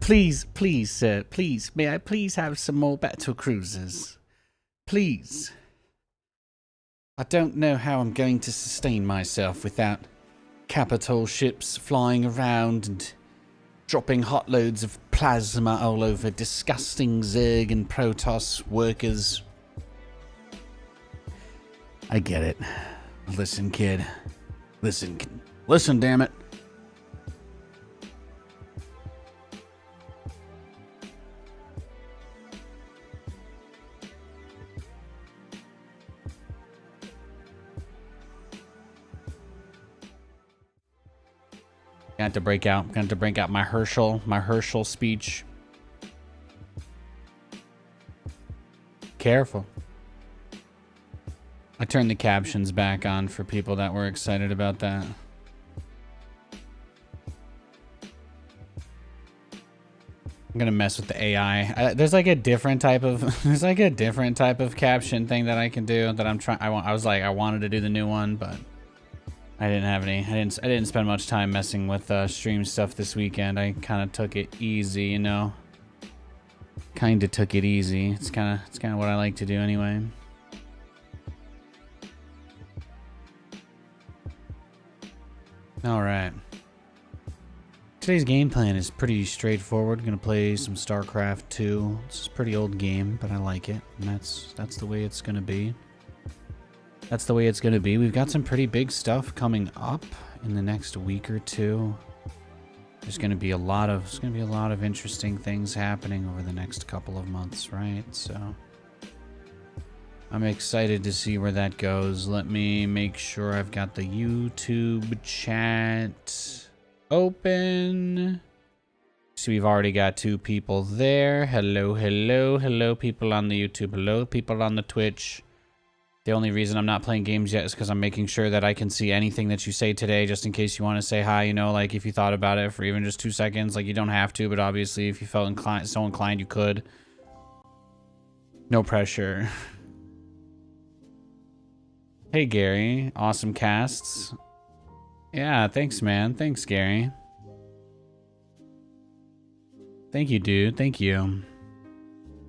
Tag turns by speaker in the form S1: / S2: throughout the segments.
S1: Please, please, sir, please, may I please have some more battlecruisers? Please. I don't know how I'm going to sustain myself without capital ships flying around and dropping hot loads of plasma all over disgusting Zerg and Protoss workers. I get it. Listen, kid. Listen, damn it. Got to break out my Herschel speech. Careful. I turned the captions back on for people that were excited about that. I'm gonna mess with the AI. There's like a different type of caption thing that I can do that I'm trying. I wanted to do the new one, but I didn't have any. I didn't spend much time messing with stream stuff this weekend. I kind of took it easy, you know. Kind of took it easy. It's kind of what I like to do anyway. All right. Today's game plan is pretty straightforward. Gonna play some StarCraft 2. It's a pretty old game, but I like it, and that's the way it's gonna be. That's the way it's gonna be. We've got some pretty big stuff coming up in the next week or two. There's gonna be a lot of interesting things happening over the next couple of months, right? So I'm excited to see where that goes. Let me make sure I've got the YouTube chat open. So we've already got 2 people there. Hello, hello, hello, people on the YouTube. Hello, people on the Twitch. The only reason I'm not playing games yet is because I'm making sure that I can see anything that you say today, just in case you want to say hi, you know, like if you thought about it for even just 2 seconds. Like, you don't have to, but obviously if you felt so inclined, you could. No pressure. Hey, Gary. Awesome casts. Yeah, thanks, man. Thanks, Gary. Thank you, dude. Thank you.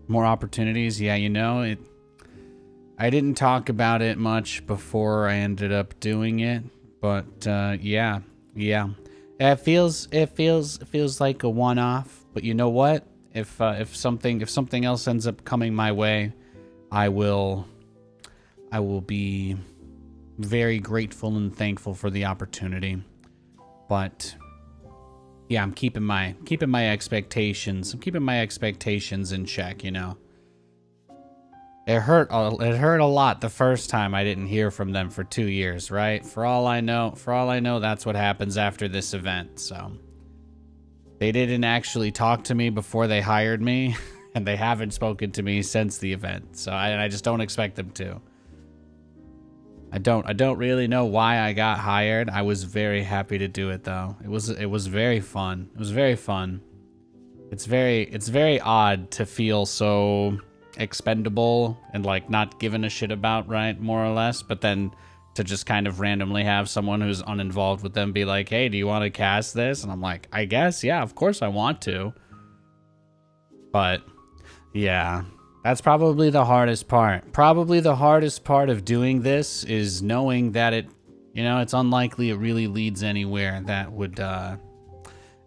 S1: More opportunities. Yeah, you know, I didn't talk about it much before I ended up doing it, but yeah. It feels like a one-off, but you know what? If something else ends up coming my way, I will be very grateful and thankful for the opportunity. But yeah, I'm keeping my expectations. I'm keeping my expectations in check, you know. It hurt a lot the first time I didn't hear from them for 2 years, right? For all I know, that's what happens after this event. So they didn't actually talk to me before they hired me, and they haven't spoken to me since the event. So I just don't expect them to. I don't really know why I got hired. I was very happy to do it though. It was very fun. It was very fun. It's very odd to feel so expendable and like not given a shit about, right, more or less, but then to just kind of randomly have someone who's uninvolved with them be like, hey, do you want to cast this? And I'm like, I guess, yeah, of course I want to. But yeah, that's probably the hardest part. Probably the hardest part of doing this is knowing that it's unlikely it really leads anywhere that would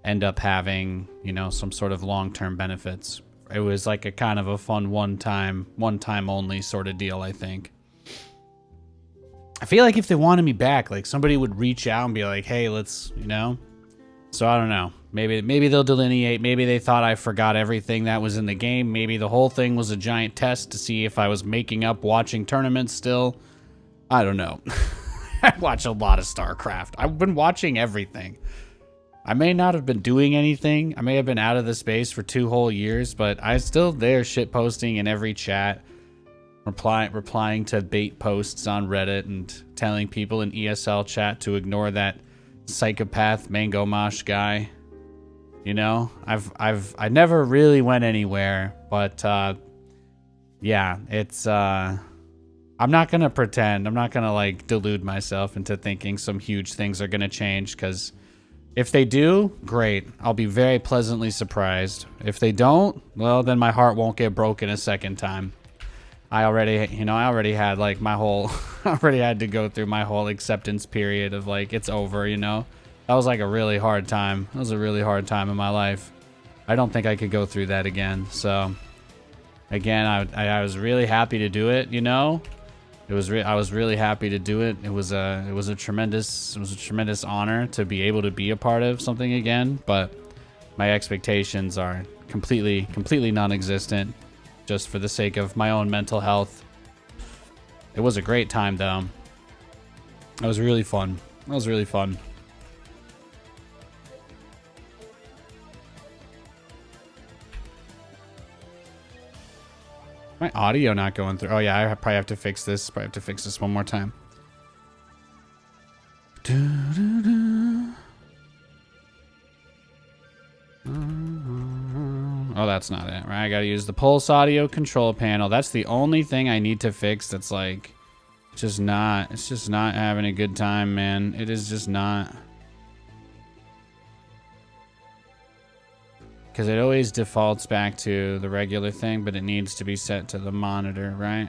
S1: end up having, some sort of long-term benefits. It was like a kind of a fun one time only sort of deal, I think. I feel like if they wanted me back, like somebody would reach out and be like, hey, let's, So I don't know. Maybe they'll delineate. Maybe they thought I forgot everything that was in the game. Maybe the whole thing was a giant test to see if I was making up watching tournaments still. I don't know. I watch a lot of StarCraft. I've been watching everything. I may not have been doing anything. I may have been out of the space for 2 whole years, but I'm still there shitposting in every chat, replying to bait posts on Reddit and telling people in ESL chat to ignore that psychopath Mango Mosh guy. I never really went anywhere, but yeah, it's I'm not gonna pretend. I'm not gonna like delude myself into thinking some huge things are gonna change, because If they do, great. I'll be very pleasantly surprised. If they don't, well, then my heart won't get broken a second time. I already had like my whole, I already had to go through my whole acceptance period of like, it's over, you know? That was like a really hard time. That was a really hard time in my life. I don't think I could go through that again. So, again, I was really happy to do it, you know? I was really happy to do it. It was a tremendous honor to be able to be a part of something again, but my expectations are completely non-existent just for the sake of my own mental health. It was a great time though. It was really fun. It was really fun. My audio not going through. Oh yeah, I probably have to fix this. Probably have to fix this one more time. Oh, that's not it, right? I gotta use the pulse audio control panel. That's the only thing I need to fix. That's like, it's just not having a good time, man. It is just not. Because it always defaults back to the regular thing, but it needs to be set to the monitor, right?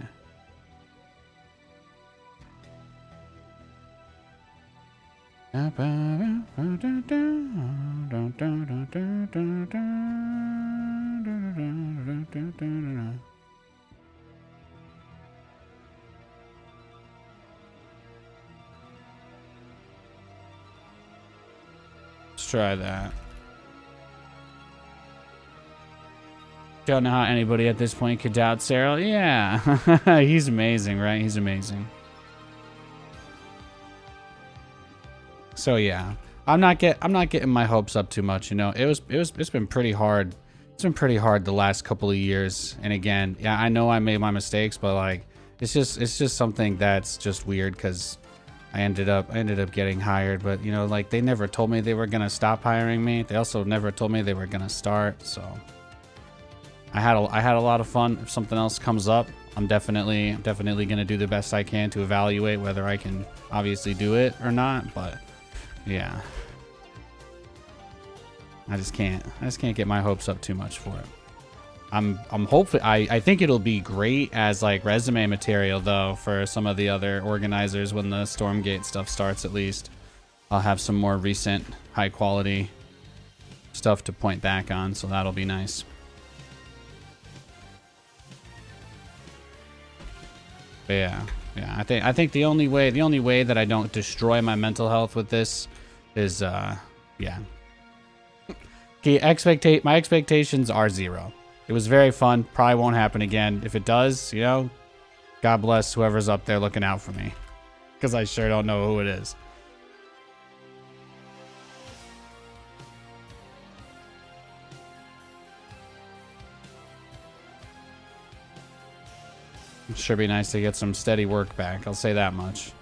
S1: Let's try that. Don't know how anybody at this point could doubt Cyril. Yeah, he's amazing, right? He's amazing. So yeah, I'm not getting my hopes up too much. You know, it's been pretty hard. It's been pretty hard the last couple of years. And again, yeah, I know I made my mistakes, but like, it's just something that's just weird because I ended up getting hired. But you know, like they never told me they were gonna stop hiring me. They also never told me they were gonna start. So. I had a lot of fun. If something else comes up, I'm definitely gonna do the best I can to evaluate whether I can obviously do it or not. But yeah, I just can't get my hopes up too much for it. I'm hopeful. I think it'll be great as like resume material though for some of the other organizers when the Stormgate stuff starts. At least I'll have some more recent high quality stuff to point back on, so that'll be nice. But yeah, I think the only way that I don't destroy my mental health with this is yeah. My expectations are 0. It was very fun. Probably won't happen again. If it does, you know, God bless whoever's up there looking out for me, because I sure don't know who it is. It sure be nice to get some steady work back. I'll say that much.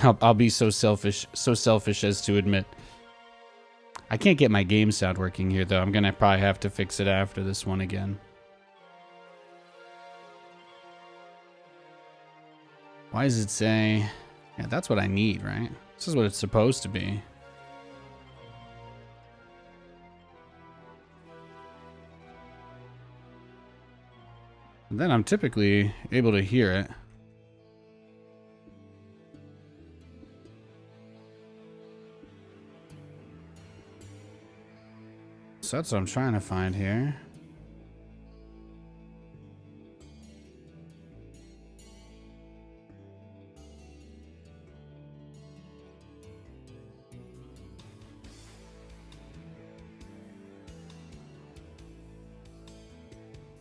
S1: I'll be so selfish as to admit. I can't get my game sound working here though. I'm gonna probably have to fix it after this one again. Why does it say? Yeah, that's what I need, right? This is what it's supposed to be. And then I'm typically able to hear it. So that's what I'm trying to find here.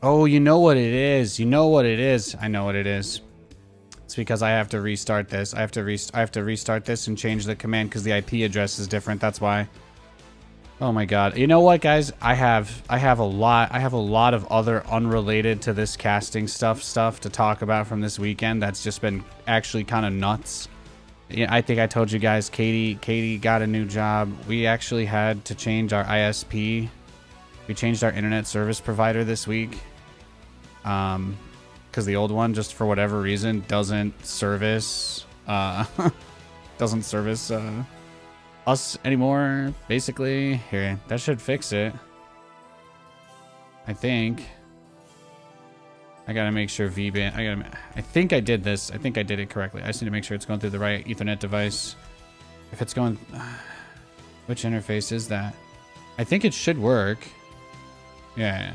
S1: Oh, you know what it is. You know what it is. I know what it is. It's because I have to restart this. I have to restart this and change the command because the IP address is different. That's why. Oh my god. You know what, guys? I have a lot of other unrelated to this casting stuff to talk about from this weekend that's just been actually kind of nuts. Yeah, I think I told you guys Katie got a new job. We actually had to change our ISP. We changed our internet service provider this week. Because because the old one, just for whatever reason, doesn't service doesn't service us anymore. Basically, here, that should fix it. I think. I gotta make sure VBAN. I think I did this. I think I did it correctly. I just need to make sure it's going through the right Ethernet device. If it's going, which interface is that? I think it should work. Yeah.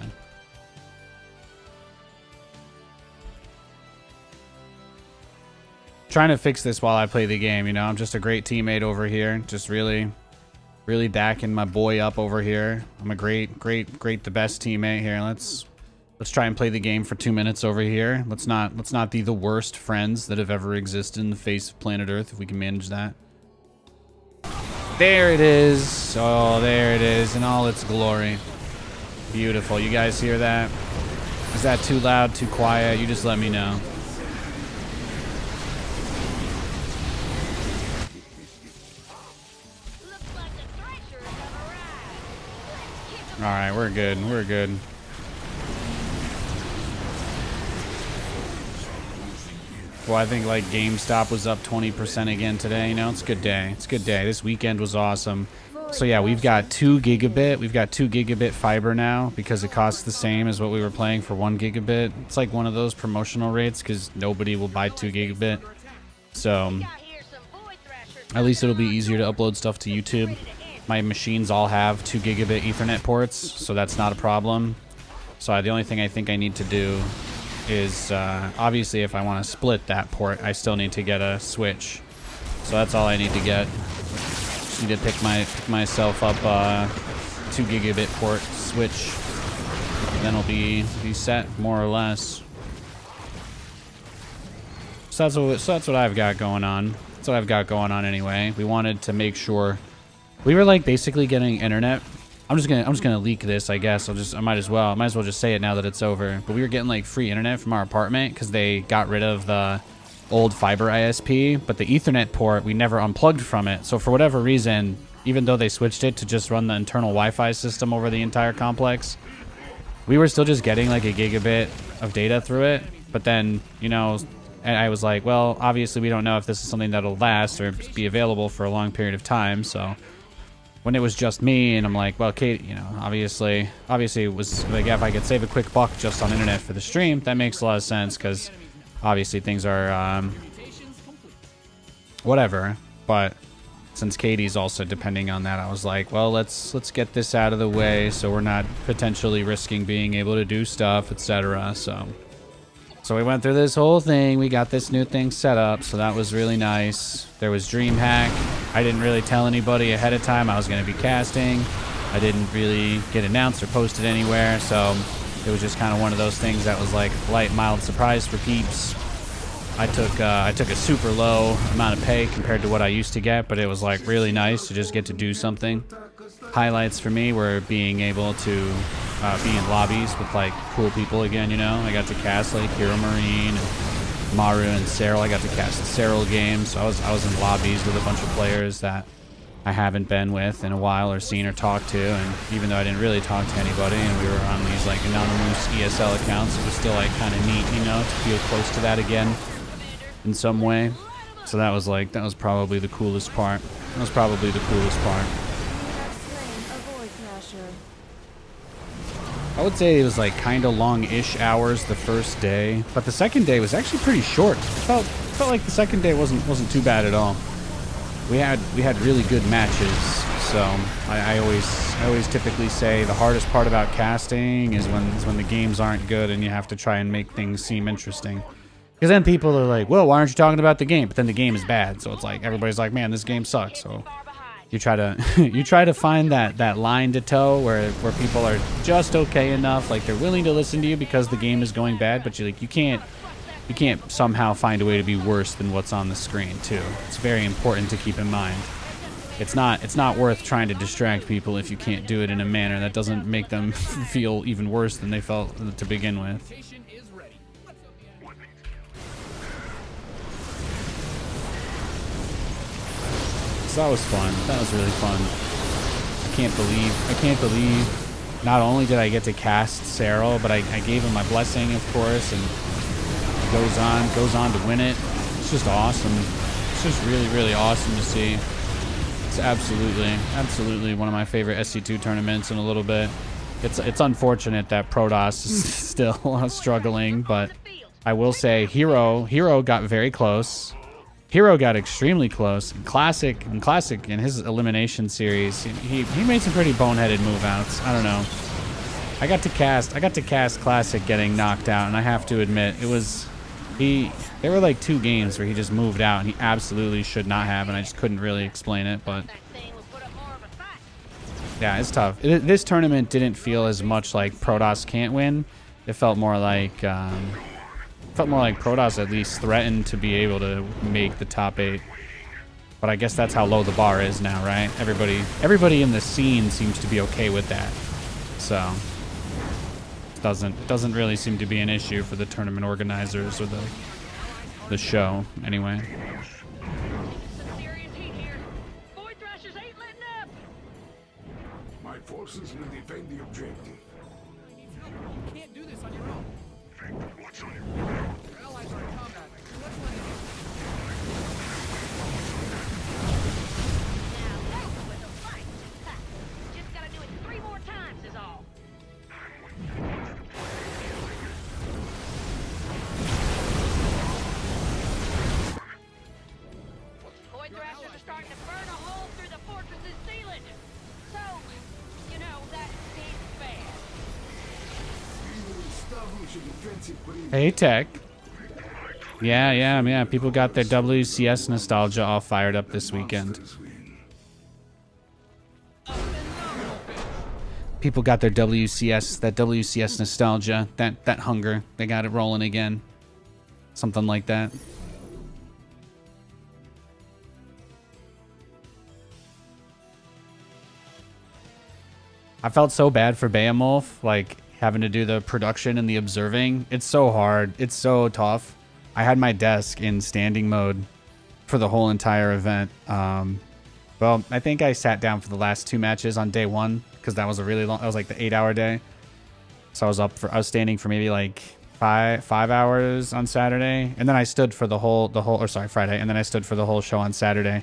S1: Trying to fix this while I play the game, you know. I'm just a great teammate over here. Just really backing my boy up over here. I'm a great the best teammate here. Let's try and play the game for 2 minutes over here. Let's not be the worst friends that have ever existed in the face of planet Earth if we can manage that. There it is. Oh, there it is in all its glory. Beautiful. You guys hear that? Is that too loud, too quiet? You just let me know. All right, we're good. We're good. Well, I think like GameStop was up 20% again today. You know, it's a good day. It's a good day. This weekend was awesome. So yeah, we've got 2 gigabit. We've got 2 gigabit fiber now because it costs the same as what we were playing for 1 gigabit. It's like one of those promotional rates because nobody will buy 2 gigabit. So at least it'll be easier to upload stuff to YouTube. My machines all have 2 gigabit Ethernet ports, so that's not a problem. So the only thing I think I need to do is obviously if I want to split that port, I still need to get a switch. So that's all I need to get. Just need to pick myself up 2 gigabit port switch. And then I'll be set more or less. So that's what I've got going on. That's what I've got going on anyway. We wanted to make sure we were like basically getting internet. I'm just gonna leak this, I guess. I might as well just say it now that it's over. But we were getting like free internet from our apartment because they got rid of the old fiber ISP, but the Ethernet port we never unplugged from it. So for whatever reason, even though they switched it to just run the internal Wi-Fi system over the entire complex, we were still just getting like a gigabit of data through it. But then, you know, and I was like, well, obviously we don't know if this is something that'll last or be available for a long period of time. So when it was just me, and I'm like, well, Kate, you know, obviously it was like, if I could save a quick buck just on internet for the stream, that makes a lot of sense because obviously things are whatever. But since Katie's also depending on that, I was like, well, let's get this out of the way so we're not potentially risking being able to do stuff, etc. So we went through this whole thing. We got this new thing set up, so that was really nice. There was DreamHack. I didn't really tell anybody ahead of time I was going to be casting. I didn't really get announced or posted anywhere, so it was just kind of one of those things that was like light, mild surprise for peeps. I took a super low amount of pay compared to what I used to get, but it was like really nice to just get to do something. Highlights for me were being able to be in lobbies with like cool people again, you know. I got to cast like Hero Marine and Maru and Cyril. I got to cast the Cyril game, so I was in lobbies with a bunch of players that I haven't been with in a while or seen or talked to. And even though I didn't really talk to anybody and we were on these like anonymous ESL accounts, it was still like kind of neat, you know, to feel close to that again in some way. So that was probably the coolest part. That was probably the coolest part. I would say it was like kind of long-ish hours the first day, but the second day was actually pretty short. It felt like the second day wasn't too bad at all. We had really good matches. So I always typically say the hardest part about casting is when the games aren't good and you have to try and make things seem interesting. Because then people are like, well, why aren't you talking about the game? But then the game is bad, so it's like everybody's like, man, this game sucks. So you try to find that line to toe where people are just okay enough, like they're willing to listen to you because the game is going bad, but you can't somehow find a way to be worse than what's on the screen too. It's very important to keep in mind. It's not worth trying to distract people if you can't do it in a manner that doesn't make them feel even worse than they felt to begin with. So that was fun. That was really fun. I can't believe not only did I get to cast Cyril, but I gave him my blessing, of course, and goes on to win it. It's just awesome. It's just really, really awesome to see. It's absolutely one of my favorite SC2 tournaments in a little bit. It's unfortunate that Protoss is still struggling, but I will say Hero got very close. Hero got extremely close. Classic in his elimination series, he made some pretty boneheaded move outs. I don't know. I got to cast Classic getting knocked out, and I have to admit there were like 2 games where he just moved out and he absolutely should not have, and I just couldn't really explain it, but yeah, it's tough. This tournament didn't feel as much like Protoss can't win. It felt more like Protoss at least threatened to be able to make the top 8. But I guess that's how low the bar is now, right? Everybody in the scene seems to be okay with that. So it doesn't really seem to be an issue for the tournament organizers or the show anyway.
S2: My forces will defend the objective.
S3: You can't do this on your own.
S2: What's on your way?
S3: Your allies are in combat. Let's let it.
S4: Now that was a fight. Ha. Just gotta do it 3 more times is all. Void thrashers are starting to burn a hole through the fortress's ceiling. So, you know, that ain't bad.
S2: We will establish a defensive perimeter.
S1: Hey, Tech. Yeah. People got their WCS nostalgia all fired up this weekend. People got their WCS nostalgia, that hunger. They got it rolling again. Something like that. I felt so bad for Beowulf, like having to do the production and the observing. It's so hard. It's so tough. I had my desk in standing mode for the whole entire event. Well, I think I sat down for the last 2 matches on day 1 because that was a really long. That was like the 8-hour day. So I was standing for maybe like five hours on Saturday, and then I stood for Friday, and then I stood for the whole show on Saturday.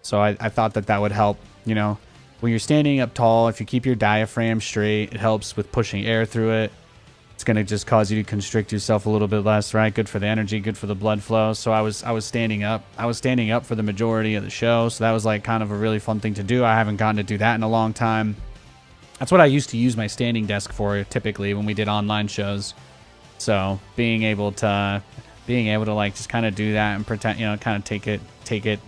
S1: So I thought that would help, you know. When you're standing up tall, if you keep your diaphragm straight, it helps with pushing air through it. It's going to just cause you to constrict yourself a little bit less, right? Good for the energy, good for the blood flow. So I was standing up. I was standing up for the majority of the show, so that was like kind of a really fun thing to do. I haven't gotten to do that in a long time. That's what I used to use my standing desk for typically when we did online shows. So being able to like just kind of do that and pretend, you know, kind of take it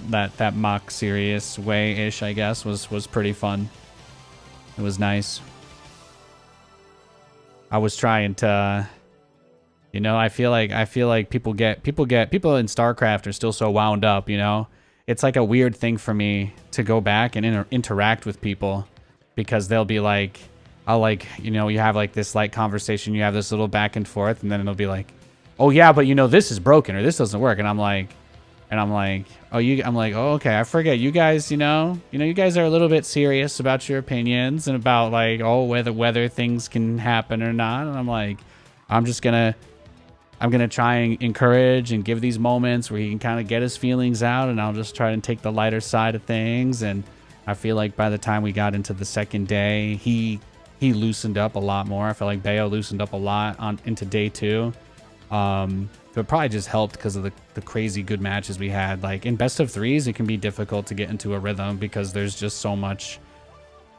S1: that mock serious way-ish, I guess, was pretty fun. It was nice. I was trying to, you know, I feel like people in StarCraft are still so wound up, you know. It's like a weird thing for me to go back and interact with people, because they'll be like, I'll like, you know, you have like this light conversation, you have this little back and forth, and then it'll be like, oh yeah, but you know, this is broken or this doesn't work, and I'm like, oh, okay, I forget you guys, you know, you guys are a little bit serious about your opinions and about like, oh, whether things can happen or not. And I'm like, I'm gonna try and encourage and give these moments where he can kind of get his feelings out, and I'll just try and take the lighter side of things. And I feel like by the time we got into the second day, he loosened up a lot more. I feel like Bayo loosened up a lot into day 2. It probably just helped because of the crazy good matches we had. Like in best of 3s, it can be difficult to get into a rhythm because there's just so much.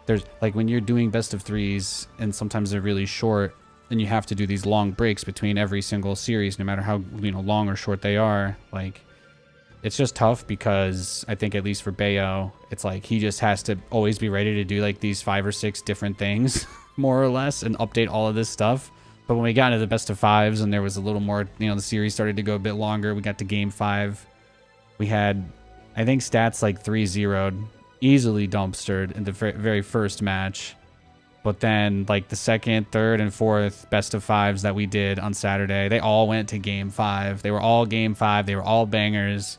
S1: There's like when you're doing best of 3s and sometimes they're really short, and you have to do these long breaks between every single series, no matter how, you know, long or short they are. Like it's just tough because I think at least for Bayo, it's like he just has to always be ready to do like these 5 or 6 different things more or less and update all of this stuff. But when we got into the best of 5s and there was a little more, you know, the series started to go a bit longer. We got to game 5. We had, I think, stats like 3-0'd, easily dumpstered in the very first match. But then like the second, third, and fourth best of 5s that we did on Saturday, they all went to game 5. They were all game 5. They were all bangers.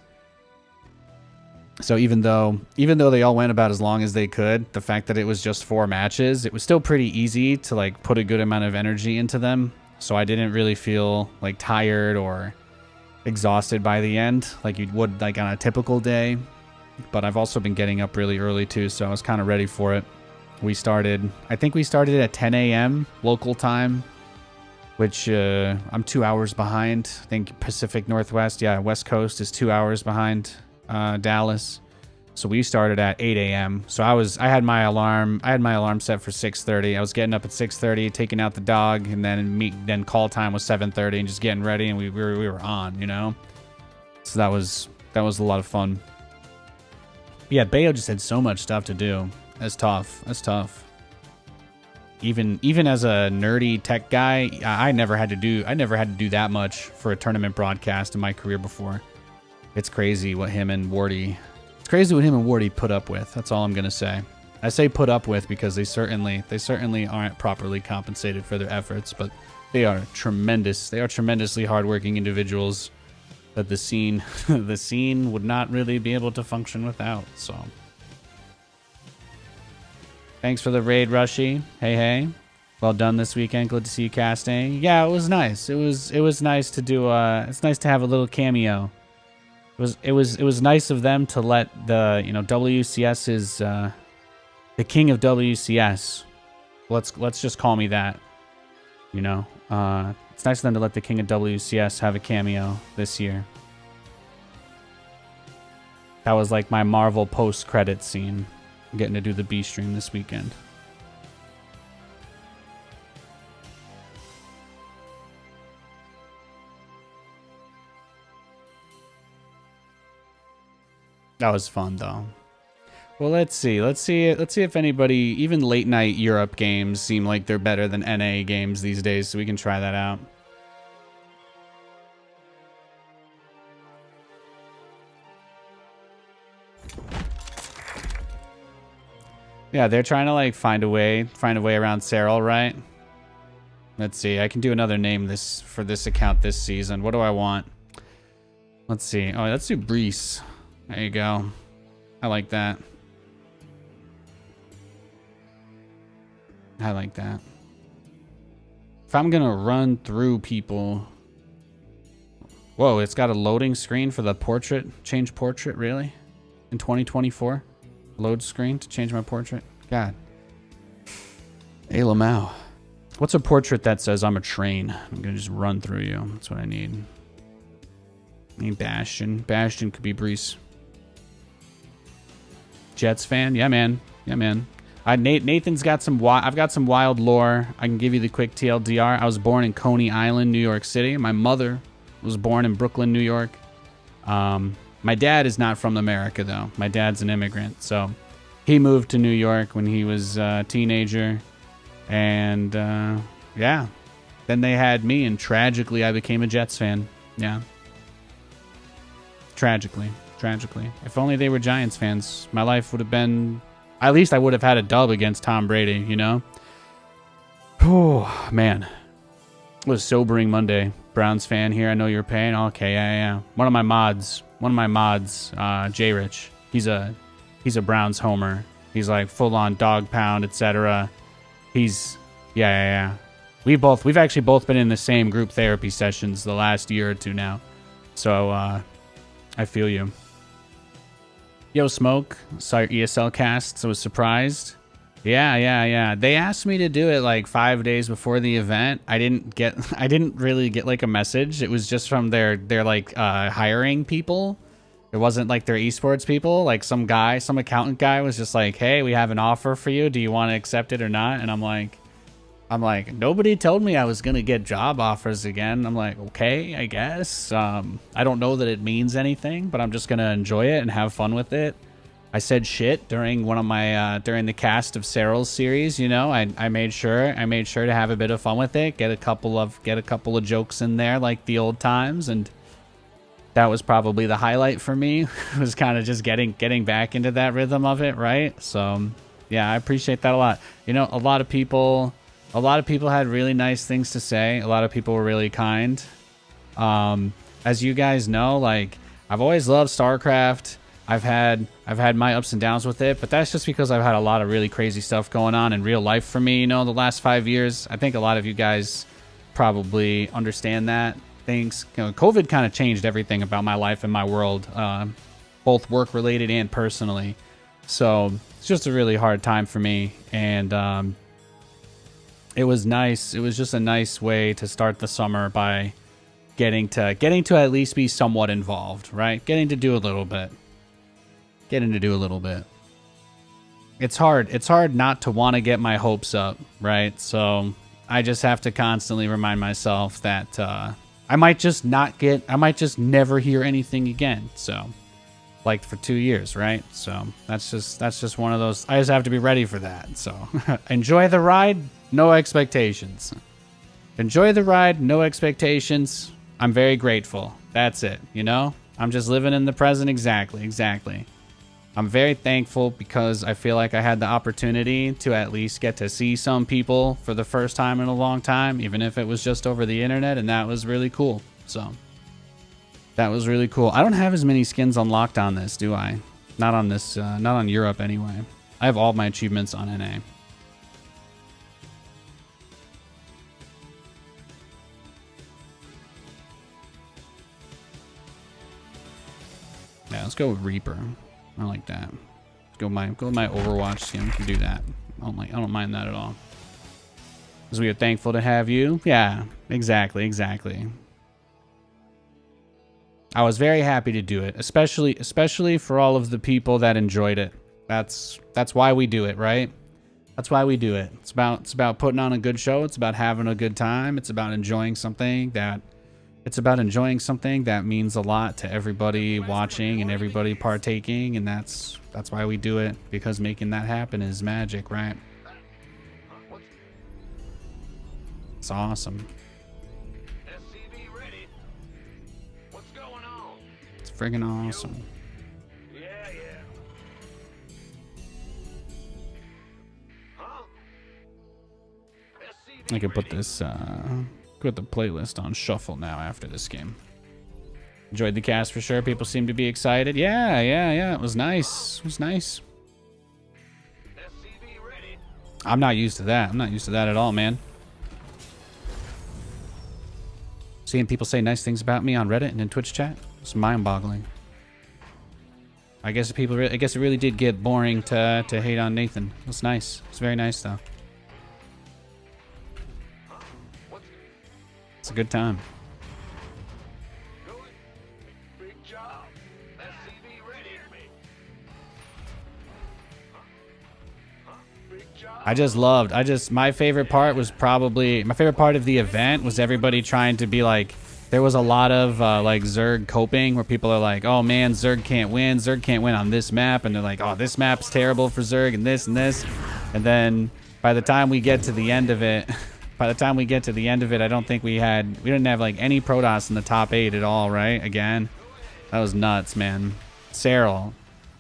S1: So even though they all went about as long as they could, the fact that it was just 4 matches, it was still pretty easy to like put a good amount of energy into them. So I didn't really feel like tired or exhausted by the end, like you would like on a typical day. But I've also been getting up really early too, so I was kind of ready for it. I think we started at 10 a.m. local time, which I'm 2 hours behind. I think Pacific Northwest, yeah, West Coast is 2 hours behind Dallas. So we started at 8 a.m. So I had my alarm set for 6:30. I was getting up at 6:30, taking out the dog, and then call time was 7:30, and just getting ready, and we were on, you know. So that was a lot of fun. But yeah, Bayo just had so much stuff to do. That's tough. Even as a nerdy tech guy, I never had to do that much for a tournament broadcast in my career before. It's crazy what him and Wardy put up with. That's all I'm gonna say. I say put up with because they certainly aren't properly compensated for their efforts, but they are tremendously hardworking individuals that the scene would not really be able to function without. So thanks for the raid, Rushy. Hey. Well done this weekend. Glad to see you casting. Yeah, it was nice. It was nice to do it's nice to have a little cameo. It was nice of them to let the, you know, WCS's the king of WCS. Let's just call me that. You know, it's nice of them to let the king of WCS have a cameo this year. That was like my Marvel post-credit scene. I'm getting to do the B stream this weekend. That was fun though. Well, let's see if anybody, even late night Europe games seem like they're better than NA games these days, so we can try that out. Yeah, they're trying to like find a way around Cyril, right? Let's see. I can do another name for this account this season. What do I want? Let's see. Oh, let's do Brees. There you go. I like that. I like that. If I'm gonna run through people... Whoa, it's got a loading screen for the portrait. Change portrait, really? In 2024? Load screen to change my portrait? God. Hey, Lamau. What's a portrait that says I'm a train? I'm gonna just run through you. That's what I need. I need Bastion. Bastion could be Brees. Jets fan? Yeah, man. Nathan's got I've got some wild lore. I can give you the quick TLDR. I was born in Coney Island, New York City. My mother was born in Brooklyn, New York. My dad is not from America, though. My dad's an immigrant. So he moved to New York when he was a teenager. And, yeah. Then they had me, and tragically, I became a Jets fan. Yeah. Tragically. If only they were Giants fans, my life would have been... At least I would have had a dub against Tom Brady, you know? Oh, man. It was sobering Monday. Browns fan here. I know you're paying. Okay, yeah. One of my mods, J Rich. He's a Browns homer. He's like full on dog pound, etc. He's yeah. We've actually both been in the same group therapy sessions the last year or two now. So I feel you. Yo, Smoke, saw your ESL cast, so was surprised. Yeah. They asked me to do it like 5 days before the event. I didn't really get like a message. It was just from their like hiring people. It wasn't like their esports people. Like some accountant guy was just like, "Hey, we have an offer for you. Do you want to accept it or not?" And I'm like, nobody told me I was gonna get job offers again. I'm like, okay, I guess. I don't know that it means anything, but I'm just gonna enjoy it and have fun with it. I said shit during one of my during the cast of Cyril's series. You know, I made sure to have a bit of fun with it. Get a couple of jokes in there like the old times, and that was probably the highlight for me. Was kind of just getting back into that rhythm of it, right? So yeah, I appreciate that a lot. You know, a lot of people had really nice things to say. A lot of people were really kind. As you guys know, like, I've always loved StarCraft. I've had my ups and downs with it, but that's just because I've had a lot of really crazy stuff going on in real life for me, you know, the last 5 years. I think a lot of you guys probably understand that. things, COVID kind of changed everything about my life and my world, both work related and personally. So it's just a really hard time for me. And it was nice. It was just a nice way to start the summer by getting to at least be somewhat involved, right? Getting to do a little bit. It's hard not to want to get my hopes up, right? So I just have to constantly remind myself that I might just never hear anything again. So, like for 2 years, right? So that's just one of those. I just have to be ready for that. So enjoy the ride, no expectations. Enjoy the ride, no expectations. I'm very grateful. That's it. I'm just living in the present. Exactly. I'm very thankful because I feel like I had the opportunity to at least get to see some people for the first time in a long time, even if it was just over the internet, and that was really cool. So that was really cool. I don't have as many skins unlocked on this, do I? Not on this, not on Europe anyway. I have all my achievements on NA. Yeah, let's go with Reaper. I like that. Let's go with my Overwatch skin. We can do that. I don't mind that at all. Because we are thankful to have you. Yeah, exactly. I was very happy to do it, especially for all of the people that enjoyed it. That's why we do it, right? That's why we do it. It's about putting on a good show. It's about having a good time. It's about enjoying something that means a lot to everybody watching and everybody partaking, and that's why we do it, because making that happen is magic, right? It's awesome.
S2: SCV ready. What's going on?
S1: It's friggin' awesome.
S2: Yeah. Huh? SCV
S1: I could put
S2: ready.
S1: this put the playlist on shuffle now after this game. Enjoyed the cast for sure. People seem to be excited. Yeah. It was nice.
S2: SCV ready.
S1: I'm not used to that. I'm not used to that at all, man. Seeing people say nice things about me on Reddit and in Twitch chat, it's mind-boggling. I guess it really did get boring to hate on Nathan. It's nice. It's very nice though. It's a good time.
S2: Good. Big job. SCV ready. Big job.
S1: My favorite part of the event was everybody trying to be like, there was a lot of like Zerg coping where people are like, oh man, Zerg can't win on this map, and they're like, oh, this map's terrible for Zerg and this, and then by the time we get to the end of it, I don't think we didn't have like any Protoss in the top 8 at all, right? Again, that was nuts, man. Serral,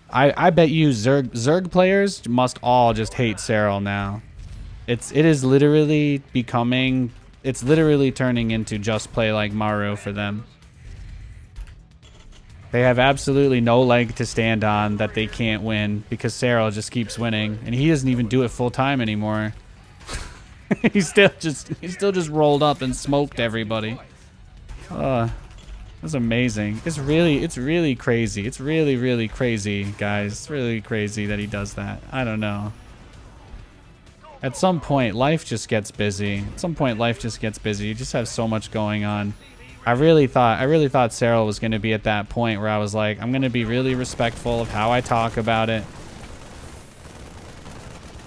S1: I bet you Zerg players must all just hate Serral now. It is literally turning into just play like Maru for them. They have absolutely no leg to stand on that they can't win because Serral just keeps winning, and he doesn't even do it full time anymore. He still just rolled up and smoked everybody. That's amazing. It's really crazy. It's really crazy, guys. It's really crazy that he does that. I don't know. At some point, life just gets busy. You just have so much going on. I really thought Serral was going to be at that point where I was like, I'm going to be really respectful of how I talk about it.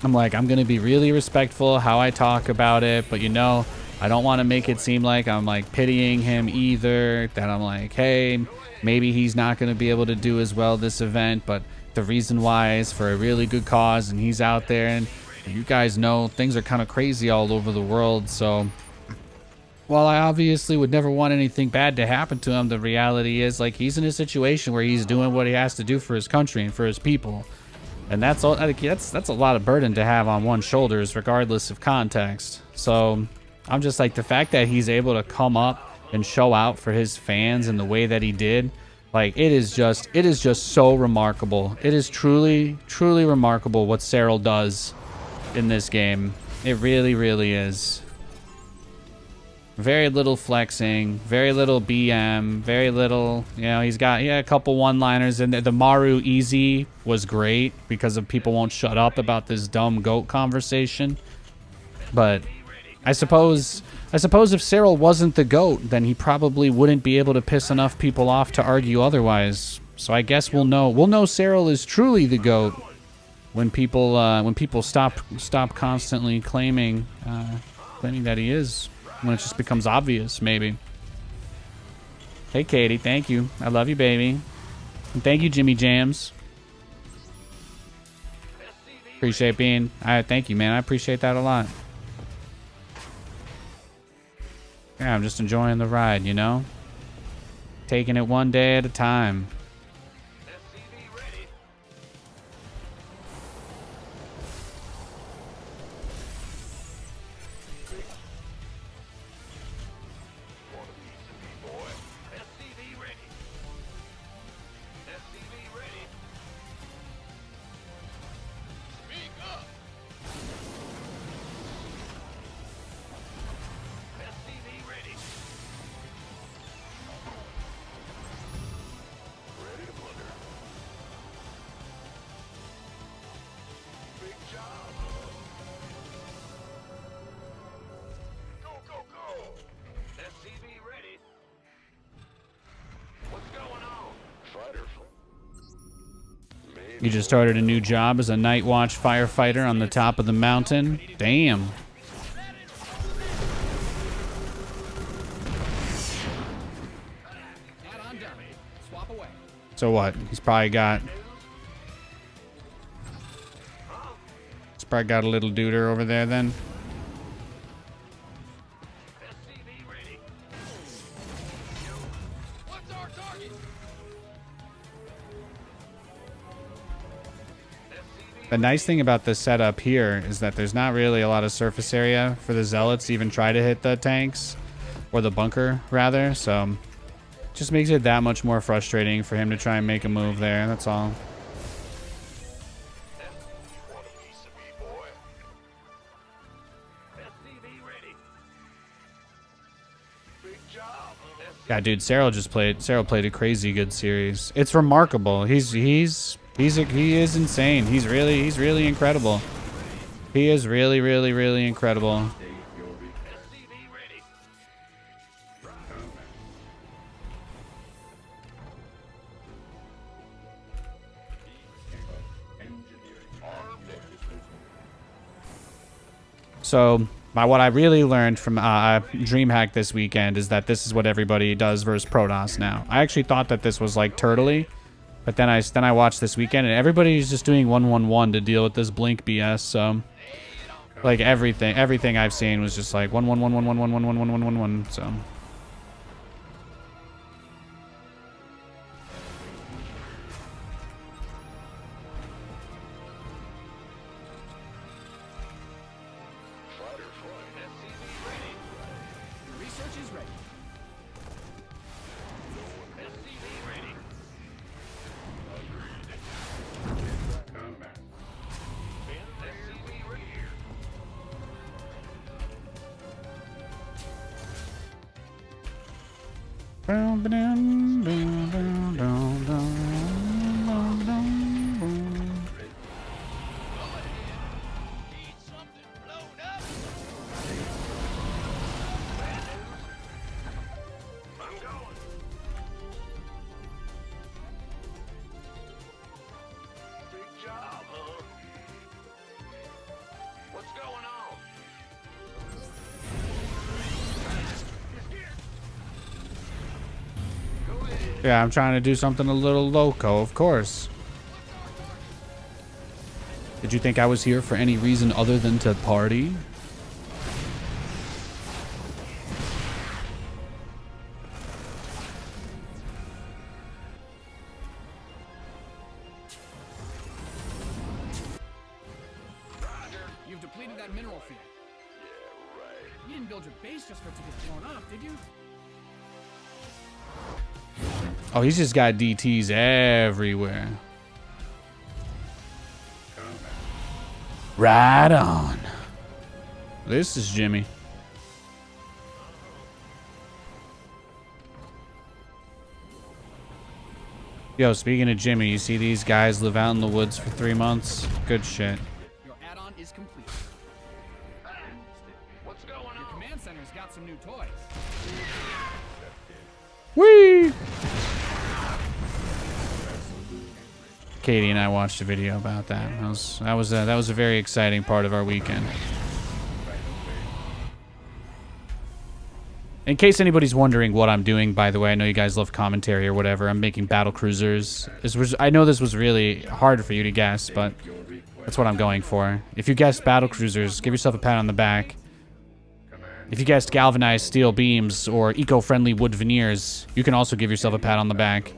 S1: I'm going to be really respectful how I talk about it, but I don't want to make it seem like I'm like pitying him either, that I'm like, hey, maybe he's not going to be able to do as well this event, but the reason why is for a really good cause, and he's out there, and you guys know things are kind of crazy all over the world, so while I obviously would never want anything bad to happen to him, the reality is like he's in a situation where he's doing what he has to do for his country and for his people. And that's all. That's a lot of burden to have on one's shoulders, regardless of context. So I'm just like, the fact that he's able to come up and show out for his fans in the way that he did, like it is just so remarkable. It is truly remarkable what Serral does in this game. It really is. Very little flexing, very little BM, very little, you know, he's got a couple one-liners, and the Maru easy was great because of people won't shut up about this dumb goat conversation. But I suppose if Cyril wasn't the GOAT, then he probably wouldn't be able to piss enough people off to argue otherwise. So I guess we'll know Cyril is truly the GOAT when people stop constantly claiming that he is, when it just becomes obvious, maybe. Hey Katie, thank you. I love you, baby. And thank you, Jimmy Jams. Appreciate being thank you, man. I appreciate that a lot. Yeah, I'm just enjoying the ride, you know? Taking it one day at a time. You just started a new job as a night watch firefighter on the top of the mountain. Damn.
S3: Add-on done. Swap away.
S1: So what? He's probably got a little duder over there then.
S3: What's our target?
S1: The nice thing about this setup here is that there's not really a lot of surface area for the zealots to even try to hit the tanks, or the bunker rather, so just makes it that much more frustrating for him to try and make a move there, that's all. Yeah, dude, Cyril played a crazy good series. It's remarkable. He is insane. He's really incredible. He is really incredible. So, what I really learned from DreamHack this weekend is that this is what everybody does versus Protoss now. I actually thought that this was like turtley, but then I watched this weekend and everybody's just doing 1-1-1 to deal with this blink BS. So, like everything I've seen was just like 1-1-1-1-1-1-1-1-1-1-1-1. So.
S3: Research is ready.
S1: Yeah, I'm trying to do something a little loco, of course. Did you think I was here for any reason other than to party?
S3: You've depleted that mineral field. Yeah, right. You didn't build your base just for it to get blown up, did you?
S1: Oh, he's just got DTs everywhere. Right on. This is Jimmy. Yo, speaking of Jimmy, you see these guys live out in the woods for 3 months? Good shit.
S3: Your add-on is complete.
S2: What's going
S3: Your
S2: on?
S3: command center's got some new toys.
S1: Whee! Katie and I watched a video about that. That was a very exciting part of our weekend. In case anybody's wondering what I'm doing, by the way, I know you guys love commentary or whatever. I'm making battlecruisers. I know this was really hard for you to guess, but that's what I'm going for. If you guessed battlecruisers, give yourself a pat on the back. If you guessed galvanized steel beams or eco-friendly wood veneers, you can also give yourself a pat on the back.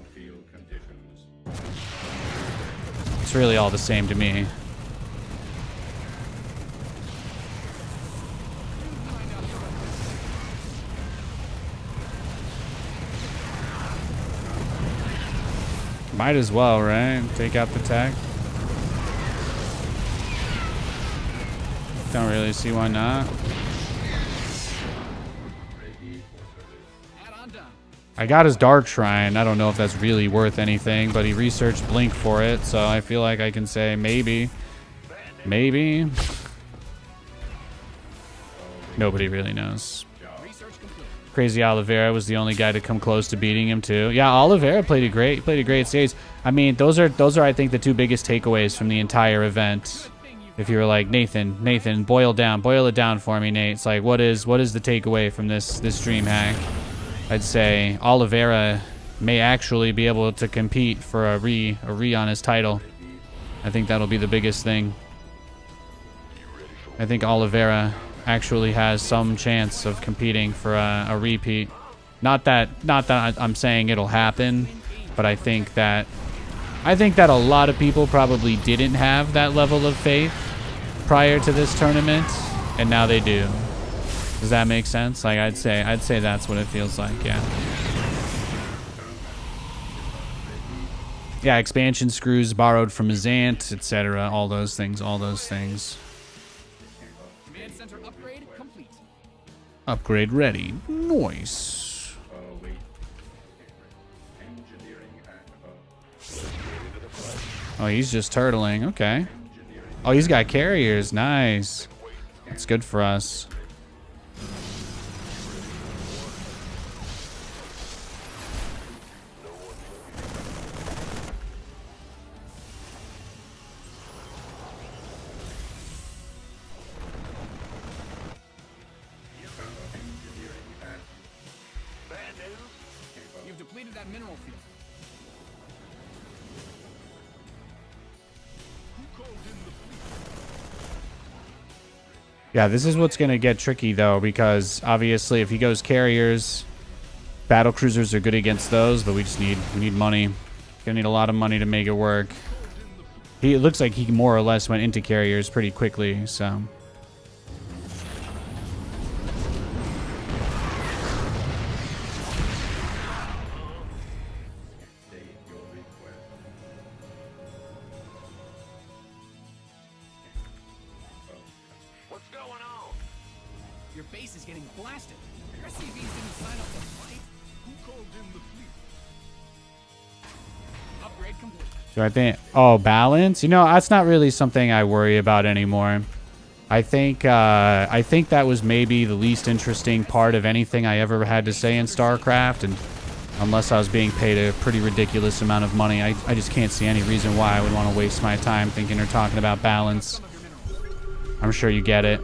S1: It's really all the same to me. Might as well, right? Take out the tech. Don't really see why not.
S3: Add-on done.
S1: I got his Dark Shrine. I don't know if that's really worth anything, but he researched Blink for it, so I feel like I can say maybe. Maybe. Nobody really knows.
S3: Research complete.
S1: Crazy Oliveira was the only guy to come close to beating him too. Yeah, Oliveira played a great stage. I mean, those are I think the two biggest takeaways from the entire event. If you were like, Nathan, boil it down for me, Nate. It's like, what is the takeaway from this stream hack? I'd say Oliveira may actually be able to compete for a re on his title. I think that'll be the biggest thing. I think Oliveira actually has some chance of competing for a repeat. Not that I'm saying it'll happen, but I think that a lot of people probably didn't have that level of faith prior to this tournament, and now they do. Does that make sense? Like I'd say that's what it feels like, yeah. Yeah, expansion screws borrowed from his aunt, etc. All those things.
S3: Command center upgrade complete.
S1: Upgrade ready. Nice. Oh, he's just turtling. Okay. Oh, he's got carriers. Nice. That's good for us.
S3: You've depleted that mineral field.
S1: Yeah, this is what's going to get tricky, though, because obviously if he goes carriers, battlecruisers are good against those, but we need money. Gonna need a lot of money to make it work. It looks like he more or less went into carriers pretty quickly, so...
S3: Your base is getting blasted. Your SCVs didn't sign up to fight. Who called in the fleet? Upgrade complete.
S1: So I think... Oh, balance? You know, that's not really something I worry about anymore. I think that was maybe the least interesting part of anything I ever had to say in StarCraft, and unless I was being paid a pretty ridiculous amount of money, I just can't see any reason why I would want to waste my time thinking or talking about balance. I'm sure you get it.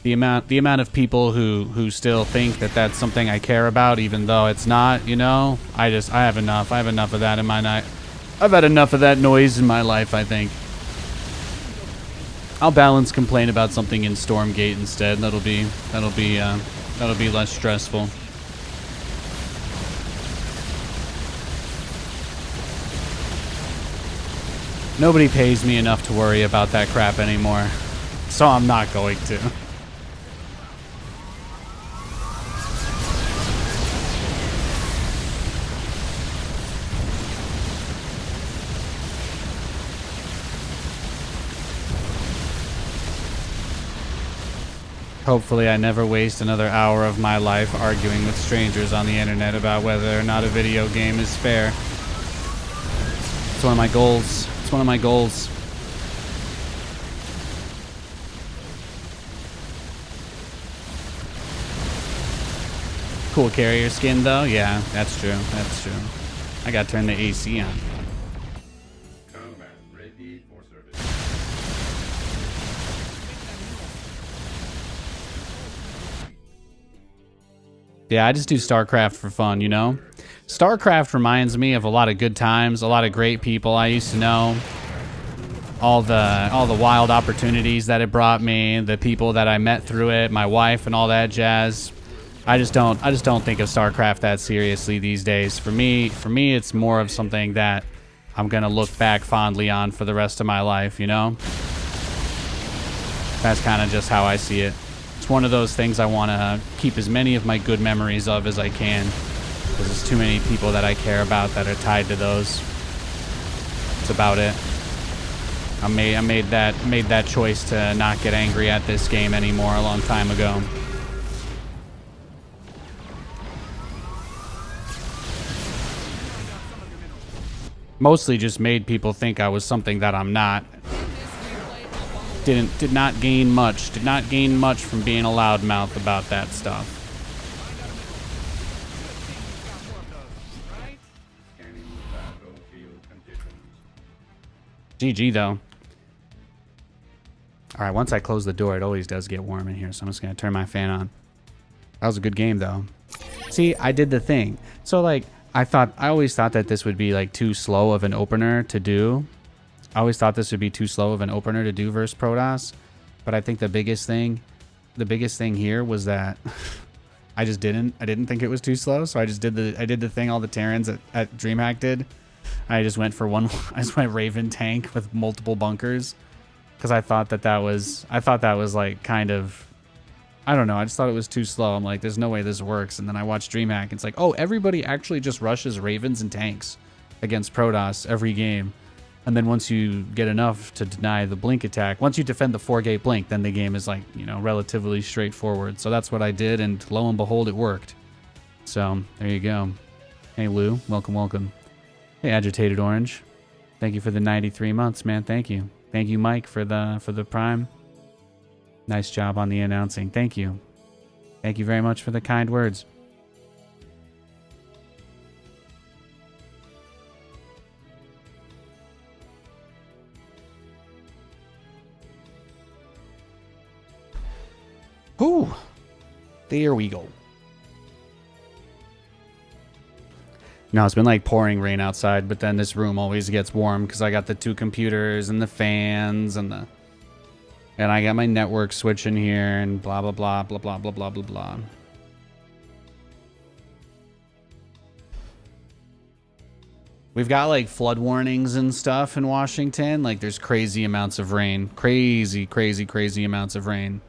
S1: The amount of people who still think that that's something I care about, even though it's not, you know, I have enough. I have enough of that in my night. I've had enough of that noise in my life, I think. I'll balance complain about something in Stormgate instead. That'll be less stressful. Nobody pays me enough to worry about that crap anymore, so I'm not going to. Hopefully I never waste another hour of my life arguing with strangers on the internet about whether or not a video game is fair. It's one of my goals. It's one of my goals. Cool carrier skin though. Yeah, that's true. That's true. I gotta turn the AC on.
S2: Combat ready for service.
S1: Yeah, I just do StarCraft for fun, you know? StarCraft reminds me of a lot of good times, a lot of great people I used to know. All the wild opportunities that it brought me, the people that I met through it, my wife and all that jazz. I just don't think of StarCraft that seriously these days. For me it's more of something that I'm going to look back fondly on for the rest of my life, you know? That's kind of just how I see it. It's one of those things I want to keep as many of my good memories of as I can, because there's too many people that I care about that are tied to those. That's about it. I made that choice to not get angry at this game anymore a long time ago. Mostly just made people think I was something that I'm not. Did not gain much from being a loudmouth about that stuff. GG though. Alright, once I close the door, it always does get warm in here, so I'm just gonna turn my fan on. That was a good game though. See, I did the thing. So like, I always thought that this would be like too slow of an opener to do. I always thought this would be too slow of an opener to do versus Protoss. But I think the biggest thing here was that I didn't think it was too slow. So I did the thing all the Terrans at DreamHack did. I just went for one. I just went Raven tank with multiple bunkers, because I thought that was like kind of, I don't know. I just thought it was too slow. I'm like, there's no way this works. And then I watched DreamHack. It's like, oh, everybody actually just rushes Ravens and tanks against Protoss every game. And then once you get enough to deny the blink attack, once you defend the 4-gate blink, then the game is like, you know, relatively straightforward. So that's what I did, and lo and behold, it worked. So there you go. Hey Lou, welcome, welcome. Hey Agitated Orange, thank you for the 93 months, man. Thank you. Thank you, Mike, for the Prime. Nice job on the announcing. Thank you. Thank you very much for the kind words. Ooh, there we go. No, it's been like pouring rain outside, but then this room always gets warm because I got the 2 computers and the fans and I got my network switch in here and blah blah blah blah blah blah blah blah blah. We've got like flood warnings and stuff in Washington. Like there's crazy amounts of rain. Crazy amounts of rain.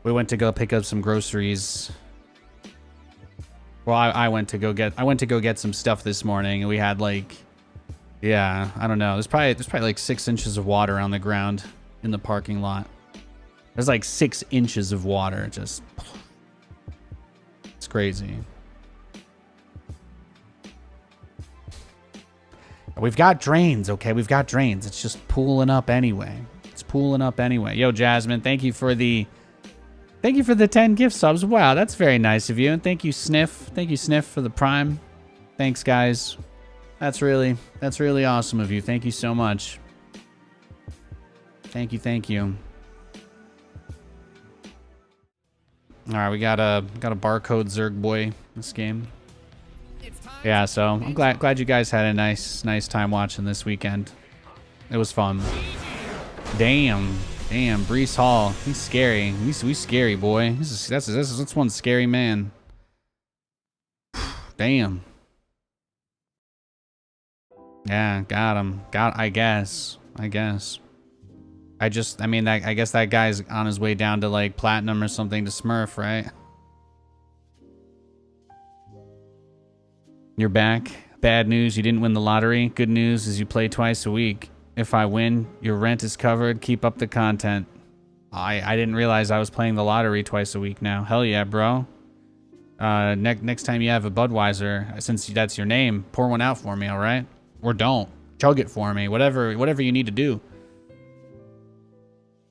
S1: We went to go pick up some groceries. Well, I went to go get some stuff this morning, and we had like, yeah, I don't know. There's probably like 6 inches of water on the ground in the parking lot. There's like 6 inches of water. Just, it's crazy. We've got drains, okay? We've got drains. It's just pooling up anyway. It's pooling up anyway. Yo, Jasmine, thank you for the 10 gift subs. Wow, that's very nice of you. And thank you, Sniff. Thank you, Sniff, for the Prime. Thanks, guys. That's really awesome of you. Thank you so much. Thank you. All right, we got a barcode Zerg boy in this game. Yeah, so I'm glad you guys had a nice time watching this weekend. It was fun. Damn, Brees Hall. He's scary. He's scary, boy. That's one scary man. Damn. Yeah, got him. I guess. I guess that guy's on his way down to like platinum or something to Smurf, right? You're back. Bad news, you didn't win the lottery. Good news is you play twice a week. If I win, your rent is covered. Keep up the content. I didn't realize I was playing the lottery twice a week now. Hell yeah, bro. Next time you have a Budweiser, since that's your name, pour one out for me, all right? Or don't. Chug it for me. Whatever you need to do.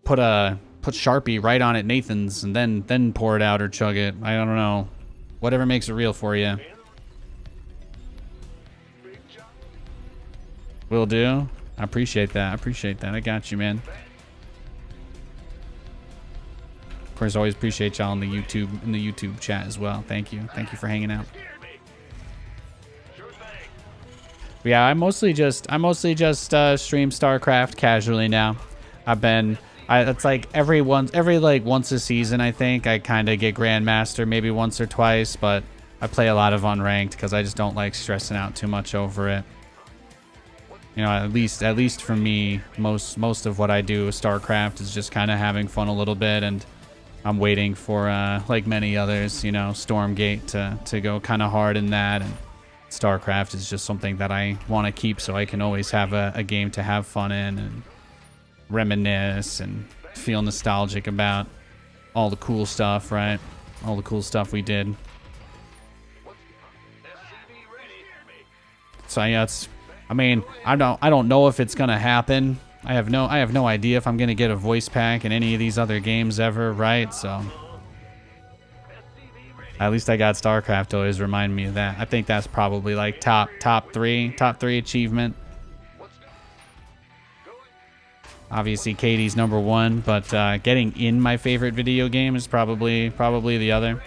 S1: Put Sharpie right on it, Nathan's, and then pour it out or chug it. I don't know. Whatever makes it real for you. Will do. I appreciate that. I got you, man. Of course, always appreciate y'all in the YouTube chat as well. Thank you for hanging out. But yeah, I mostly just stream StarCraft casually now. It's like every once a season, I think I kind of get Grandmaster, maybe once or twice, but I play a lot of unranked because I just don't like stressing out too much over it. You know, at least for me, most of what I do with StarCraft is just kind of having fun a little bit, and I'm waiting for like many others, you know, Stormgate to go kind of hard in that, and StarCraft is just something that I want to keep so I can always have a game to have fun in and reminisce and feel nostalgic about all the cool stuff, right? All the cool stuff we did. So yeah, I don't know if it's gonna happen. I have no idea if I'm gonna get a voice pack in any of these other games ever, right? So at least I got StarCraft to always remind me of that. I think that's probably like top three achievement. Obviously Katie's number one, but getting in my favorite video game is probably the other.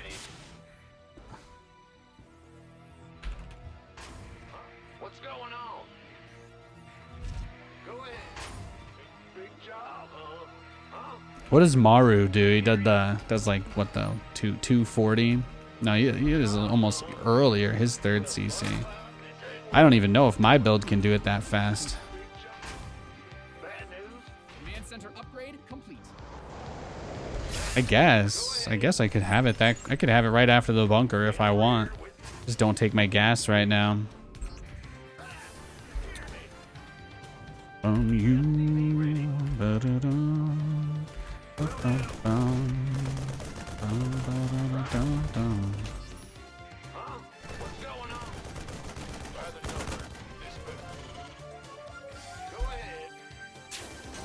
S2: What's going on? Go ahead. Big job, huh?
S1: What does Maru do? He does like what though? 240? No, he is almost earlier. His third CC. I don't even know if my build can do it that fast.
S3: Command center upgrade complete.
S1: I guess I could have it I could have it right after the bunker if I want. Just don't take my gas right now. From you.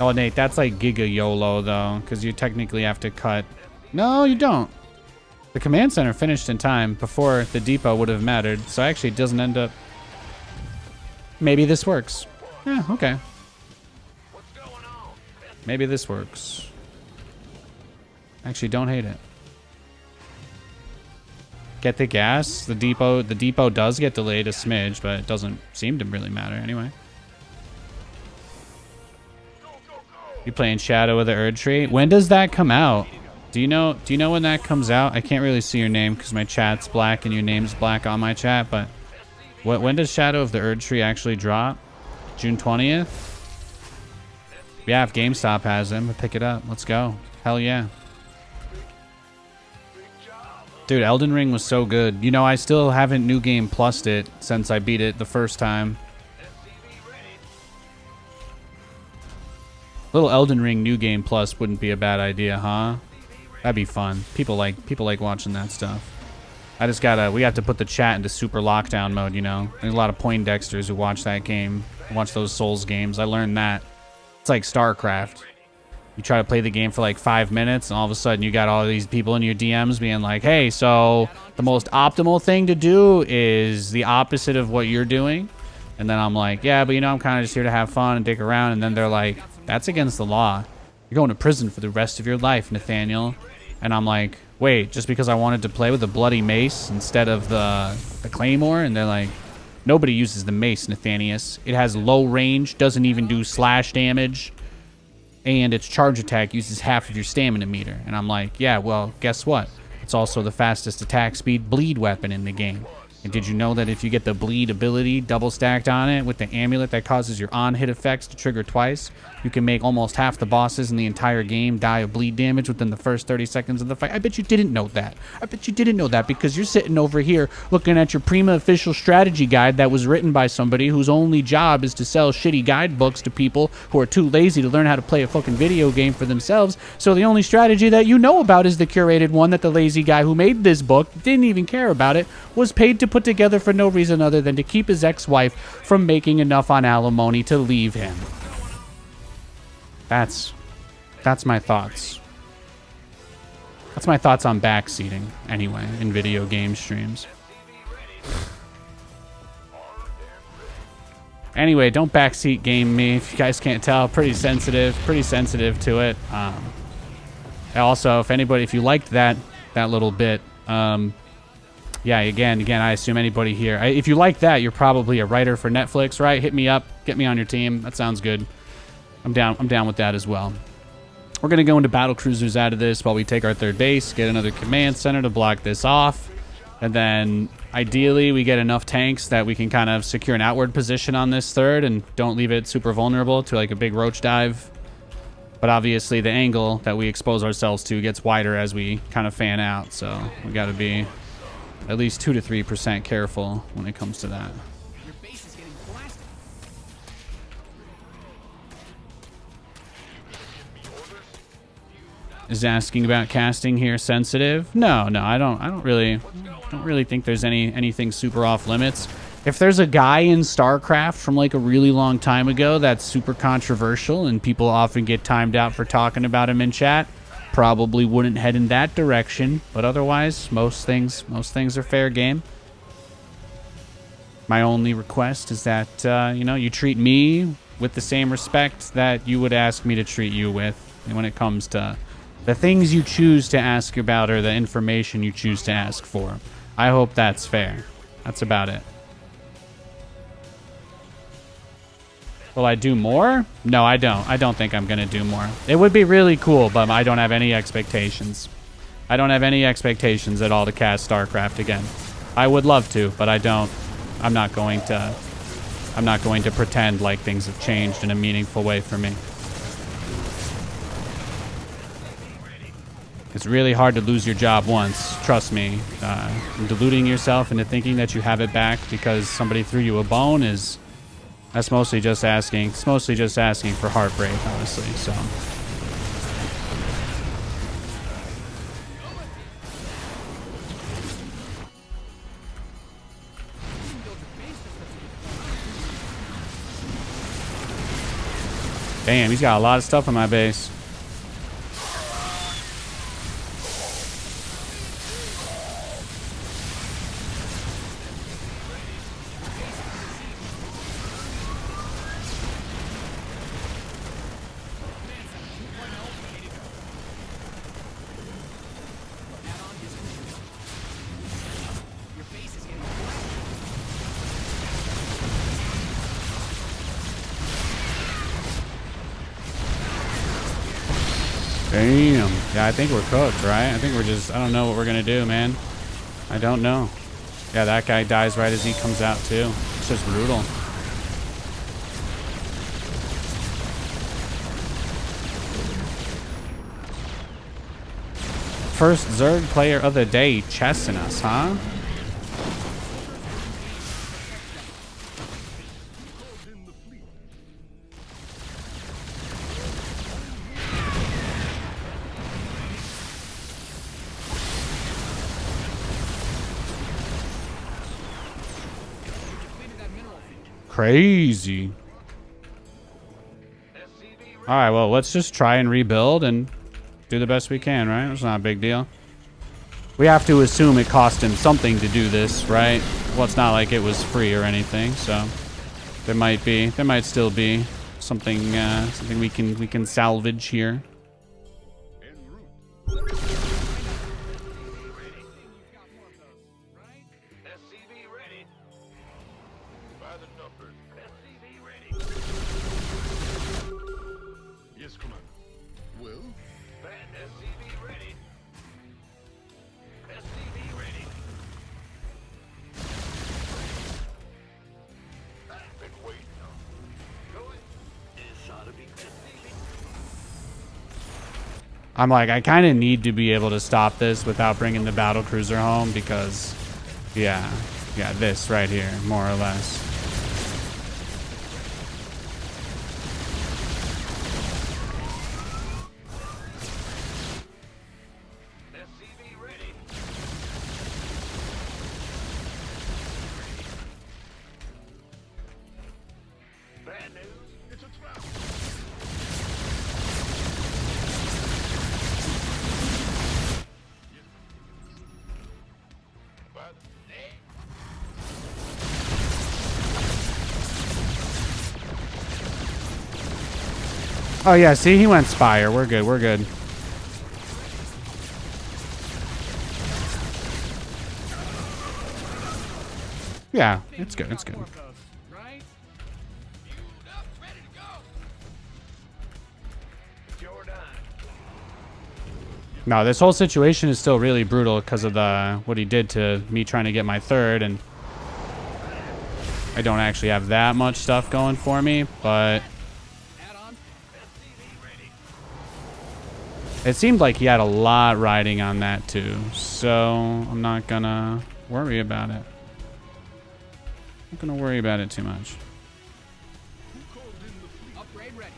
S1: Oh, Nate, that's like Giga YOLO, though, because you technically have to cut. No, you don't. The command center finished in time before the depot would have mattered, so actually it doesn't end up... Maybe this works. Yeah, okay. Maybe this works. Actually, don't hate it. Get the gas. The depot does get delayed a smidge, but it doesn't seem to really matter anyway. You playing Shadow of the Erd Tree? When does that come out? Do you know when that comes out? I can't really see your name because my chat's black and your name's black on my chat, but when does Shadow of the Erd Tree actually drop? June 20th? Yeah, if GameStop has them, pick it up. Let's go. Hell yeah. Dude, Elden Ring was so good. You know, I still haven't New Game Plus'd it since I beat it the first time. Little Elden Ring New Game Plus wouldn't be a bad idea, huh? That'd be fun. People like watching that stuff. We have to put the chat into super lockdown mode, you know. There's a lot of Poindexters who watch that game, watch those Souls games. I learned that. It's like StarCraft. You try to play the game for like 5 minutes, and all of a sudden you got all these people in your DMs being like, hey, so the most optimal thing to do is the opposite of what you're doing. And then I'm like, yeah, but you know, I'm kind of just here to have fun and dick around. And then they're like, that's against the law. You're going to prison for the rest of your life, Nathaniel. And I'm like, wait, just because I wanted to play with a bloody mace instead of the claymore? And they're like, nobody uses the mace, Nathanias. It has low range, doesn't even do slash damage. And its charge attack uses half of your stamina meter. And I'm like, yeah, well, guess what? It's also the fastest attack speed bleed weapon in the game. And did you know that if you get the bleed ability double stacked on it with the amulet that causes your on-hit effects to trigger twice, you can make almost half the bosses in the entire game die of bleed damage within the first 30 seconds of the fight? I bet you didn't know that. I bet you didn't know that because you're sitting over here looking at your Prima official strategy guide that was written by somebody whose only job is to sell shitty guidebooks to people who are too lazy to learn how to play a fucking video game for themselves. So the only strategy that you know about is the curated one that the lazy guy who made this book didn't even care about it, was paid to put together for no reason other than to keep his ex-wife from making enough on alimony to leave him. That's my thoughts. That's my thoughts on backseating, anyway, in video game streams. Anyway, don't backseat game me. If you guys can't tell, pretty sensitive to it. Also, if you liked that little bit, yeah, again, I assume anybody here, if you like that, you're probably a writer for Netflix, right? Hit me up, get me on your team. That sounds good. I'm down with that as well. We're gonna go into battlecruisers out of this while we take our third base, get another command center to block this off, and then ideally we get enough tanks that we can kind of secure an outward position on this third and don't leave it super vulnerable to like a big roach dive. But obviously the angle that we expose ourselves to gets wider as we kind of fan out, so we got to be at least 2 to 3% careful when it comes to that.
S3: Your base is getting blasted.
S1: Is asking about casting here sensitive? No, I don't really think there's anything super off limits. If there's a guy in StarCraft from like a really long time ago that's super controversial and people often get timed out for talking about him in chat, probably wouldn't head in that direction. But otherwise, most things are fair game. My only request is that you treat me with the same respect that you would ask me to treat you with when it comes to the things you choose to ask about or the information you choose to ask for. I hope that's fair. That's about it. Will I do more? No, I don't. I don't think I'm going to do more. It would be really cool, but I don't have any expectations. I don't have any expectations at all to cast StarCraft again. I would love to, but I don't. I'm not going to pretend like things have changed in a meaningful way for me. It's really hard to lose your job once, trust me. Deluding yourself into thinking that you have it back because somebody threw you a bone that's mostly just asking. It's mostly just asking for heartbreak, honestly, so. Damn, he's got a lot of stuff on my base. Damn. Yeah, I think we're cooked, right? I think we're just, I don't know what we're going to do, man. I don't know. Yeah, that guy dies right as he comes out, too. It's just brutal. First Zerg player of the day chessing us, huh? Crazy. All right, well, let's just try and rebuild and do the best we can, right? It's not a big deal. We have to assume it cost him something to do this, right? Well, it's not like it was free or anything, so there might still be something we can salvage here. I'm like, I kind of need to be able to stop this without bringing the battlecruiser home because, yeah, this right here, more or less. Oh yeah, see, he went Spire. We're good, we're good. Yeah, it's good, it's good.
S3: Right?
S1: No, this whole situation is still really brutal because of what he did to me trying to get my third, and I don't actually have that much stuff going for me, but it seemed like he had a lot riding on that too, so I'm not gonna worry about it. Not gonna worry about it too much.
S3: Upgrade ready.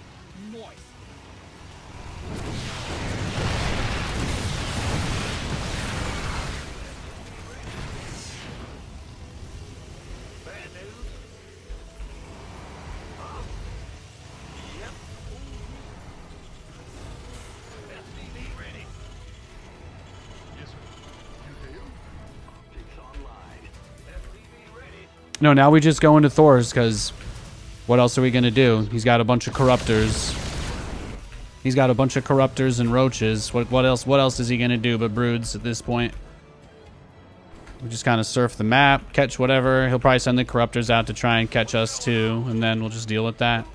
S3: Noise.
S1: No, now we just go into Thor's because what else are we gonna do? He's got a bunch of corruptors. He's got a bunch of corruptors and roaches. What else? What else is he gonna do but broods at this point? We just kind of surf the map, catch whatever. He'll probably send the corruptors out to try and catch us too, and then we'll just deal with that.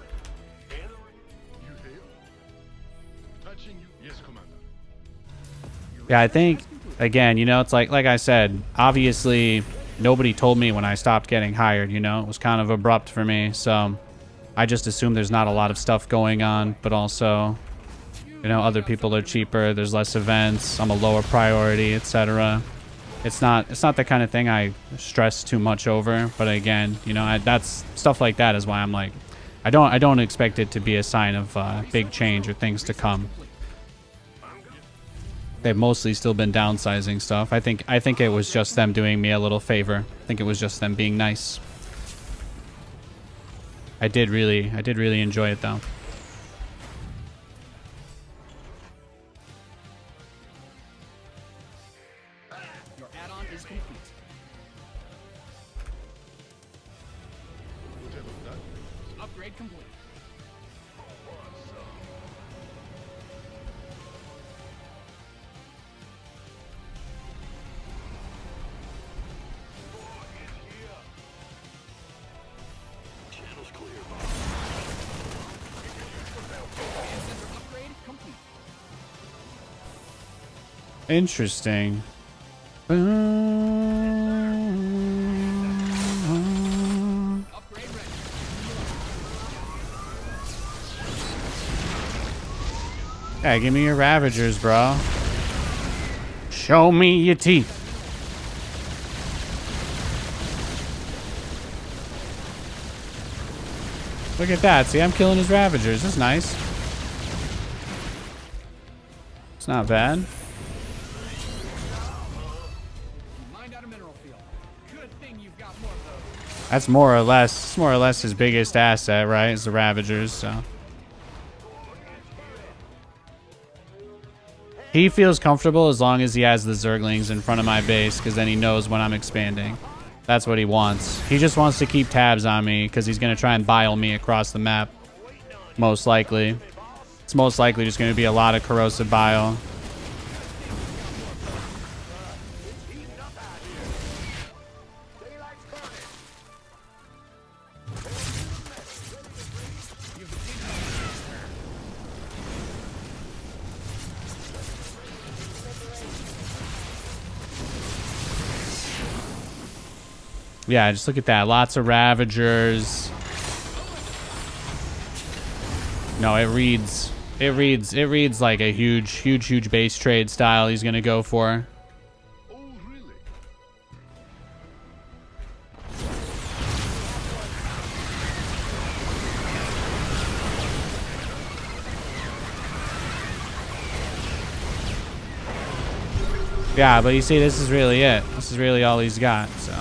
S1: Yeah, I think again, you know, it's like I said, obviously nobody told me when I stopped getting hired, you know, it was kind of abrupt for me, so I just assume there's not a lot of stuff going on, but also, you know, other people are cheaper, there's less events, I'm a lower priority, etc. It's not the kind of thing I stress too much over, but again, you know, that's stuff like that is why I'm like, I don't expect it to be a sign of big change or things to come. They've mostly still been downsizing stuff. I think it was just them doing me a little favor. I think it was just them being nice. I did really enjoy it though.
S3: Your add-on is complete. Upgrade complete.
S1: Interesting.
S3: Upgrade ready.
S1: Yeah, give me your Ravagers, bro. Show me your teeth. Look at that. See, I'm killing his Ravagers. That's nice. It's not bad. That's more or less his biggest asset, right? Is the Ravagers, so. He feels comfortable as long as he has the Zerglings in front of my base, because then he knows when I'm expanding. That's what he wants. He just wants to keep tabs on me, because he's going to try and bile me across the map. Most likely. It's most likely just going to be a lot of corrosive bile. Yeah, just look at that. Lots of Ravagers. No, it reads It reads like a huge base trade style he's gonna go for.
S2: Oh, really?
S1: Yeah, but you see, this is really it. This is really all he's got, so.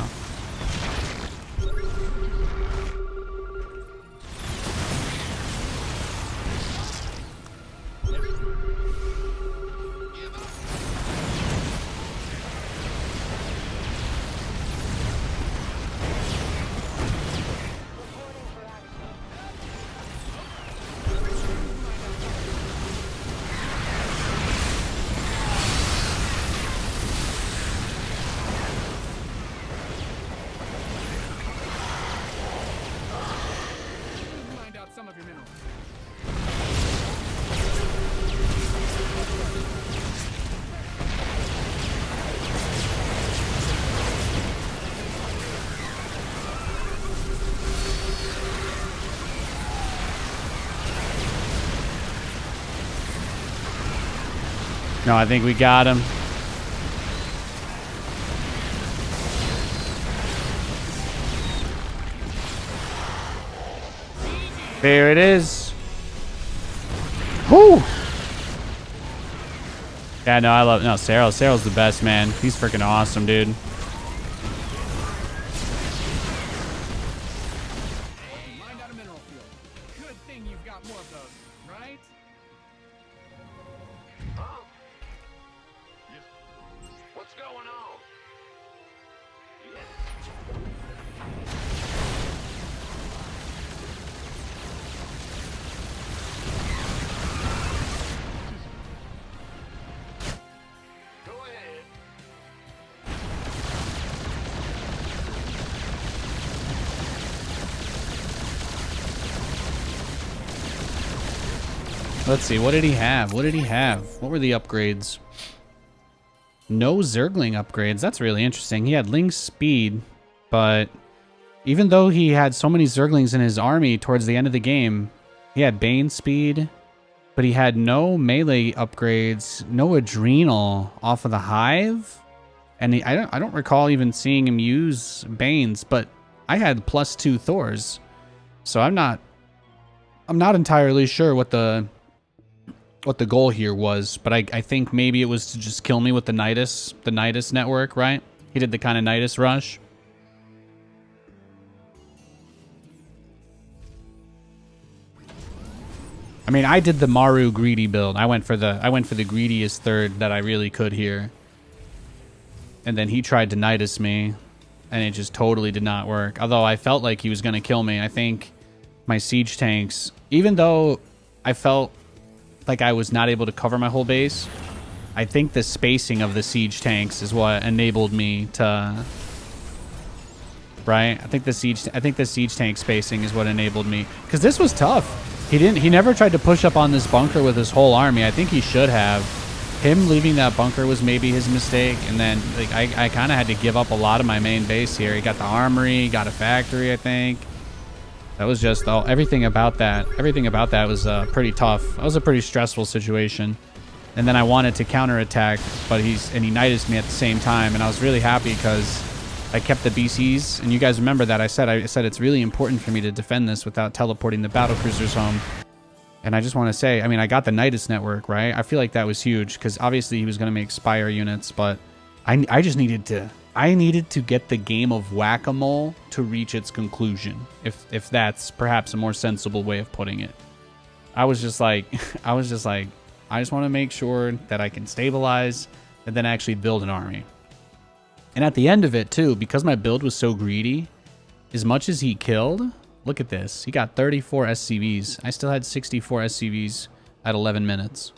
S3: Find out some of your minerals.
S1: No, I think we got him. There it is. Whoo! Yeah, no, I love Cyril. Cyril's the best, man. He's freaking awesome, dude.
S3: Mined out a mineral field. Good thing you've got more of those, right?
S2: What's going on? Go ahead.
S1: Let's see. What did he have? What did he have? What were the upgrades? No Zergling upgrades. That's really interesting. He had Link speed, but even though he had so many Zerglings in his army towards the end of the game, he had Bane speed, but he had no melee upgrades, no Adrenal off of the Hive, and I don't recall even seeing him use Banes, but I had +2 Thors, so I'm not entirely sure what the goal here was, but I think maybe it was to just kill me with the Nidus network, right? He did the kind of Nidus rush. I mean, I did the Maru greedy build. I went for the greediest third that I really could here. And then he tried to Nidus me, and it just totally did not work. Although I felt like he was going to kill me. I think my siege tanks, even though I felt like I was not able to cover my whole base, I think the spacing of the siege tanks is what enabled me to, right? I think the siege tank spacing is what enabled me, because this was tough. He never tried to push up on this bunker with his whole army. I think he should have. Him leaving that bunker was maybe his mistake, and then like I kind of had to give up a lot of my main base here. He got the armory, got a factory, I think. That was just everything about that was pretty tough. That was a pretty stressful situation. And then I wanted to counterattack, but he Nidus'd me at the same time, and I was really happy because I kept the BCs. And you guys remember that I said it's really important for me to defend this without teleporting the battlecruisers home. And I just want to say, I mean, I got the Nidus network, right? I feel like that was huge because obviously he was going to make Spire units, but I just needed to get the game of whack-a-mole to reach its conclusion, if that's perhaps a more sensible way of putting it. I just want to make sure that I can stabilize and then actually build an army. And at the end of it too, because my build was so greedy, as much as he killed, look at this. He got 34 SCVs. I still had 64 SCVs at 11 minutes.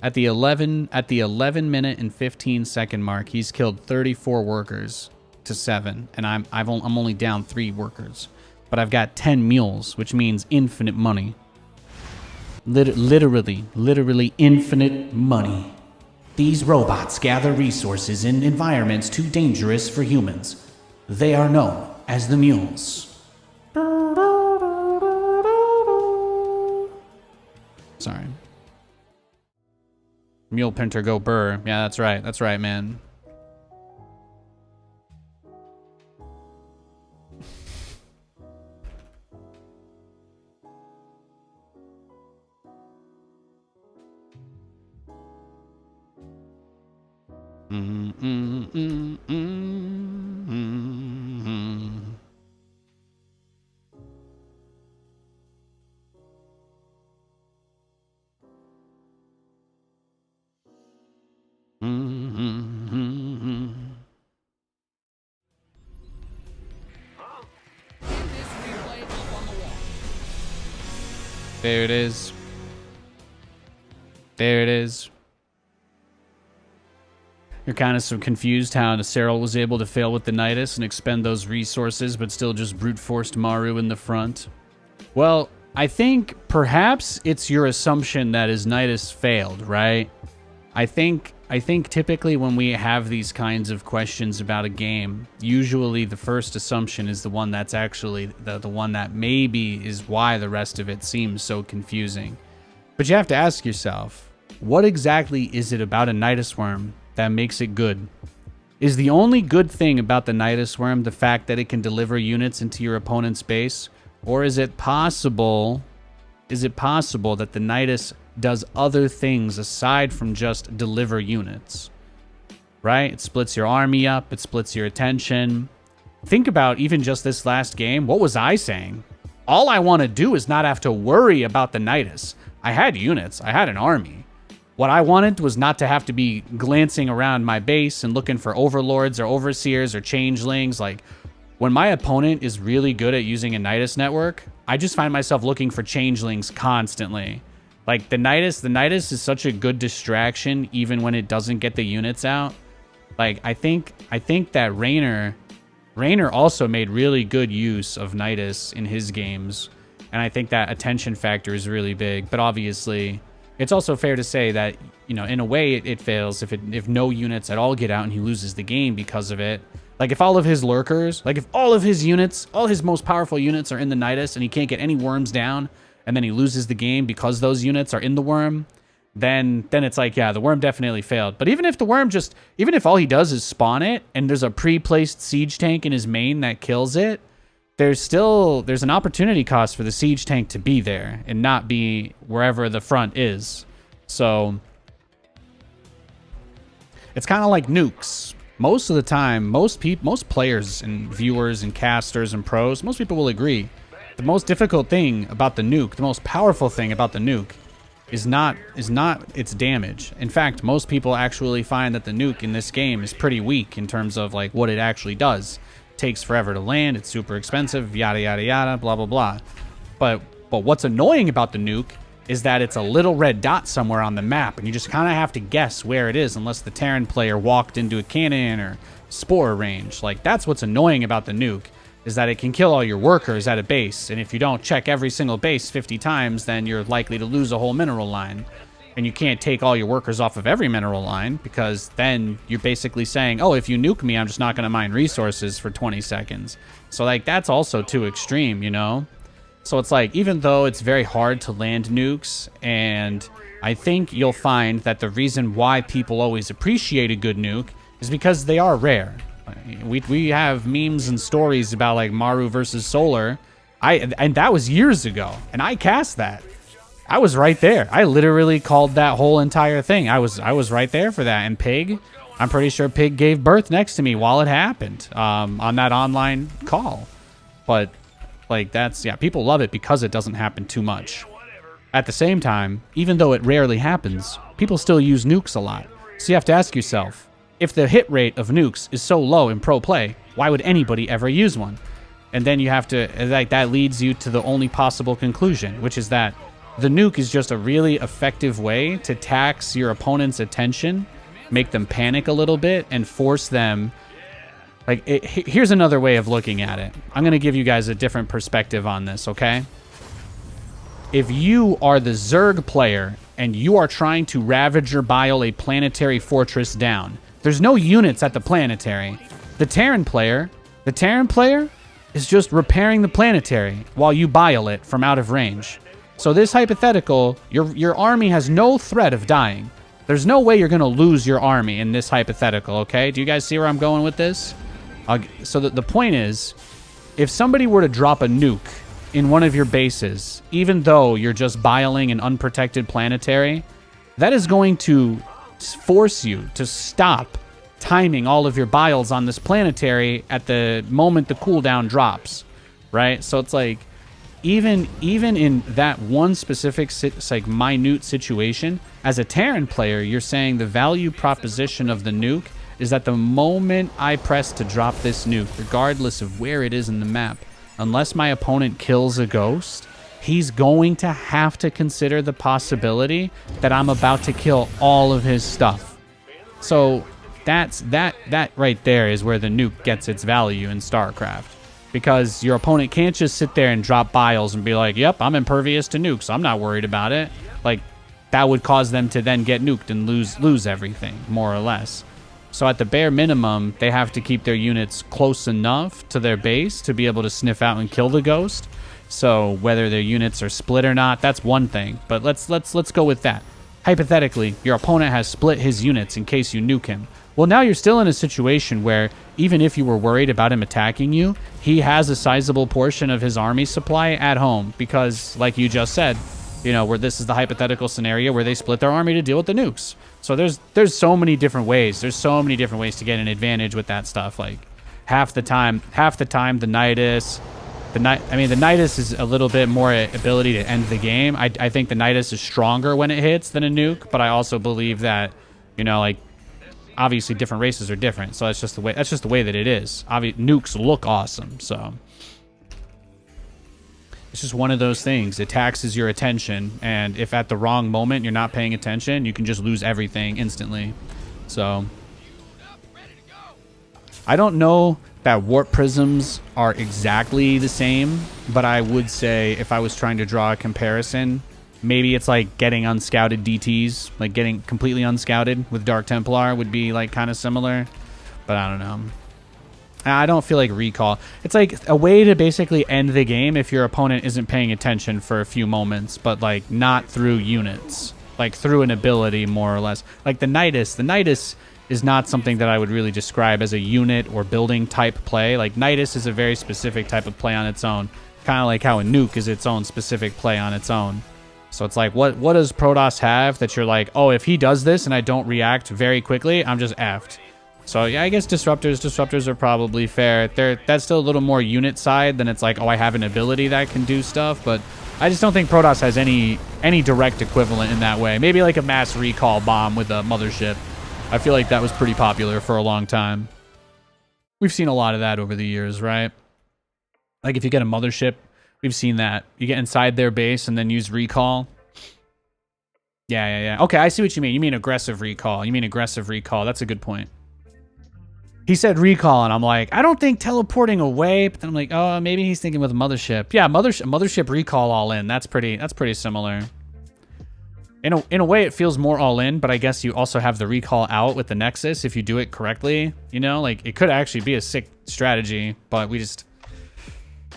S1: At the 11 minute and 15 second mark, he's killed 34 workers to 7, and I'm only down 3 workers. But I've got 10 mules, which means infinite money. Literally infinite money. These robots gather resources in environments too dangerous for humans. They are known as the mules. Sorry. Mule Pinter go burr. Yeah, that's right. That's right, man. There it is. There it is. You're kind of so confused how Cyril was able to fail with the Nidus and expend those resources, but still just brute forced Maru in the front. Well, I think perhaps it's your assumption that his Nidus failed, right? I think typically when we have these kinds of questions about a game, usually the first assumption is the one that's actually the one that maybe is why the rest of it seems so confusing. But you have to ask yourself, what exactly is it about a Nidus Worm that makes it good? Is the only good thing about the Nidus Worm the fact that it can deliver units into your opponent's base? Or is it possible that the Nidus does other things aside from just deliver units? Right? It splits your army up, it splits your attention. Think about even just this last game. What was I saying? All I want to do is not have to worry about the Nidus. I had units, I had an army. What I wanted was not to have to be glancing around my base and looking for overlords or overseers or changelings. Like, when my opponent is really good at using a Nidus network, I just find myself looking for changelings constantly. Like, the Nidus is such a good distraction even when it doesn't get the units out. Like, I think that Raynor also made really good use of Nidus in his games. And I think that attention factor is really big. But obviously, it's also fair to say that, you know, in a way it fails if no units at all get out and he loses the game because of it. Like, if all of his lurkers, like if all of his units, all his most powerful units are in the Nidus and he can't get any worms down, and then he loses the game because those units are in the worm, then it's like, yeah, the worm definitely failed. But even if the worm even if all he does is spawn it and there's a pre-placed siege tank in his main that kills it, there's an opportunity cost for the siege tank to be there and not be wherever the front is. So it's kind of like nukes. Most of the time, most players and viewers and casters and pros, most people will agree, the most difficult thing about the nuke, the most powerful thing about the nuke is not its damage. In fact, most people actually find that the nuke in this game is pretty weak in terms of like what it actually does. It takes forever to land, it's super expensive, yada yada yada, blah blah blah. But what's annoying about the nuke is that it's a little red dot somewhere on the map, and you just kind of have to guess where it is unless the Terran player walked into a cannon or spore range. Like, that's what's annoying about the nuke, is that it can kill all your workers at a base, and if you don't check every single base 50 times, then you're likely to lose a whole mineral line. And you can't take all your workers off of every mineral line, because then you're basically saying, oh, if you nuke me, I'm just not going to mine resources for 20 seconds. So, like, that's also too extreme, you know? So it's like, even though it's very hard to land nukes, and I think you'll find that the reason why people always appreciate a good nuke is because they are rare. We have memes and stories about like Maru versus Solar, and that was years ago, and I cast that. I was right there. I literally called that whole entire thing. I was right there for that. And Pig, I'm pretty sure Pig gave birth next to me while it happened on that online call. But like, that's, yeah, people love it because it doesn't happen too much. At the same time, even though it rarely happens, people still use nukes a lot. So you have to ask yourself, if the hit rate of nukes is so low in pro play, why would anybody ever use one? And then you have to, like, that leads you to the only possible conclusion, which is that the nuke is just a really effective way to tax your opponent's attention, make them panic a little bit, and force them. Like, here's another way of looking at it. I'm going to give you guys a different perspective on this, okay? If you are the Zerg player and you are trying to ravage or bile a planetary fortress down, there's no units at the planetary. The Terran player is just repairing the planetary while you bile it from out of range. So this hypothetical, your army has no threat of dying. There's no way you're going to lose your army in this hypothetical, okay? Do you guys see where I'm going with this? So the point is, if somebody were to drop a nuke in one of your bases, even though you're just biling an unprotected planetary, that is going to force you to stop timing all of your biles on this planetary at the moment the cooldown drops, right? So it's like, even in that one specific like minute situation, as a Terran player, you're saying the value proposition of the nuke is that the moment I press to drop this nuke, regardless of where it is in the map, unless my opponent kills a ghost, he's going to have to consider the possibility that I'm about to kill all of his stuff. So that right there is where the nuke gets its value in StarCraft. Because your opponent can't just sit there and drop biles and be like, yep, I'm impervious to nukes, I'm not worried about it. Like, that would cause them to then get nuked and lose everything, more or less. So at the bare minimum, they have to keep their units close enough to their base to be able to sniff out and kill the ghost. So whether their units are split or not, that's one thing. But let's go with that. Hypothetically, your opponent has split his units in case you nuke him. Well, now you're still in a situation where even if you were worried about him attacking you, he has a sizable portion of his army supply at home because, like you just said, you know, where this is the hypothetical scenario where they split their army to deal with the nukes. So there's so many different ways. There's so many different ways to get an advantage with that stuff. Like half the time, the Nidus. The Nidus is a little bit more ability to end the game. I think the Nidus is stronger when it hits than a nuke, but I also believe that, you know, like, obviously different races are different, so that's just the way that it is. Nukes look awesome, so it's just one of those things. It taxes your attention, and if at the wrong moment you're not paying attention, you can just lose everything instantly. So I don't know that warp prisms are exactly the same, but I would say if I was trying to draw a comparison, maybe it's like getting unscouted DTs, like getting completely unscouted with Dark Templar would be like kind of similar, but I don't know. I don't feel like recall. It's like a way to basically end the game if your opponent isn't paying attention for a few moments, but like not through units, like through an ability more or less. Like the Nidus is not something that I would really describe as a unit or building type play. Like Nidus is a very specific type of play on its own, kind of like how a nuke is its own specific play on its own. So it's like, what does Protoss have that you're like, oh, if he does this and I don't react very quickly, I'm just effed. So yeah, I guess disruptors are probably fair. That's still a little more unit side than it's like, oh, I have an ability that can do stuff, but I just don't think Protoss has any direct equivalent in that way. Maybe like a mass recall bomb with a mothership. I feel like that was pretty popular for a long time. We've seen a lot of that over the years, right? Like if you get a mothership, we've seen that. You get inside their base and then use recall. Yeah. Okay, I see what you mean. You mean aggressive recall. That's a good point. He said recall, and I'm like, I don't think teleporting away. But then I'm like, oh, maybe he's thinking with a mothership. Yeah, mothership recall all in. That's pretty similar. In a way, it feels more all in, but I guess you also have the recall out with the Nexus if you do it correctly. You know, like it could actually be a sick strategy, but we just...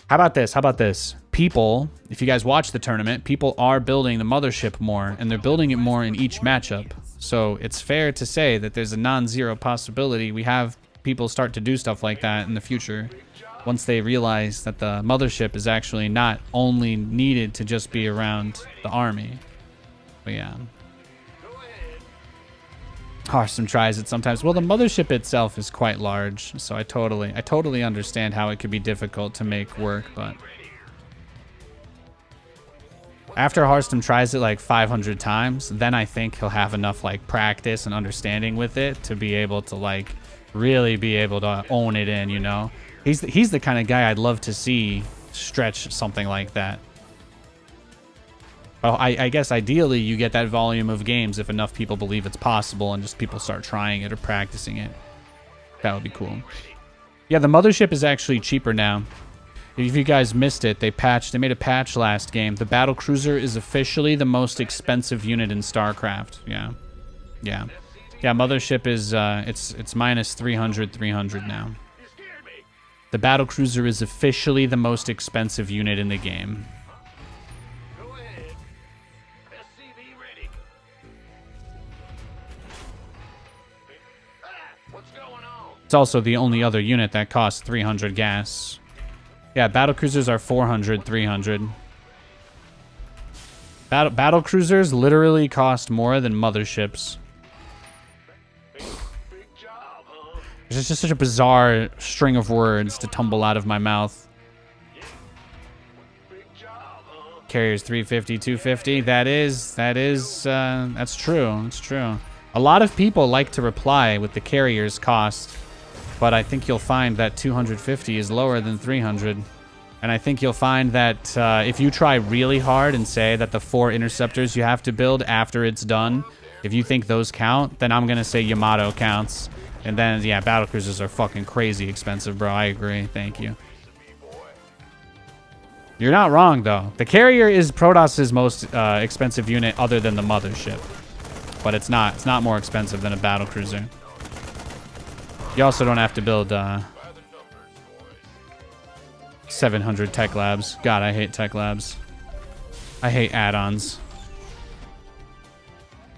S1: How about this? People, if you guys watch the tournament, people are building the mothership more, and they're building it more in each matchup. So it's fair to say that there's a non-zero possibility we have people start to do stuff like that in the future once they realize that the mothership is actually not only needed to just be around the army. But yeah. Hearthstone tries it sometimes. Well, the mothership itself is quite large, so I totally understand how it could be difficult to make work, but after Hearthstone tries it like 500 times, then I think he'll have enough like practice and understanding with it to be able to like really be able to own it in, you know? He's the kind of guy I'd love to see stretch something like that. Well, I guess ideally you get that volume of games if enough people believe it's possible and just people start trying it or practicing it. That would be cool. Yeah, the mothership is actually cheaper now. If you guys missed it, they made a patch last game. The battlecruiser is officially the most expensive unit in StarCraft. Yeah, mothership is it's minus 300 now. The battlecruiser is officially the most expensive unit in the game. It's also the only other unit that costs 300 gas. Yeah, battlecruisers are 400, 300. Battlecruisers literally cost more than motherships. It's just such a bizarre string of words to tumble out of my mouth. Carriers 350, 250. That's true. It's true. A lot of people like to reply with the carrier's cost, but I think you'll find that 250 is lower than 300. And I think you'll find that if you try really hard and say that the 4 interceptors you have to build after it's done, if you think those count, then I'm going to say Yamato counts. And then, yeah, battlecruisers are fucking crazy expensive, bro. I agree. Thank you. You're not wrong, though. The carrier is Protos's most expensive unit other than the mothership. But it's not. It's not more expensive than a battlecruiser. You also don't have to build 700 tech labs. God, I hate tech labs. I hate add-ons.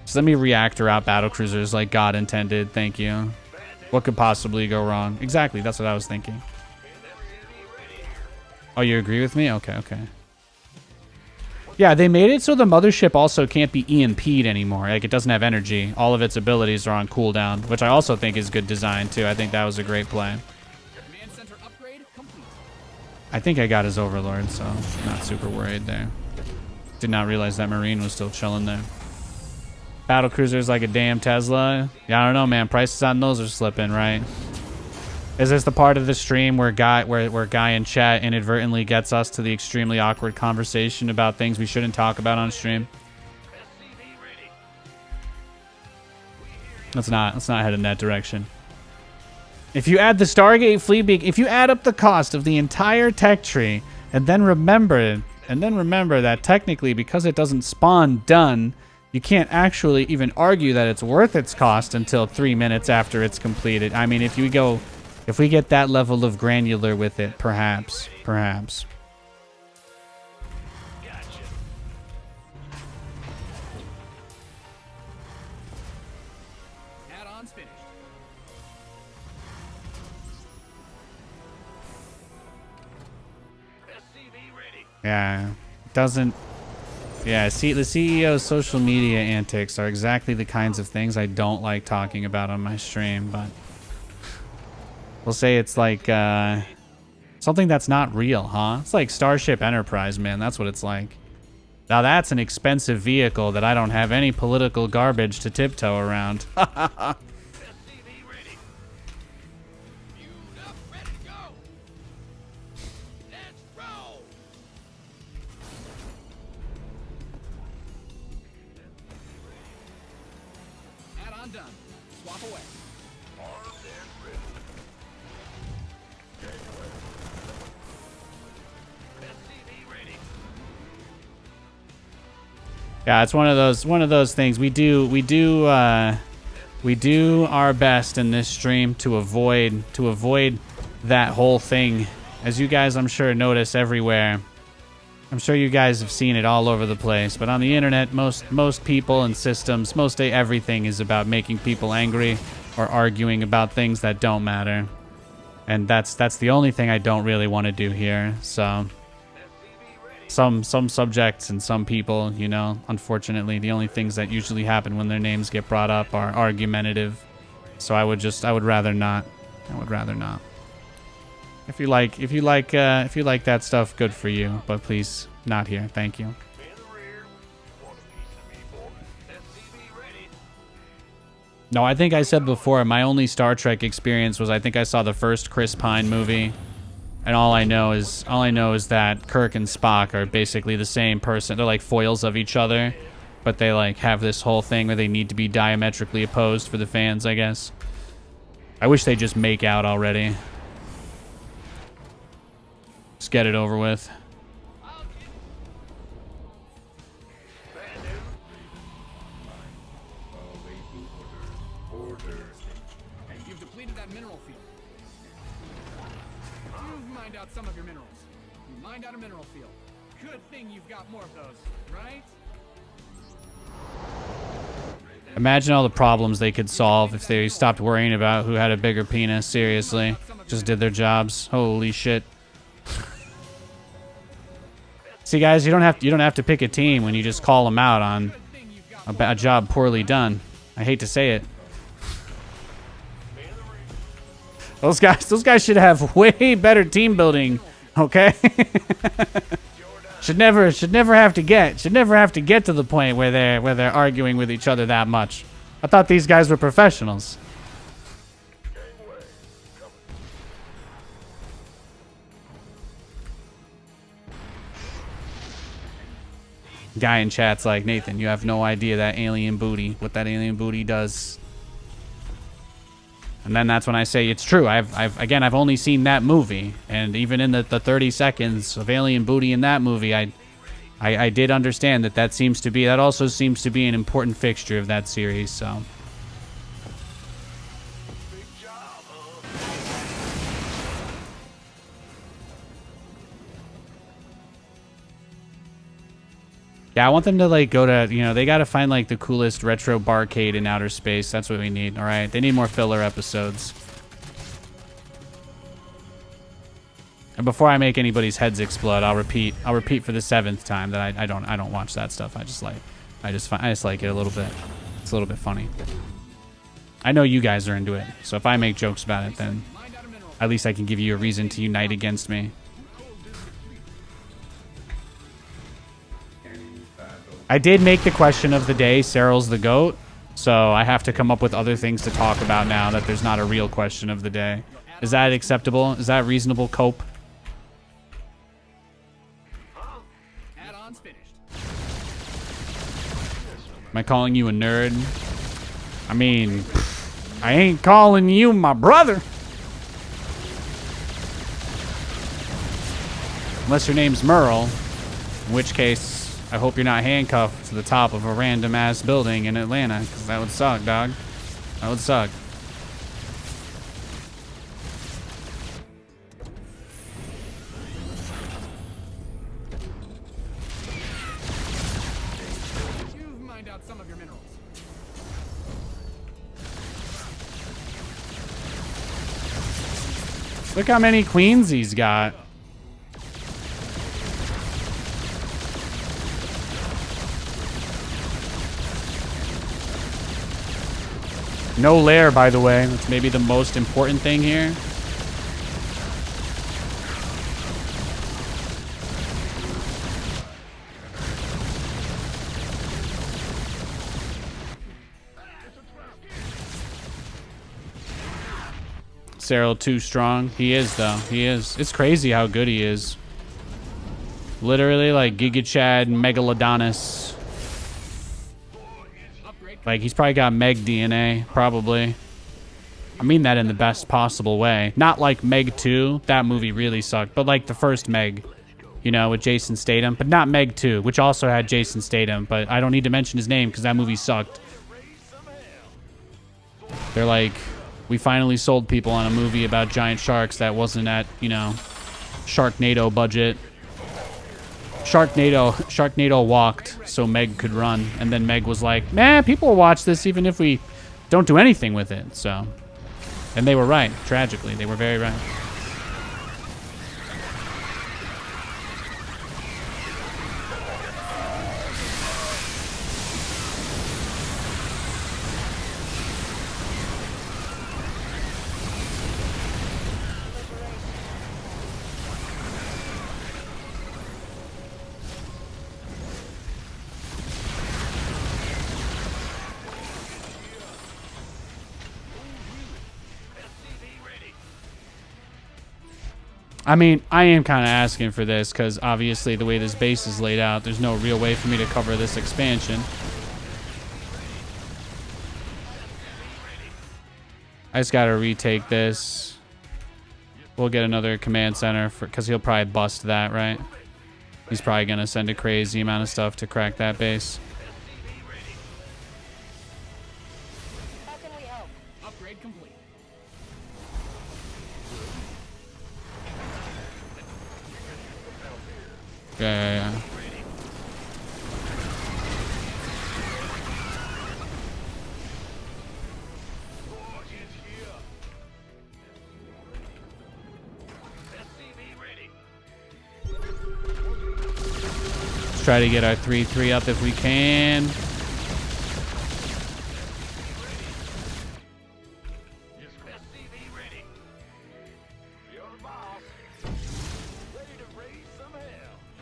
S1: Just let me reactor out battlecruisers like God intended. Thank you. What could possibly go wrong? Exactly. That's what I was thinking. Oh, you agree with me? Okay, okay. Yeah, they made it so the mothership also can't be EMP'd anymore. Like, it doesn't have energy. All of its abilities are on cooldown, which I also think is good design, too. I think that was a great play.
S3: Command center upgrade complete.
S1: I think I got his Overlord, so not super worried there. Did not realize that Marine was still chilling there. Battlecruisers like a damn Tesla. Yeah, I don't know, man. Prices on those are slipping, right? Is this the part of the stream where Guy in chat inadvertently gets us to the extremely awkward conversation about things we shouldn't talk about on stream? Let's not head in that direction. If you add the Stargate fleet beacon, if you add up the cost of the entire tech tree, and then remember that technically because it doesn't spawn done, you can't actually even argue that it's worth its cost until 3 minutes after it's completed. I mean, if we get that level of granular with it, perhaps.
S3: Gotcha. Add-ons finished.
S1: Yeah, doesn't. Yeah, see, the CEO's social media antics are exactly the kinds of things I don't like talking about on my stream, but we'll say it's like something that's not real, huh? It's like Starship Enterprise, man. That's what it's like. Now that's an expensive vehicle that I don't have any political garbage to tiptoe around.
S3: Add-on done. Swap away.
S1: Yeah, it's one of those things. We do our best in this stream to avoid that whole thing. As you guys, I'm sure, notice everywhere. I'm sure you guys have seen it all over the place. But on the internet, most people and systems, everything is about making people angry or arguing about things that don't matter. And that's the only thing I don't really want to do here. So some subjects and some people, you know, unfortunately, the only things that usually happen when their names get brought up are argumentative. So I would rather not. If you like that stuff, good for you. But please, not here. Thank you. No, I think I said before, my only Star Trek experience was I think I saw the first Chris Pine movie. And all I know is that Kirk and Spock are basically the same person. They're like foils of each other, but they like have this whole thing where they need to be diametrically opposed for the fans, I guess. I wish they just make out already. Just get it over with.
S3: You've depleted that mineral field. You've mined out some of your minerals. You mined out a mineral field. Good thing you've got more of those, right?
S1: Imagine all the problems they could solve if they stopped worrying about who had a bigger penis. Seriously, just did their jobs. Holy shit. See, guys, you don't have to pick a team when you just call them out on a job poorly done. I hate to say it. Those guys should have way better team building. Okay. should never have to get to the point where they're arguing with each other that much. I thought these guys were professionals. Guy in chat's like, Nathan, you have no idea what that alien booty does. And then that's when I say it's true. I've only seen that movie, and even in the 30 seconds of alien booty in that movie, I did understand that also seems to be an important fixture of that series. So. Yeah, I want them to like go to, they got to find like the coolest retro barcade in outer space. That's what we need. All right. They need more filler episodes. And before I make anybody's heads explode, I'll repeat for the 7th time that I don't watch that stuff. I just like it a little bit. It's a little bit funny. I know you guys are into it. So if I make jokes about it, then at least I can give you a reason to unite against me. I did make the question of the day, Cyril's the GOAT, so I have to come up with other things to talk about now that there's not a real question of the day. Is that acceptable? Is that reasonable, Cope?
S3: Add-ons finished.
S1: Am I calling you a nerd? I mean, I ain't calling you my brother. Unless your name's Merle, in which case I hope you're not handcuffed to the top of a random ass building in Atlanta, because that would suck, dog. That would suck.
S3: You've mined out some of your minerals.
S1: Look how many queens he's got. No lair, by the way. That's maybe the most important thing here. Cyril too strong. He is, though. He is. It's crazy how good he is. Literally like Giga Chad Megalodonus. Like, he's probably got Meg DNA, probably. I mean that in the best possible way. Not like Meg 2. That movie really sucked. But like the first Meg, with Jason Statham. But not Meg 2, which also had Jason Statham. But I don't need to mention his name because that movie sucked. They're like, we finally sold people on a movie about giant sharks that wasn't at, Sharknado budget. Sharknado walked so Meg could run, and then Meg was like, "Nah, people will watch this even if we don't do anything with it." So, and they were right. Tragically, they were very right. I mean, I am kind of asking for this because obviously the way this base is laid out, there's no real way for me to cover this expansion. I just got to retake this. We'll get another command center because he'll probably bust that, right? He's probably going to send a crazy amount of stuff to crack that base.
S4: How can we help?
S3: Upgrade complete.
S1: Yeah. try to get our 3-3 up if we can.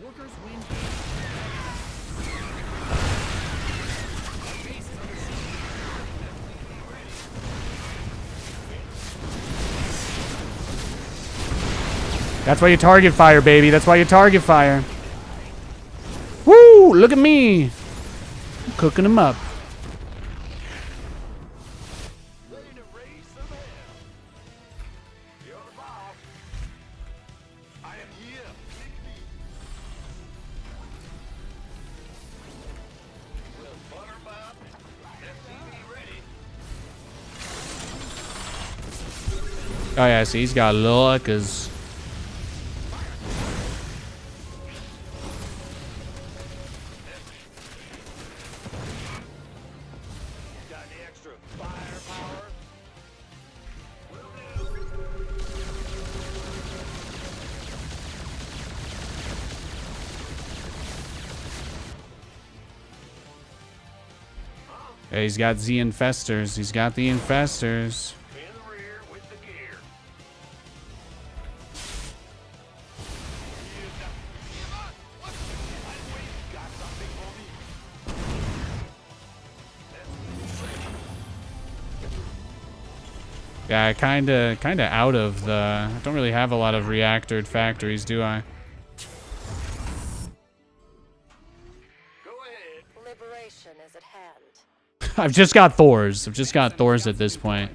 S3: Workers win.
S1: That's why you target fire, baby. That's why you target fire. Woo! Look at me. I'm cooking them up. Oh yeah, see, he's got Lucas. Yeah, he's got the infestors. He's got the infestors. Yeah, kinda out of the. I don't really have a lot of reactored factories, do I?
S5: Liberation is at hand.
S1: I've just got Thors. I've just got Thors at this point.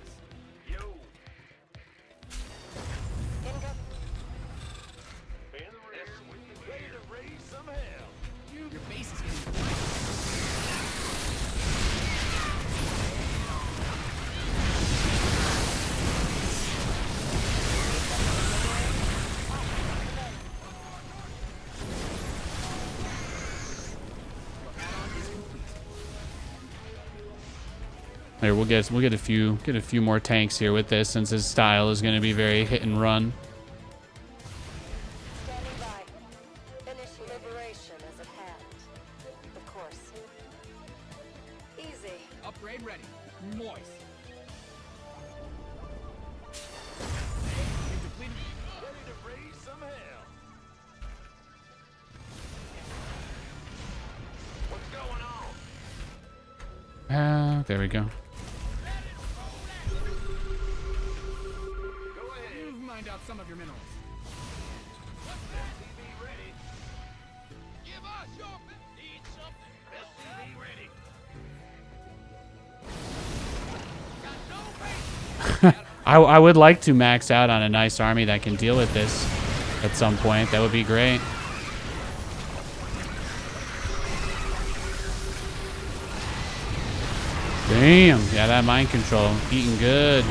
S3: Your base is getting.
S1: Here, we'll get a few more tanks here with this, since his style is going to be very hit and run.
S5: Standing by. Finish liberation is at hand. Of course. Easy.
S3: Upgrade ready. Moist. You've depleted. Ready to raise some hell. What's going on?
S1: There we go.
S3: You've mined out some of your minerals. SCV ready. Give us your need something. SCV ready. Got no base.
S1: I would like to max out on a nice army that can deal with this at some point. That would be great. Damn. Yeah, that mind control. Eating good.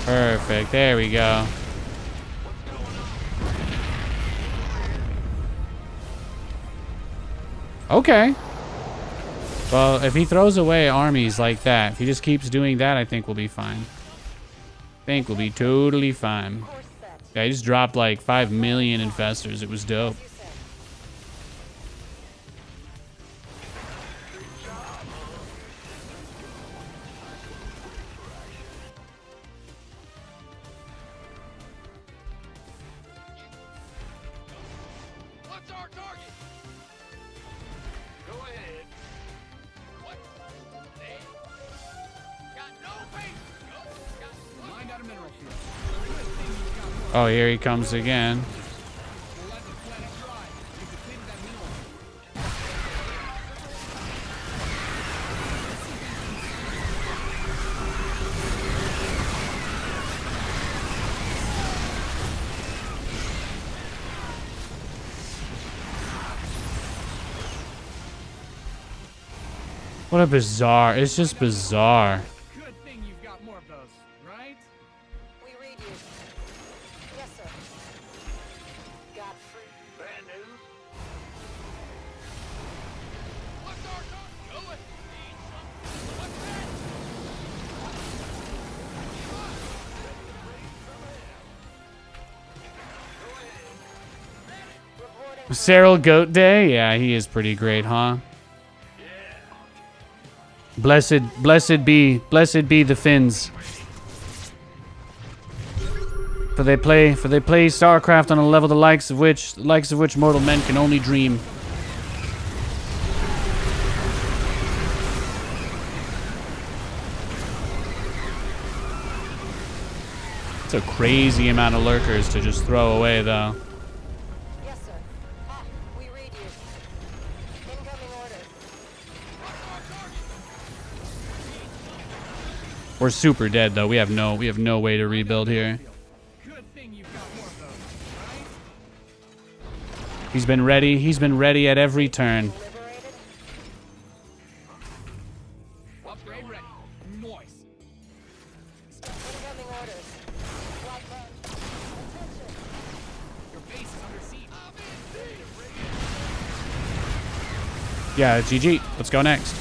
S1: Perfect. There we go. Okay. Well, if he throws away armies like that, if he just keeps doing that, I think we'll be fine. I think we'll be totally fine.
S5: Course set.
S1: Yeah, he just dropped like 5 million infestors. It was dope.
S5: You say.
S3: What's our target? Go ahead. What? They got no base. Go. Got mined out a mineral field. Good thing you've got more.
S1: Oh, here he comes again.
S3: We'll let the planet dry. You've depleted that mineral.
S1: What a bizarre. It's just bizarre.
S3: Good thing you've got more of those, right?
S5: We read you. Yes, sir. Godfrey.
S3: Bad news. What's our target? Go ahead. Need something. What's that?
S1: Cyril Goat Day? Yeah, he is pretty great, huh? Blessed be the Finns. For they play StarCraft on a level the likes of which mortal men can only dream. It's a crazy amount of lurkers to just throw away, though.
S5: Yes, sir. Ah, we read you. Incoming orders.
S1: We're super dead, though. We have no way to rebuild here.
S3: Good thing you've got more of those, right?
S1: He's been ready. He's been ready at every turn.
S5: Liberated?
S3: Upgrade ready. Noise.
S5: Incoming orders. Flight plan. Attention.
S3: Your base is under siege.
S1: Yeah, GG. Let's go next.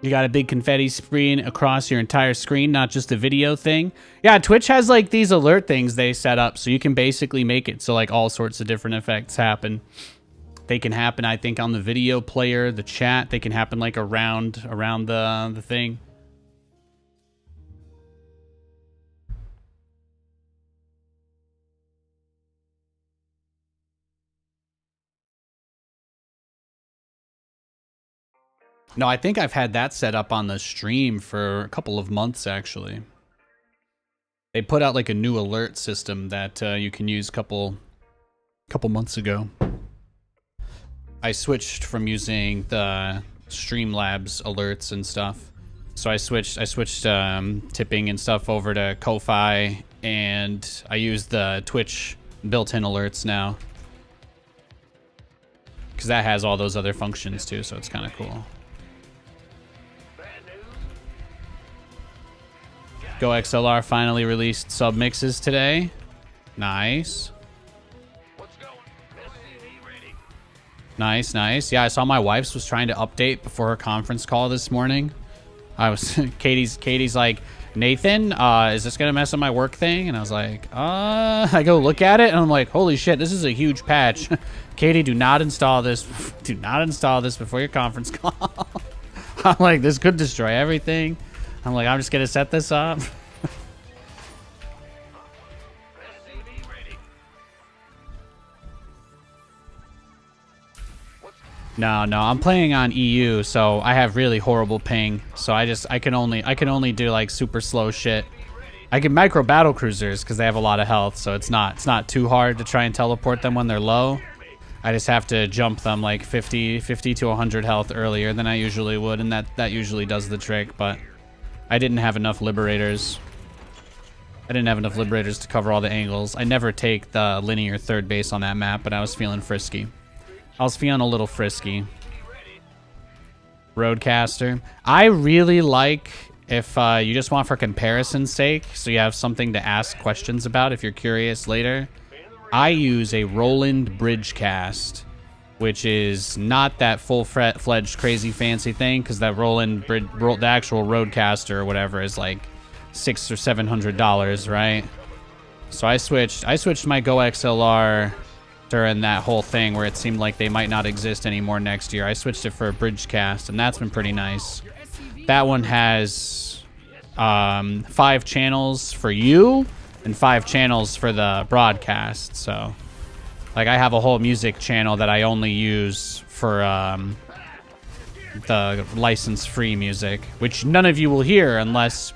S1: You got a big confetti spraying across your entire screen, not just a video thing. Yeah, Twitch has like these alert things they set up, so you can basically make it so like all sorts of different effects happen. They can happen, I think, on the video player, the chat. They can happen like around the thing. No, I think I've had that set up on the stream for a couple of months, actually. They put out like a new alert system that you can use couple months ago. I switched from using the Streamlabs alerts and stuff. So I switched tipping and stuff over to Ko-Fi, and I use the Twitch built-in alerts now. Because that has all those other functions too, so it's kind of cool. Go XLR finally released sub mixes today. Nice. Nice, nice. Yeah, I saw my wife's was trying to update before her conference call this morning. Katie's like, Nathan, is this gonna mess up my work thing? And I was like, I go look at it and I'm like, holy shit, this is a huge patch. Katie, do not install this. Do not install this before your conference call. I'm like, this could destroy everything. I'm like, I'm just gonna set this up. No, I'm playing on EU, so I have really horrible ping. So I can only do like super slow shit. I can micro battlecruisers because they have a lot of health, so it's not too hard to try and teleport them when they're low. I just have to jump them like 50 to 100 health earlier than I usually would, and that usually does the trick, but I didn't have enough liberators. I didn't have enough liberators to cover all the angles. I never take the linear third base on that map, but I was feeling frisky. I was feeling a little frisky. Roadcaster. I really like if you just want for comparison's sake, so you have something to ask questions about if you're curious later. I use a Roland Bridgecast, which is not that full-fledged crazy fancy thing, because that the actual Roadcaster or whatever is like $600 or $700, right? So I switched my Go XLR during that whole thing where it seemed like they might not exist anymore next year. I switched it for a Bridgecast, and that's been pretty nice. That one has 5 channels for you and 5 channels for the broadcast. So, like, I have a whole music channel that I only use for the license-free music, which none of you will hear unless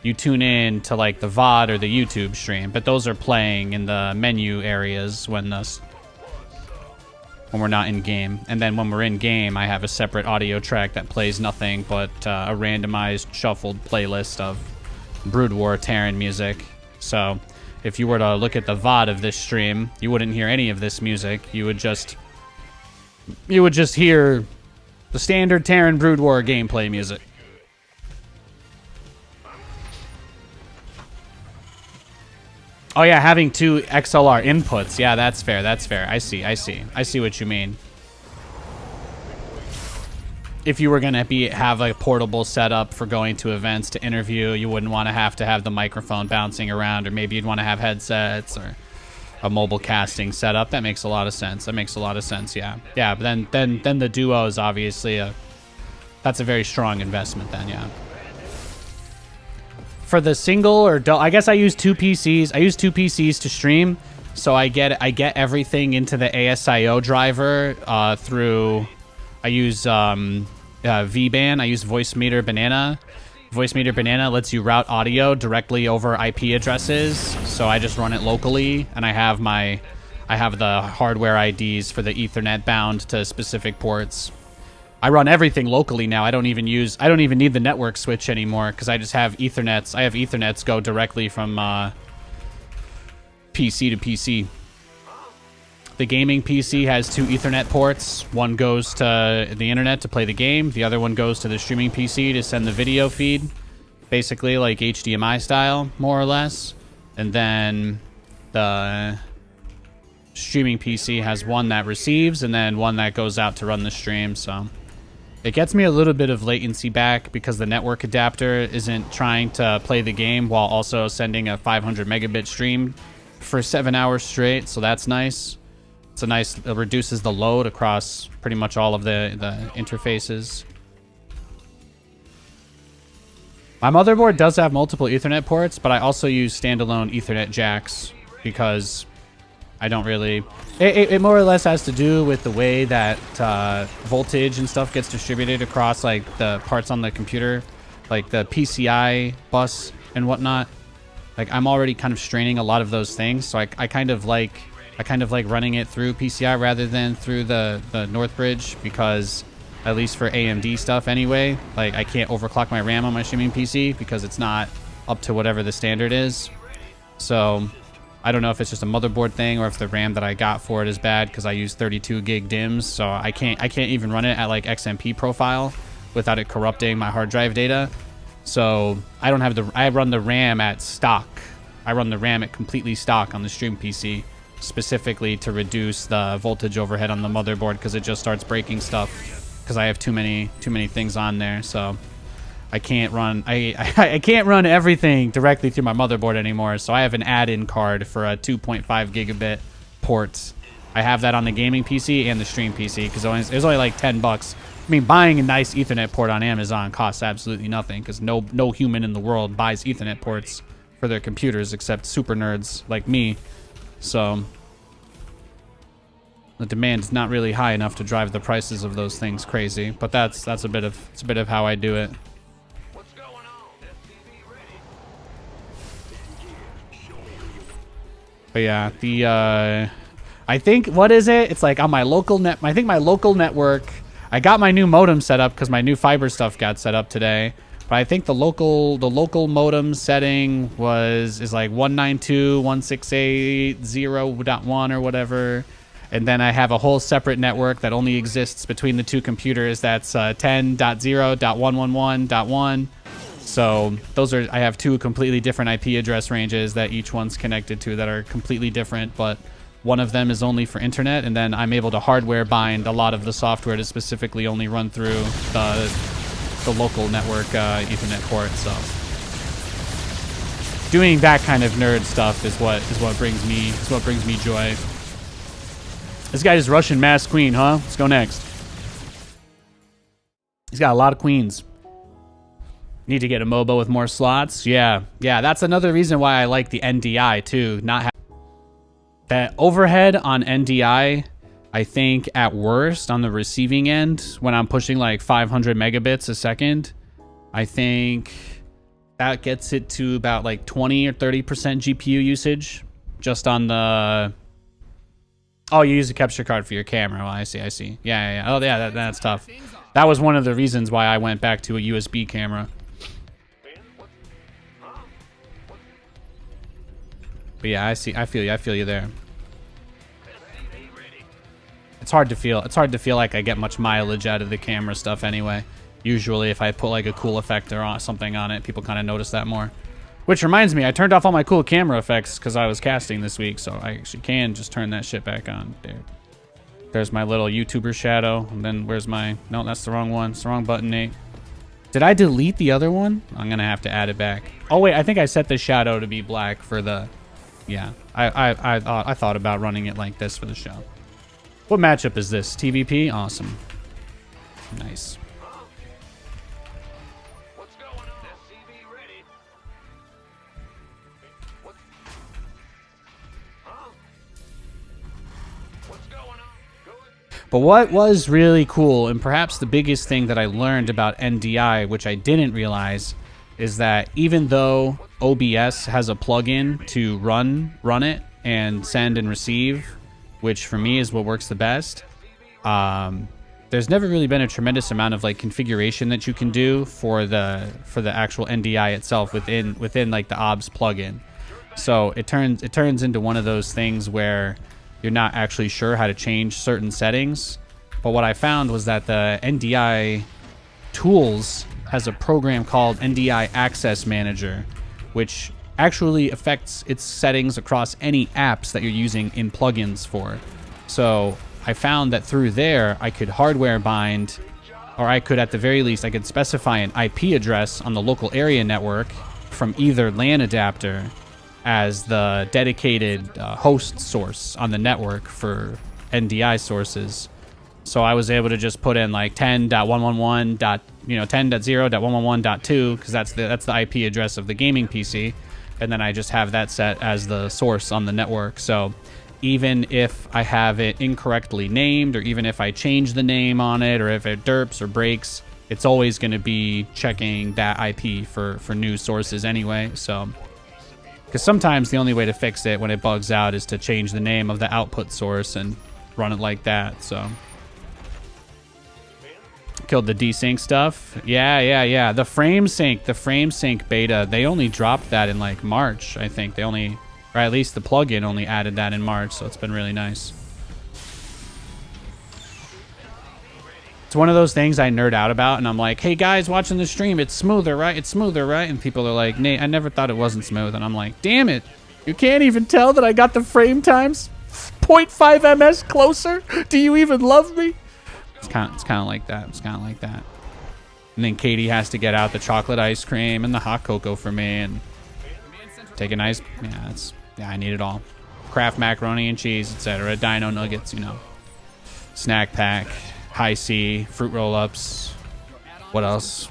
S1: you tune in to, like, the VOD or the YouTube stream. But those are playing in the menu areas when we're not in game. And then when we're in game, I have a separate audio track that plays nothing but a randomized shuffled playlist of Brood War Terran music. So if you were to look at the VOD of this stream, you wouldn't hear any of this music. You would just hear the standard Terran Brood War gameplay music. Oh yeah, having 2 XLR inputs. Yeah, that's fair. That's fair. I see what you mean. if you were gonna have a portable setup for going to events to interview, you wouldn't want to have the microphone bouncing around, or maybe you'd want to have headsets or a mobile casting setup. That makes a lot of sense. That makes a lot of sense. Yeah, yeah. But then the Duo is obviously that's a very strong investment. Then yeah. For the single or I guess I use two PCs. I use two PCs to stream, so I get everything into the ASIO driver through. I use VBAN. I use Voice Meter Banana. Voice Meter Banana lets you route audio directly over IP addresses, so I just run it locally, and I have the hardware IDs for the Ethernet bound to specific ports. I run everything locally now. I don't even need the network switch anymore because I just have Ethernets. I have Ethernets go directly from PC to PC. The gaming PC has two Ethernet ports. One goes to the internet to play the game. The other one goes to the streaming PC to send the video feed. Basically like HDMI style, more or less. And then the streaming PC has one that receives and then one that goes out to run the stream. So it gets me a little bit of latency back because the network adapter isn't trying to play the game while also sending a 500 megabit stream for 7 hours straight. So that's nice. It reduces the load across pretty much all of the interfaces. My motherboard does have multiple Ethernet ports, but I also use standalone Ethernet jacks because I don't really... It more or less has to do with the way that voltage and stuff gets distributed across like the parts on the computer, like the PCI bus and whatnot. Like I'm already kind of straining a lot of those things, so I kind of like running it through PCI rather than through the Northbridge because, at least for AMD stuff anyway, like I can't overclock my RAM on my streaming PC because it's not up to whatever the standard is. So I don't know if it's just a motherboard thing or if the RAM that I got for it is bad because I use 32 gig DIMMs, so I can't even run it at like XMP profile without it corrupting my hard drive data. So I run the RAM at stock. I run the RAM at completely stock on the stream PC, specifically to reduce the voltage overhead on the motherboard because it just starts breaking stuff because I have too many things on there. So I can't run I can't run everything directly through my motherboard anymore. So I have an add-in card for a 2.5 gigabit port. I have that on the gaming PC and the stream PC because it was only like $10. I mean, buying a nice Ethernet port on Amazon costs absolutely nothing because no human in the world buys Ethernet ports for their computers except super nerds like me. So the demand is not really high enough to drive the prices of those things crazy, but that's a bit of how I do it.
S3: What's going on? FPV ready.
S1: But yeah, I think what is it? It's like on my local net. I think my local network. I got my new modem set up because my new fiber stuff got set up today. But I think the local modem setting is like 192.168.0.1 or whatever. And then I have a whole separate network that only exists between the two computers. That's 10.0.111.1. So I have two completely different IP address ranges that each one's connected to that are completely different, but one of them is only for internet, and then I'm able to hardware bind a lot of the software to specifically only run through the local network Ethernet port. So doing that kind of nerd stuff is what brings me joy. This guy is Russian mass queen, huh? Let's go next. He's got a lot of queens. Need to get a MOBA with more slots. Yeah, that's another reason why I like the NDI too. That overhead on NDI, I think at worst on the receiving end, when I'm pushing like 500 megabits a second, I think that gets it to about like 20 or 30% GPU usage just on the... Oh, you use a capture card for your camera. Well, I see. Yeah. Oh, yeah, that's tough. That was one of the reasons why I went back to a USB camera. But yeah, I feel you there. It's hard to feel like I get much mileage out of the camera stuff anyway. Usually if I put like a cool effect or something on it, people kind of notice that more. Which reminds me, I turned off all my cool camera effects because I was casting this week, so I actually can just turn that shit back on, dude. There's my little YouTuber shadow. And then where's my... No, that's the wrong one. It's the wrong button, Nate. Did I delete the other one? I'm going to have to add it back. Oh, wait. I think I set the shadow to be black for the... Yeah. I thought about running it like this for the show. What matchup is this? TVP? Awesome. Nice.
S3: What's going on? SCV ready. What? Huh? What's going on? Go ahead.
S1: But what was really cool, and perhaps the biggest thing that I learned about NDI, which I didn't realize, is that even though OBS has a plugin to run it and send and receive, which for me is what works the best, there's never really been a tremendous amount of like configuration that you can do for the actual NDI itself within like the OBS plugin. So it turns into one of those things where you're not actually sure how to change certain settings. But what I found was that the NDI tools has a program called NDI Access Manager, which actually affects its settings across any apps that you're using in plugins for. So I found that through there, I could hardware bind, or I could, at the very least, I could specify an IP address on the local area network from either LAN adapter as the dedicated host source on the network for NDI sources. So I was able to just put in like 10.111. 10.0.111.2 because that's the IP address of the gaming PC, and then I just have that set as the source on the network. So even if I have it incorrectly named, or even if I change the name on it, or if it derps or breaks, it's always going to be checking that IP for new sources anyway. So because sometimes the only way to fix it when it bugs out is to change the name of the output source and run it like that. So killed the desync stuff. Yeah. The frame sync beta, they only dropped that in like March, I think. Or at least the plugin only added that in March, so it's been really nice. It's one of those things I nerd out about, and I'm like, hey guys watching the stream, it's smoother, right? It's smoother, right? And people are like, Nate, I never thought it wasn't smooth. And I'm like, damn it. You can't even tell that I got the frame times 0.5 ms closer? Do you even love me? It's kind of like that. It's kind of like that. And then Katie has to get out the chocolate ice cream and the hot cocoa for me and take a nice... Yeah, I need it all. Kraft macaroni and cheese, etc. Dino nuggets, Snack pack, high C, fruit roll-ups. What else?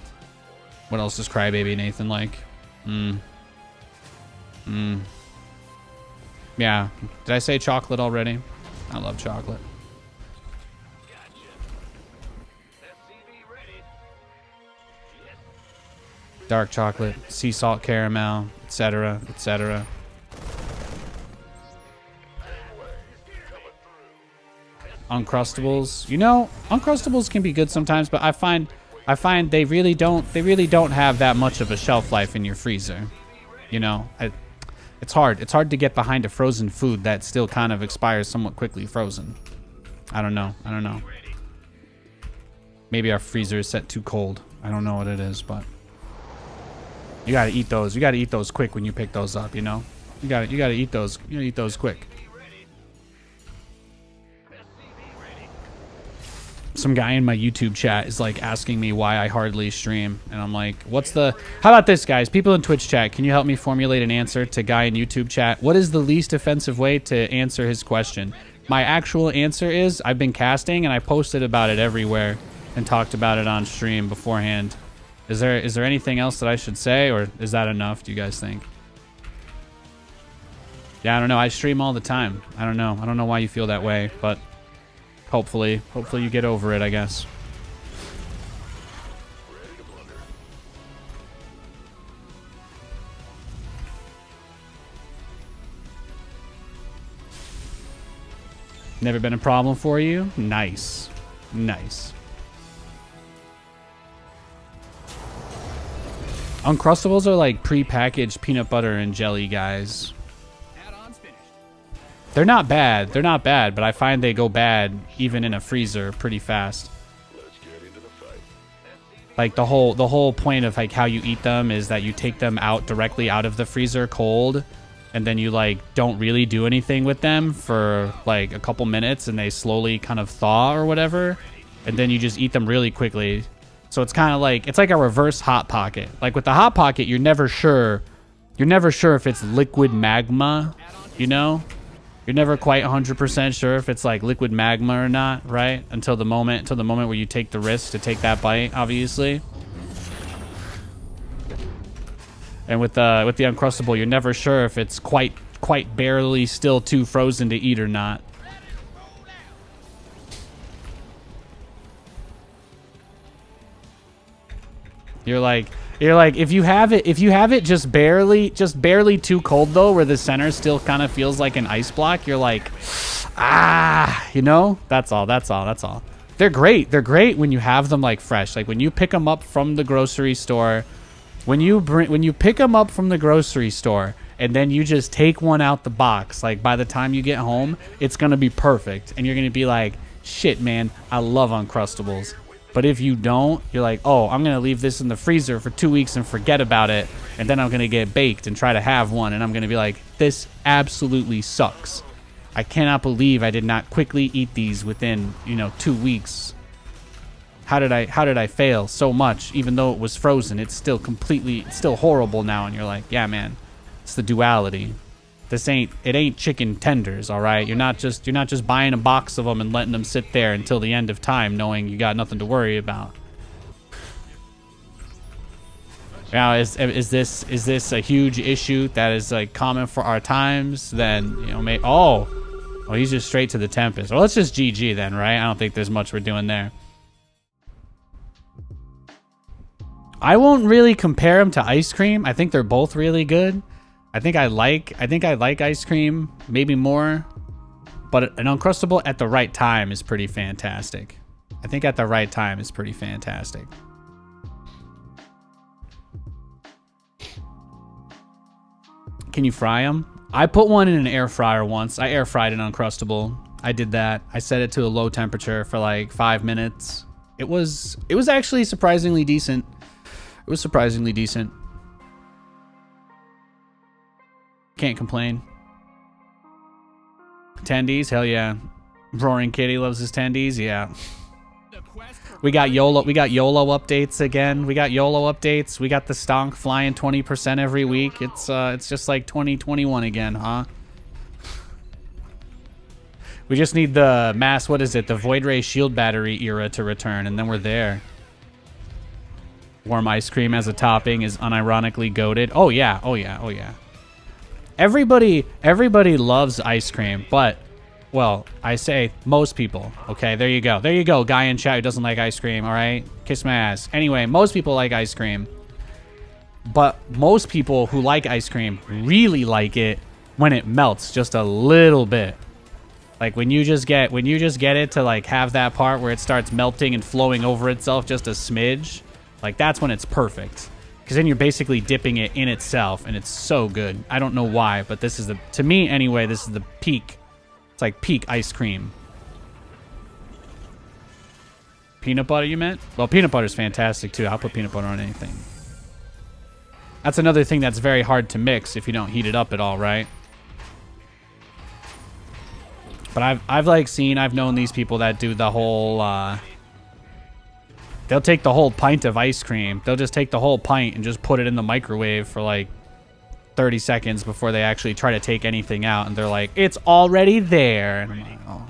S1: What else does Crybaby Nathan like? Yeah. Did I say chocolate already? I love chocolate. Dark chocolate, sea salt caramel, etc., etc. Uncrustables. Uncrustables can be good sometimes, but I find they really don't have that much of a shelf life in your freezer. It's hard. It's hard to get behind a frozen food that still kind of expires somewhat quickly frozen. I don't know. Maybe our freezer is set too cold. I don't know what it is, but you gotta eat those. You gotta eat those quick when you pick those up. You gotta eat those. You gotta eat those quick. Some guy in my YouTube chat is like asking me why I hardly stream, and I'm like, how about this, guys? People in Twitch chat, can you help me formulate an answer to guy in YouTube chat? What is the least offensive way to answer his question? My actual answer is I've been casting, and I posted about it everywhere and talked about it on stream beforehand. Is there anything else that I should say, or is that enough, do you guys think? Yeah, I don't know. I stream all the time. I don't know why you feel that way, but hopefully you get over it, I guess. Never been a problem for you? Nice. Uncrustables are like pre-packaged peanut butter and jelly guys. They're not bad, but I find they go bad even in a freezer pretty fast. Like the whole point of like how you eat them is that you take them out directly out of the freezer cold, and then you like don't really do anything with them for like a couple minutes and they slowly kind of thaw or whatever, and then you just eat them really quickly. So it's kind of like, it's like a reverse Hot Pocket. Like with the Hot Pocket, you're never sure if it's liquid magma, you know? You're never quite 100% sure if it's like liquid magma or not, right? Until the moment where you take the risk to take that bite, obviously. And with the Uncrustable, you're never sure if it's quite barely still too frozen to eat or not. You're like if you have it just barely too cold though, where the center still kind of feels like an ice block, you're like, you know? That's all. They're great when you have them like fresh. Like when you pick them up from the grocery store, when you pick them up from the grocery store and then you just take one out the box, like by the time you get home, it's going to be perfect. And you're going to be like, shit, man, I love Uncrustables. But if you don't, you're like, oh, I'm going to leave this in the freezer for 2 weeks and forget about it. And then I'm going to get baked and try to have one. And I'm going to be like, this absolutely sucks. I cannot believe I did not quickly eat these within, 2 weeks. How did I fail so much? Even though it was frozen, it's still horrible now. And you're like, yeah, man, it's the duality. It ain't chicken tenders, all right? You're not just buying a box of them and letting them sit there until the end of time, knowing you got nothing to worry about. Now, is this a huge issue that is like common for our times? Then he's just straight to the Tempest. Well, let's just GG then, right? I don't think there's much we're doing there. I won't really compare them to ice cream. I think they're both really good. I think I like ice cream maybe more, but an Uncrustable at the right time is pretty fantastic. I think at the right time is pretty fantastic. Can you fry them? I put one in an air fryer once. I air fried an Uncrustable. I did that. I set it to a low temperature for like 5 minutes. It was actually surprisingly decent. It was surprisingly decent. Can't complain. Tendies, hell yeah. Roaring Kitty loves his tendies, yeah. We got YOLO updates again. We got YOLO updates. We got the stonk flying 20% every week. It's just like 2021 again, huh? We just need the the Void Ray Shield Battery era to return, and then we're there. Warm ice cream as a topping is unironically goated. Oh yeah. Everybody loves ice cream, but, well, I say most people. Okay, there you go. Guy in chat who doesn't like ice cream, all right? Kiss my ass. Anyway, most people like ice cream. But most people who like ice cream really like it when it melts just a little bit. Like when you just get it to like have that part where it starts melting and flowing over itself just a smidge, like that's when it's perfect. Because then you're basically dipping it in itself, and it's so good. I don't know why, but this is to me anyway, this is the peak. It's like peak ice cream. Peanut butter, you meant? Well, peanut butter is fantastic, too. I'll put peanut butter on anything. That's another thing that's very hard to mix if you don't heat it up at all, right? But I've known these people that do the whole, they'll take the whole pint of ice cream. They'll just take the whole pint and just put it in the microwave for like 30 seconds before they actually try to take anything out. And they're like, it's already there. And I'm like, oh.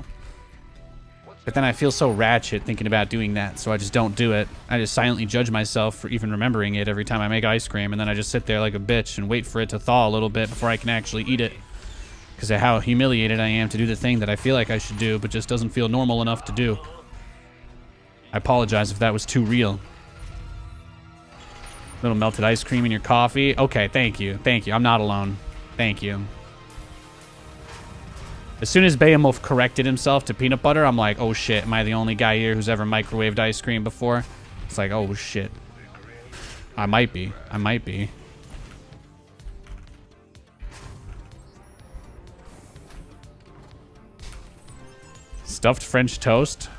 S1: But then I feel so ratchet thinking about doing that, so I just don't do it. I just silently judge myself for even remembering it every time I make ice cream. And then I just sit there like a bitch and wait for it to thaw a little bit before I can actually eat it. Because of how humiliated I am to do the thing that I feel like I should do, but just doesn't feel normal enough to do. I apologize if that was too real. Little melted ice cream in your coffee. Okay, thank you. I'm not alone. Thank you. As soon as Behemoth corrected himself to peanut butter, I'm like, oh shit, am I the only guy here who's ever microwaved ice cream before? It's like, oh shit. I might be. Stuffed French toast.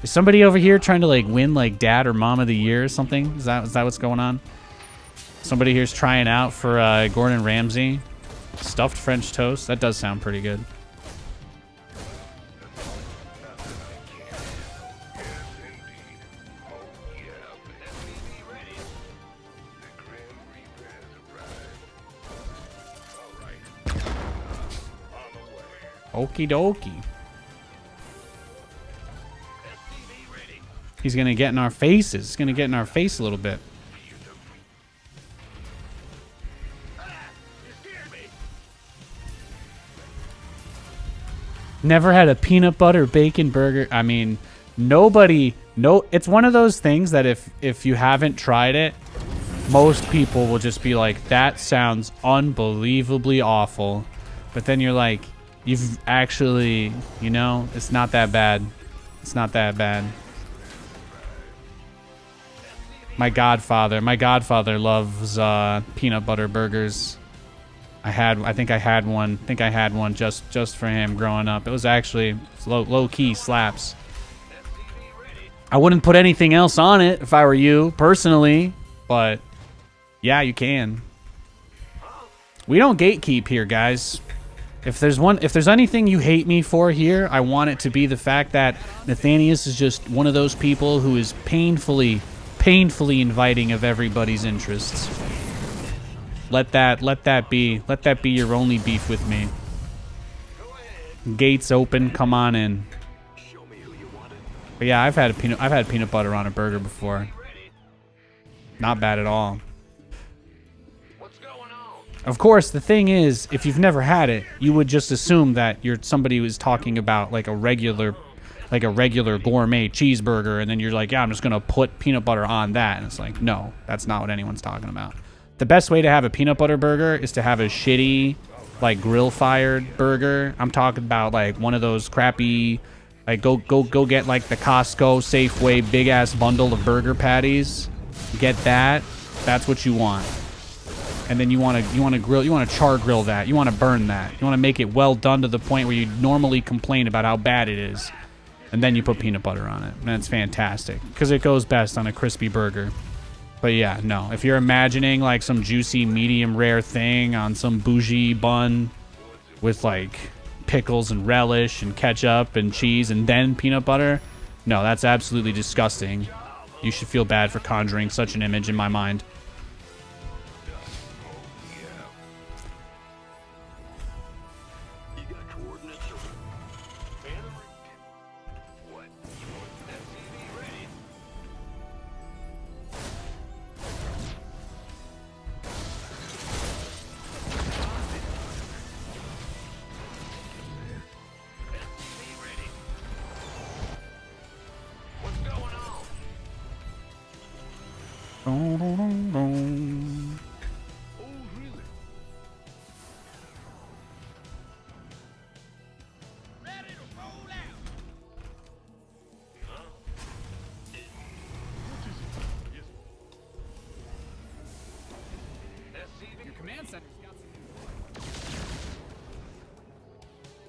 S1: Is somebody over here trying to like win like dad or mom of the year or something? Is that what's going on? Somebody here's trying out for Gordon Ramsay. Stuffed French toast? That does sound pretty good. Okie dokie. He's gonna get in our faces. He's gonna get in our face a little bit. Never had a peanut butter bacon burger. I mean, it's one of those things that if you haven't tried it, most people will just be like, that sounds unbelievably awful. But then you're like, you've actually, you know, it's not that bad. It's not that bad. My godfather loves peanut butter burgers. I think I had one just for him growing up. It was actually low key slaps. I wouldn't put anything else on it if I were you personally, but yeah, you can. We don't gatekeep here, guys. If there's anything you hate me for here, I want it to be the fact that Nathanias is just one of those people who is painfully inviting of everybody's interests. Let that be your only beef with me. Gates open, come on in. But yeah, I've had peanut butter on a burger before. Not bad at all. Of course, the thing is, if you've never had it, you would just assume that you're somebody who's talking about like a regular gourmet cheeseburger, and then you're like, yeah, I'm just gonna put peanut butter on that, and it's like, no, that's not what anyone's talking about. The best way to have a peanut butter burger is to have a shitty, like, grill-fired burger. I'm talking about, like, one of those crappy, like, go get, like, the Costco Safeway big-ass bundle of burger patties. Get that. That's what you want. And then you want to char grill that. You want to burn that. You want to make it well done to the point where you normally complain about how bad it is. And then you put peanut butter on it. And it's fantastic. Because it goes best on a crispy burger. But yeah, no. If you're imagining like some juicy medium rare thing on some bougie bun with like pickles and relish and ketchup and cheese and then peanut butter, no, that's absolutely disgusting. You should feel bad for conjuring such an image in my mind.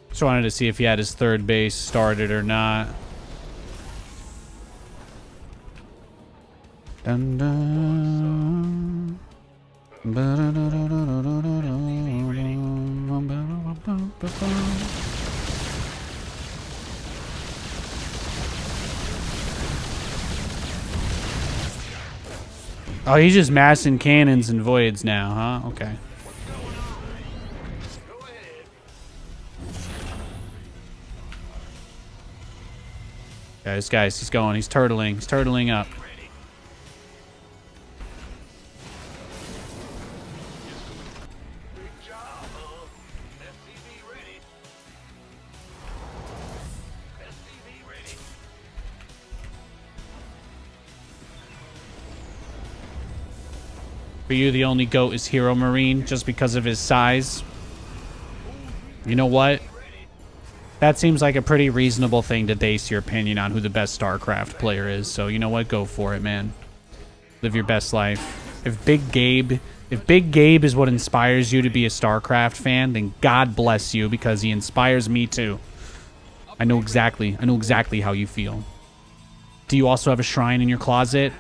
S1: Just wanted to see if he had his third base started or not. Dun, dun. Oh, he's just massing cannons and voids now, huh? Okay. Guys, he's going. He's turtling. He's turtling up. For you, the only GOAT is Hero Marine just because of his size. You know what? That seems like a pretty reasonable thing to base your opinion on who the best StarCraft player is. So you know what? Go for it, man. Live your best life. If Big Gabe is what inspires you to be a StarCraft fan, then God bless you, because he inspires me too. I know exactly how you feel. Do you also have a shrine in your closet?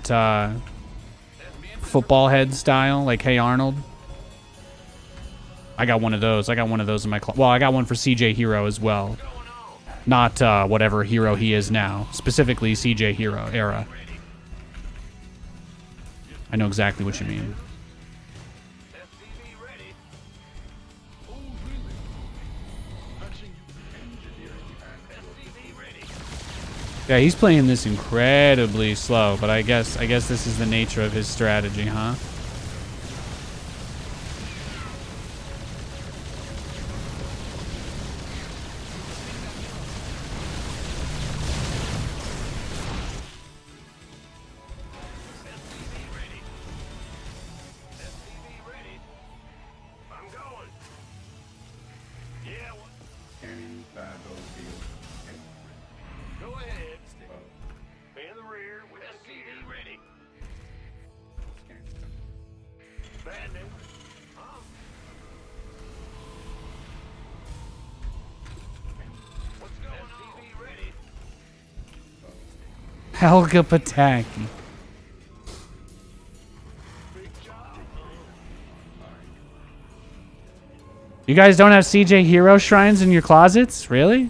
S1: Football head style, like Hey Arnold? I got one of those. I got one of those in my well, I got one for CJ Hero as well. Not whatever hero he is now. Specifically CJ Hero era. I know exactly what you mean. Yeah, he's playing this incredibly slow, but I guess this is the nature of his strategy, huh? Helga Pataki. You guys don't have CJ Hero shrines in your closets? Really?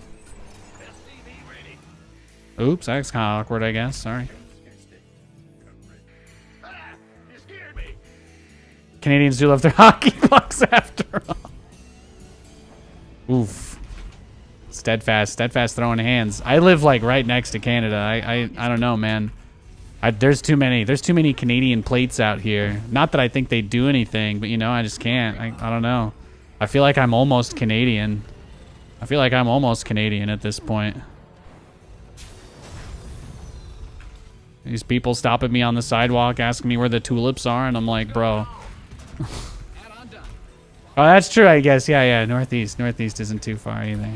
S1: Oops, that's kind of awkward, I guess. Sorry. Canadians do love their hockey pucks after all. Oof. Steadfast throwing hands. I live like right next to Canada. I don't know, man. There's too many Canadian plates out here. Not that I think they do anything, but you know, I just can't. I don't know. I feel like I'm almost Canadian. I feel like I'm almost Canadian at this point. These people stopping me on the sidewalk, asking me where the tulips are, and I'm like, bro. Oh, that's true, I guess. Yeah. Northeast isn't too far either.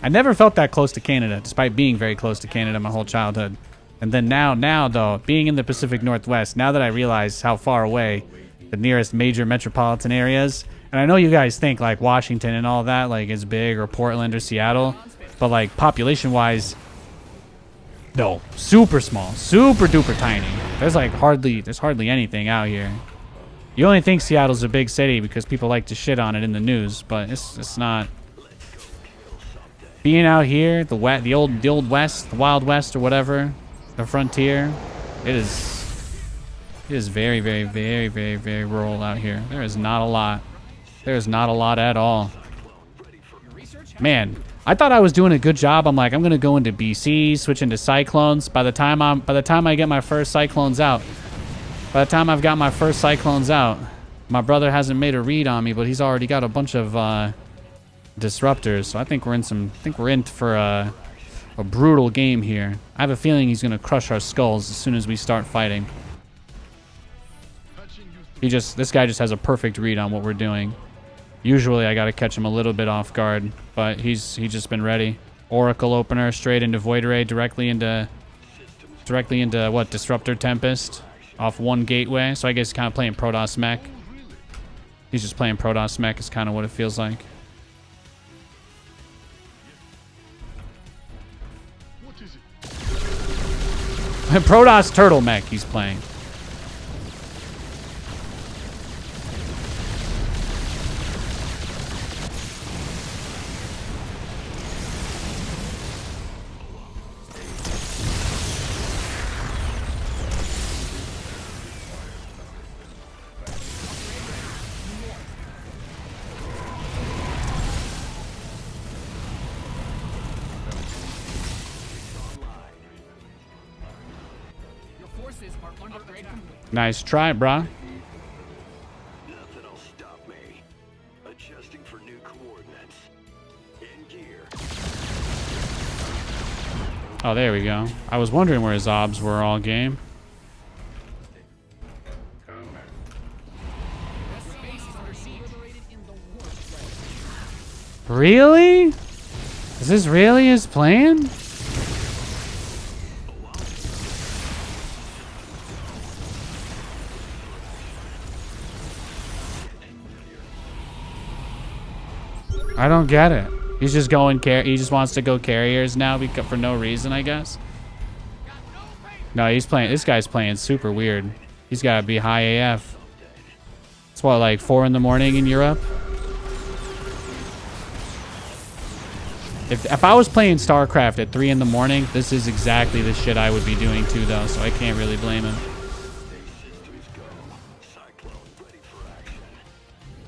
S1: I never felt that close to Canada, despite being very close to Canada my whole childhood. And then now though, being in the Pacific Northwest, now that I realize how far away the nearest major metropolitan areas, and I know you guys think like Washington and all that like is big, or Portland or Seattle, but like population-wise, no, super small, super duper tiny. There's hardly anything out here. You only think Seattle's a big city because people like to shit on it in the news, but it's not. Being out here, the old west, the Wild West or whatever, the frontier, it is very rural out here. There is not a lot. There is not a lot at all. Man, I thought I was doing a good job. I'm like, I'm gonna go into BC, switch into cyclones. By the time I get my first cyclones out, my brother hasn't made a read on me, but he's already got a bunch of disruptors. So I think we're in for a brutal game here. I have a feeling he's gonna crush our skulls as soon as we start fighting. This guy just has a perfect read on what we're doing. Usually I gotta catch him a little bit off guard, but he's just been ready. Oracle opener straight into Void Ray, directly into what, Disruptor Tempest off one gateway. So I guess he's kind of playing Protoss Mech. He's just playing Protoss Mech is kind of what it feels like. Protoss Turtle Mech he's playing. Nice try, brah.
S2: Nothing'll stop me. Adjusting for new coordinates. In gear.
S1: Oh, there we go. I was wondering where his obs were all game. Really? Is this really his plan? I don't get it. He's just going he just wants to go carriers now for no reason, I guess. No, this guy's playing super weird. He's got to be high AF. It's what, like 4 in the morning in Europe? If I was playing StarCraft at 3 in the morning, this is exactly the shit I would be doing too, though, so I can't really blame him.
S2: Systems go. Cyclone ready for action.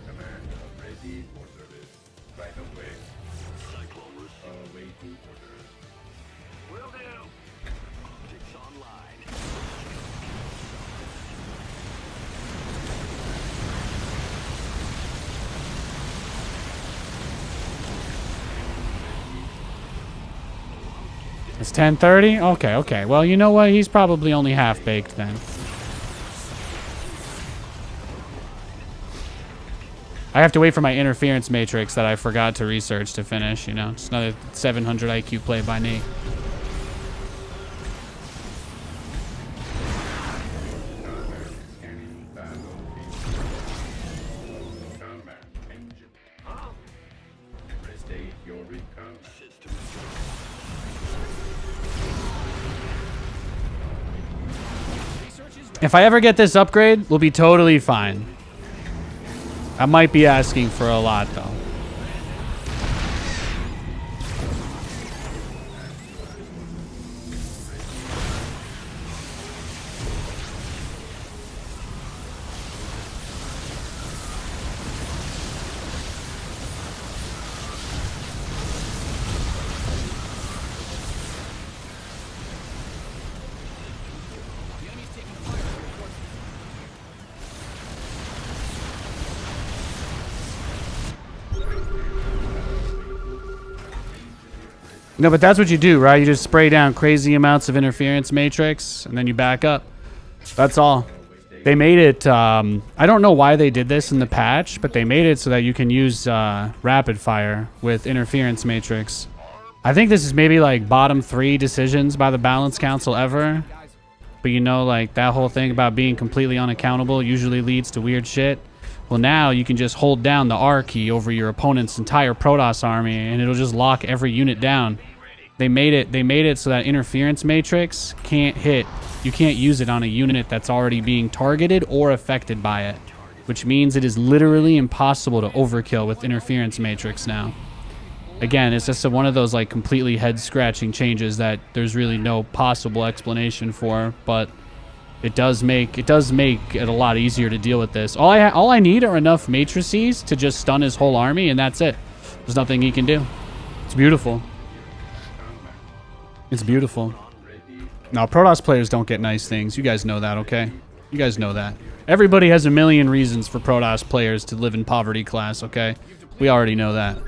S6: Command, ready for service. Right away.
S2: Cyclone received.
S6: Awaiting orders.
S2: Will do. Optics online.
S1: It's 10:30? Okay, okay. Well, you know what? He's probably only half-baked then. I have to wait for my interference matrix that I forgot to research to finish, you know. It's another 700 IQ play by Nate.
S6: Scanning battlefield. Combat engine. Restate your recon.
S2: Systems go.
S1: If I ever get this upgrade, we'll be totally fine. I might be asking for a lot, though. No, but that's what you do, right? You just spray down crazy amounts of interference matrix, and then you back up. That's all. They made it, I don't know why they did this in the patch, but they made it so that you can use rapid fire with interference matrix. I think this is maybe like bottom 3 decisions by the Balance Council ever. But you know, like that whole thing about being completely unaccountable usually leads to weird shit. Well, now you can just hold down the R key over your opponent's entire Protoss army, and it'll just lock every unit down. They made it so that interference matrix can't hit. You can't use it on a unit that's already being targeted or affected by it, which means it is literally impossible to overkill with interference matrix now. Again, it's just one of those like completely head-scratching changes that there's really no possible explanation for, but it does make it a lot easier to deal with this. All I need are enough matrices to just stun his whole army, and that's it. There's nothing he can do. It's beautiful. It's beautiful. Now, Protoss players don't get nice things. You guys know that, okay? You guys know that. Everybody has a million reasons for Protoss players to live in poverty class, okay? We already know that.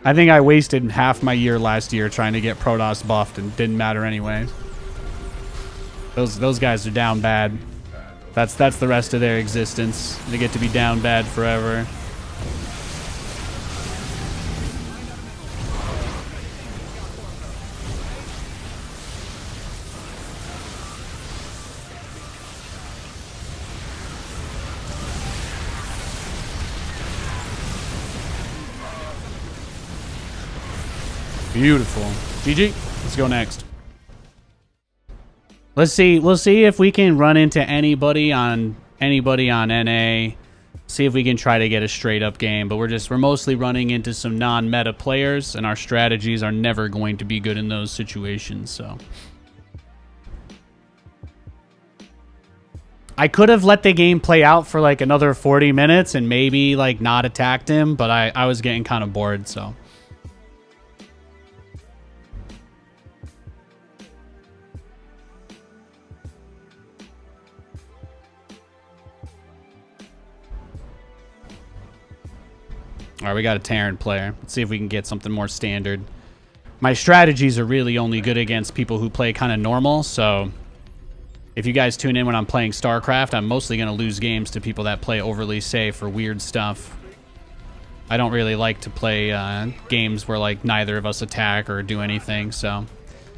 S1: I think I wasted half my year last year trying to get Protoss buffed and didn't matter anyway. Those guys are down bad. That's the rest of their existence. They get to be down bad forever. Beautiful. GG. Let's go next. Let's see. We'll see if we can run into anybody on NA. See if we can try to get a straight up game. But we're mostly running into some non-meta players, and our strategies are never going to be good in those situations. So I could have let the game play out for like another 40 minutes and maybe like not attacked him, but I was getting kind of bored, so. All right, we got a Terran player. Let's see if we can get something more standard. My strategies are really only good against people who play kind of normal, so if you guys tune in when I'm playing StarCraft, I'm mostly going to lose games to people that play overly safe or weird stuff. I don't really like to play games where like neither of us attack or do anything, so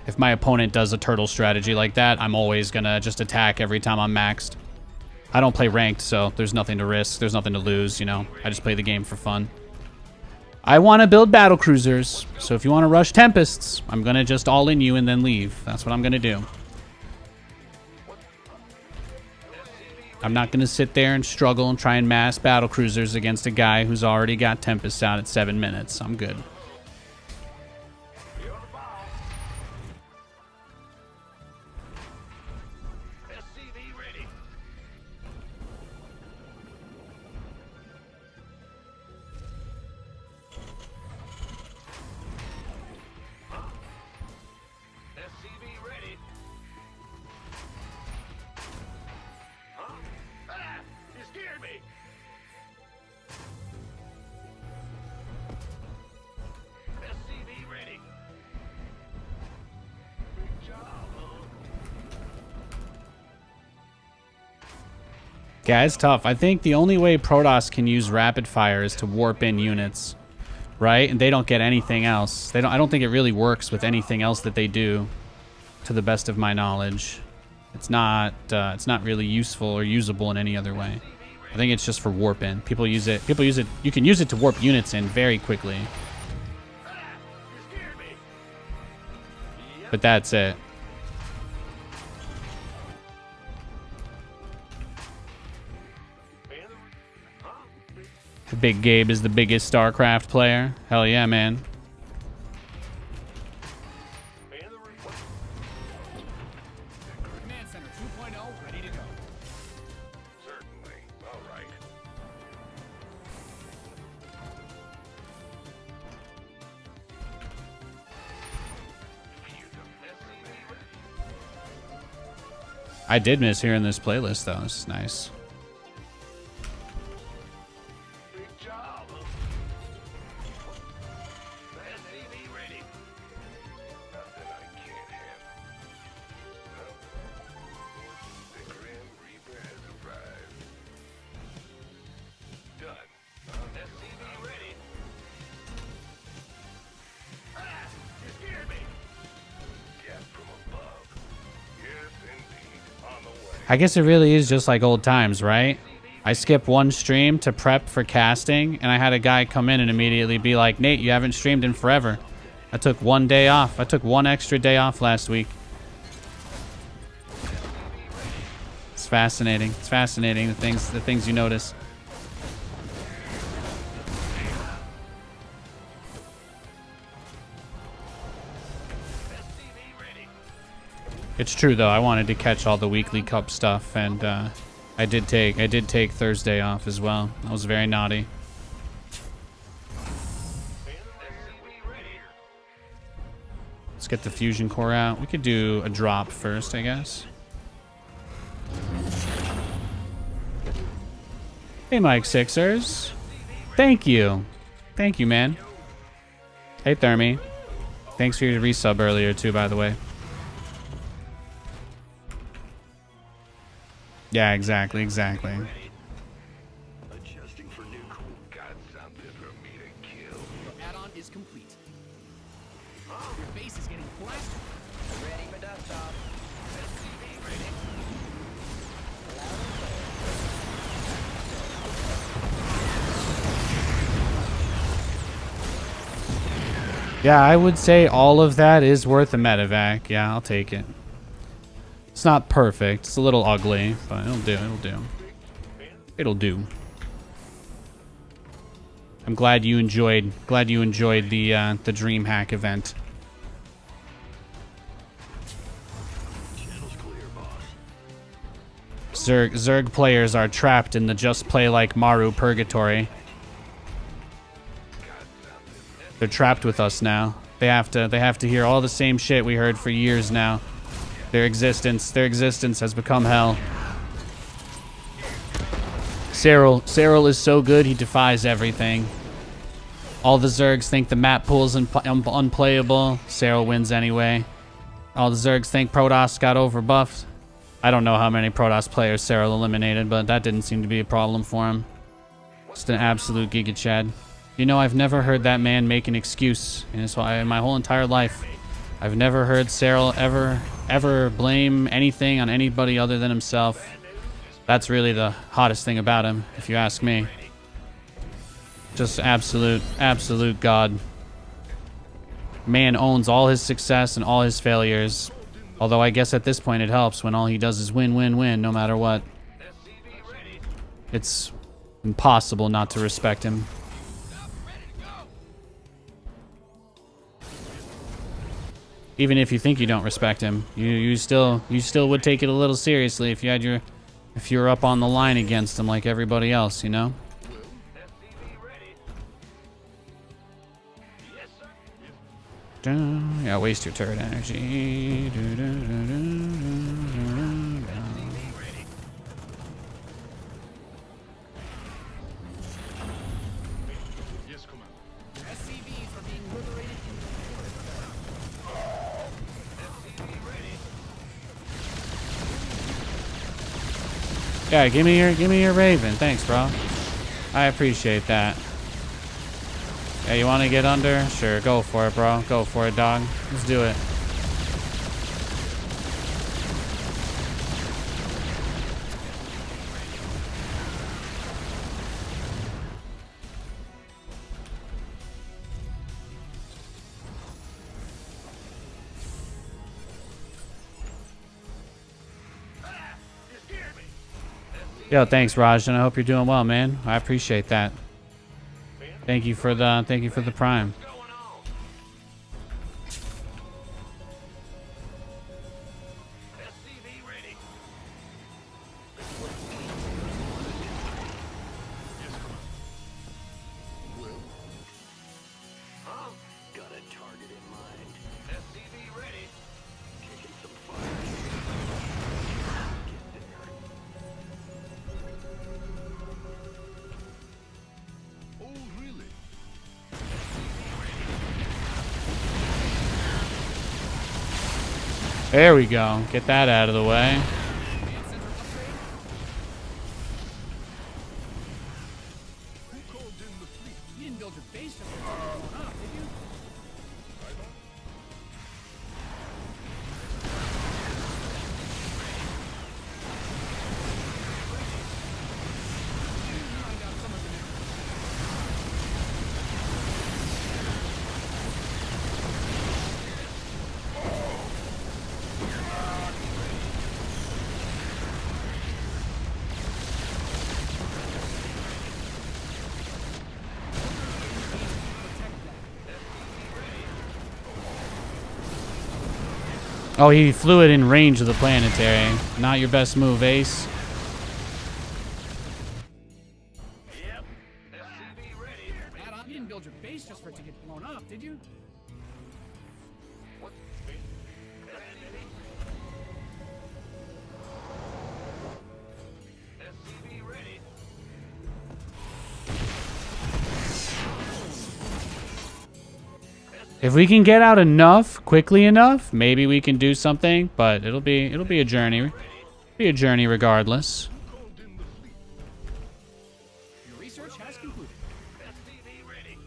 S1: if my opponent does a turtle strategy like that, I'm always going to just attack every time I'm maxed. I don't play ranked, so there's nothing to risk. There's nothing to lose, you know. I just play the game for fun. I want to build battlecruisers, so if you want to rush Tempests, I'm going to just all-in you and then leave. That's what I'm going to do. I'm not going to sit there and struggle and try and mass battlecruisers against a guy who's already got Tempest out at 7 minutes. I'm good.
S2: SCV ready. SCV ready. Huh? Ah! You scared me! SCV ready. Good job, huh?
S1: Yeah, it's tough. I think the only way Protoss can use rapid fire is to warp in units, right? And they don't get anything else. I don't think it really works with anything else that they do, to the best of my knowledge. It's not really useful or usable in any other way. I think it's just for warp in. People use it. You can use it to warp units in very quickly. But that's it. Big Gabe is the biggest StarCraft player. Hell yeah, man.
S3: Command Center 2.0 ready to go.
S2: Certainly. All right.
S1: I did miss hearing this playlist though. This is nice.
S2: Big job. SCV ready. Nothing I can't handle. The Grim Reaper has arrived. Done. SCV ready. Ah! You scared me. Gas from above. Yes, indeed. On the way.
S1: I guess it really is just like old times, right? I skipped one stream to prep for casting, and I had a guy come in and immediately be like, Nate, you haven't streamed in forever. I took 1 day off. I took 1 extra day off last week. It's fascinating. It's fascinating, the things you notice. It's true though. I wanted to catch all the weekly cup stuff, and I did take Thursday off as well. I was very naughty. Let's get the fusion core out. We could do a drop first, I guess. Hey, Mike Sixers. Thank you. Thank you, man. Hey, Thermi. Thanks for your resub earlier too, by the way. Yeah, exactly.
S2: Adjusting for new cool. Got something for me to kill.
S3: Your add-on is complete. Your base is getting blasted.
S7: Ready for dust off.
S2: SCV ready.
S1: Yeah, I would say all of that is worth a medevac. Yeah, I'll take it. It's not perfect. It's a little ugly, but it'll do. It'll do. It'll do. I'm glad you enjoyed. Glad you enjoyed the DreamHack event.
S2: Channel's clear, boss.
S1: Zerg players are trapped in the just play like Maru purgatory. They're trapped with us now. They have to hear all the same shit we heard for years now. Their existence has become hell. Cyril is so good he defies everything. All the Zergs think the map pool's unplayable. Cyril wins anyway. All the Zergs think Protoss got overbuffed. I don't know how many Protoss players Cyril eliminated, but that didn't seem to be a problem for him. Just an absolute Giga Chad. You know, I've never heard that man make an excuse in my whole entire life. I've never heard Cyril ever blame anything on anybody other than himself. That's really the hottest thing about him, if you ask me. Just absolute god. Man owns all his success and all his failures. Although I guess at this point it helps when all he does is win, win, win, no matter what.
S2: SCV
S1: It's impossible not to respect him. Even if you think you don't respect him, you still would take it a little seriously if you were up on the line against him like everybody else, you know? Yeah, waste your turret energy.
S2: Yes, Commander.
S3: SCVs are being liberated.
S1: Yeah, give me your Raven. Thanks, bro. I appreciate that. Yeah, you want to get under? Sure, go for it, bro. Go for it, dog. Let's do it. Yo, thanks, Raj, and I hope you're doing well, man. I appreciate that. Thank you for the prime.
S2: Got a target in mind. SCV ready. Kicking some fire. Oh, really?
S1: There we go. Get that out of the way.
S2: Who called in the fleet?
S3: You didn't build your base just for going up, did you? Find out some of the
S1: Oh, he flew it in range of the planetary. Not your best move, Ace.
S2: Yep. SCV ready.
S3: Adam, you didn't build your base just for it to get blown up, did you?
S2: What? SCV ready.
S1: If we can get out enough quickly enough, maybe we can do something. But it'll be a journey. Be a journey regardless.
S2: Called in the fleet.
S3: Your research has concluded.
S2: SCV ready.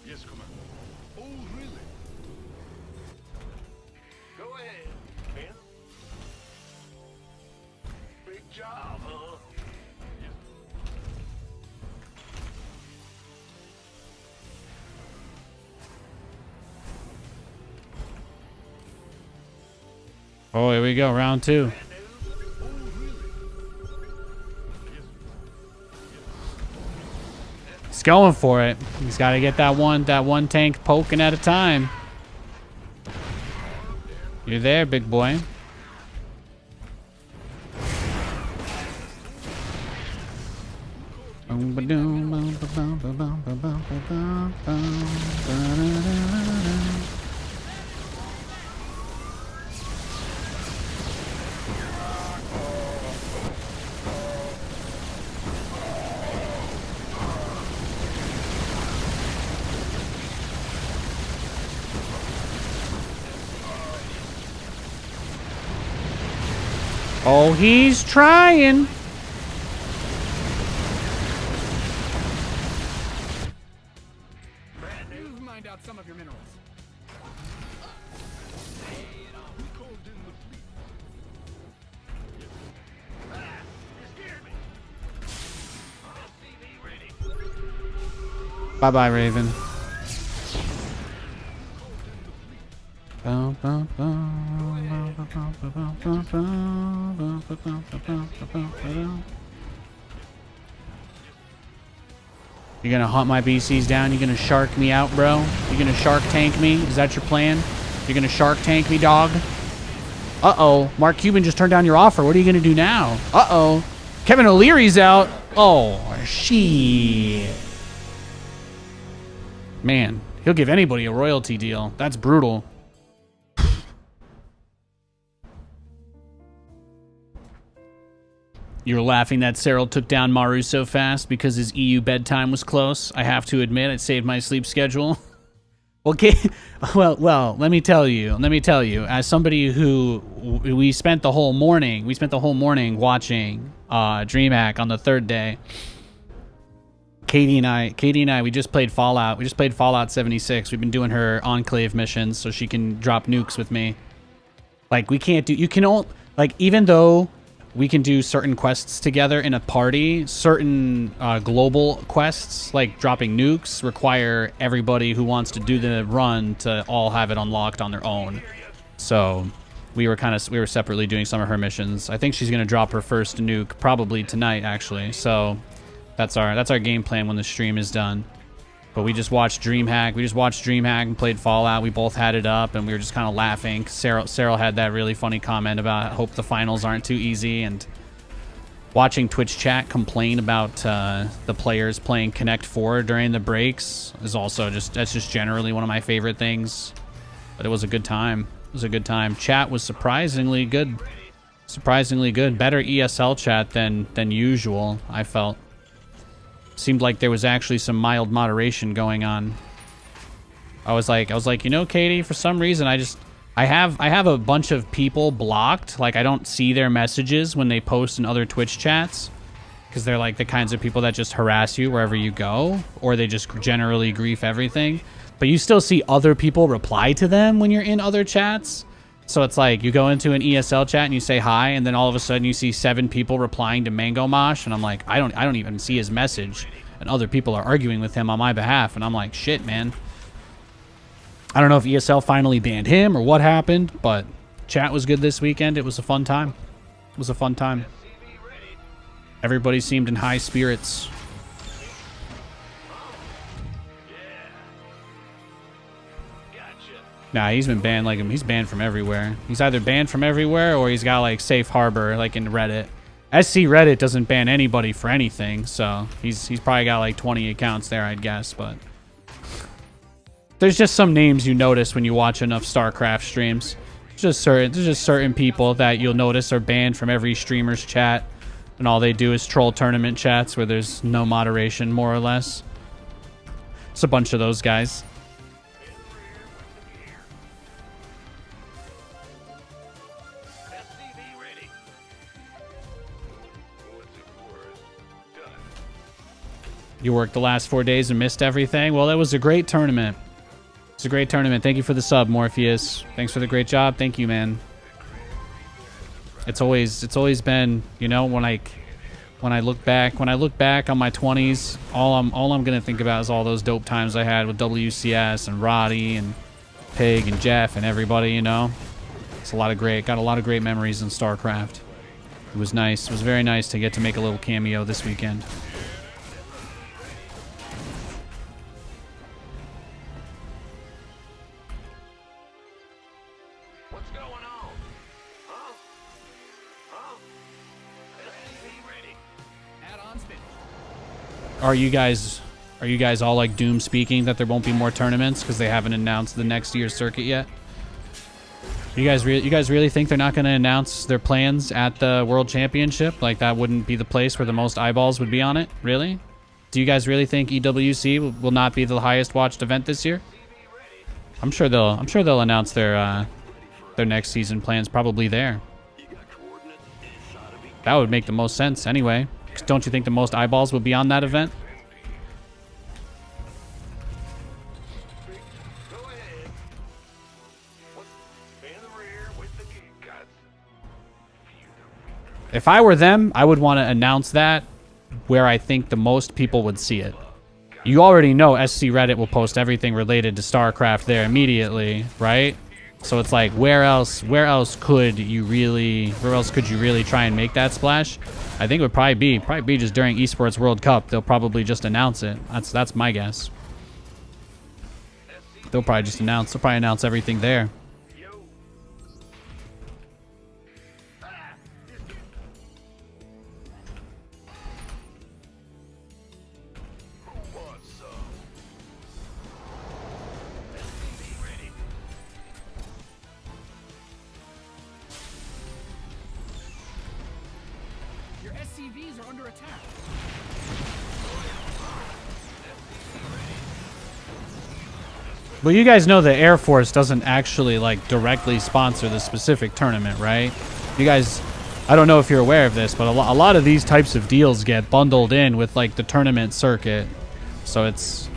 S2: Yes, Commander. Oh, really? Go ahead, Ben. Big job, huh? Yes.
S1: Oh, here we go, round 2. He's going for it. He's got to get that one tank poking at a time. You're there, big boy. Oh, he's trying.
S3: You've mined out some of your minerals.
S2: Who called in the fleet? You scared me. SCV ready.
S1: Bye-bye, Raven. Bum, bum, bum, bum, bum, bum, bum, bum. You're gonna hunt my BCs down? You're gonna shark me out, bro? You're gonna shark tank me? Is that your plan? You're gonna shark tank me, dog? Uh-oh. Mark Cuban just turned down your offer. What are you gonna do now? Uh-oh. Kevin O'Leary's out. Oh, shit. Man, he'll give anybody a royalty deal. That's brutal. You're laughing that Cyril took down Maru so fast because his EU bedtime was close. I have to admit, it saved my sleep schedule. Okay, well, let me tell you, as somebody who we spent the whole morning watching DreamHack on the third day. Katie and I, we just played Fallout. We just played Fallout 76. We've been doing her Enclave missions so she can drop nukes with me. Like, we can't do, you can all, like, even though we can do certain quests together in a party, certain global quests, like dropping nukes, require everybody who wants to do the run to all have it unlocked on their own. So we were separately doing some of her missions. I think she's going to drop her first nuke probably tonight, actually. So that's our game plan when the stream is done. But we just watched DreamHack. We just watched DreamHack and played Fallout. We both had it up, and we were just kind of laughing. Cyril had that really funny comment about hope the finals aren't too easy, and watching Twitch chat complain about the players playing Connect 4 during the breaks is also that's just generally one of my favorite things. But it was a good time. It was a good time. Chat was surprisingly good. Surprisingly good. Better ESL chat than usual, I felt. Seemed like there was actually some mild moderation going on. I was like, you know, Katie, for some reason I have a bunch of people blocked. Like, I don't see their messages when they post in other Twitch chats, because they're like the kinds of people that just harass you wherever you go, or they just generally grief everything. But you still see other people reply to them when you're in other chats. So it's like you go into an ESL chat and you say hi, and then all of a sudden you see 7 people replying to Mango Mosh, and I'm like, I don't even see his message, and other people are arguing with him on my behalf, and I'm like, shit, man. I don't know if ESL finally banned him or what happened, but chat was good this weekend. It was a fun time. It was a fun time. Everybody seemed in high spirits. Nah, he's been banned he's banned from everywhere. He's either banned from everywhere or he's got like safe harbor like in Reddit. SC Reddit doesn't ban anybody for anything, so he's probably got like 20 accounts there, I'd guess, but there's just some names you notice when you watch enough StarCraft streams. There's just certain people that you'll notice are banned from every streamer's chat, and all they do is troll tournament chats where there's no moderation, more or less. It's a bunch of those guys. You worked the last 4 days and missed everything? Well, that was a great tournament. It's a great tournament. Thank you for the sub, Morpheus. Thanks for the great job. Thank you, man. It's always been, you know, when I look back on my 20s, all I'm gonna think about is all those dope times I had with WCS and Roddy and Pig and Jeff and everybody, you know. It's got a lot of great memories in StarCraft. It was nice. It was very nice to get to make a little cameo this weekend. Are you guys all like doom speaking that there won't be more tournaments because they haven't announced the next year's circuit yet? You guys really think they're not going to announce their plans at the World Championship? Like, that wouldn't be the place where the most eyeballs would be on it? Really? Do you guys really think EWC will not be the highest watched event this year? I'm sure they'll announce their next season plans probably there. That would make the most sense anyway. Don't you think the most eyeballs will be on that event? If I were them, I would want to announce that where I think the most people would see it. You already know SC Reddit will post everything related to StarCraft there immediately, right? So it's like, where else could you really try and make that splash? I think it would probably be just during Esports World Cup. They'll probably just announce it. That's my guess. They'll probably announce everything there.
S3: Your SCVs are under attack.
S1: Well, you guys know the Air Force doesn't actually like directly sponsor the specific tournament, right? You guys, I don't know if you're aware of this, but a lot of these types of deals get bundled in with like the tournament circuit. So it's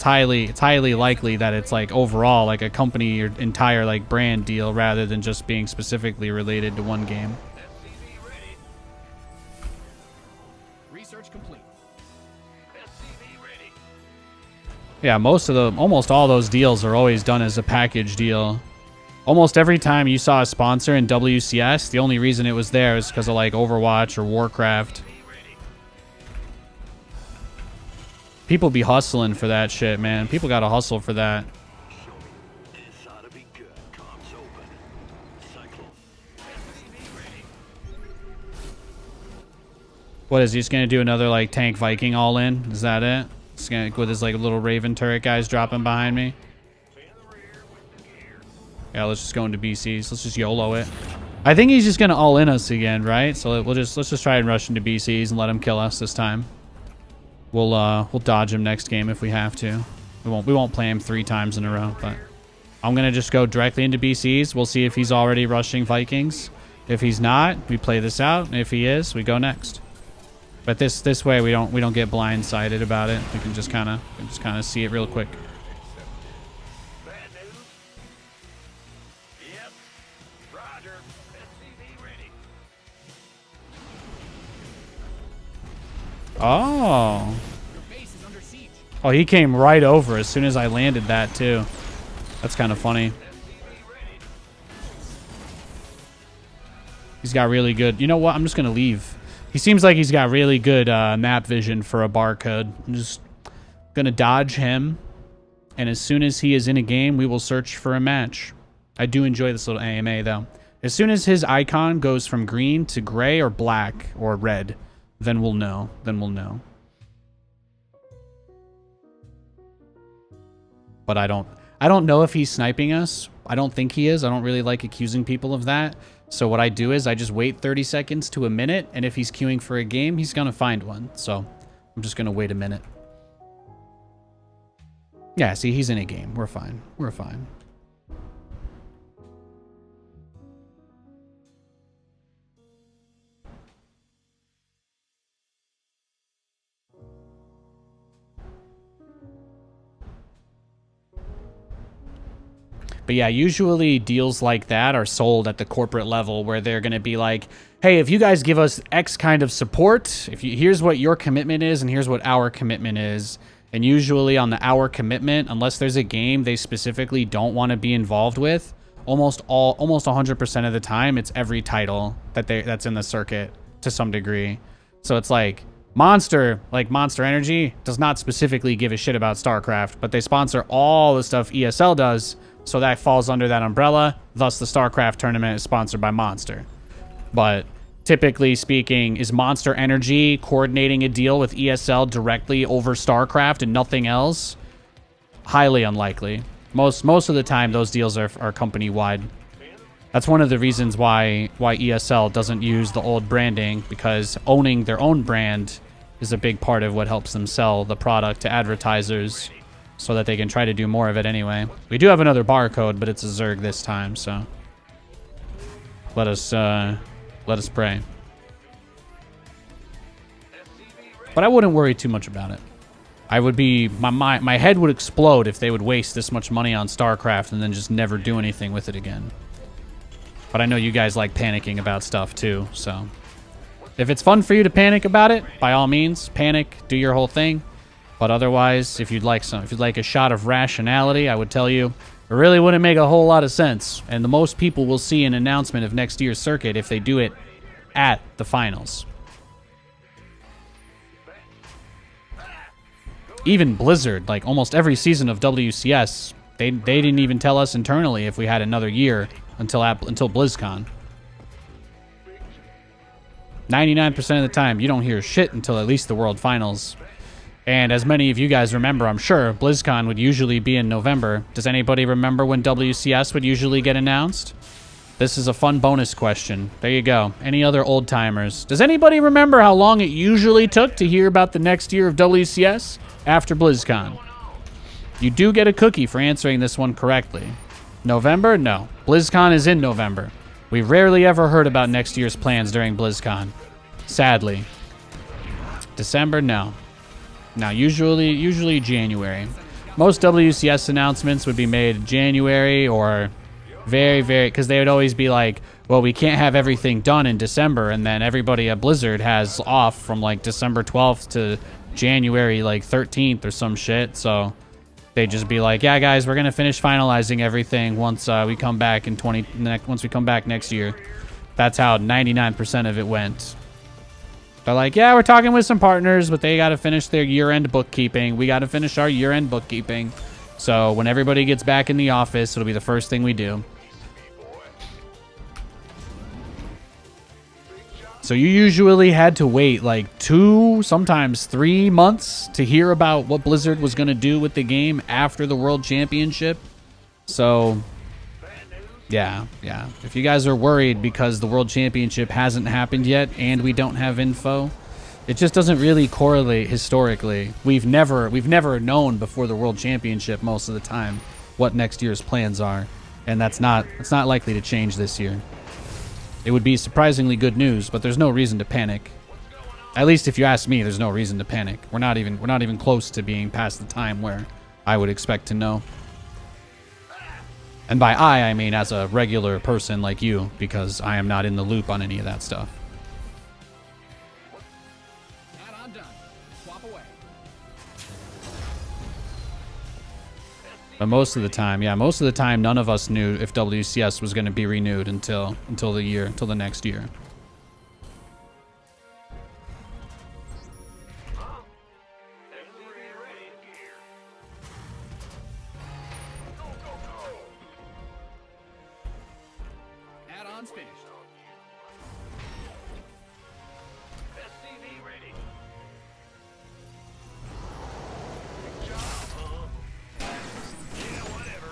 S1: highly likely that it's like overall like a company or entire like brand deal rather than just being specifically related to one game.
S3: Research complete.
S1: Yeah, almost all those deals are always done as a package deal. Almost every time you saw a sponsor in WCS, the only reason it was there is because of like Overwatch or Warcraft. People be hustling for that shit, man. People gotta hustle for that. What is he just gonna do? Another like tank Viking all in? Is that it? Just gonna with his like little Raven turret guys dropping behind me. Yeah, let's just go into BCs. Let's just YOLO it. I think he's just gonna all in us again, right? So let's just try and rush into BCs and let him kill us this time. We'll dodge him next game if we have to. We won't play him 3 times in a row, but I'm gonna just go directly into BCs. We'll see if he's already rushing Vikings. If he's not, we play this out. And if he is, we go next. But this way we don't get blindsided about it. We can just kind of see it real quick.
S2: Bad news? Yep. Roger. SCV ready.
S1: Oh.
S3: Your base is under siege.
S1: Oh, he came right over as soon as I landed that too. That's kind of funny. He's got really good. You know what? I'm just gonna leave. He seems like he's got really good map vision for a barcode. I'm just gonna dodge him, and as soon as he is in a game, we will search for a match. I do enjoy this little AMA though. As soon as his icon goes from green to gray or black or red, then we'll know. But I don't know if he's sniping us. I don't think he is. I don't really like accusing people of that. So what I do is I just wait 30 seconds to a minute, and if he's queuing for a game, he's gonna find one. So I'm just gonna wait a minute. Yeah, see, he's in a game. We're fine. We're fine. But yeah, usually deals like that are sold at the corporate level where they're going to be like, hey, if you guys give us X kind of support, here's what your commitment is and here's what our commitment is. And usually on the hour commitment, unless there's a game they specifically don't want to be involved with, almost 100% of the time, it's every title that's in the circuit to some degree. So it's like Monster Energy does not specifically give a shit about StarCraft, but they sponsor all the stuff ESL does. So that falls under that umbrella. Thus, the StarCraft tournament is sponsored by Monster. But typically speaking, is Monster Energy coordinating a deal with ESL directly over StarCraft and nothing else? Highly unlikely. Most of the time, those deals are company-wide. That's one of the reasons why ESL doesn't use the old branding, because owning their own brand is a big part of what helps them sell the product to advertisers, so that they can try to do more of it anyway. We do have another barcode, but it's a Zerg this time, so let us pray. But I wouldn't worry too much about it. I would be my head would explode if they would waste this much money on StarCraft and then just never do anything with it again. But I know you guys like panicking about stuff too, so if it's fun for you to panic about it, by all means, panic, do your whole thing. But otherwise, if you'd like a shot of rationality, I would tell you, It really wouldn't make a whole lot of sense, and the most people will see an announcement of next year's circuit if they do it at the finals. Even Blizzard, like almost every season of WCS, they didn't even tell us internally if we had another year until BlizzCon. 99% of the time, you don't hear shit until at least the World Finals. And as many of you guys remember, I'm sure, BlizzCon would usually be in November. Does anybody remember when WCS would usually get announced? This is a fun bonus question. There you go. Any other old timers? Does anybody remember how long it usually took to hear about the next year of WCS after BlizzCon? You do get a cookie for answering this one correctly. November? No. BlizzCon is in November. We rarely ever heard about next year's plans during BlizzCon. Sadly. December? No. Now, usually January. Most WCS announcements would be made in January or very, because they would always be like, well, we can't have everything done in December, and then everybody at Blizzard has off from like December 12th to January like 13th or some shit, so they'd just be like, yeah, guys, we're gonna finish finalizing everything once we come back once we come back next year. That's how 99% of it went. They're like, yeah, we're talking with some partners, but they got to finish their year-end bookkeeping. We got to finish our year-end bookkeeping. So when everybody gets back in the office, it'll be the first thing we do. So you usually had to wait like 2, sometimes 3 months to hear about what Blizzard was going to do with the game after the World Championship. So yeah. If you guys are worried because the World Championship hasn't happened yet and we don't have info, it just doesn't really correlate historically. We've never known before the World Championship most of the time what next year's plans are, and that's not likely to change this year. It would be surprisingly good news, but there's no reason to panic. At least if you ask me, there's no reason to panic. We're not even close to being past the time where I would expect to know. And by I mean as a regular person like you, because I am not in the loop on any of that stuff.
S3: Add-on done. Swap away.
S1: But most of the time, none of us knew if WCS was going to be renewed until the next year.
S3: Add-on's finished.
S2: SCV ready. Yeah, whatever.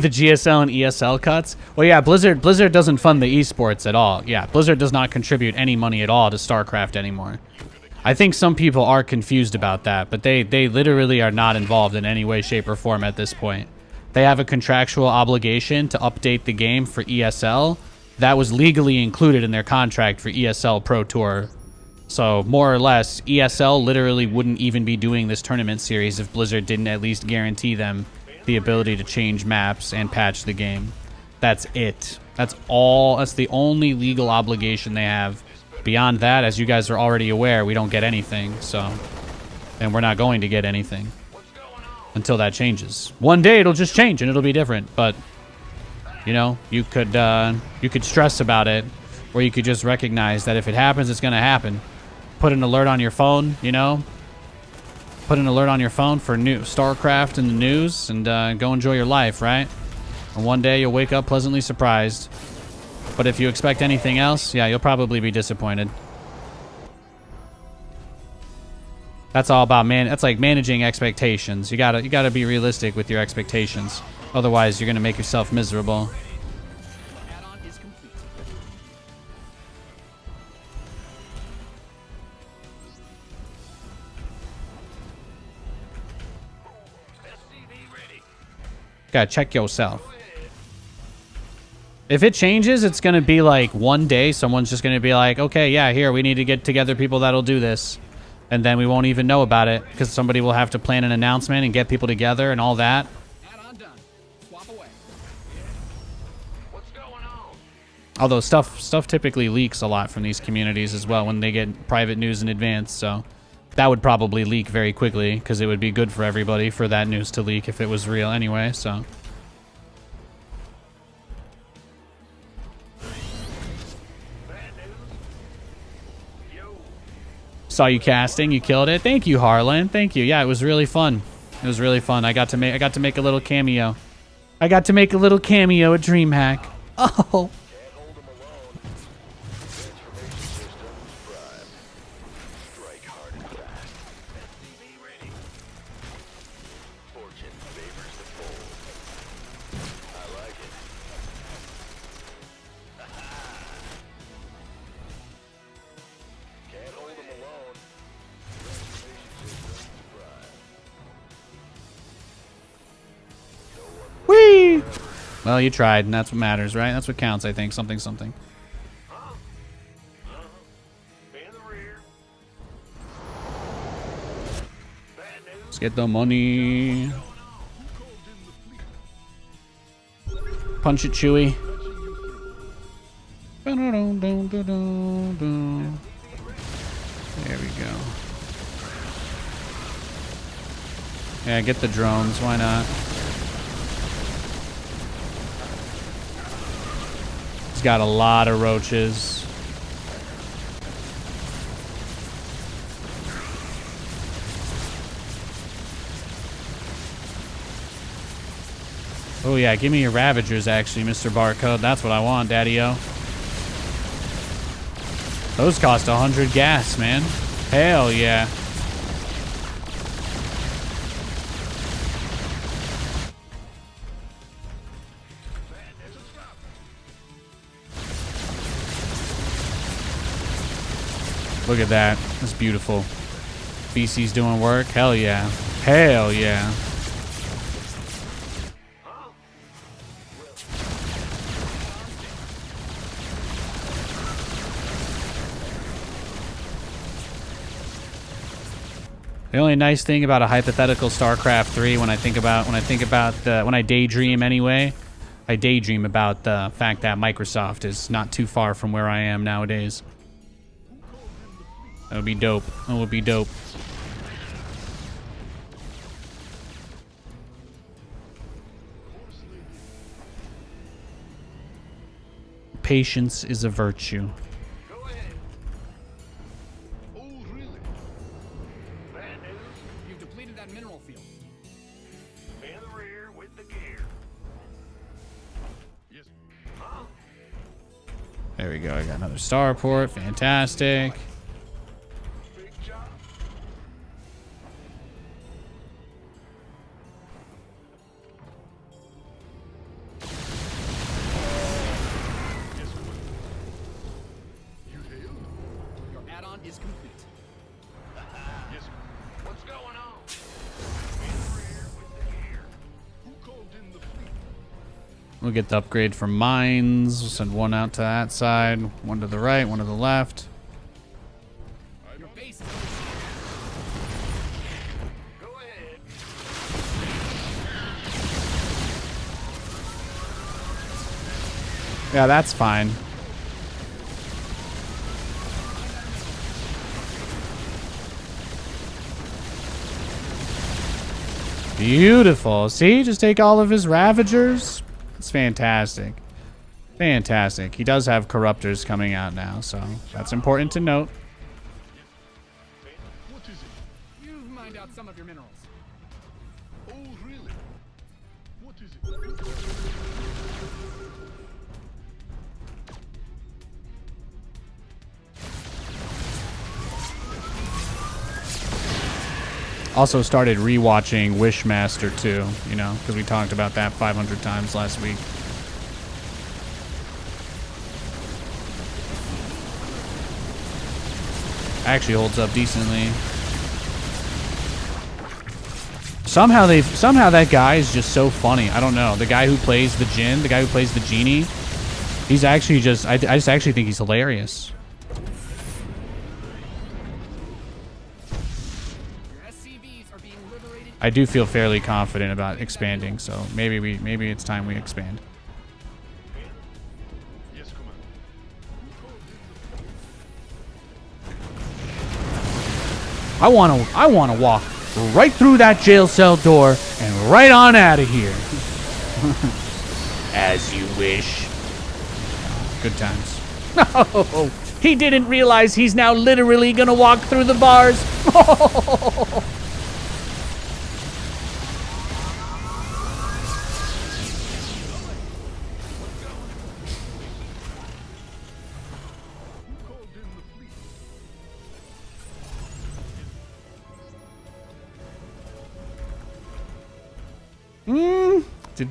S1: The GSL and ESL cuts? Well, yeah, Blizzard doesn't fund the esports at all. Yeah, Blizzard does not contribute any money at all to StarCraft anymore. I think some people are confused about that, but they literally are not involved in any way, shape, or form at this point. They have a contractual obligation to update the game for ESL. That was legally included in their contract for ESL Pro Tour. So, more or less, ESL literally wouldn't even be doing this tournament series if Blizzard didn't at least guarantee them the ability to change maps and patch the game. That's it. That's the only legal obligation they have. Beyond that, as you guys are already aware, we don't get anything, so... And we're not going to get anything until that changes. One day it'll just change and it'll be different, but... You know, you could stress about it, or you could just recognize that if it happens, it's gonna happen. Put an alert on your phone, you know? Put an alert on your phone for new StarCraft in the news and go enjoy your life, right? And one day you'll wake up pleasantly surprised. But if you expect anything else, yeah, you'll probably be disappointed. That's all about that's like managing expectations. You gotta be realistic with your expectations. Otherwise, you're gonna make yourself miserable.
S3: Add-on is complete.
S2: SCV ready.
S1: Gotta check yourself. If it changes, it's gonna be like one day someone's just gonna be like, okay, yeah, here, we need to get together people that'll do this. And then we won't even know about it because somebody will have to plan an announcement and get people together and all that.
S3: Add-on done. Swap away.
S2: What's going on?
S1: Although stuff typically leaks a lot from these communities as well when they get private news in advance, so that would probably leak very quickly because it would be good for everybody for that news to leak if it was real anyway, so. Saw you casting, you killed it. Thank you, Harlan. Thank you. Yeah, it was really fun. It was really fun. I got to make a little cameo. I got to make a little cameo at DreamHack. Oh. Whee! Well, you tried, and that's what matters, right? That's what counts, I think. Something. Let's get the money. Punch it, Chewy. There we go. Yeah, get the drones. Why not? He's got a lot of roaches. Oh yeah, give me your Ravagers actually, Mr. Barcode. That's what I want, Daddy-O. Those cost 100 gas, man. Hell yeah. Look at that. That's beautiful. BC's doing work. Hell yeah. Hell yeah. The only nice thing about a hypothetical StarCraft 3 when I daydream anyway, I daydream about the fact that Microsoft is not too far from where I am nowadays. That would be dope. That would be dope. Patience is a virtue.
S2: Go ahead. Oh, really? Bad news.
S3: You've depleted that mineral field.
S2: In the rear with the gear. Yes. Huh?
S1: There we go. I got another starport. Fantastic.
S2: Big job.
S3: Your add-on is complete.
S2: Yes. What's going on? In the rear with the gear. Who called in the fleet?
S1: We'll get the upgrade for mines. We'll send one out to that side, one to the right, one to the left.
S3: Your base is
S2: Go ahead.
S1: Yeah, that's fine. Beautiful. See, just take all of his Ravagers. It's fantastic. Fantastic. He does have Corruptors coming out now, so that's important to note.
S2: What is it?
S3: You've mined out some of your minerals.
S2: Oh, really? What is it?
S1: Also started rewatching Wishmaster 2, you know, because we talked about that 500 times last week. Actually holds up decently. Somehow that guy is just so funny. I don't know. The guy who plays the Jinn, the guy who plays the Genie, he's actually just I just actually think he's hilarious.
S3: Your SCVs are being liberated.
S1: I do feel fairly confident about expanding, so maybe it's time we expand.
S2: Yes, Commander.
S1: I wanna walk right through that jail cell door and right on out of here. As you wish. Good times. Oh, he didn't realize he's now literally gonna walk through the bars.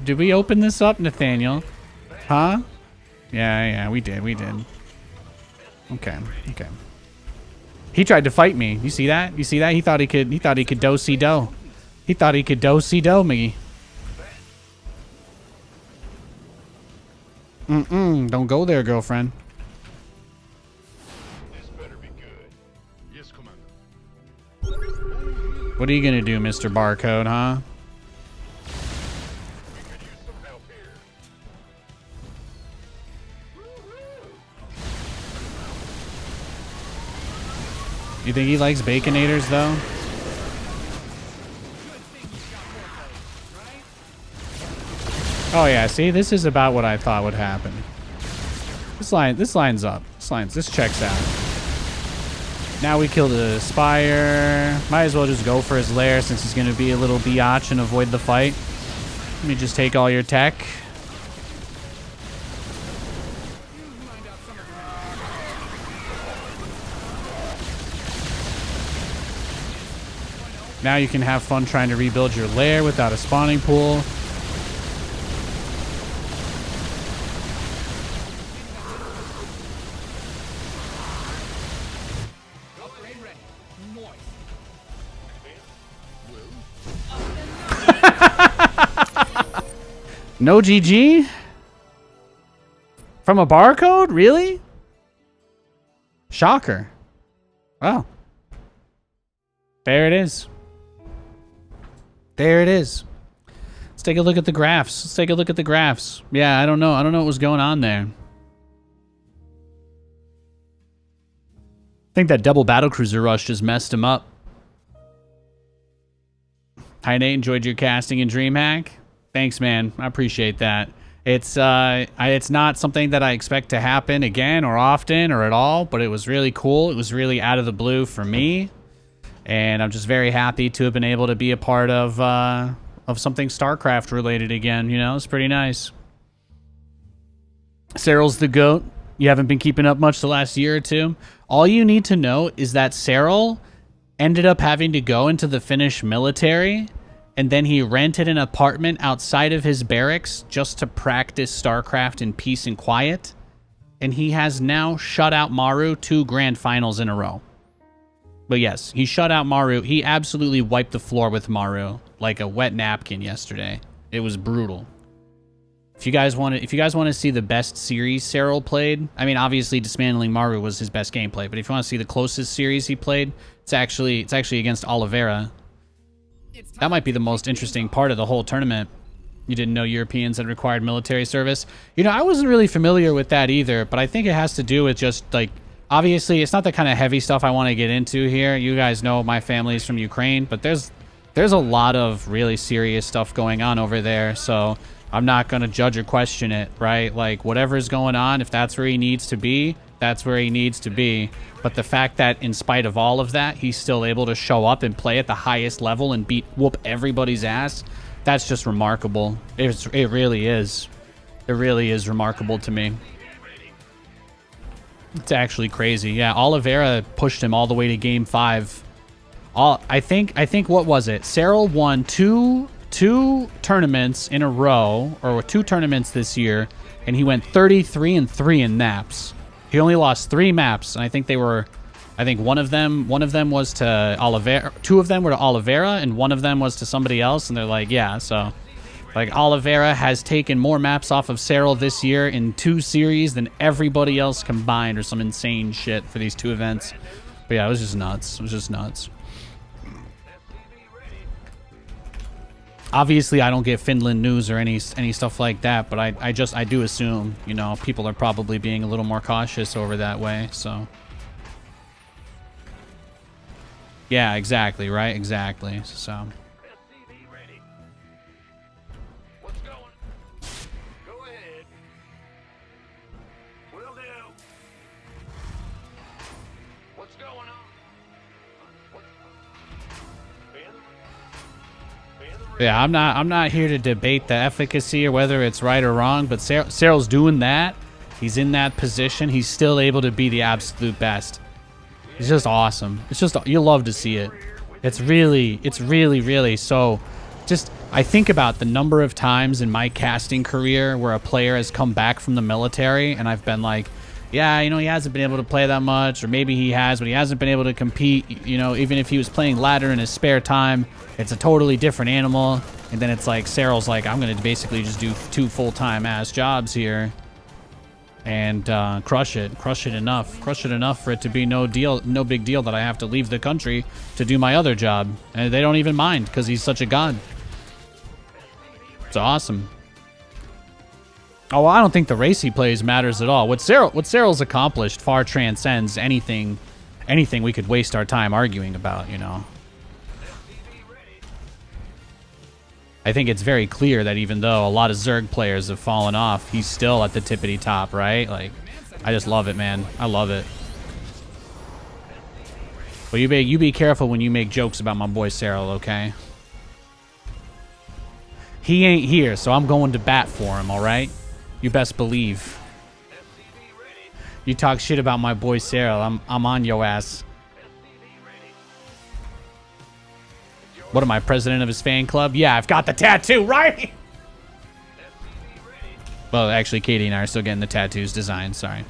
S1: Did we open this up, Nathaniel? Huh? Yeah, we did. Okay. He tried to fight me. You see that? He thought he could do-si-do. He thought he could do-si-do me. Don't go there, girlfriend.
S2: This better be good. Yes, Commander.
S1: What are you gonna do, Mr. Barcode, huh?
S2: We could use some help here.
S1: You think he likes Baconators, though? Oh yeah, see, this is about what I thought would happen. This lines up. This checks out. Now we kill the Spire. Might as well just go for his lair since he's gonna be a little biatch and avoid the fight. Let me just take all your tech. Now you can have fun trying to rebuild your lair without a spawning pool. No GG? From a barcode? Really? Shocker. Wow. There it is. There it is. Let's take a look at the graphs. Yeah, I don't know what was going on there. I think that double battlecruiser rush just messed him up. Hi Nate, enjoyed your casting in DreamHack. Thanks, man. I appreciate that. It's not something that I expect to happen again or often or at all, but it was really cool. It was really out of the blue for me, and I'm just very happy to have been able to be a part of something StarCraft related again. You know, it's pretty nice. Cyril's the GOAT. You haven't been keeping up much the last year or two. All you need to know is that Cyril ended up having to go into the Finnish military, and then he rented an apartment outside of his barracks just to practice StarCraft in peace and quiet. And he has now shut out Maru 2 grand finals in a row. But yes, he shut out Maru. He absolutely wiped the floor with Maru like a wet napkin yesterday. It was brutal. If you guys want to see the best series Cyril played, I mean, obviously dismantling Maru was his best gameplay, but if you want to see the closest series he played, it's actually against Oliveira. That might be the most interesting part of the whole tournament. You didn't know Europeans had required military service. You know, I wasn't really familiar with that either, but I think it has to do with just, like, obviously, it's not the kind of heavy stuff I want to get into here. You guys know my family's from Ukraine, but there's a lot of really serious stuff going on over there, so I'm not going to judge or question it, right? Like, whatever's going on, if that's where he needs to be, that's where he needs to be. But the fact that in spite of all of that, he's still able to show up and play at the highest level and whoop everybody's ass, that's just remarkable. It really is. It really is remarkable to me. It's actually crazy. Yeah, Oliveira pushed him all the way to game 5. I think what was it? Cyril won two tournaments in a row, or 2 tournaments this year, and he went 33-3 in naps. He only lost 3 maps, and I think one of them was to Oliveira, 2 of them were to Oliveira, and 1 of them was to somebody else, and they're like, yeah, so like Oliveira has taken more maps off of Cyril this year in 2 series than everybody else combined, or some insane shit for these 2 events. But yeah, it was just nuts. It was just nuts. Obviously, I don't get Finland news or any stuff like that, but I do assume, you know, people are probably being a little more cautious over that way, so. Yeah, exactly, right? Exactly. So,
S2: SCV ready. What's going? Go ahead. Will do. What's going on? What's
S1: yeah, I'm not here to debate the efficacy or whether it's right or wrong, but Cyril's doing that. He's in that position. He's still able to be the absolute best. It's just awesome. It's just, you love to see it. It's really so. Just, I think about the number of times in my casting career where a player has come back from the military and I've been like, yeah, you know, he hasn't been able to play that much, or maybe he has, but he hasn't been able to compete. You know, even if he was playing ladder in his spare time, it's a totally different animal. And then it's like, Cyril's like, I'm going to basically just do 2 full-time ass jobs here. And crush it enough for it to be no big deal that I have to leave the country to do my other job, and they don't even mind because he's such a god. It's awesome. Oh, well, I don't think the race he plays matters at all. What Cyril's accomplished far transcends anything we could waste our time arguing about. You know. I think it's very clear that even though a lot of Zerg players have fallen off, he's still at the tippity top, right? Like, I just love it, man. I love it. But you be careful when you make jokes about my boy Cyril, okay? He ain't here, so I'm going to bat for him, all right? You best believe. You talk shit about my boy Cyril, I'm on your ass. What am I, president of his fan club? Yeah, I've got the tattoo, right? Well, actually, Katie and I are still getting the tattoos designed. Sorry.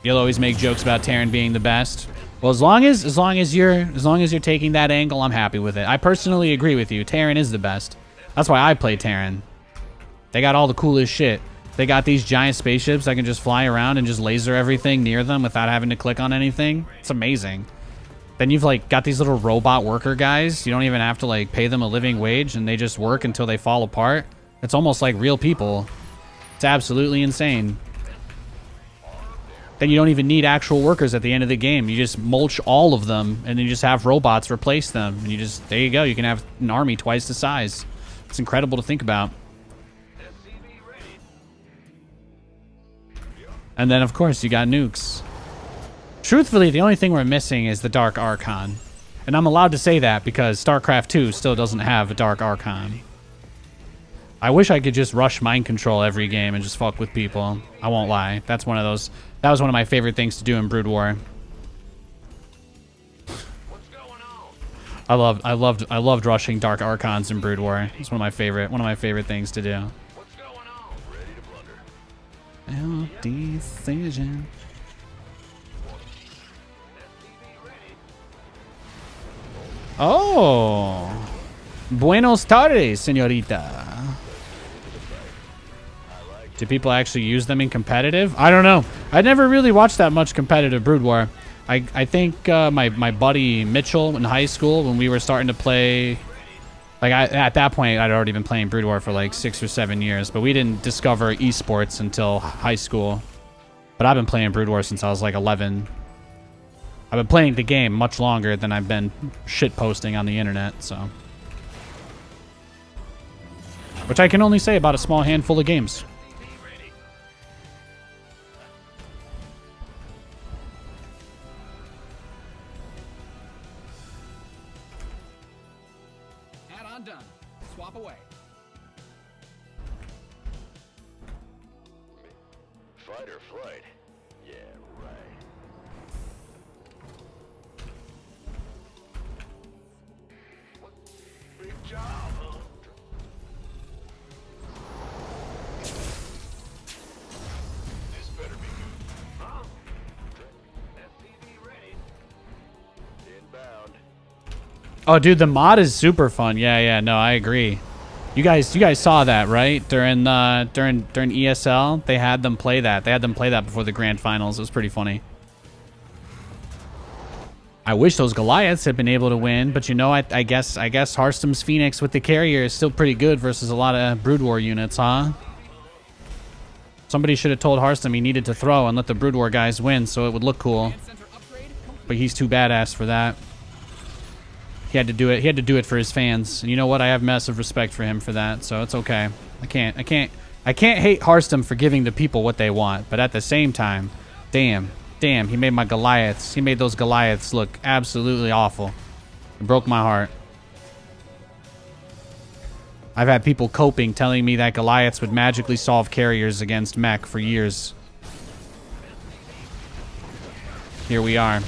S1: You'll always make jokes about Terran being the best. Well, as long as you're taking that angle, I'm happy with it. I personally agree with you. Terran is the best. That's why I play Terran. They got all the coolest shit. They got these giant spaceships that can just fly around and just laser everything near them without having to click on anything. It's amazing. Then you've like got these little robot worker guys. You don't even have to like pay them a living wage, and they just work until they fall apart. It's almost like real people. It's absolutely insane. Then you don't even need actual workers at the end of the game. You just mulch all of them, and then you just have robots replace them. And you just, there you go. You can have an army twice the size. It's incredible to think about. And then, of course, you got nukes. Truthfully, the only thing we're missing is the Dark Archon. And I'm allowed to say that because StarCraft 2 still doesn't have a Dark Archon. I wish I could just rush mind control every game and just fuck with people. I won't lie. That's one of those. That was one of my favorite things to do in Brood War.
S2: What's going on?
S1: I loved rushing Dark Archons in Brood War. It's one of my favorite things to do.
S2: What's going on? Ready to plunder.
S1: Decision. Oh, buenos tardes, señorita. Do people actually use them in competitive? I don't know. I never really watched that much competitive Brood War. I think my buddy Mitchell in high school, when we were starting to play, like at that point I'd already been playing Brood War for like 6 or 7 years, but we didn't discover esports until high school. But I've been playing Brood War since I was like 11. I've been playing the game much longer than I've been shit posting on the internet, so. Which I can only say about a small handful of games.
S3: Add-on done. Swap away.
S2: Fight or flight? Yeah, right. Big job, huh? This better be good. Huh? SCV ready. Inbound.
S1: Oh, dude, the mod is super fun. Yeah, no, I agree. You guys saw that, right? During ESL, they had them play that. They had them play that before the grand finals. It was pretty funny. I wish those Goliaths had been able to win, but you know, I guess Hearthstone's Phoenix with the carrier is still pretty good versus a lot of Brood War units, huh? Somebody should have told Hearthstone he needed to throw and let the Brood War guys win so it would look cool.
S3: Center upgrade
S1: but he's too badass for that. He had to do it. He had to do it for his fans. And you know what? I have massive respect for him for that, so it's okay. I can't hate Hearthstone for giving the people what they want, but at the same time, damn, he made my Goliaths. He made those Goliaths look absolutely awful. It broke my heart. I've had people coping telling me that Goliaths would magically solve carriers against mech for years. Here we are.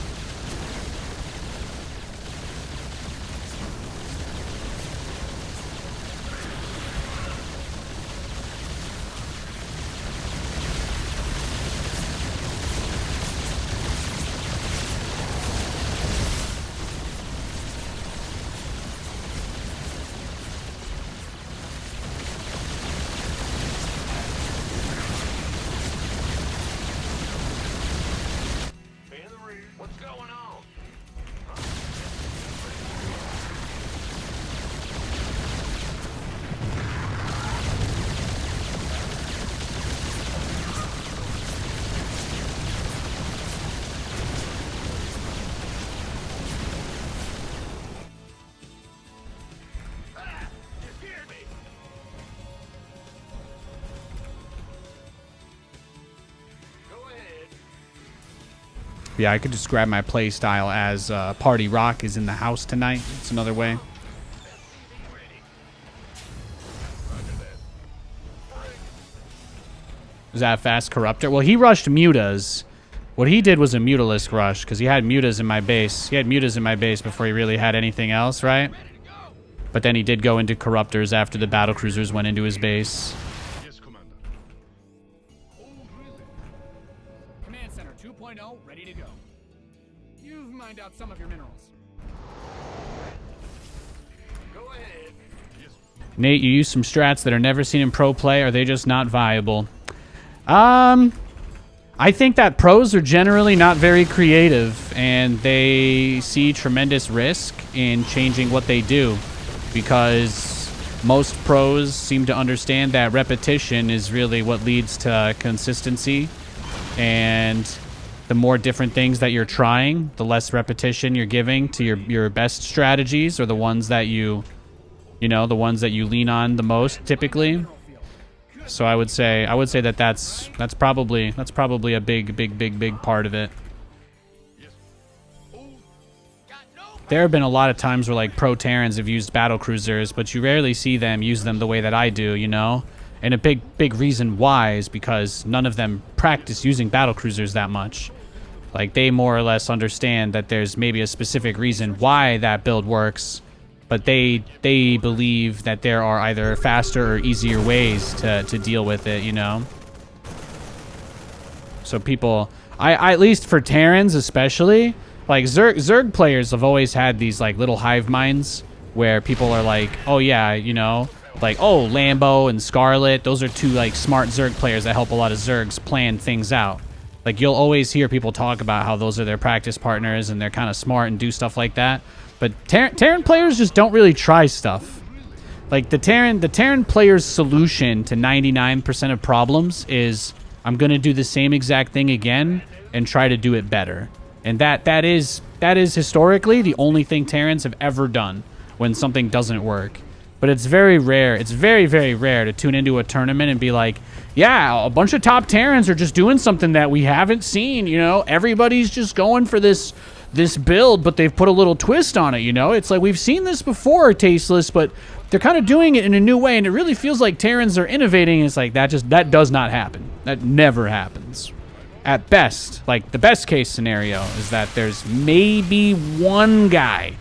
S2: In the rear. What's going on? Ah! You scared me. Go ahead.
S1: Yeah, I could describe my play style as Party Rock is in the house tonight. It's another way. Is that a fast corruptor? Well, he rushed mutas. What he did was a mutalisk rush because he had mutas in my base. He had mutas in my base before he really had anything else, right? But then he did go into corruptors after the battlecruisers went into his base.
S2: Yes, Commander. Oh, really?
S3: Command Center 2.0, ready to go. You've mined out some of your minerals.
S2: Go ahead. Yes.
S1: Nate, you use some strats that are never seen in pro play. Are they just not viable? I think that pros are generally not very creative, and they see tremendous risk in changing what they do, because most pros seem to understand that repetition is really what leads to consistency, and the more different things that you're trying, the less repetition you're giving to your best strategies, or the ones that you know, the ones that you lean on the most typically. So I would say that that's probably a big part of it. There have been a lot of times where like pro Terrans have used battlecruisers, but you rarely see them use them the way that I do, you know? And a big reason why is because none of them practice using battlecruisers that much. Like, they more or less understand that there's maybe a specific reason why that build works, but they believe that there are either faster or easier ways to deal with it, you know? So people, I at least for Terrans especially, like Zerg players have always had these like little hive minds where people are like, oh yeah, you know, like, oh, Lambo and Scarlet, those are two like smart Zerg players that help a lot of Zergs plan things out. Like, you'll always hear people talk about how those are their practice partners and they're kind of smart and do stuff like that. But Terran players just don't really try stuff. Like, the Terran player's solution to 99% of problems is, I'm going to do the same exact thing again and try to do it better. And that is historically the only thing Terrans have ever done when something doesn't work. But it's very rare. It's very, very rare to tune into a tournament and be like, yeah, a bunch of top Terrans are just doing something that we haven't seen, you know? Everybody's just going for this build, but they've put a little twist on it, you know? It's like, we've seen this before, Tasteless, but they're kind of doing it in a new way, and it really feels like Terrans are innovating. It's like, that does not happen. That never happens. At best, like, the best case scenario is that there's maybe one guy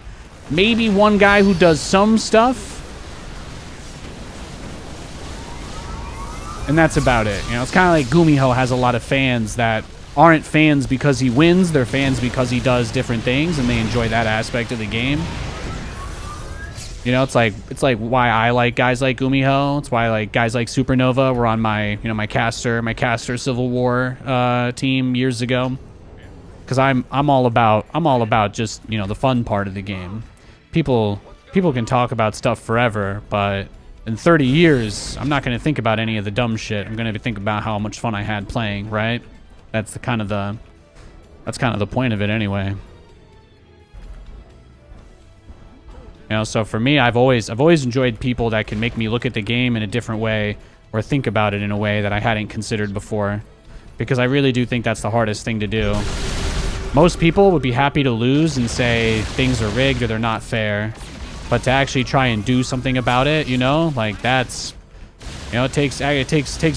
S1: who does some stuff, and that's about it. You know, it's kind of like Gumiho has a lot of fans that aren't fans because he wins. They're fans because he does different things, and they enjoy that aspect of the game. You know, it's like why I like guys like Gumiho. It's why I like guys like Supernova were on my, you know, my caster Civil War team years ago. Because I'm all about just, you know, the fun part of the game. People can talk about stuff forever, but in 30 years, I'm not going to think about any of the dumb shit. I'm going to think about how much fun I had playing, right? That's kind of the point of it anyway. You know, so for me, I've always enjoyed people that can make me look at the game in a different way or think about it in a way that I hadn't considered before, because I really do think that's the hardest thing to do. Most people would be happy to lose and say things are rigged or they're not fair, but to actually try and do something about it, you know, like that's, you know, it takes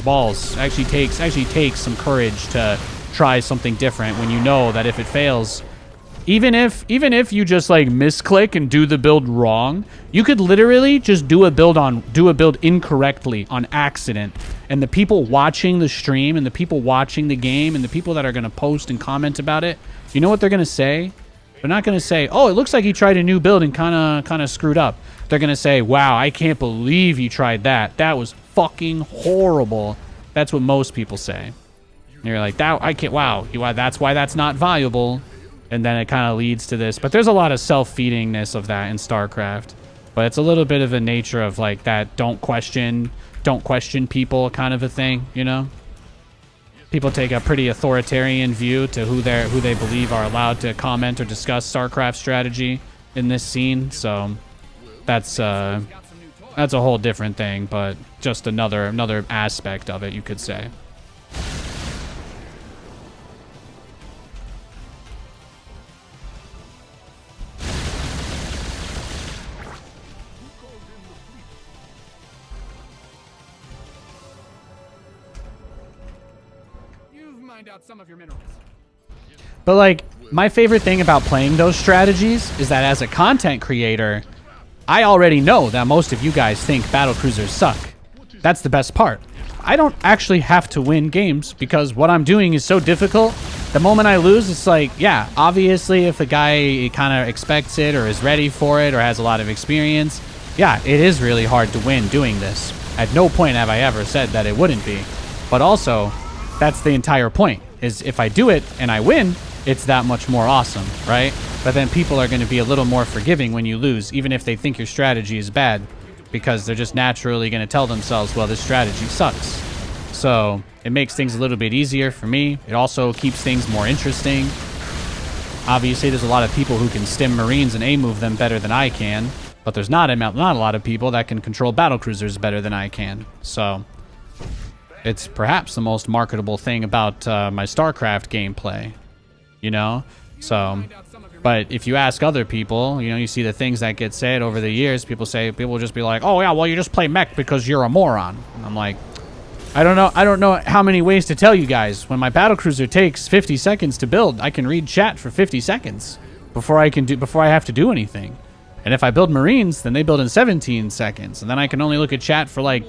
S1: balls. Actually takes some courage to try something different when you know that if it fails, even if you just like misclick and do the build wrong, you could literally just do a build incorrectly on accident, and the people watching the stream and the people watching the game and the people that are going to post and comment about it, you know what they're going to say? They're not going to say, "Oh, it looks like he tried a new build and kind of screwed up." They're going to say, "Wow, I can't believe you tried that. That was fucking horrible." That's what most people say. And you're like, "That I can't. Wow, that's why that's not valuable." And then it kind of leads to this. But there's a lot of self-feedingness of that in StarCraft. But it's a little bit of a nature of like that don't question people kind of a thing, you know? People take a pretty authoritarian view to who they believe are allowed to comment or discuss StarCraft strategy in this scene. So that's a whole different thing, but just another aspect of it, you could say.
S3: Out some of your minerals.
S1: But like, my favorite thing about playing those strategies is that as a content creator, I already know that most of you guys think battlecruisers suck. That's the best part. I don't actually have to win games because what I'm doing is so difficult. The moment I lose, it's like, yeah, obviously if a guy kind of expects it or is ready for it or has a lot of experience, yeah, it is really hard to win doing this. At no point have I ever said that it wouldn't be. But also, that's the entire point, is if I do it and I win, it's that much more awesome, right? But then people are going to be a little more forgiving when you lose, even if they think your strategy is bad, because they're just naturally going to tell themselves, well, this strategy sucks. So it makes things a little bit easier for me. It also keeps things more interesting. Obviously, there's a lot of people who can stim Marines and A-move them better than I can, but there's not a lot of people that can control battlecruisers better than I can. So it's perhaps the most marketable thing about my StarCraft gameplay, you know? So, but if you ask other people, you know, you see the things that get said over the years, people will just be like, "Oh yeah, well you just play mech because you're a moron." And I'm like, I don't know how many ways to tell you guys. When my battlecruiser takes 50 seconds to build, I can read chat for 50 seconds before I have to do anything. And if I build Marines, then they build in 17 seconds, and then I can only look at chat for like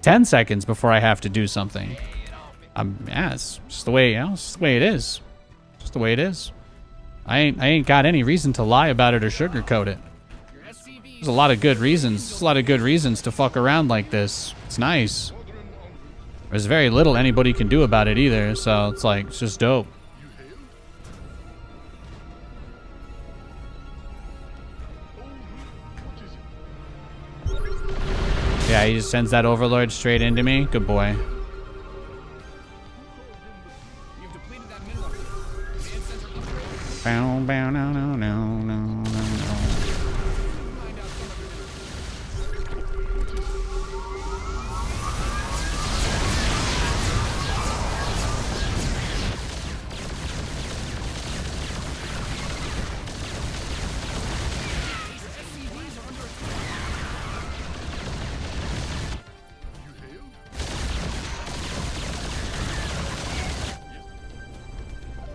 S1: 10 seconds before I have to do something. Yeah, it's just the way, you know, it's just the way it is. Just the way it is. I ain't got any reason to lie about it or sugarcoat it. There's a lot of good reasons. There's a lot of good reasons to fuck around like this. It's nice. There's very little anybody can do about it either, so it's like, it's just dope. Yeah, he just sends that overlord straight into me. Good boy.
S3: You've depleted that mineral. Command center upgrade.
S1: Bow, bow, no, no, no, no, no, no.
S3: Find out some of your minerals.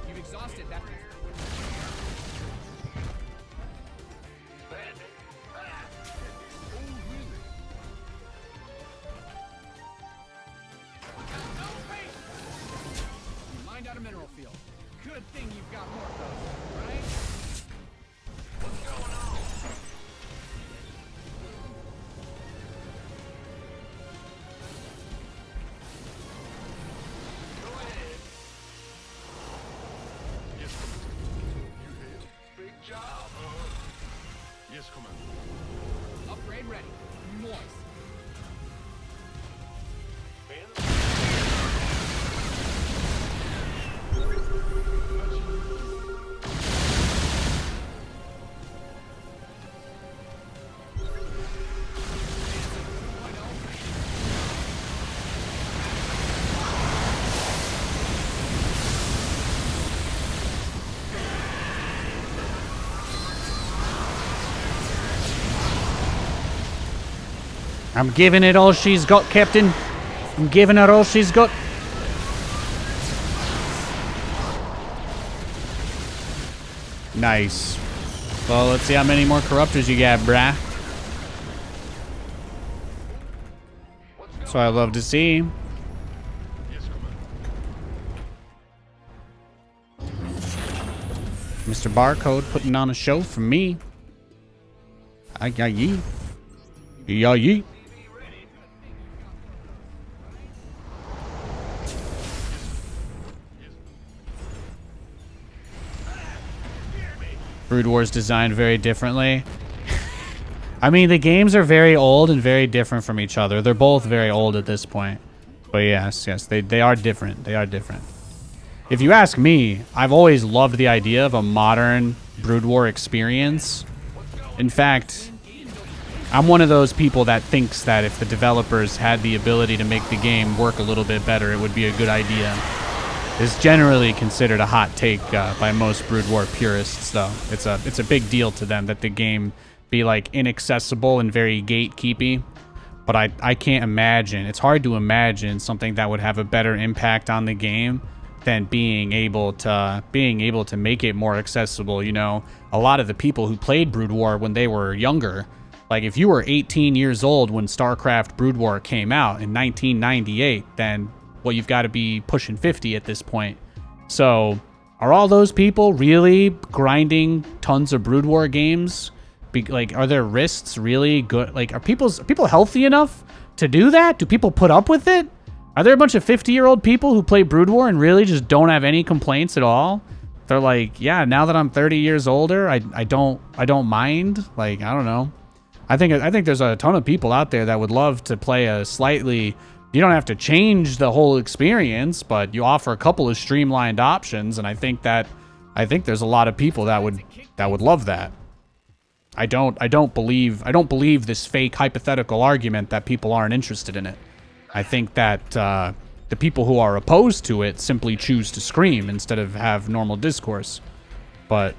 S3: You've exhausted that. You mined out a mineral field. Good thing you've got more of those, right? What's going on? Go ahead.
S2: Yes, Commander. Big job, huh? Yes, Commander.
S3: Upgrade ready. Moist.
S1: I'm giving it all she's got, Captain. I'm giving her all she's got. Nice. Well, let's see how many more corruptors you got, brah. That's what I love to see. Mr. Barcode putting on a show for me. I got ye. Yeah, ye. Brood War's designed very differently. I mean, the games are very old and very different from each other. They're both very old at this point. But yes, they are different. They are different. If you ask me, I've always loved the idea of a modern Brood War experience. In fact, I'm one of those people that thinks that if the developers had the ability to make the game work a little bit better, it would be a good idea. It's generally considered a hot take by most Brood War purists, though. It's a big deal to them that the game be like inaccessible and very gatekeepy. But I can't imagine. It's hard to imagine something that would have a better impact on the game than being able to make it more accessible. You know, a lot of the people who played Brood War when they were younger, like if you were 18 years old when StarCraft Brood War came out in 1998, then well, you've got to be pushing 50 at this point. So are all those people really grinding tons of Brood War games? Like, are their wrists really good? Like, are people healthy enough to do that? Do people put up with it? Are there a bunch of 50-year-old people who play Brood War and really just don't have any complaints at all? They're like, yeah, now that I'm 30 years older, I don't mind. Like, I don't know. I think there's a ton of people out there that would love to play a slightly. You don't have to change the whole experience, but you offer a couple of streamlined options, and I think there's a lot of people that would love that. I don't believe this fake hypothetical argument that people aren't interested in it. I think that the people who are opposed to it simply choose to scream instead of have normal discourse. But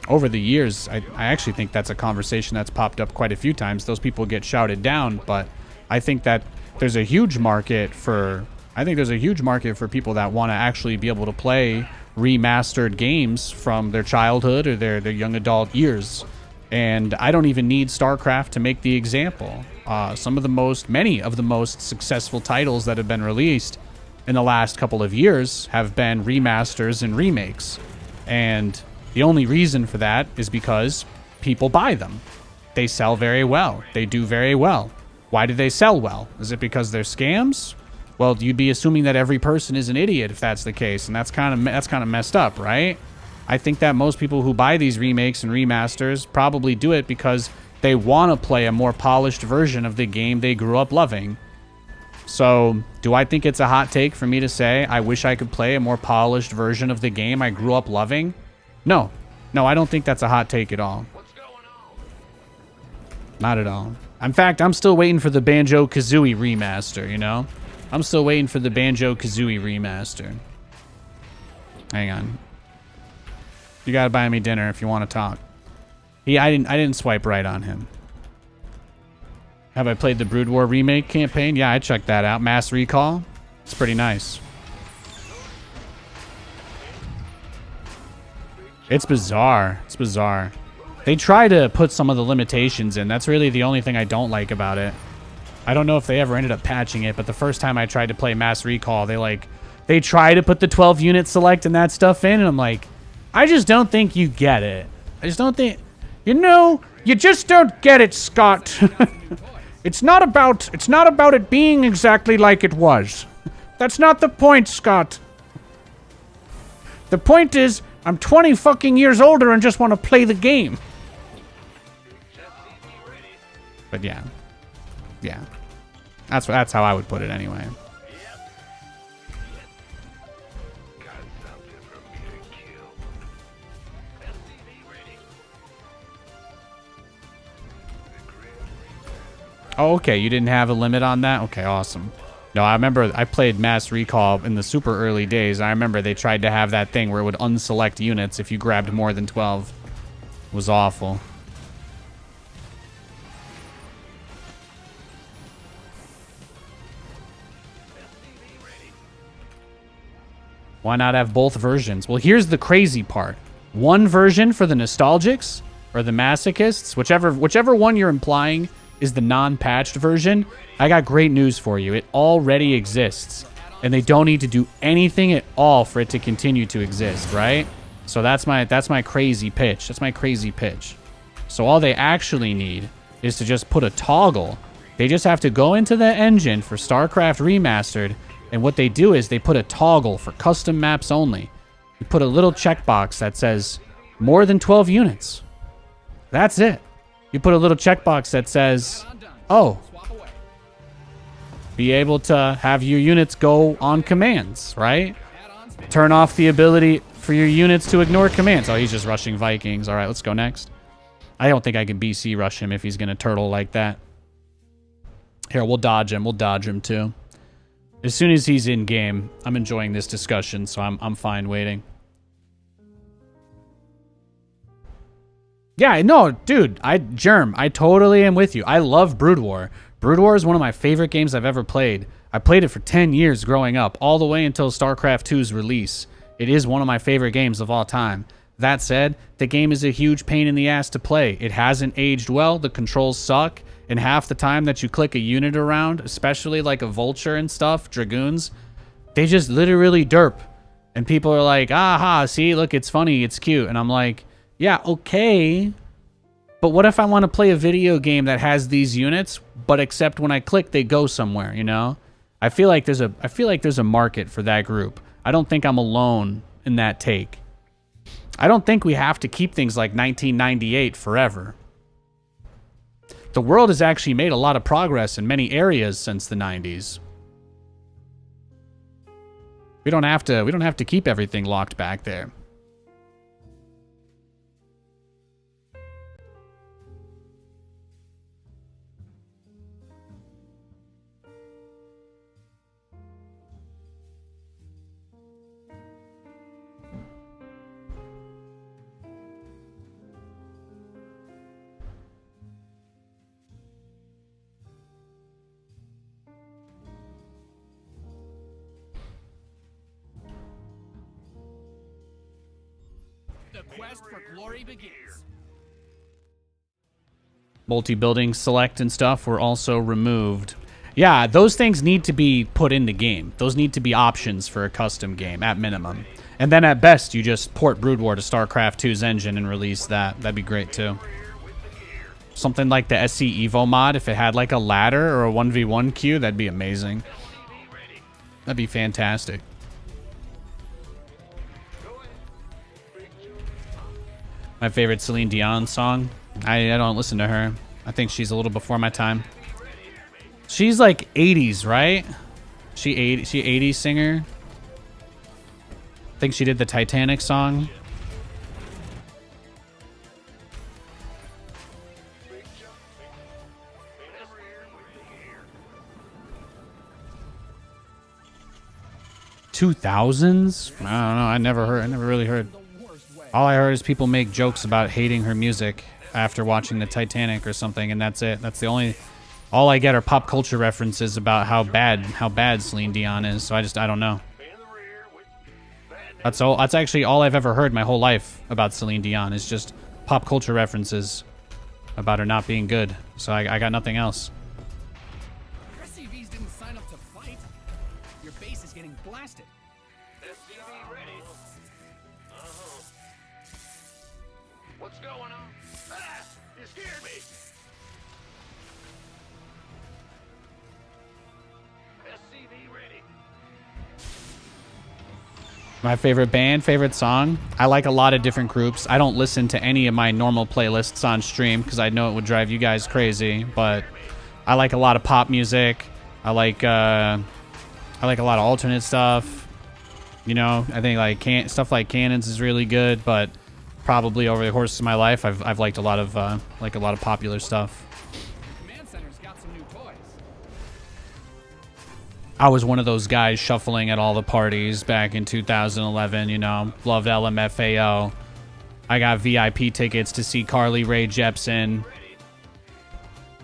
S1: over the years, I actually think that's a conversation that's popped up quite a few times. Those people get shouted down, but I think that there's a huge market for people that want to actually be able to play remastered games from their childhood or their young adult years. And I don't even need StarCraft to make the example. Many of the most successful titles that have been released in the last couple of years have been remasters and remakes. And the only reason for that is because people buy them. They sell very well. They do very well. Why do they sell well? Is it because they're scams? Well, you'd be assuming that every person is an idiot if that's the case, and that's kind of messed up, right? I think that most people who buy these remakes and remasters probably do it because they want to play a more polished version of the game they grew up loving. So, do I think it's a hot take for me to say I wish I could play a more polished version of the game I grew up loving? No. No, I don't think that's a hot take at all. Not at all. In fact, I'm still waiting for the Banjo-Kazooie remaster, you know? I'm still waiting for the Banjo-Kazooie remaster. Hang on. You gotta buy me dinner if you want to talk. I didn't swipe right on him. Have I played the Brood War remake campaign? Yeah, I checked that out. Mass Recall. It's pretty nice. It's bizarre. It's bizarre. They try to put some of the limitations in. That's really the only thing I don't like about it. I don't know if they ever ended up patching it, but the first time I tried to play Mass Recall, they try to put the 12 unit select and that stuff in, and I'm like, I just don't think you get it. I just don't think, you just don't get it, Scott. It's not about it being exactly like it was. That's not the point, Scott. The point is, I'm 20 fucking years older and just want to play the game. But yeah. Yeah. That's how I would put it anyway. Oh, okay. You didn't have a limit on that? Okay, awesome. No, I remember I played Mass Recall in the super early days. I remember they tried to have that thing where it would unselect units if you grabbed more than 12. It was awful. Why not have both versions? Well, here's the crazy part. One version for the nostalgics or the masochists, whichever one you're implying is the non-patched version. I got great news for you. It already exists, and they don't need to do anything at all for it to continue to exist, right? So that's my crazy pitch. That's my crazy pitch. So all they actually need is to just put a toggle. They just have to go into the engine for StarCraft Remastered, and what they do is they put a toggle for custom maps only. You put a little checkbox that says more than 12 units. That's it. You put a little checkbox that says, oh, be able to have your units go on commands, right? Turn off the ability for your units to ignore commands. Oh, he's just rushing Vikings. All right, let's go next. I don't think I can BC rush him if he's going to turtle like that. Here, we'll dodge him. We'll dodge him too. As soon as he's in game, I'm enjoying this discussion, so I'm fine waiting. Yeah, no, dude, Germ, I totally am with you. I love Brood War. Brood War is one of my favorite games I've ever played. I played it for 10 years growing up, all the way until StarCraft 2's release. It is one of my favorite games of all time. That said, the game is a huge pain in the ass to play. It hasn't aged well, the controls suck, and half the time that you click a unit around, especially like a vulture and stuff, dragoons, they just literally derp. And people are like, aha, see, look, it's funny, it's cute. And I'm like, yeah, okay. But what if I want to play a video game that has these units, but except when I click, they go somewhere, you know? I feel like there's a market for that group. I don't think I'm alone in that take. I don't think we have to keep things like 1998 forever. The world has actually made a lot of progress in many areas since the 90s. We don't have to keep everything locked back there.
S3: The quest for glory begins.
S1: Multi-building select and stuff were also removed. Yeah, those things need to be put in the game. Those need to be options for a custom game, at minimum. And then at best, you just port Brood War to StarCraft 2's engine and release that. That'd be great, too. Something like the SC Evo mod, if it had like a ladder or a 1v1 queue, that'd be amazing. That'd be fantastic. My favorite Celine Dion song. I don't listen to her. I think she's a little before my time. She's like 80s, right? She 80s singer. I think she did the Titanic song. $2000s? I don't know. I never really heard. All I heard is people make jokes about hating her music after watching the Titanic or something, and that's it. That's the only. All I get are pop culture references about how bad Celine Dion is. So I don't know. That's all. That's actually all I've ever heard my whole life about Celine Dion is just pop culture references about her not being good. So I got nothing else.
S3: SCVs didn't sign up to fight. Your base is getting blasted.
S2: SCV ready. What's going on? Ah! You scared me! SCV ready.
S1: My favorite band, favorite song. I like a lot of different groups. I don't listen to any of my normal playlists on stream because I know it would drive you guys crazy. But I like a lot of pop music. I like a lot of alternate stuff. You know, I think like stuff like Cannons is really good. But probably over the course of my life, I've liked a lot of popular stuff.
S3: Command center's got some new toys.
S1: I was one of those guys shuffling at all the parties back in 2011, you know. Loved LMFAO. I got VIP tickets to see Carly Rae Jepsen.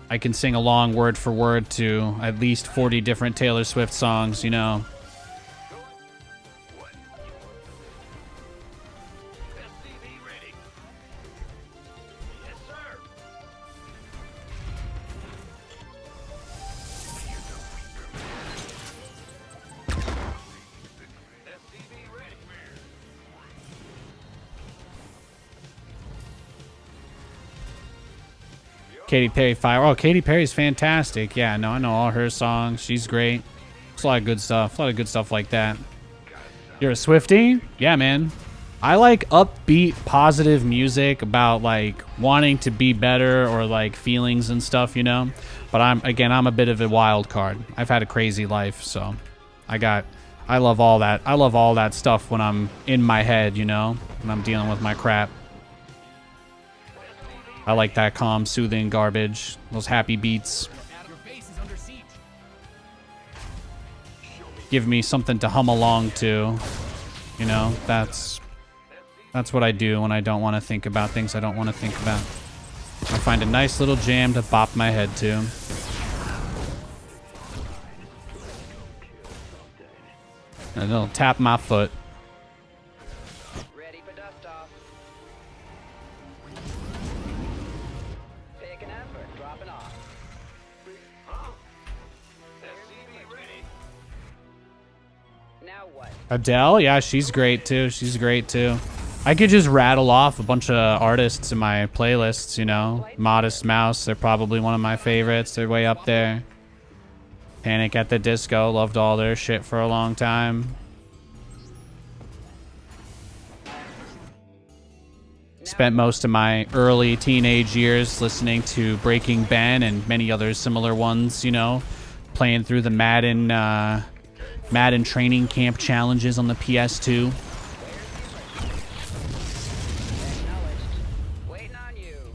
S1: I can sing along word for word to at least 40 different Taylor Swift songs, you know. Katy Perry Fire. Oh, Katy Perry's fantastic. Yeah, no, I know all her songs. She's great. It's a lot of good stuff. A lot of good stuff like that. You're a Swiftie? Yeah, man. I like upbeat, positive music about like wanting to be better or like feelings and stuff, you know. But I'm a bit of a wild card. I've had a crazy life, so I love all that. I love all that stuff when I'm in my head, you know, when I'm dealing with my crap. I like that calm, soothing garbage, those happy beats.
S3: Your base is under siege.
S1: Give me something to hum along to, you know. That's what I do when I don't want to think about things I don't want to think about. I find a nice little jam to bop my head to. And it'll tap my foot.
S7: Ready for dust off. Picking up or dropping off. Now what?
S1: Adele, yeah, she's great too. She's great too. I could just rattle off a bunch of artists in my playlists, you know. Modest Mouse, they're probably one of my favorites. They're way up there. Panic at the Disco, loved all their shit for a long time. Spent most of my early teenage years listening to Breaking Ben and many other similar ones, you know. Playing through the Madden training camp challenges on the PS2.
S7: Waiting on you.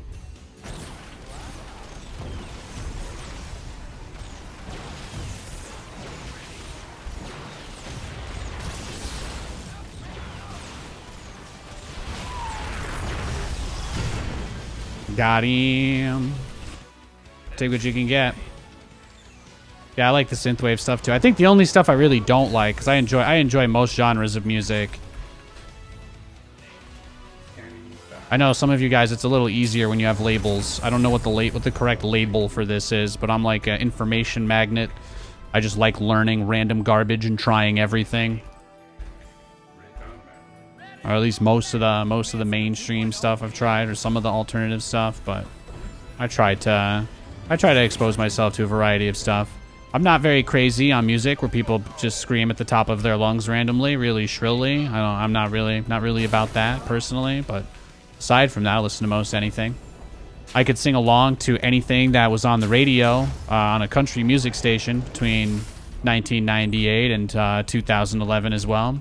S1: Got him. Take what you can get. Yeah, I like the synthwave stuff too. I think the only stuff I really don't like, because I enjoy most genres of music. I know some of you guys, it's a little easier when you have labels. I don't know what the correct label for this is, but I'm like an information magnet. I just like learning random garbage and trying everything. Or at least most of the mainstream stuff I've tried, or some of the alternative stuff, but I try to expose myself to a variety of stuff. I'm not very crazy on music where people just scream at the top of their lungs randomly, really shrilly. I'm not really about that personally, but aside from that, I listen to most anything. I could sing along to anything that was on the radio on a country music station between 1998 and 2011 as well.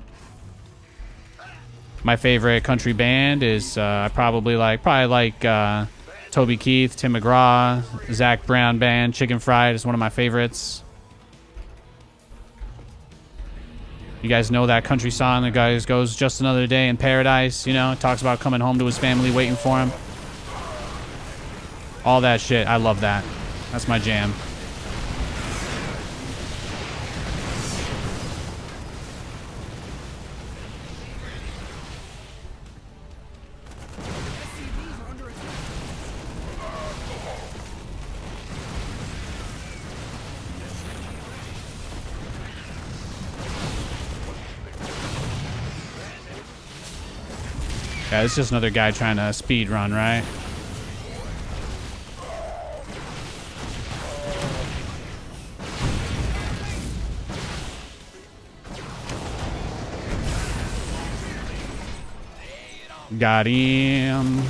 S1: My favorite country band is probably like Toby Keith, Tim McGraw, Zach Brown Band. Chicken Fried is one of my favorites. You guys know that country song that guys goes "Just Another Day in Paradise," you know, it talks about coming home to his family waiting for him. All that shit, I love that. That's my jam.
S3: SCVs are under attack.
S1: Yeah, it's just another guy trying to speed run, right? Got him.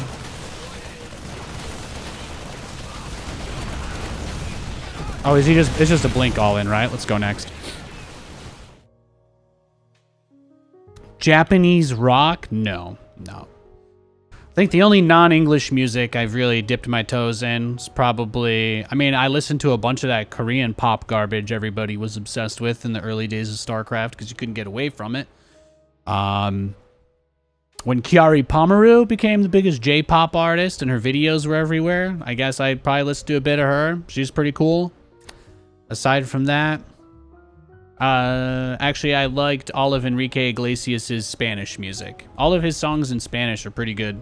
S1: Oh, is he just... It's just a blink all in, right? Let's go next. Japanese rock? No. I think the only non-English music I've really dipped my toes in is probably... I mean, I listened to a bunch of that Korean pop garbage everybody was obsessed with in the early days of StarCraft because you couldn't get away from it. When Kyari Pomaru became the biggest J-pop artist and her videos were everywhere, I guess I'd probably listen to a bit of her. She's pretty cool. Aside from that, actually, I liked all of Enrique Iglesias' Spanish music. All of his songs in Spanish are pretty good.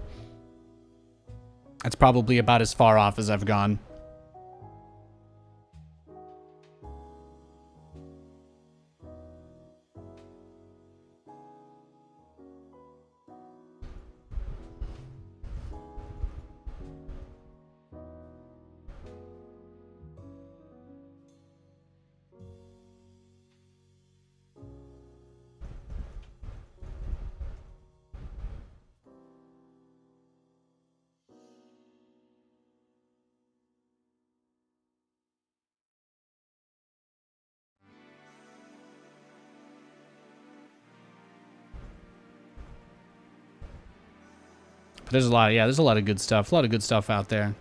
S1: That's probably about as far off as I've gone. There's a lot, yeah, there's a lot of good stuff. A lot of good stuff out there.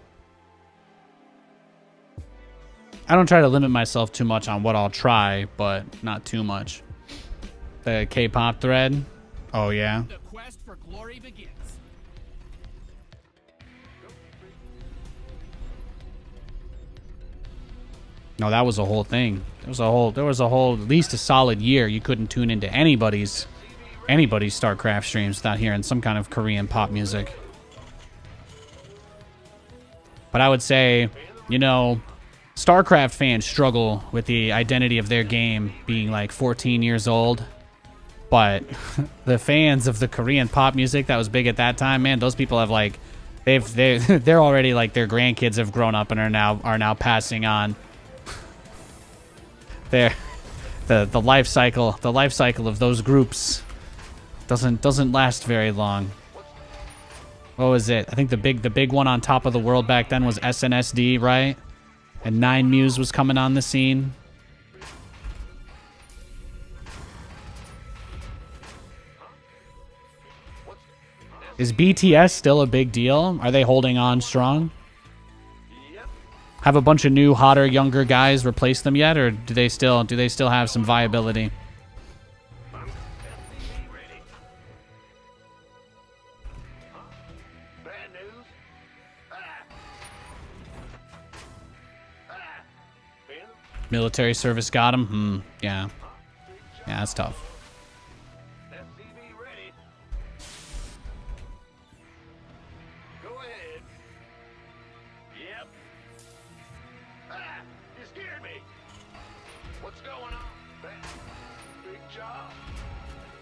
S1: I don't try to limit myself too much on what I'll try, but not too much. The K-pop thread. Oh, yeah.
S3: The quest for glory begins.
S1: No, that was a whole thing. There was a whole, at least a solid year you couldn't tune into anybody's StarCraft streams without hearing some kind of Korean pop music. But I would say, you know, StarCraft fans struggle with the identity of their game being like 14 years old. But the fans of the Korean pop music that was big at that time, man, those people have like, they're already like, their grandkids have grown up and are now passing on the life cycle of those groups doesn't last very long. What was it? I think the big one on top of the world back then was SNSD, right? And Nine Muse was coming on the scene. Is BTS still a big deal? Are they holding on strong? Have a bunch of new, hotter, younger guys replaced them yet, or do they still have some viability?
S2: Bad news?
S1: Military service got him? Yeah. Yeah, that's tough.
S2: SCV ready. Go ahead. Yep. You scared me. What's going on? Big job.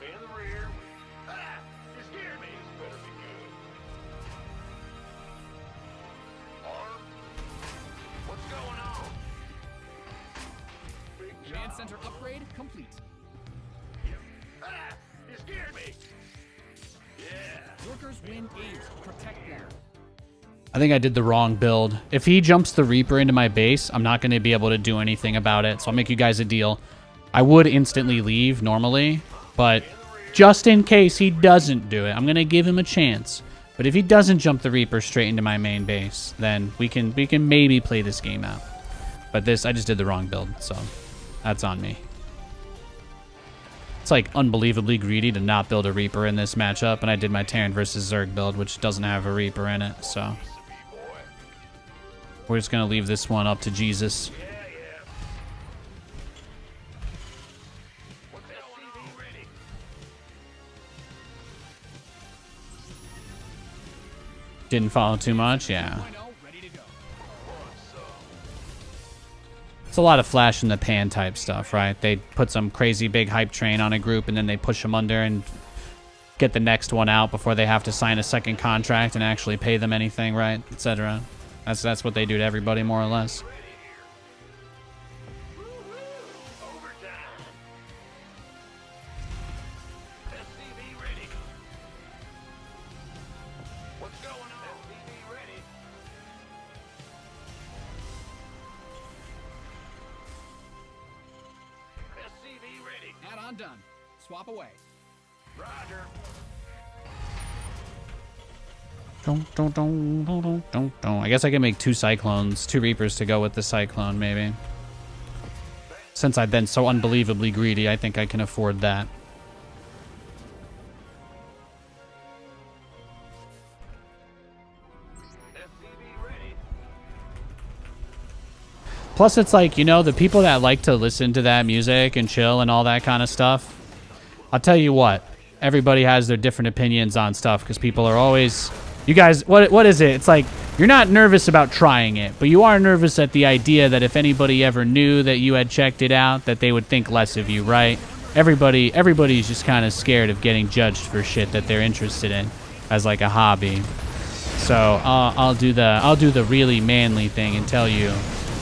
S2: In the rear. You scared me. This better be good. Arm. What's going on? Big
S3: Command
S2: job.
S3: center upgrade complete.
S2: You scared me. Yeah.
S3: Workers win games. Protect them.
S1: I think I did the wrong build. If he jumps the Reaper into my base, I'm not going to be able to do anything about it. So I'll make you guys a deal. I would instantly leave normally, but just in case he doesn't do it, I'm going to give him a chance. But if he doesn't jump the Reaper straight into my main base, then we can maybe play this game out. But this, I just did the wrong build, so that's on me. It's like unbelievably greedy to not build a Reaper in this matchup, and I did my Terran versus Zerg build, which doesn't have a Reaper in it, so we're just gonna leave this one up to Jesus.
S2: What's SCV ready?
S1: Didn't follow too much, yeah.
S3: 2.0 ready to go.
S1: It's a lot of flash in the pan type stuff, right? They put some crazy big hype train on a group and then they push them under and get the next one out before they have to sign a second contract and actually pay them anything, right? Etc. That's what they do to everybody, more or less.
S2: Overtime. SCV ready. What's going on? SCV ready. SCV ready.
S3: Add-on done. Swap away.
S2: Roger.
S1: I guess I can make two Cyclones, two Reapers to go with the Cyclone, maybe. Since I've been so unbelievably greedy, I think I can afford that.
S2: SCV ready.
S1: Plus, it's like, you know, the people that like to listen to that music and chill and all that kind of stuff, I'll tell you what, everybody has their different opinions on stuff because people are always... You guys, what is it? It's like, you're not nervous about trying it, but you are nervous at the idea that if anybody ever knew that you had checked it out, that they would think less of you, right? Everybody's just kind of scared of getting judged for shit that they're interested in as like a hobby. So I'll do the really manly thing and tell you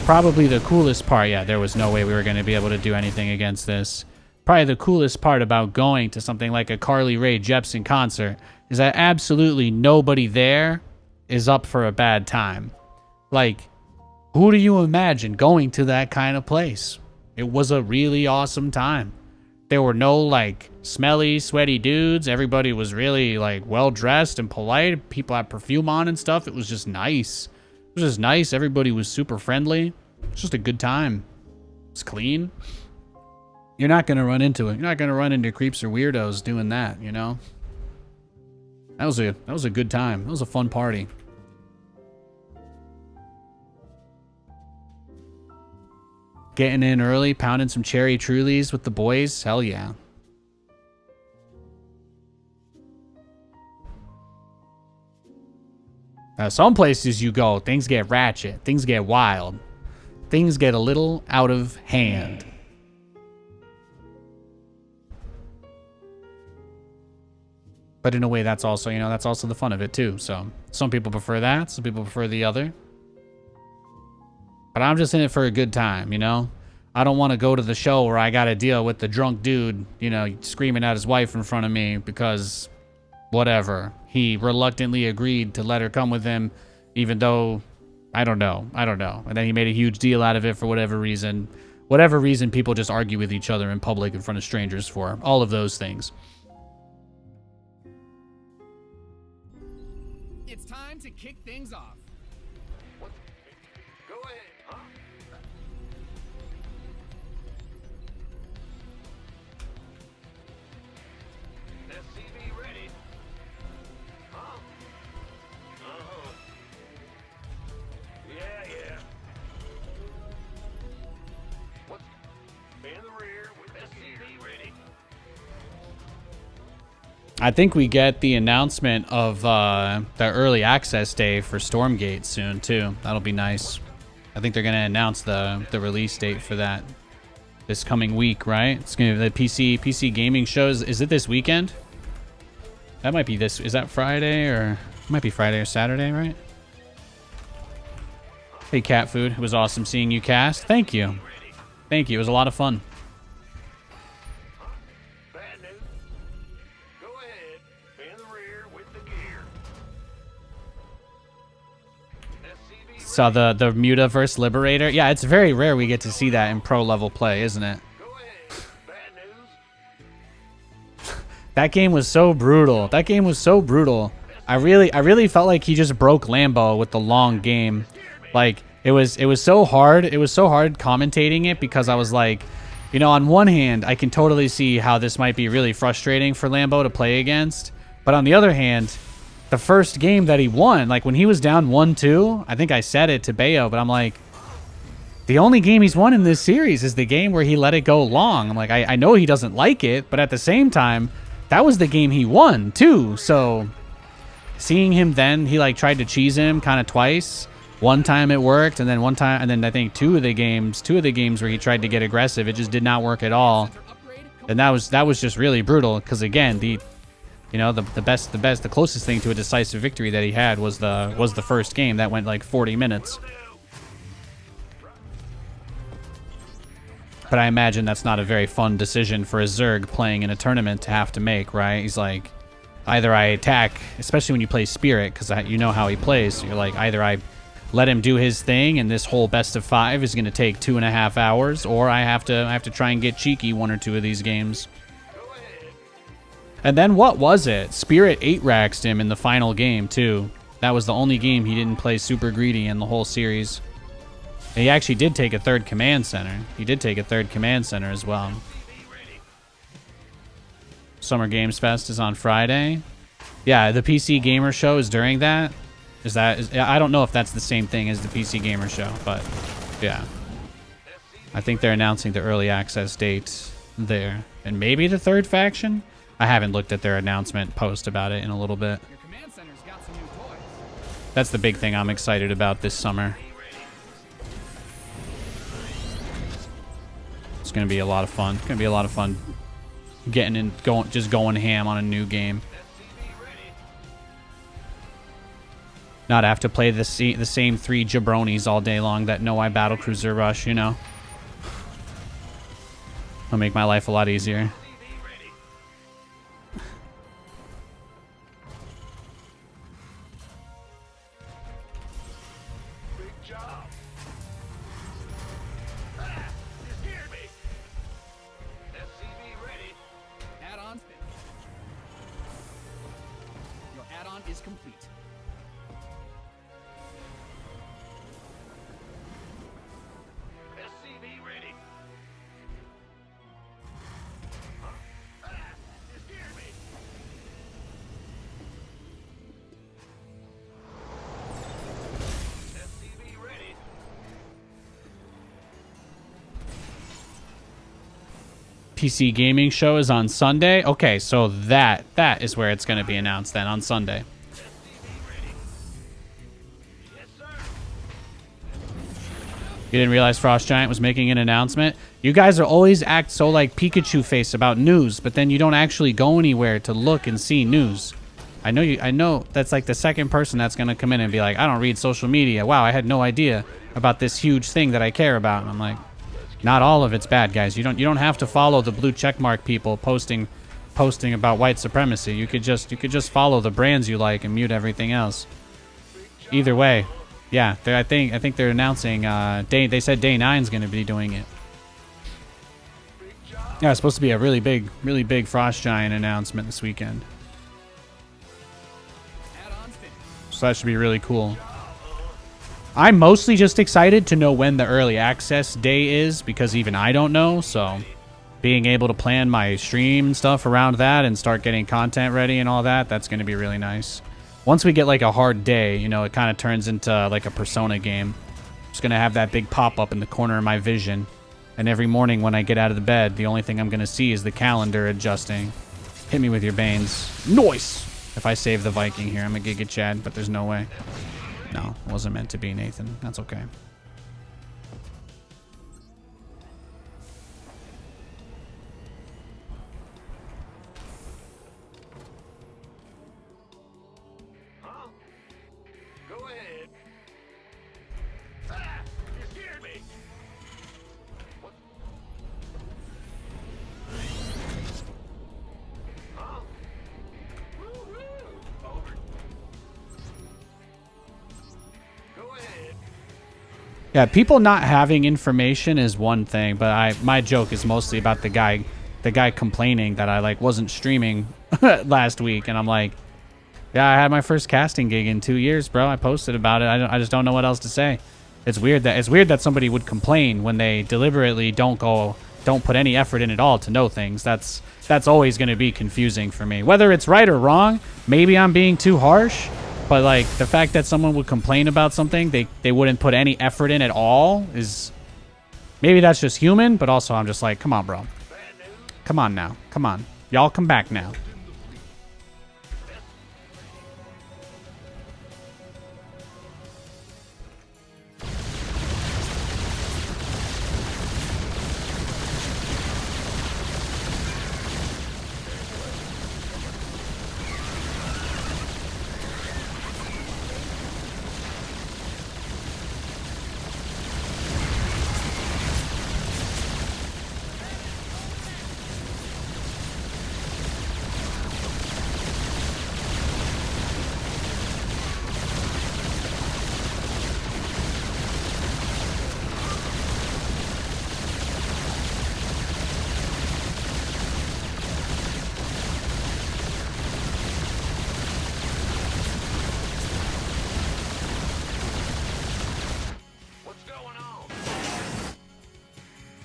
S1: probably the coolest part. Yeah, there was no way we were going to be able to do anything against this. Probably the coolest part about going to something like a Carly Rae Jepsen concert is that absolutely nobody there is up for a bad time. Like, who do you imagine going to that kind of place? It was a really awesome time. There were no like smelly, sweaty dudes. Everybody was really like well dressed and polite. People had perfume on and stuff. It was just nice. It was just nice. Everybody was super friendly. It's just a good time. It's clean. You're not gonna run into it. You're not gonna run into creeps or weirdos doing that, you know? That was a good time. That was a fun party. Getting in early, pounding some cherry Trulies with the boys. Hell yeah. Some places you go, things get ratchet. Things get wild. Things get a little out of hand. But in a way, that's also, you know, that's also the fun of it too. So some people prefer that. Some people prefer the other. But I'm just in it for a good time, you know? I don't want to go to the show where I got to deal with the drunk dude, you know, screaming at his wife in front of me because whatever. He reluctantly agreed to let her come with him, even though, I don't know. And then he made a huge deal out of it for whatever reason. Whatever reason people just argue with each other in public in front of strangers for. All of those things.
S3: It's time to kick things off.
S2: Go ahead, huh? SCV ready. Huh? Uh-huh. Yeah. What's in the rear with SCV ready?
S1: I think we get the announcement of the early access day for Stormgate soon too. That'll be nice. I think they're gonna announce the release date for that this coming week, right? It's gonna be the PC gaming shows. Is it this weekend? That might be this. Is that Friday or it might be Friday or Saturday, right? Hey, Cat Food. It was awesome seeing you cast. Thank you. Thank you. It was a lot of fun.
S2: Bad news. Go ahead. In the rear with the gear. SCV
S1: Saw the Mutaverse Liberator. Yeah, it's very rare we get to see that in pro level play, isn't it?
S2: Go ahead. Bad news.
S1: That game was so brutal. That game was so brutal. I really felt like he just broke Lambo with the long game. Like it was so hard. It was so hard commentating it because I was like, you know, on one hand, I can totally see how this might be really frustrating for Lambo to play against. But on the other hand, the first game that he won, like when he was down 1-2, I think I said it to Bayo, but I'm like, the only game he's won in this series is the game where he let it go long. I'm like, I know he doesn't like it, but at the same time, that was the game he won too. So seeing him then, he like tried to cheese him kind of twice. One time it worked, and then one time, and then I think two of the games where he tried to get aggressive, it just did not work at all. And that was just really brutal because again, the closest thing to a decisive victory that he had was the first game that went like 40 minutes. But I imagine that's not a very fun decision for a Zerg playing in a tournament to have to make, right? He's like, either I attack, especially when you play Spirit, because you know how he plays. You're like, either I let him do his thing, and this whole best of 5 is going to take 2.5 hours, or I have to try and get cheeky one or two of these games. And then what was it? Spirit 8-raxed him in the final game too. That was the only game he didn't play super greedy in the whole series. And he actually did take a third command center. He did take a third command center as well. Summer Games Fest is on Friday. Yeah, the PC Gamer Show is during that. I don't know if that's the same thing as the PC Gamer Show, but yeah. I think they're announcing the early access date there. And maybe the third faction? I haven't looked at their announcement post about it in a little bit.
S3: Your command center's got some new toys.
S1: That's the big thing I'm excited about this summer. It's going to be a lot of fun. It's going to be a lot of fun getting in, going ham on a new game. Not have to play the same 3 jabronis all day long that know I battlecruiser rush, you know. It'll make my life a lot easier.
S2: Big job. Ah, you scared me. SCV ready.
S3: complete.
S2: SCV ready. Huh? Ah, you scared me. SCV ready.
S1: PC gaming show is on Sunday. Okay, so that is where it's going to be announced then, on Sunday.
S2: SCV ready. Yes, sir.
S1: You didn't realize Frost Giant was making an announcement? You guys are always act so like Pikachu face about news, but then you don't actually go anywhere to look and see news. I know that's like the second person that's going to come in and be like, I don't read social media. Wow, I had no idea about this huge thing that I care about. And I'm like, not all of it's bad, guys. You don't have to follow the blue checkmark people posting about white supremacy. You could just follow the brands you like and mute everything else. Either way, yeah. I think they're announcing they said Day 9's going to be doing it. Yeah, it's supposed to be a really big Frost Giant announcement this weekend.
S3: Add-ons finished.
S1: So that should be really cool. I'm mostly just excited to know when the early access day is, because even I don't know, so being able to plan my stream stuff around that and start getting content ready and all that, that's going to be really nice. Once we get like a hard day, you know, it kind of turns into like a Persona game. I'm just going to have that big pop-up in the corner of my vision, and every morning when I get out of the bed, the only thing I'm going to see is the calendar adjusting. Hit me with your Banes. Nice! If I save the Viking here, I'm a Giga Chad, but there's no way. No, it wasn't meant to be, Nathan. That's okay.
S2: Huh? Go ahead. Ah, you scared me. What? Huh? Woo-hoo. Over. Go ahead.
S1: Yeah, people not having information is one thing, but my joke is mostly about the guy complaining that I like wasn't streaming last week, and I'm like, yeah, I had my first casting gig in 2 years, bro. I posted about it. I just don't know what else to say. It's weird that somebody would complain when they deliberately don't put any effort in at all to know things. That's always going to be confusing for me. Whether it's right or wrong, maybe I'm being too harsh. But, like, the fact that someone would complain about something they wouldn't put any effort in at all is... Maybe that's just human, but also I'm just like, come on, bro. Come on now. Come on. Y'all come back now.
S2: What's going on?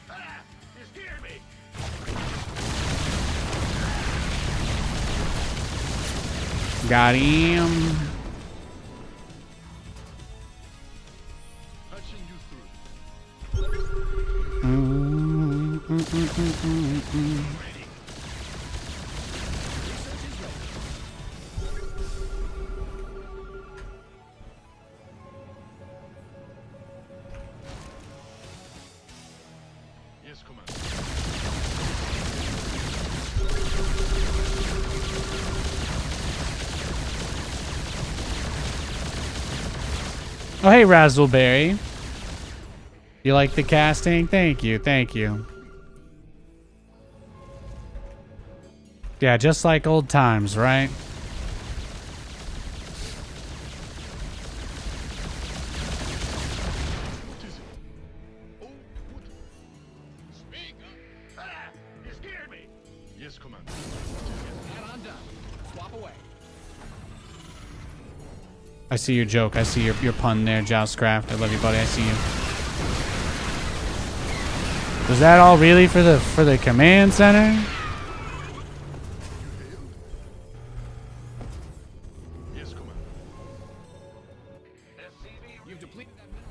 S2: Ah, you scared me.
S1: Got him.
S3: Touching you through.
S2: Yes, Commander.
S1: Oh, hey, Razzleberry. You like the casting? Thank you. Thank you. Yeah, just like old times, right?
S2: What is it? Oh, what? Speak up. Ah, you scared me. Yes, Commander.
S3: Add-on done. Swap away.
S1: I see your joke. I see your pun there, StarCraft. I love you, buddy. I see you. Was that all really for the command center?
S2: Yes, Commander. SCV
S3: You've depleted that mineral.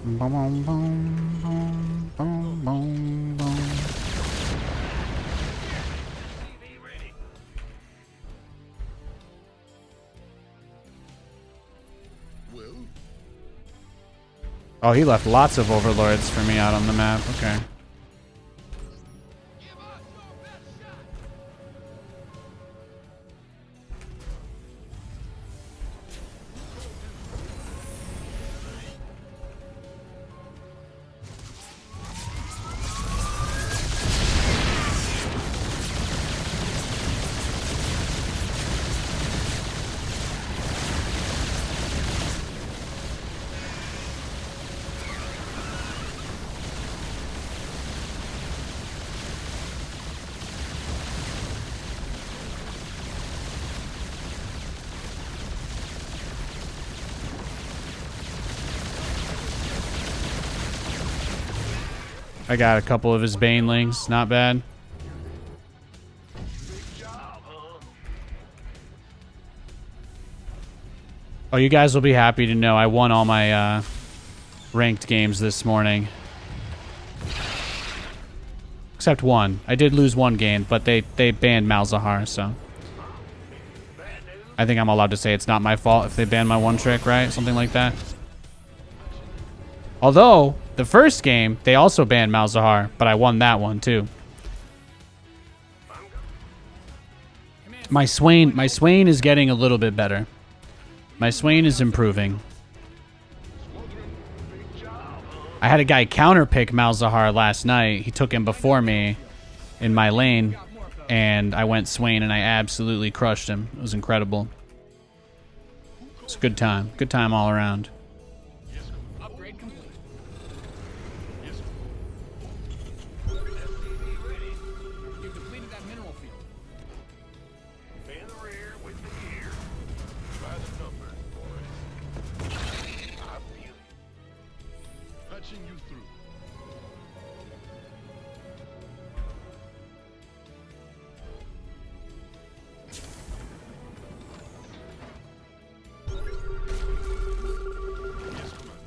S1: Boom, boom, boom, boom, boom, boom, boom.
S2: SCV ready.
S1: Oh, he left lots of overlords for me out on the map. Okay.
S3: Give us your best shot.
S1: I got a couple of his banelings. Not bad.
S2: Big job, huh?
S1: Oh, you guys will be happy to know I won all my ranked games this morning. Except one. I did lose one game, but they banned Malzahar, so...
S2: Bad news.
S1: I think I'm allowed to say it's not my fault if they ban my one trick, right? Something like that. Although, the first game, they also banned Malzahar, but I won that one too. My Swain is getting a little bit better. My Swain is improving.
S2: Big job, huh?
S1: I had a guy counterpick Malzahar last night. He took him before me in my lane, and I went Swain and I absolutely crushed him. It was incredible. It's a good time. Good time all around.
S3: Upgrade complete.
S2: Yes, SCV ready.
S3: You've depleted that mineral field.
S2: In the rear with the gear. By the numbers, boys. I feel it. Patching you through. Yes, Commander.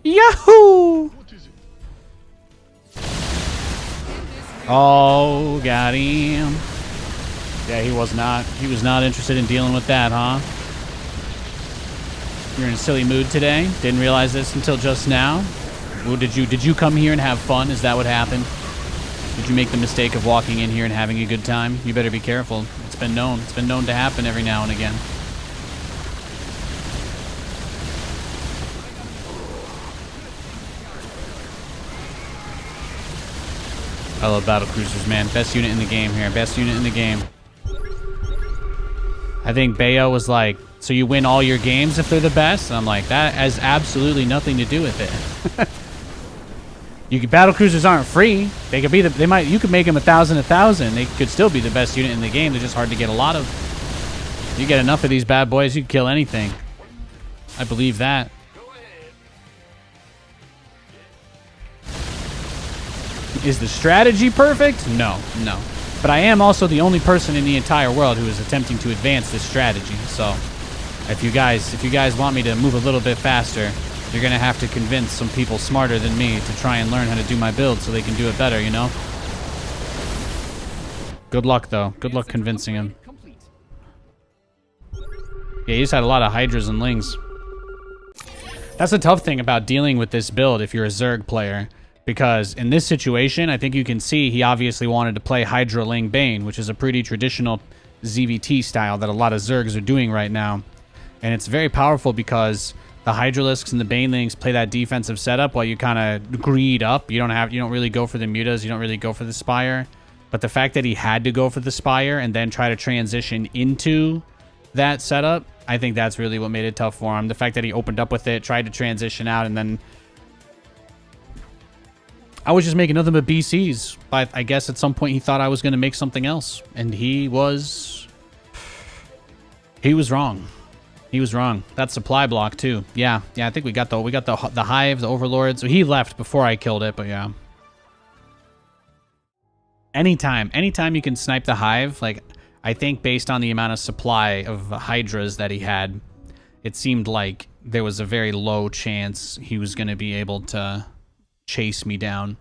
S1: Yahoo!
S2: What is it?
S1: Oh, got him. Yeah, he was not interested in dealing with that, huh? You're in a silly mood today? Didn't realize this until just now? Well, did you come here and have fun? Is that what happened? Did you make the mistake of walking in here and having a good time? You better be careful. It's been known. It's been known to happen every now and again. I love battlecruisers, man. Best unit in the game here. Best unit in the game. I think Bayo was like, so you win all your games if they're the best? And I'm like, that has absolutely nothing to do with it. Battlecruisers aren't free. They could be you could make them 1,000. They could still be the best unit in the game. They're just hard to get a lot of. You get enough of these bad boys, you can kill anything. I believe that.
S2: Go ahead.
S1: Is the strategy perfect? No. But I am also the only person in the entire world who is attempting to advance this strategy. So, if you guys want me to move a little bit faster, you're gonna have to convince some people smarter than me to try and learn how to do my build so they can do it better, you know? Good luck, though. Good luck convincing him.
S3: Complete.
S1: Yeah, he just had a lot of Hydras and Lings. That's the tough thing about dealing with this build if you're a Zerg player. Because in this situation, I think you can see he obviously wanted to play Hydra Ling Bane, which is a pretty traditional ZVT style that a lot of Zergs are doing right now. And it's very powerful because the Hydralisks and the Banelings play that defensive setup while you kind of greed up. You don't really go for the Mutas, you don't really go for the Spire. But the fact that he had to go for the Spire and then try to transition into that setup I think that's really what made it tough for him. The fact that he opened up with it, tried to transition out, and then I was just making nothing but BCs. But I guess at some point he thought I was going to make something else, and he was wrong. He was wrong. That supply block too. Yeah, I think we got the hive, the overlords. So he left before I killed it, but yeah. Anytime you can snipe the hive, like I think based on the amount of supply of hydras that he had, it seemed like there was a very low chance he was going to be able to chase me down.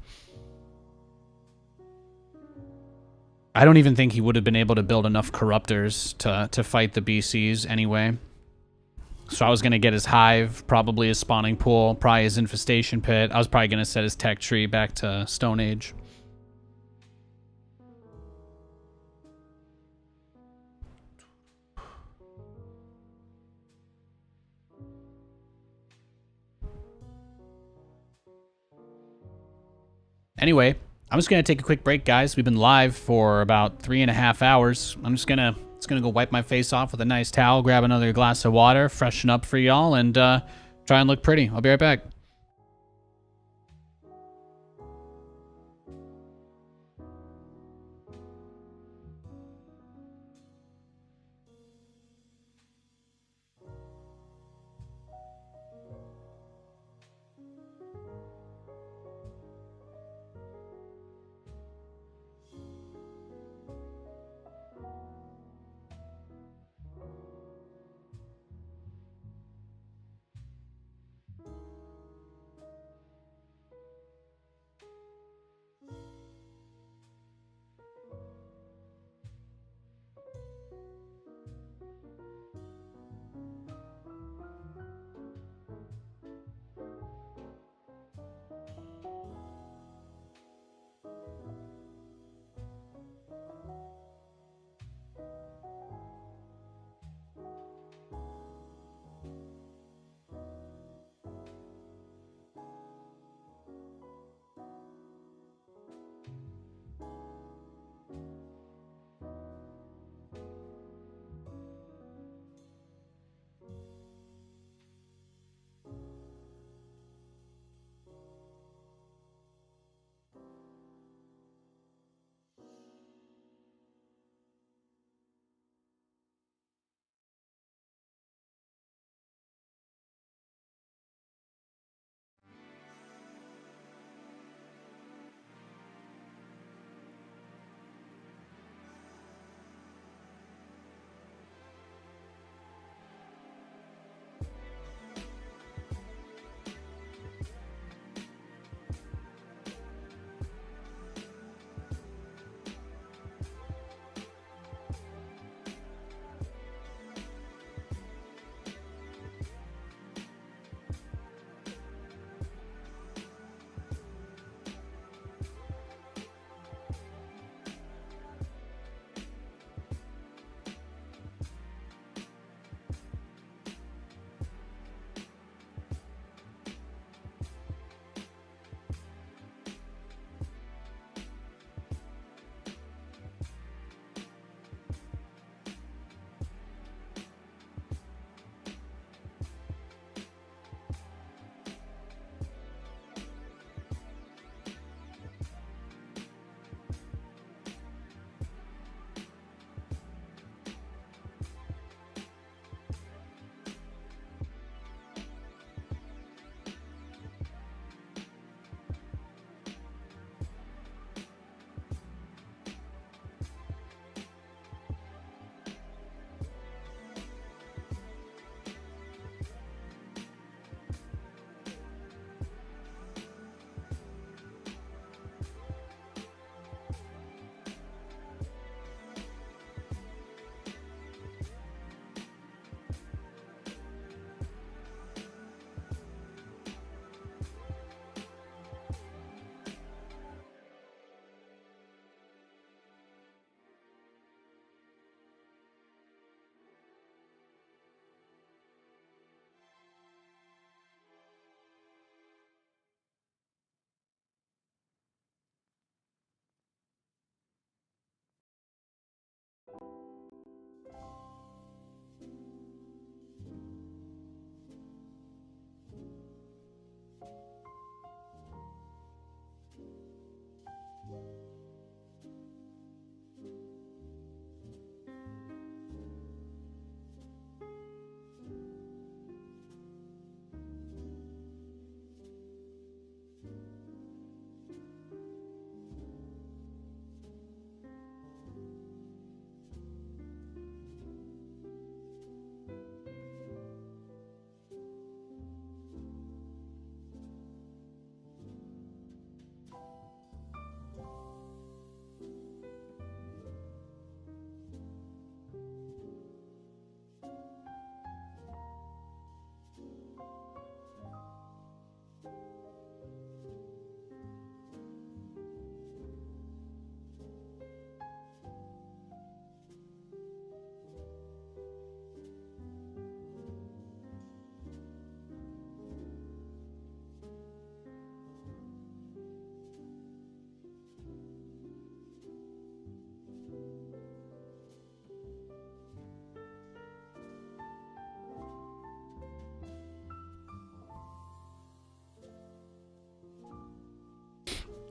S1: I don't even think he would have been able to build enough corruptors to fight the BCs anyway. So I was going to get his hive, probably his spawning pool, probably his infestation pit. I was probably going to set his tech tree back to Stone Age. Anyway, I'm just gonna take a quick break, guys. We've been live for about 3.5 hours. I'm just gonna go wipe my face off with a nice towel, grab another glass of water, freshen up for y'all, and try and look pretty. I'll be right back.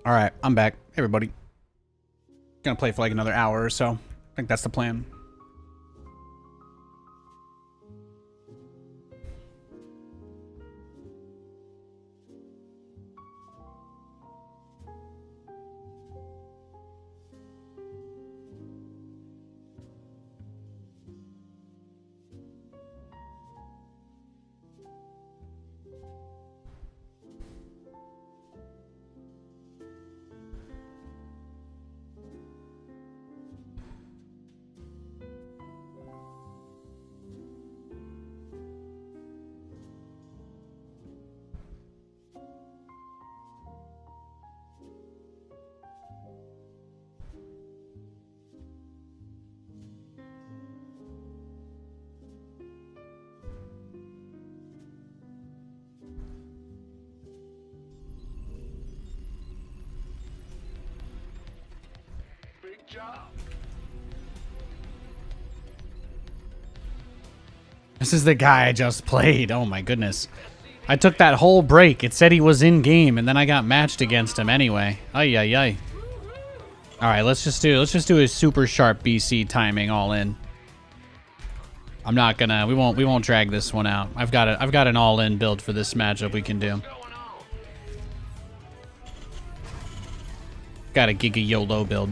S1: All right, I'm back. Hey, everybody. Gonna play for like another hour or so. I think that's the plan.
S2: Big job.
S1: This is the guy I just played. Oh my goodness. I took that whole break. It said he was in game, and then I got matched against him anyway. Ay ay ay. All right, let's just do a super sharp BC timing all in. I'm not gonna. We won't drag this one out. I've got an all in build for this matchup we can do. Got a Giga YOLO build.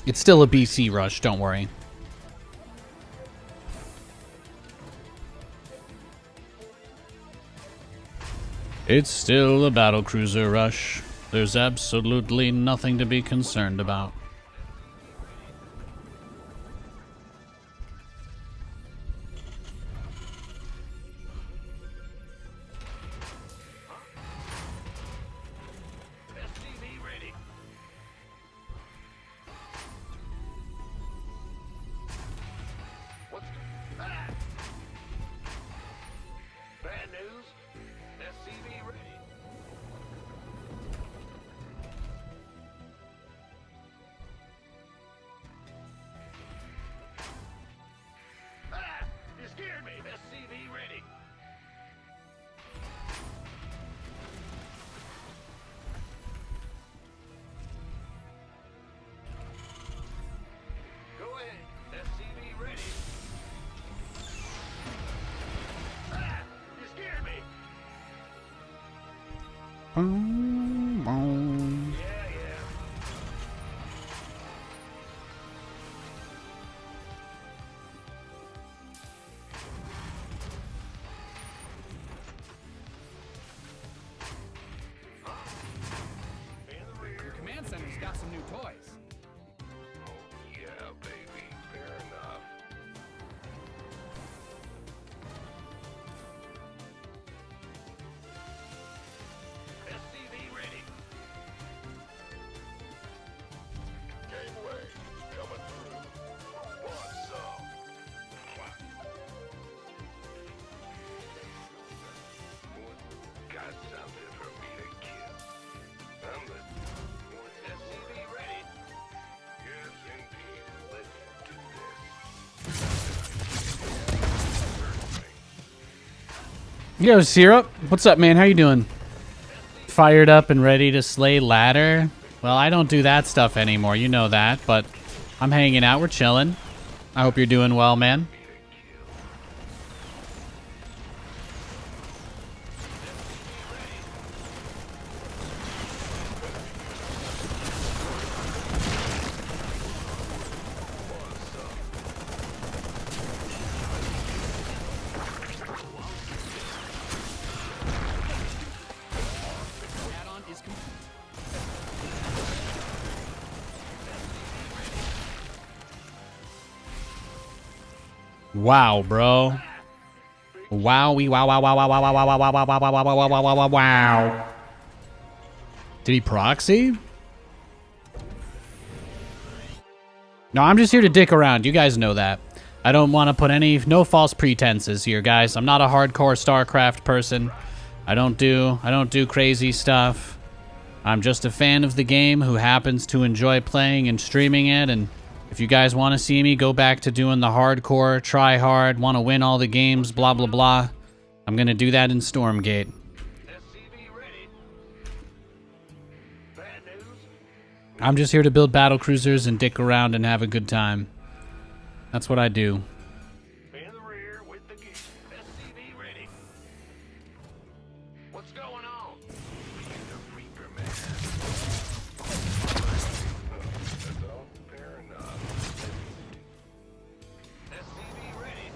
S1: It's still a BC rush. Don't worry. It's still a battlecruiser rush. There's absolutely nothing to be concerned about.
S2: SCV ready. What's ah! Bad news. SCV ready. Ah! You scared me. SCV ready. Go ahead. SCV ready. Ah! You scared me. Yeah, yeah. In the rear.
S3: Your command center's got some new toys.
S2: Oh, yeah, baby. Fair enough. SCV ready. Gateway coming through. Want some? Got something for me to kill. I'm the SCV ready. Yes, indeed. Let's do this.
S1: Yo, Syrup. What's up, man? How you doing? Fired up and ready to slay ladder? Well, I don't do that stuff anymore. You know that, but I'm hanging out. We're chilling. I hope you're doing well, man.
S3: Add-on is complete.
S1: Wow, bro. Wowie, wow, wow, wow, wow, wow, wow, wow, wow, wow, wow, wow, wow, wow, wow, wow, wow, wow. Did he proxy? No, I'm just here to dick around. You guys know that. I don't want to put no false pretenses here, guys. I'm not a hardcore StarCraft person. I don't do crazy stuff. I'm just a fan of the game who happens to enjoy playing and streaming it, and if you guys want to see me go back to doing the hardcore, try hard, want to win all the games, blah, blah, blah, I'm going to do that in Stormgate.
S2: SCV ready.
S1: I'm just here to build battle cruisers and dick around and have a good time. That's what I do.
S2: In the rear with the gear. SCV ready. What's going on? The Reaper Man. That's all fair enough. SCV ready.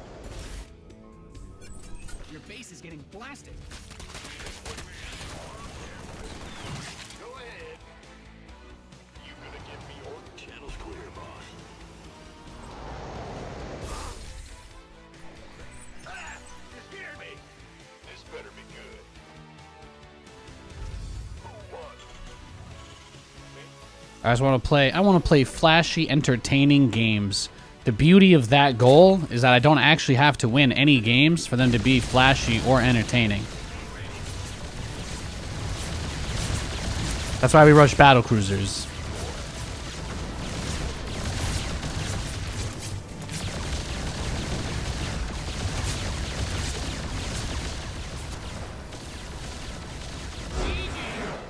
S3: Your base is getting blasted.
S2: Go ahead. You gonna give me your channel's clear, boss. Ah! You scared me. This better be good. Who won?
S1: I just want to play. I want to play flashy, entertaining games. The beauty of that goal is that I don't actually have to win any games for them to be flashy or entertaining. That's why we rush battle cruisers.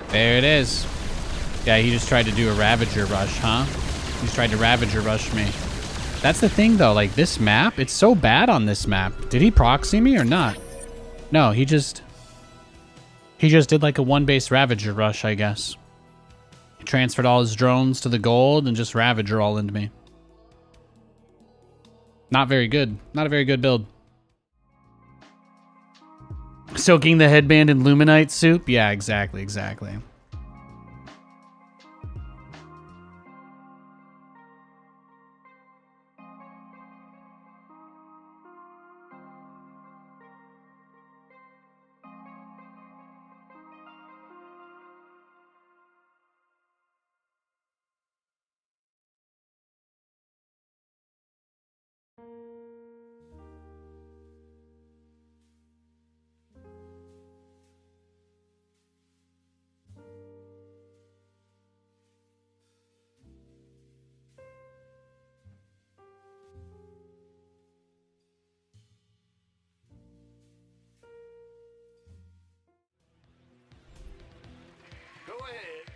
S1: There it is. Yeah, he just tried to do a Ravager rush, huh? He just tried to Ravager rush me. That's the thing, though. Like, this map, it's so bad on this map. Did he proxy me or not? No, he just did like a one-base Ravager rush, I guess. He transferred all his drones to the gold and just Ravager all into me. Not very good. Not a very good build. Soaking the headband in Luminite soup? Yeah, exactly, exactly.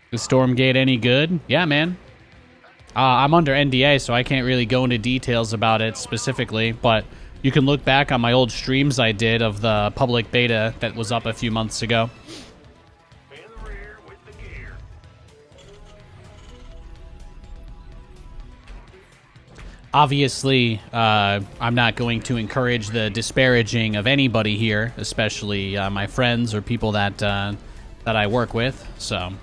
S1: Is Stormgate any good? Yeah, man. I'm under NDA, so I can't really go into details about it specifically, but you can look back on my old streams I did of the public beta that was up a few months ago.
S2: In the rear with the gear.
S1: Obviously, I'm not going to encourage the disparaging of anybody here, especially my friends or people that that I work with, so...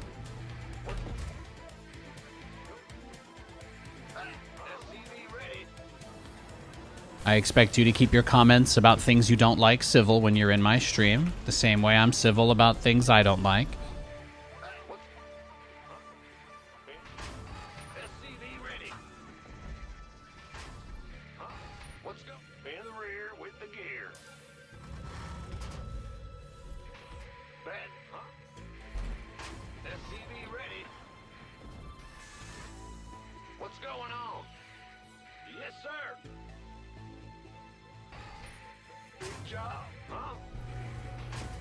S1: I expect you to keep your comments about things you don't like civil when you're in my stream, the same way I'm civil about things I don't like.
S2: SCV ready. Let's go. In the rear with the gear. Bad, huh? SCV ready. What's going on? Yes, sir. Big job, huh?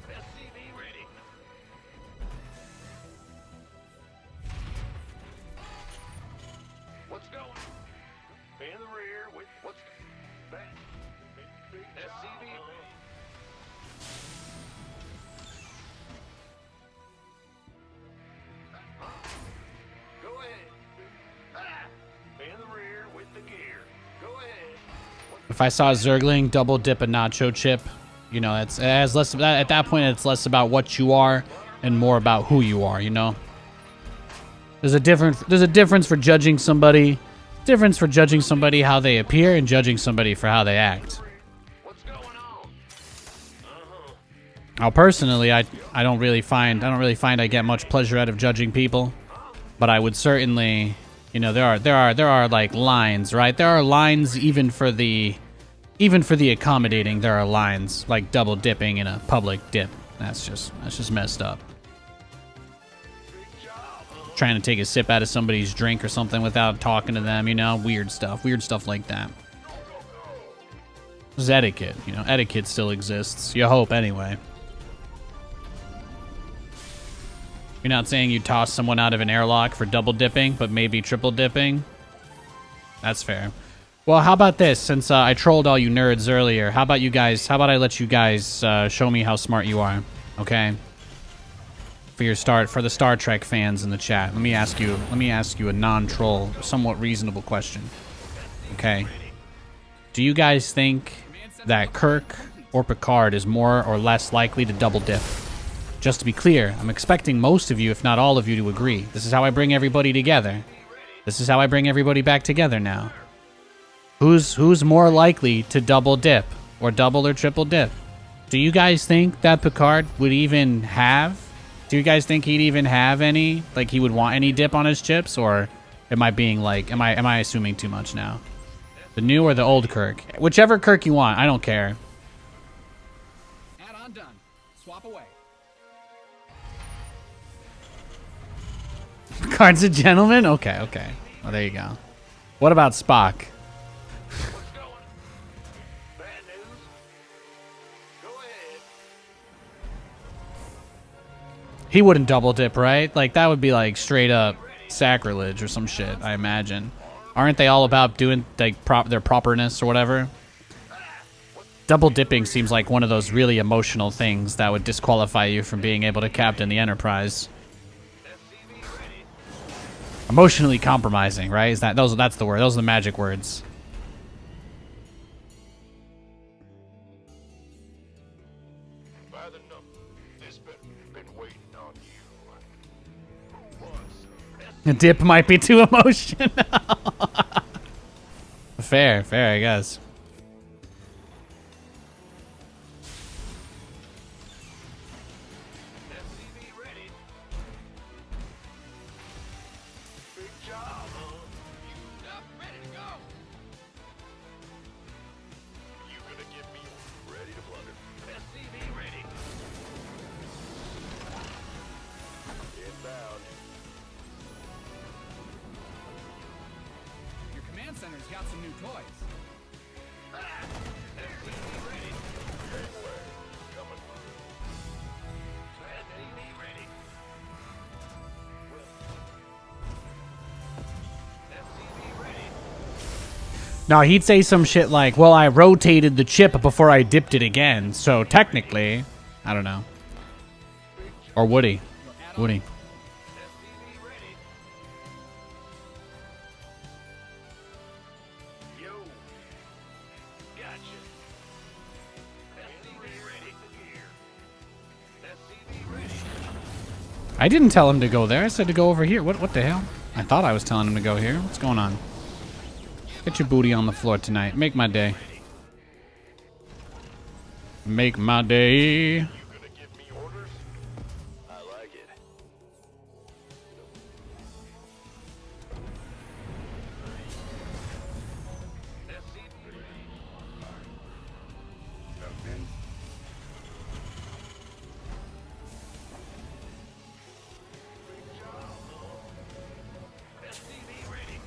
S2: SCV ready. What's going? In the rear with what's back? Big SCV. Go ahead. Ah! In the rear with the gear. Go ahead.
S1: If I saw Zergling double dip a nacho chip, you know, it has less at that point it's less about what you are and more about who you are, you know. There's a difference for judging somebody, how they appear and judging somebody for how they act.
S2: What's going on?
S1: Now, personally, I don't really find I get much pleasure out of judging people, but I would certainly, you know, there are like lines, right? There are lines even for the accommodating. There are lines like double dipping in a public dip. That's just messed up. Trying to take a sip out of somebody's drink or something without talking to them, you know, weird stuff like that. This is etiquette, you know, etiquette still exists. You hope, anyway. You're not saying you toss someone out of an airlock for double dipping, but maybe triple dipping? That's fair. Well, how about this? Since I trolled all you nerds earlier, how about I let you guys show me how smart you are, okay? For the Star Trek fans in the chat, let me ask you a non-troll, somewhat reasonable question. Okay. Do you guys think that Kirk or Picard is more or less likely to double dip? Just to be clear, I'm expecting most of you, if not all of you, to agree. This is how I bring everybody together. This is how I bring everybody back together now. Who's more likely to double dip or double or triple dip? Do you guys think that Picard would even have? Do you guys think he'd even have any? Like he would want any dip on his chips, or am I being like am I assuming too much now? The new or the old Kirk? Whichever Kirk you want, I don't care.
S3: Add-on done. Swap away.
S1: Picard's a gentleman? Okay, okay. Well, there you go. What about Spock?
S2: What's going? Bad news? Go ahead.
S1: He wouldn't double dip, right? Like, that would be, like, straight up sacrilege or some shit, I imagine. Aren't they all about doing, like, their properness or whatever? Double dipping seems like one of those really emotional things that would disqualify you from being able to captain the Enterprise. Emotionally compromising, right? That's the word. Those are the magic words.
S2: By the nuff, this been waiting on you. Who wants
S1: A dip might be too emotional. Fair, I guess.
S2: SCV ready? Big job, huh?
S3: Nuff, ready to go.
S2: You gonna get me ready to plunder? SCV ready. Inbound.
S3: Your command center's got some new toys.
S2: SCV ready. Gangway. Coming. SCV ready. SCV ready.
S1: No, he'd say some shit like, well, I rotated the chip before I dipped it again, so technically, I don't know. Or would he? Would he?
S2: SCV ready. Yo. Gotcha. SCV ready. SCV ready.
S1: I didn't tell him to go there. I said to go over here. What the hell? I thought I was telling him to go here. What's going on? Get your booty on the floor tonight. Make my day. Make my day.
S2: You gonna give me orders? I like it. SCV ready.
S6: Captain.
S2: Big job, huh? SCV ready.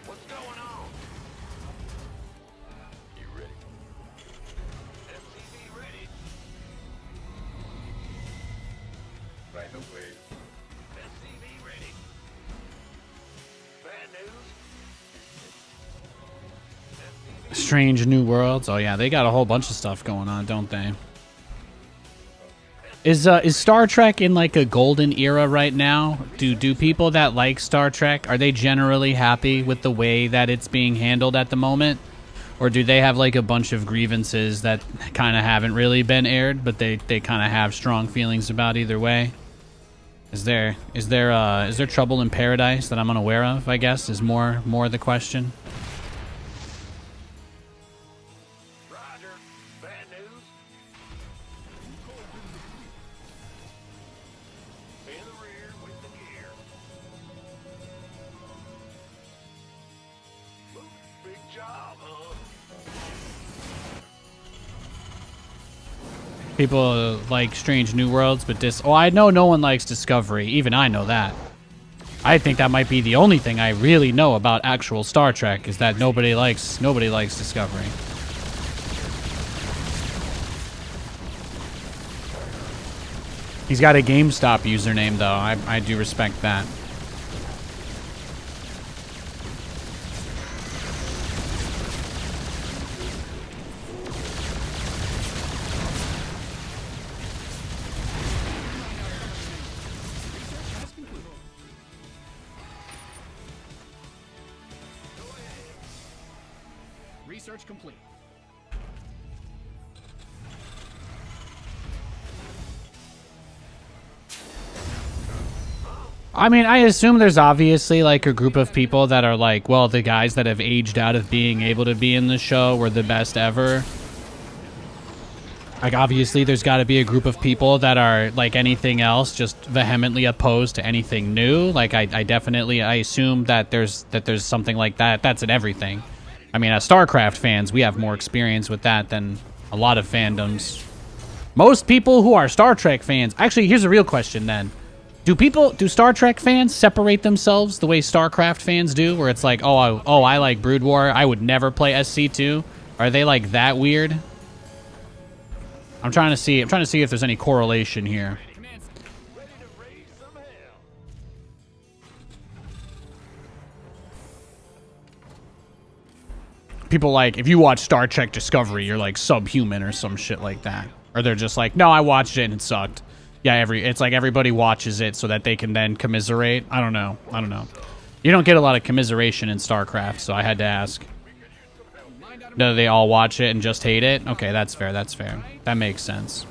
S2: What's going on? You ready? SCV ready.
S6: Right away.
S2: SCV ready. Bad news? SCV
S1: Strange New Worlds. Oh yeah, they got a whole bunch of stuff going on, don't they? Is Star Trek in like a golden era right now? Do people that like Star Trek, are they generally happy with the way that it's being handled at the moment? Or do they have like a bunch of grievances that kind of haven't really been aired, but they kind of have strong feelings about either way? Is there trouble in paradise that I'm unaware of, I guess, is more the question.
S2: Roger. Bad news? In the rear with the gear. Big job, huh?
S1: People like Strange New Worlds, but oh, I know no one likes Discovery. Even I know that. I think that might be the only thing I really know about actual Star Trek is that nobody likes Discovery. He's got a GameStop username, though. I do respect that.
S3: Research complete.
S1: I mean, I assume there's obviously like a group of people that are like, well, the guys that have aged out of being able to be in the show were the best ever. Like, obviously, there's got to be a group of people that are, like anything else, just vehemently opposed to anything new. Like, I assume that there's something like that. That's in everything. I mean, as StarCraft fans, we have more experience with that than a lot of fandoms. Most people who are Star Trek fans... Actually, here's a real question, then. Do Star Trek fans separate themselves the way StarCraft fans do? Where it's like, oh, I like Brood War. I would never play SC2. Are they, like, that weird? I'm trying to see if there's any correlation here.
S2: Ready to raise some hell.
S1: People like, if you watch Star Trek Discovery, you're like subhuman or some shit like that. Or they're just like, no, I watched it and it sucked. Yeah, it's like everybody watches it so that they can then commiserate. I don't know. You don't get a lot of commiseration in StarCraft, so I had to ask. Do they all watch it and just hate it? Okay, that's fair. That makes sense.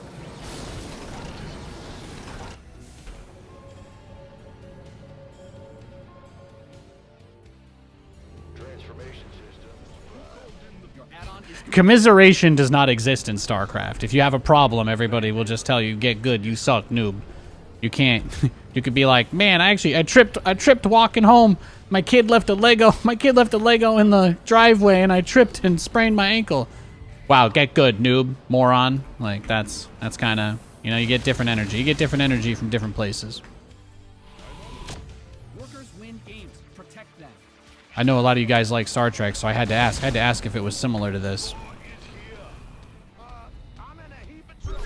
S2: Transformation system.
S1: Commiseration does not exist in StarCraft. If you have a problem, everybody will just tell you, get good, you suck, noob. You can't. You could be like, man, I tripped walking home. My kid left a Lego in the driveway and I tripped and sprained my ankle. Wow, get good, noob, moron. Like, that's kind of, you know, you get different energy. You get different energy from different places.
S3: Workers win games. Protect them.
S1: I know a lot of you guys like Star Trek, so I had to ask if it was similar to this.
S2: I'm in a heap of trouble.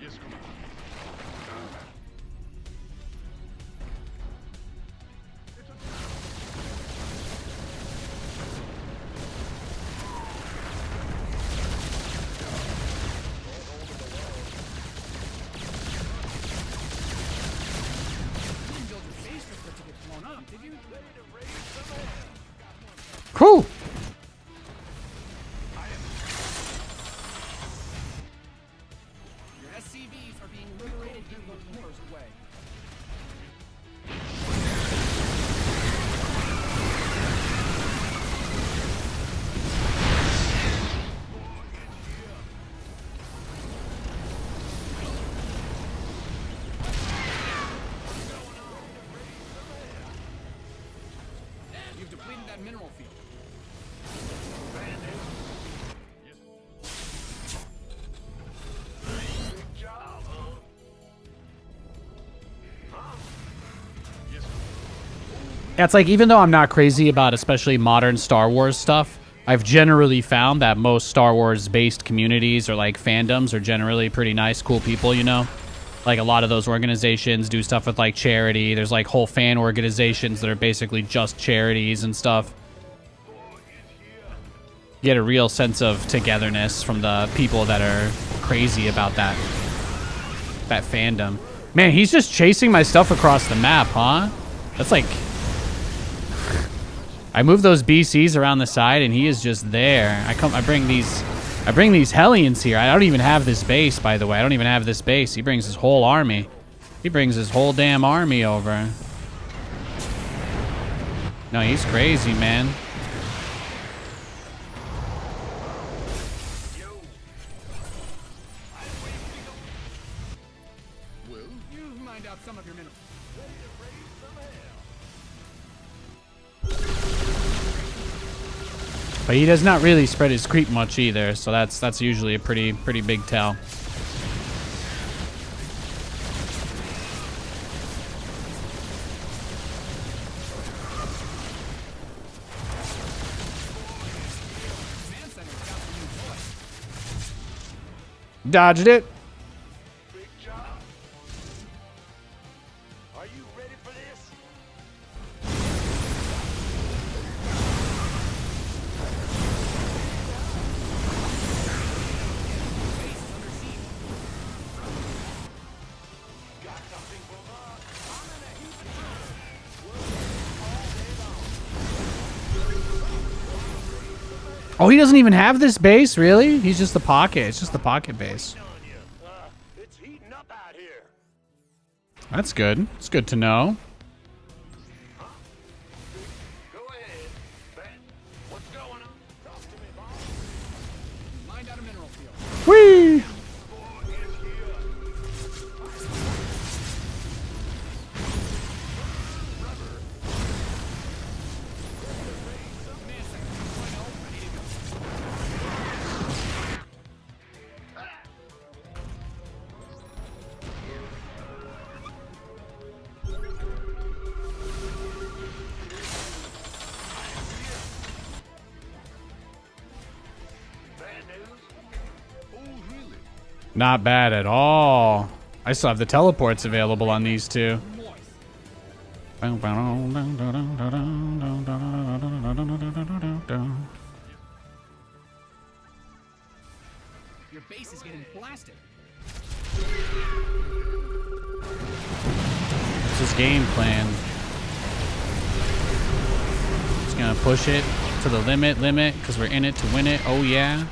S2: Yes, come on.
S1: Cool.
S3: Your SCVs are being liberated in the worst way. You've depleted that mineral field.
S2: Big job, huh? Yes.
S1: Yeah, it's like, even though I'm not crazy about especially modern Star Wars stuff, I've generally found that most Star Wars-based communities or, like, fandoms are generally pretty nice, cool people, you know? Like, a lot of those organizations do stuff with, like, charity. There's, like, whole fan organizations that are basically just charities and stuff. You get a real sense of togetherness from the people that are crazy about that fandom. Man, he's just chasing my stuff across the map, huh? That's like... I move those BCs around the side and he is just there. I bring these Hellions here. I don't even have this base, by the way. I don't even have this base. He brings his whole army. He brings his whole damn army over. No, he's crazy, man.
S3: Will you mind out some of your minerals?
S1: But he does not really spread his creep much either, so that's usually a pretty big tell.
S3: Command center's got
S1: Dodged it.
S2: Big job. Are you ready for this? Got something for us. I'm in a heap of trouble.
S1: Oh, he doesn't even have this base, really? He's just the pocket. It's just the pocket base.
S2: On you. It's heating up out here.
S1: That's good. It's good to know.
S2: Go ahead. Ben, what's going on? Talk to me, boss.
S3: Mined out a mineral field.
S1: Whee!
S2: Bad news? Oh, really?
S1: Not bad at all. I still have the teleports available on these two.
S3: Your base is getting blasted.
S1: What's his game plan? Just gonna push it to the limit, because we're in it to win it. Oh yeah.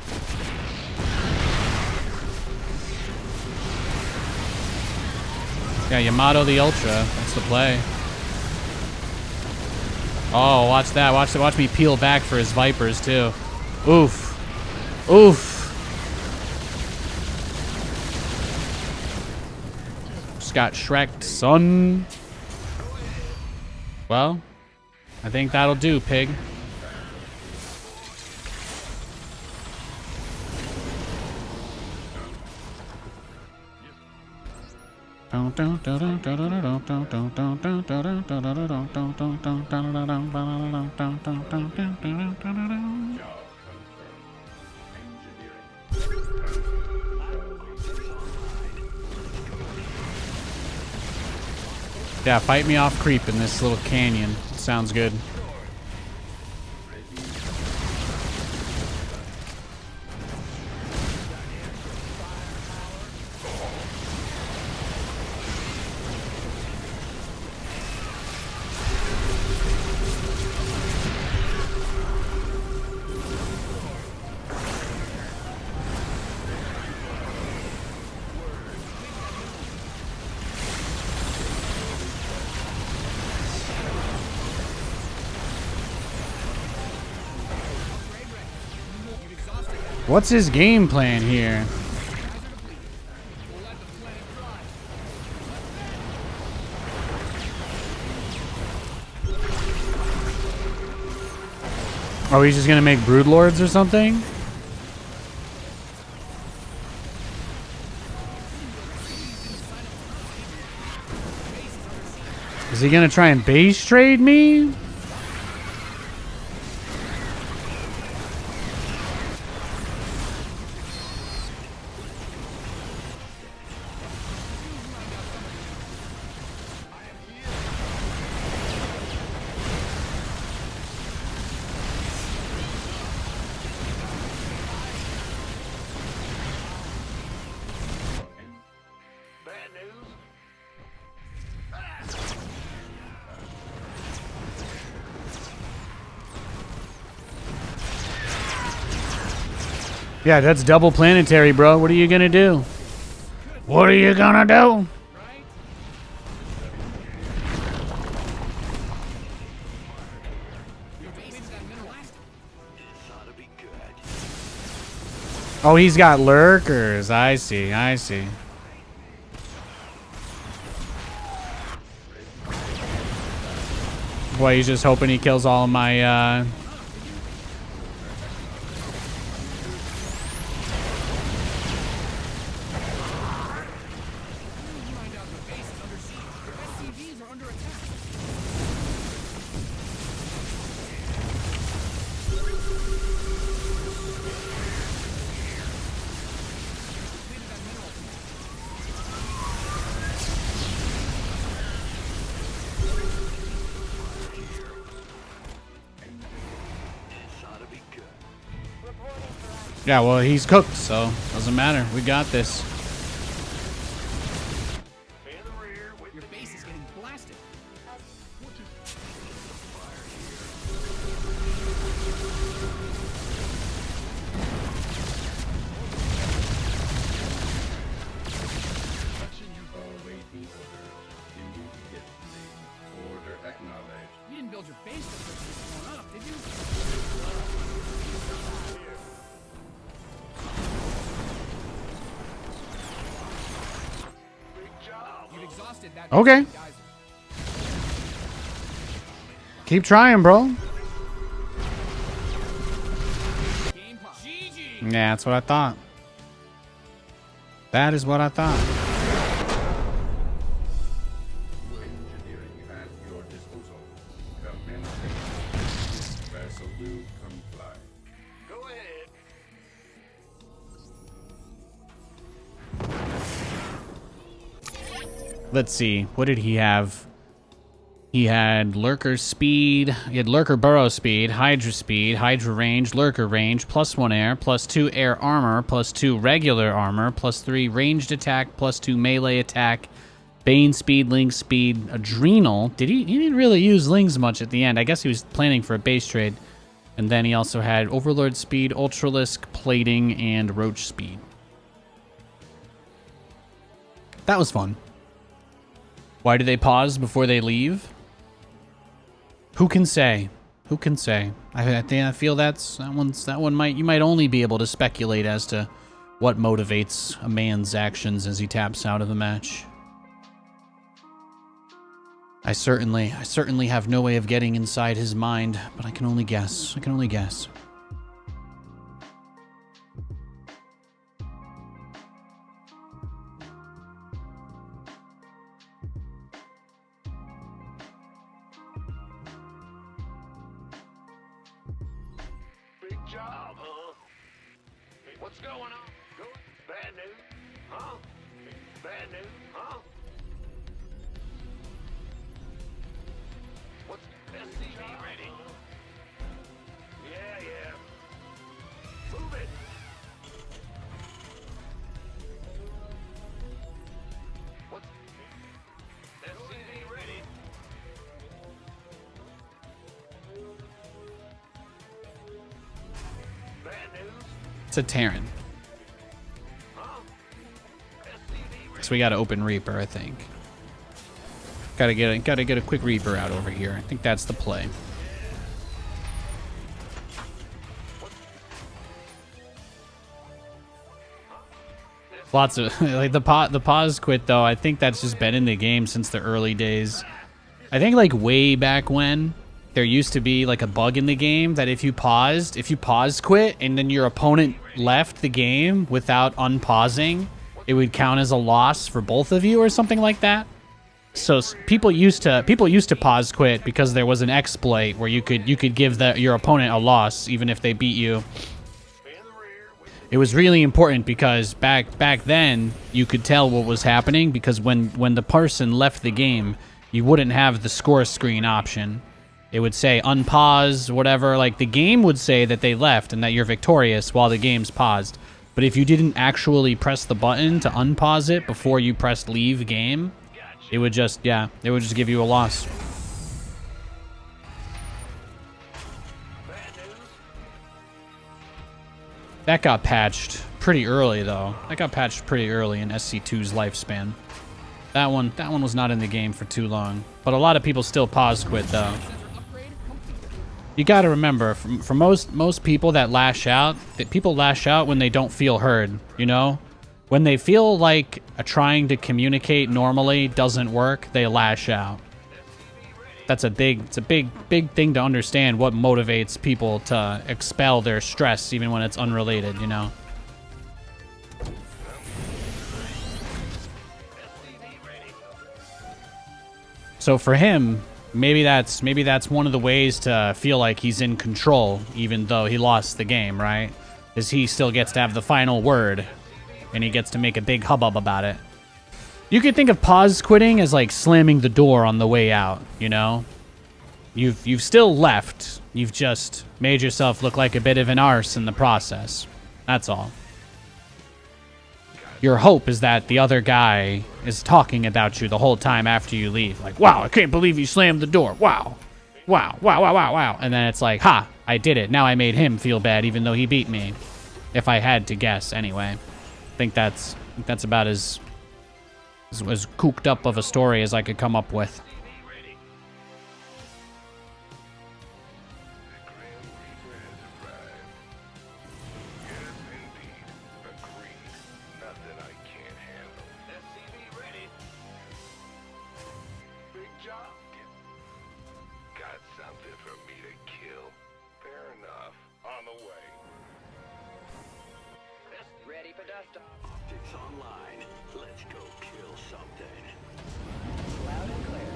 S1: Yeah, Yamato the Ultra. That's the play. Oh, watch that. Watch me peel back for his Vipers too. Oof. Oof. Just got Shrek'd, son. Well, I think that'll do, pig. Yeah, fight me off creep in this little canyon. Sounds good. What's his game plan here? Oh, he's just gonna make broodlords or something? Is he gonna try and base trade me?
S2: Bad news?
S1: Yeah, that's double planetary, bro. What are you gonna do? What are you gonna do? Oh, he's got lurkers. I see. I see. Boy, he's just hoping he kills all of my, Yeah, well, he's cooked, so doesn't matter. We got this.
S2: In the rear with
S3: Your
S2: the
S3: base is getting blasted.
S6: Awaiting order. Immediately. Order acknowledged.
S3: You didn't build your base to push this one up, did you?
S2: big job.
S3: You've exhausted that.
S1: Okay.
S3: Guys.
S1: Keep trying, bro.
S3: Game pop. GG.
S1: Yeah, that's what I thought. That is what I thought.
S6: Engineering at your disposal. Commence. Resolute comply.
S2: Go ahead.
S1: Let's see. What did he have? He had lurker speed. He had lurker burrow speed, hydra range, lurker range, +1 air, +2 air armor, +2 regular armor, +3 ranged attack, +2 melee attack, bane speed, ling speed, adrenal. He didn't really use lings much at the end. I guess he was planning for a base trade. And then he also had overlord speed, ultralisk, plating, and roach speed. That was fun. Why do they pause before they leave? Who can say? Who can say? I feel that one might you might only be able to speculate as to what motivates a man's actions as he taps out of the match. I certainly have no way of getting inside his mind, but I can only guess. I can only guess.
S2: Big job, huh? Hey, what's going on? Bad news? Huh? Bad news? Huh? What's SCV ready? Yeah, yeah. Move it. What's SCV ready? Bad news?
S1: It's a Terran.
S2: Huh? SCV ready?
S1: So we got to open Reaper, I think. Gotta get a quick Reaper out over here. I think that's the play. Lots of like the pause quit though. I think that's just been in the game since the early days. I think like way back when there used to be like a bug in the game that if you pause quit and then your opponent left the game without unpausing, it would count as a loss for both of you or something like that. So people used to pause quit because there was an exploit where you could give your opponent a loss even if they beat you. It was really important because back then you could tell what was happening because when the person left the game, you wouldn't have the score screen option. It would say unpause, whatever. Like the game would say that they left and that you're victorious while the game's paused. But if you didn't actually press the button to unpause it before you pressed leave game, it would just give you a loss. That got patched pretty early though. That got patched pretty early in SC2's lifespan. That one was not in the game for too long. But a lot of people still pause quit though. You got to remember, for most people that lash out, people lash out when they don't feel heard, you know? When they feel like trying to communicate normally doesn't work, they lash out. It's a big thing to understand what motivates people to expel their stress even when it's unrelated, you know? So for him, maybe that's one of the ways to feel like he's in control, even though he lost the game, right? Is he still gets to have the final word, and he gets to make a big hubbub about it. You could think of pause quitting as like slamming the door on the way out, you know? You've still left. You've just made yourself look like a bit of an arse in the process. That's all. Your hope is that the other guy is talking about you the whole time after you leave. Like, wow, I can't believe you slammed the door. Wow. Wow, wow, wow, wow, wow. And then it's like, ha, I did it. Now I made him feel bad even though he beat me. If I had to guess, anyway. I think that's about as cooked up of a story as I could come up with.
S7: Ready for dust off.
S2: Optics online. Let's go kill something.
S7: Loud and clear.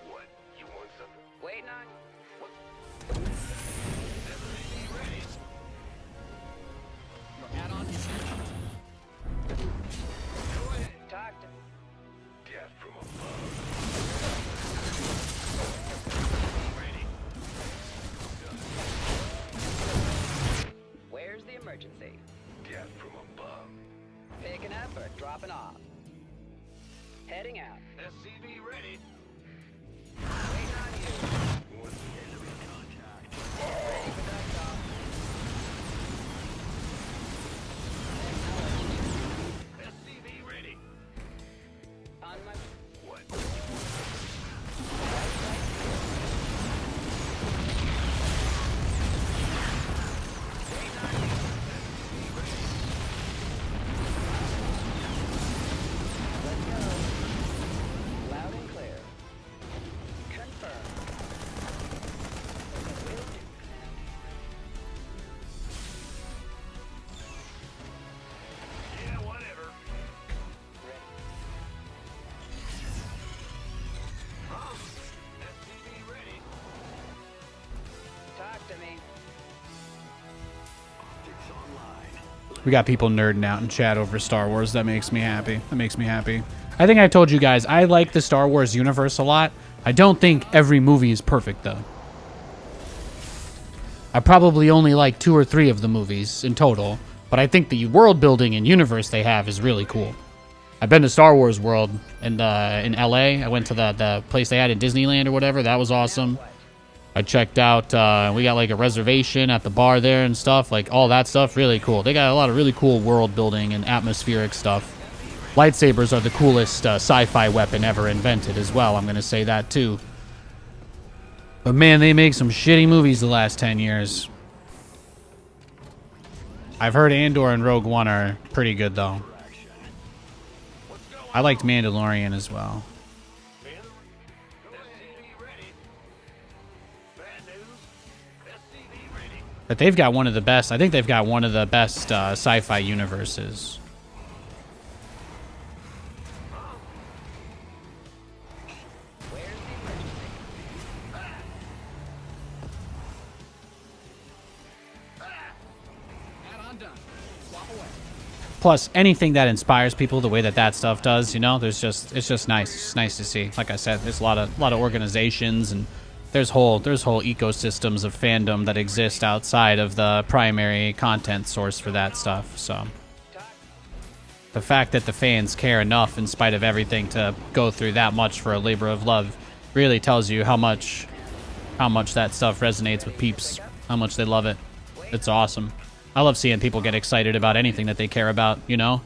S2: What? You want something?
S7: Waiting on.
S2: Ready?
S3: Add-on is
S7: Go ahead. Talk to me.
S2: Death from above. Ready?
S7: Where's the emergency?
S2: Death from above.
S7: Picking up or dropping off? Heading out.
S2: SCV ready.
S7: Waiting on you.
S2: What's enemy contact?
S7: Ready for dust off.
S2: SCV ready.
S7: On my.
S2: What?
S7: Let's go. Loud and clear. Confirm. Will do.
S2: Yeah, whatever.
S7: Ready.
S2: SCV ready.
S7: Talk to me.
S2: Optics online.
S1: We got people nerding out in chat over Star Wars. That makes me happy. That makes me happy. I think I told you guys, I like the Star Wars universe a lot. I don't think every movie is perfect, though. I probably only like 2 or 3 of the movies in total, but I think the world building and universe they have is really cool. I've been to Star Wars World in LA. I went to the place they had in Disneyland or whatever. That was awesome. I checked out, we got like a reservation at the bar there and stuff, like all that stuff, really cool. They got a lot of really cool world building and atmospheric stuff. Lightsabers are the coolest sci-fi weapon ever invented as well, I'm going to say that too. But man, they make some shitty movies the last 10 years. I've heard Andor and Rogue One are pretty good though. I liked Mandalorian as well.
S2: SCV ready. Bad news. SCV ready.
S1: But they've got one of the best, I think they've got one of the best sci-fi universes.
S7: Where's the emergency?
S3: add-on done. Swap away.
S1: Plus, anything that inspires people the way that stuff does, you know, it's just nice. It's nice to see. Like I said, there's a lot of organizations and there's whole ecosystems of fandom that exist outside of the primary content source for that stuff. So the fact that the fans care enough in spite of everything to go through that much for a labor of love really tells you how much that stuff resonates with peeps, how much they love it. It's awesome. I love seeing people get excited about anything that they care about, you know?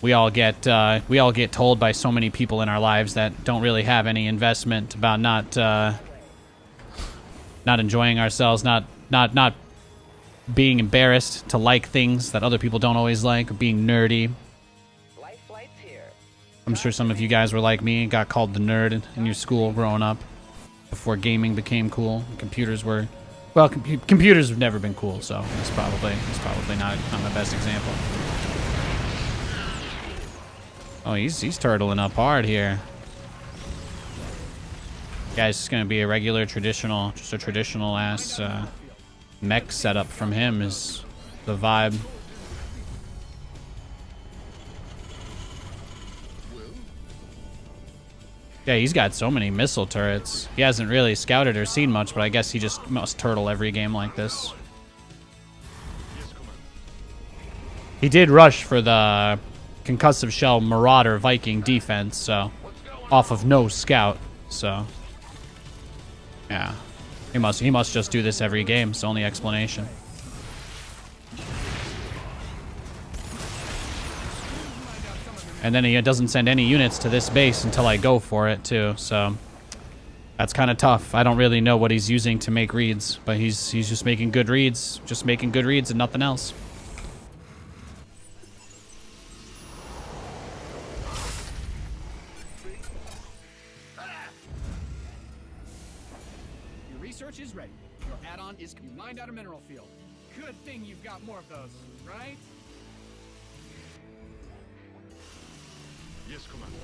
S1: We all get told by so many people in our lives that don't really have any investment about not enjoying ourselves, not being embarrassed to like things that other people don't always like, or being nerdy.
S7: Life flight's here.
S1: I'm sure some of you guys were like me and got called the nerd in your school growing up before gaming became cool. Computers were, well, computers have never been cool, so it's probably not my best example. Oh, he's turtling up hard here. Guys, it's gonna be a regular traditional ass mech setup from him is the vibe. Yeah, he's got so many missile turrets. He hasn't really scouted or seen much, but I guess he just must turtle every game like this. He did rush for the concussive shell Marauder Viking defense, so off of no scout, so yeah. He must just do this every game. It's the only explanation. And then he doesn't send any units to this base until I go for it too, so that's kind of tough. I don't really know what he's using to make reads, but he's just making good reads, and nothing else.
S3: Your research is ready. Your add-on is you mined out a mineral field. Good thing you've got more of those, right?
S2: Yes, Commander.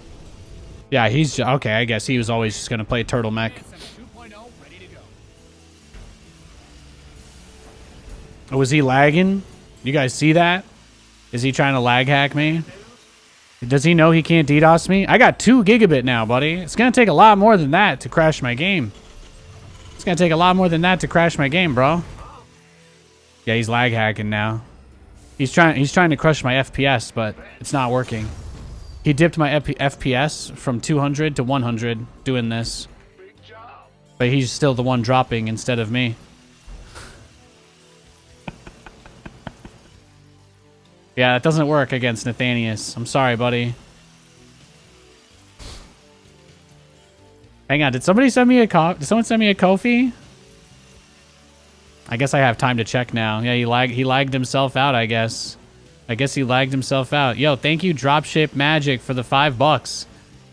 S1: Yeah, he's okay. I guess he was always just gonna play turtle mech.
S3: 2.0 ready to go.
S1: Oh, was he lagging? You guys see that? Is he trying to lag hack me? Does he know he can't DDoS me? I got 2 gigabit now, buddy. It's gonna take a lot more than that to crash my game. It's gonna take a lot more than that to crash my game, bro. Yeah, he's lag hacking now. He's trying to crush my FPS, but it's not working. He dipped my FPS from 200 to 100 doing this.
S2: Big job.
S1: But he's still the one dropping instead of me. Yeah, that doesn't work against Nathanias. I'm sorry, buddy. Hang on, did somebody send me a Did someone send me a Kofi? I guess I have time to check now. Yeah, he lagged himself out, I guess. I guess he lagged himself out. Yo, thank you, Dropship Magic, for the $5.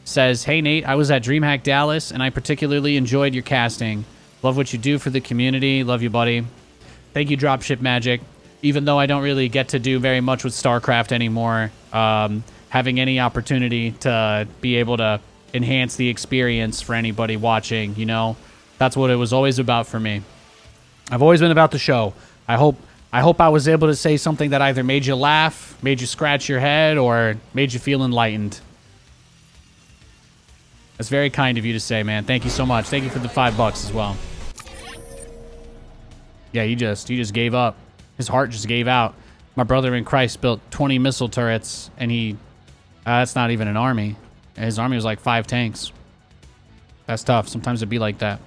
S1: Says, hey, Nate, I was at DreamHack Dallas, and I particularly enjoyed your casting. Love what you do for the community. Love you, buddy. Thank you, Dropship Magic. Even though I don't really get to do very much with StarCraft anymore, having any opportunity to be able to enhance the experience for anybody watching, you know, that's what it was always about for me. I've always been about the show. I hope I was able to say something that either made you laugh, made you scratch your head, or made you feel enlightened. That's very kind of you to say, man. Thank you so much. Thank you for the $5 as well. Yeah, he just gave up. His heart just gave out. My brother in Christ built 20 missile turrets, and he... that's not even an army. His army was like 5 tanks. That's tough. Sometimes it'd be like that.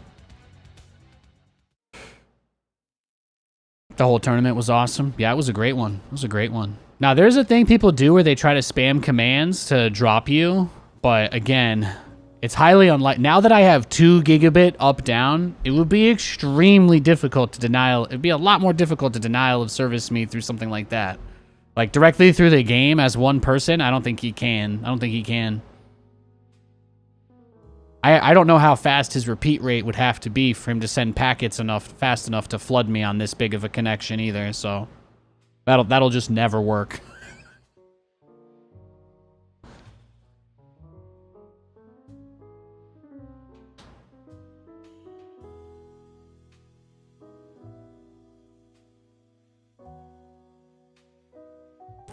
S1: The whole tournament was awesome. Yeah, it was a great one. It was a great one. Now, there's a thing people do where they try to spam commands to drop you. But again, it's highly unlikely. Now that I have 2 gigabit up down, it would be extremely difficult to denial. It'd be a lot more difficult to denial of service me through something like that. Like directly through the game as one person, I don't think he can. I don't think he can. I don't know how fast his repeat rate would have to be for him to send packets fast enough to flood me on this big of a connection either, so that'll just never work.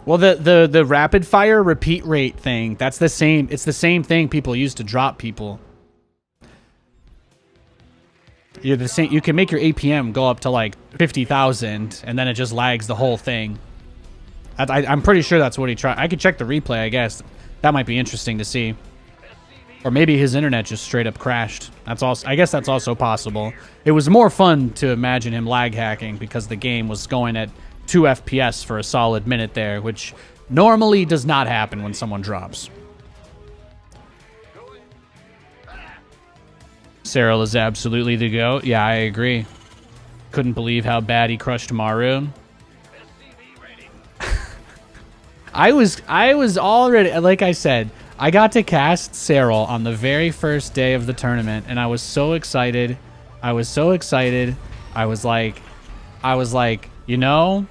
S1: Well, the rapid fire repeat rate thing, that's the same. It's the same thing people use to drop people. You're the same. You can make your APM go up to like 50,000, and then it just lags the whole thing. I'm pretty sure that's what he tried. I could check the replay, I guess. That might be interesting to see. Or maybe his internet just straight up crashed. That's also. I guess that's also possible. It was more fun to imagine him lag hacking because the game was going at 2 FPS for a solid minute there, which normally does not happen when someone drops. Cyril is absolutely the GOAT. Yeah, I agree. Couldn't believe how bad he crushed Maru. I was already, like I said, I got to cast Cyril on the very first day of the tournament, and I was so excited. I was so excited. I was like, you know,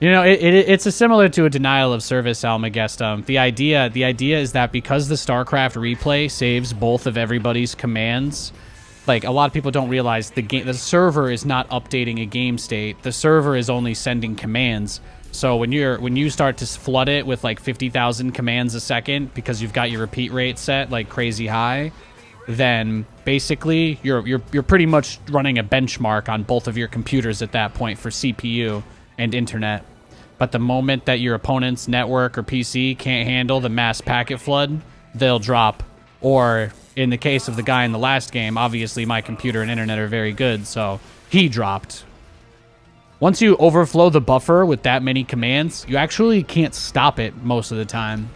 S1: it's similar to a denial of service, Almagestum. The idea is that because the StarCraft replay saves both of everybody's commands, like a lot of people don't realize the server is not updating a game state. The server is only sending commands. So when you start to flood it with like 50,000 commands a second because you've got your repeat rate set like crazy high, then basically you're pretty much running a benchmark on both of your computers at that point for CPU and internet. But the moment that your opponent's network or PC can't handle the mass packet flood, they'll drop. Or in the case of the guy in the last game, obviously my computer and internet are very good, so he dropped. Once you overflow the buffer with that many commands, you actually can't stop it most of the time.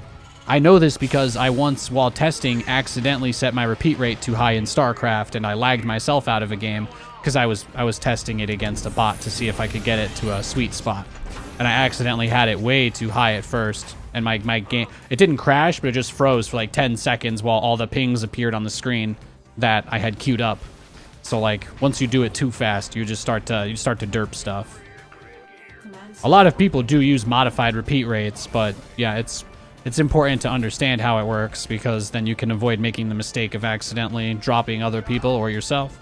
S1: I know this because I once, while testing, accidentally set my repeat rate too high in StarCraft, and I lagged myself out of a game because I was testing it against a bot to see if I could get it to a sweet spot. And I accidentally had it way too high at first, and my game, it didn't crash, but it just froze for like 10 seconds while all the pings appeared on the screen that I had queued up. So like, once you do it too fast, you start to derp stuff. A lot of people do use modified repeat rates, but yeah, it's important to understand how it works, because then you can avoid making the mistake of accidentally dropping other people or yourself.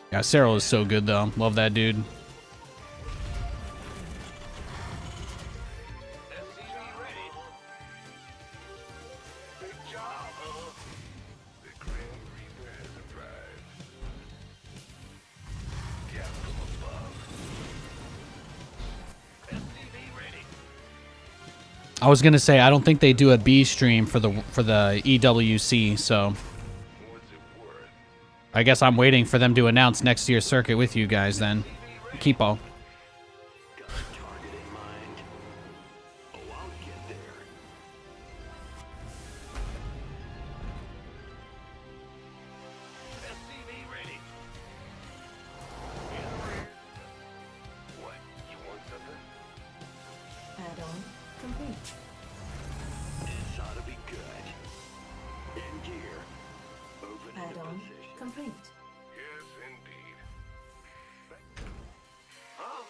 S1: Yeah, Cyril is so good though. Love that dude. I was gonna say I don't think they do a B stream for the EWC, so I guess I'm waiting for them to announce next year's circuit with you guys then. Keepo.
S8: Add-on complete.
S2: This ought to be good. In gear. Moving into
S8: Add-on
S2: position.
S8: complete.
S2: Yes, indeed. Huh?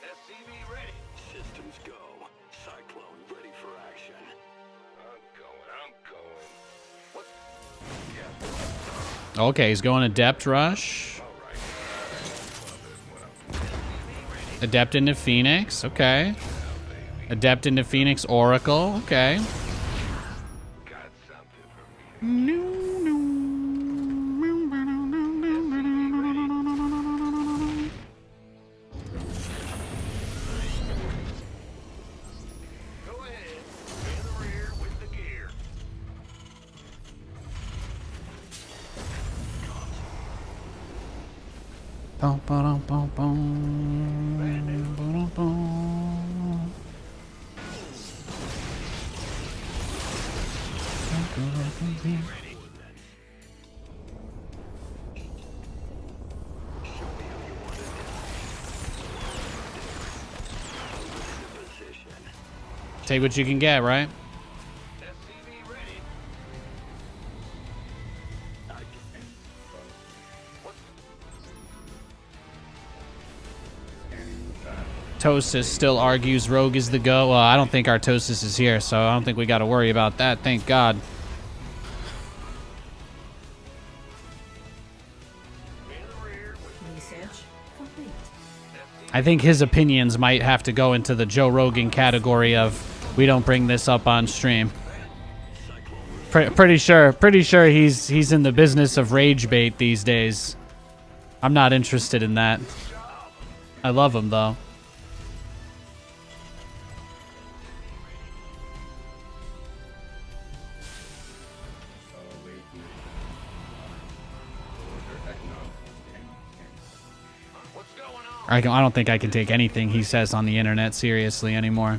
S2: SCV ready. Systems go. Cyclone ready for action. I'm going. What? Yes.
S1: Okay, he's going Adept Rush. Adept into Phoenix, okay. Adept into Phoenix Oracle, okay.
S2: Got something for me. Go ahead. In the rear with the gear.
S1: Bum, ba-dum, bum, bum. Ba-dum, bum. Take what you can get, right?
S2: SCV ready.
S1: Tosis still argues Rogue is the go. Well, I don't think our Tosis is here, so I don't think we got to worry about that. Thank God.
S8: Research complete.
S1: I think his opinions might have to go into the Joe Rogan category of we don't bring this up on stream. Pretty sure he's in the business of rage bait these days. I'm not interested in that. I love him though.
S2: What's going on?
S1: I don't think I can take anything he says on the internet seriously anymore.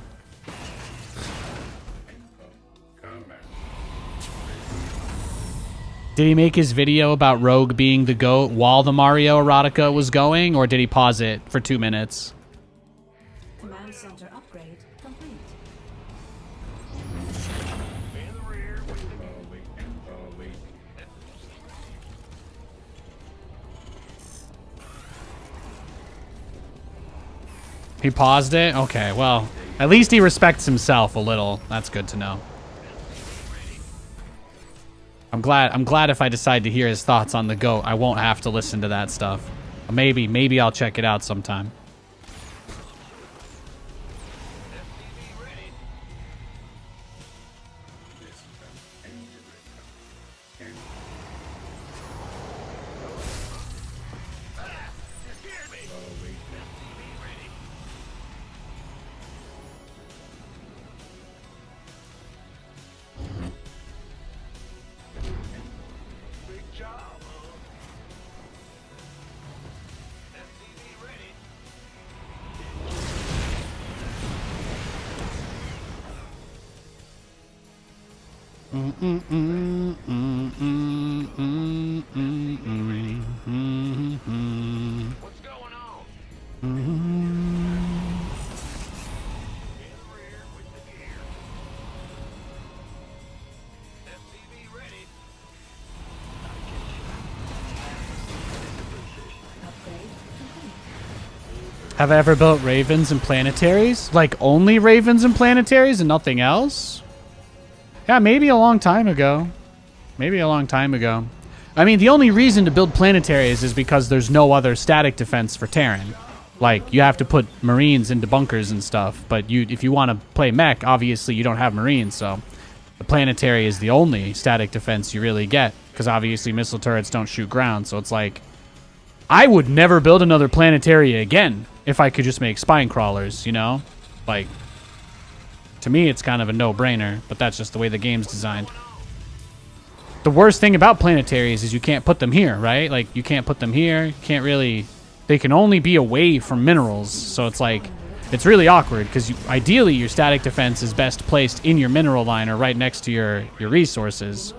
S1: Did he make his video about Rogue being the GOAT while the Mario erotica was going, or did he pause it for 2 minutes?
S8: Command center upgrade complete.
S2: In the rear with the
S1: He paused it? Okay, well, at least he respects himself a little. That's good to know. I'm glad if I decide to hear his thoughts on the GOAT, I won't have to listen to that stuff. Maybe I'll check it out sometime.
S2: What's going on? In the rear with the gear. FTV ready.
S8: Upgrade complete.
S1: Have I ever built ravens and planetaries? Like only ravens and planetaries and nothing else? Yeah, maybe a long time ago. Maybe a long time ago. I mean, the only reason to build planetaries is because there's no other static defense for Terran. Like, you have to put Marines into bunkers and stuff, but if you want to play mech, obviously you don't have Marines, so the planetary is the only static defense you really get, because obviously missile turrets don't shoot ground, so it's like, I would never build another planetary again if I could just make spine crawlers, you know? Like, to me, it's kind of a no-brainer, but that's just the way the game's designed. The worst thing about planetaries is you can't put them here, right? Like, you can't put them here. You can't really... They can only be away from minerals, so it's like... It's really awkward, because ideally your static defense is best placed in your mineral line or right next to your resources.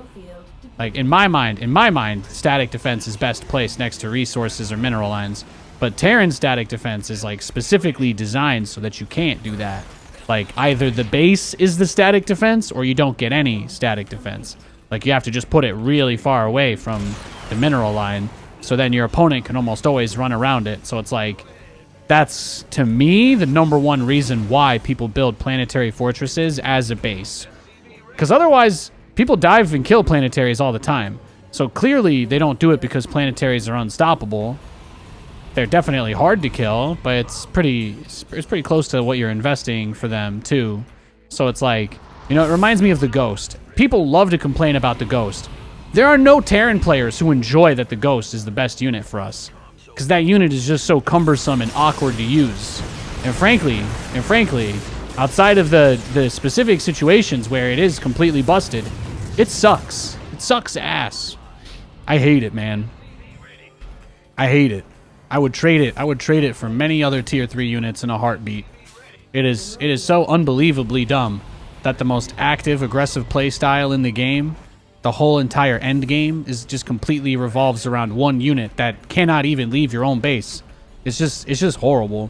S1: Like, in my mind, static defense is best placed next to resources or mineral lines. But Terran static defense is, like, specifically designed so that you can't do that. Like, either the base is the static defense or you don't get any static defense. Like, you have to just put it really far away from the mineral line, so then your opponent can almost always run around it. So it's like, that's, to me, the #1 reason why people build planetary fortresses as a base. Because otherwise, people dive and kill planetaries all the time. So clearly, they don't do it because planetaries are unstoppable. They're definitely hard to kill, but it's pretty close to what you're investing for them, too. So it's like, you know, it reminds me of the Ghost. People love to complain about the Ghost. There are no Terran players who enjoy that the Ghost is the best unit for us, because that unit is just so cumbersome and awkward to use. And frankly, outside of the specific situations where it is completely busted, it sucks. It sucks ass. I hate it, man. I hate it. I would trade it. I would trade it for many other tier 3 units in a heartbeat. It is so unbelievably dumb that the most active, aggressive playstyle in the game, the whole entire end game, is just completely revolves around one unit that cannot even leave your own base. It's just horrible.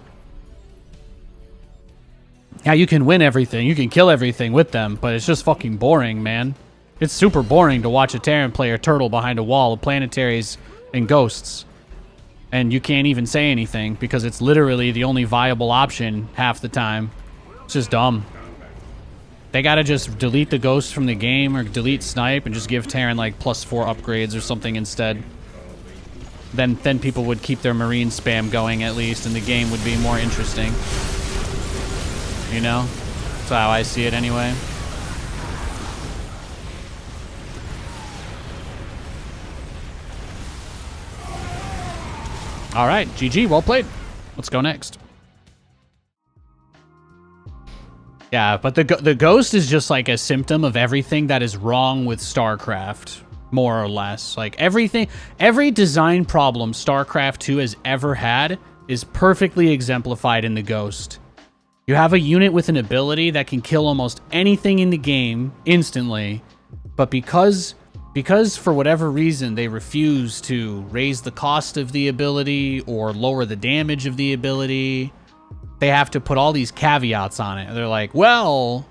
S1: Yeah, you can win everything, you can kill everything with them, but it's just fucking boring, man. It's super boring to watch a Terran player turtle behind a wall of planetaries and ghosts. And you can't even say anything because it's literally the only viable option half the time. It's just dumb. They gotta just delete the ghost from the game or delete snipe and just give Terran like +4 upgrades or something instead. Then people would keep their marine spam going at least, and the game would be more interesting. You know? That's how I see it anyway. Alright, GG, well played. Let's go next. Yeah, but the ghost is just like a symptom of everything that is wrong with StarCraft, more or less. Like every design problem StarCraft 2 has ever had is perfectly exemplified in the ghost. You have a unit with an ability that can kill almost anything in the game instantly, but because for whatever reason they refuse to raise the cost of the ability or lower the damage of the ability, they have to put all these caveats on it. They're like, well,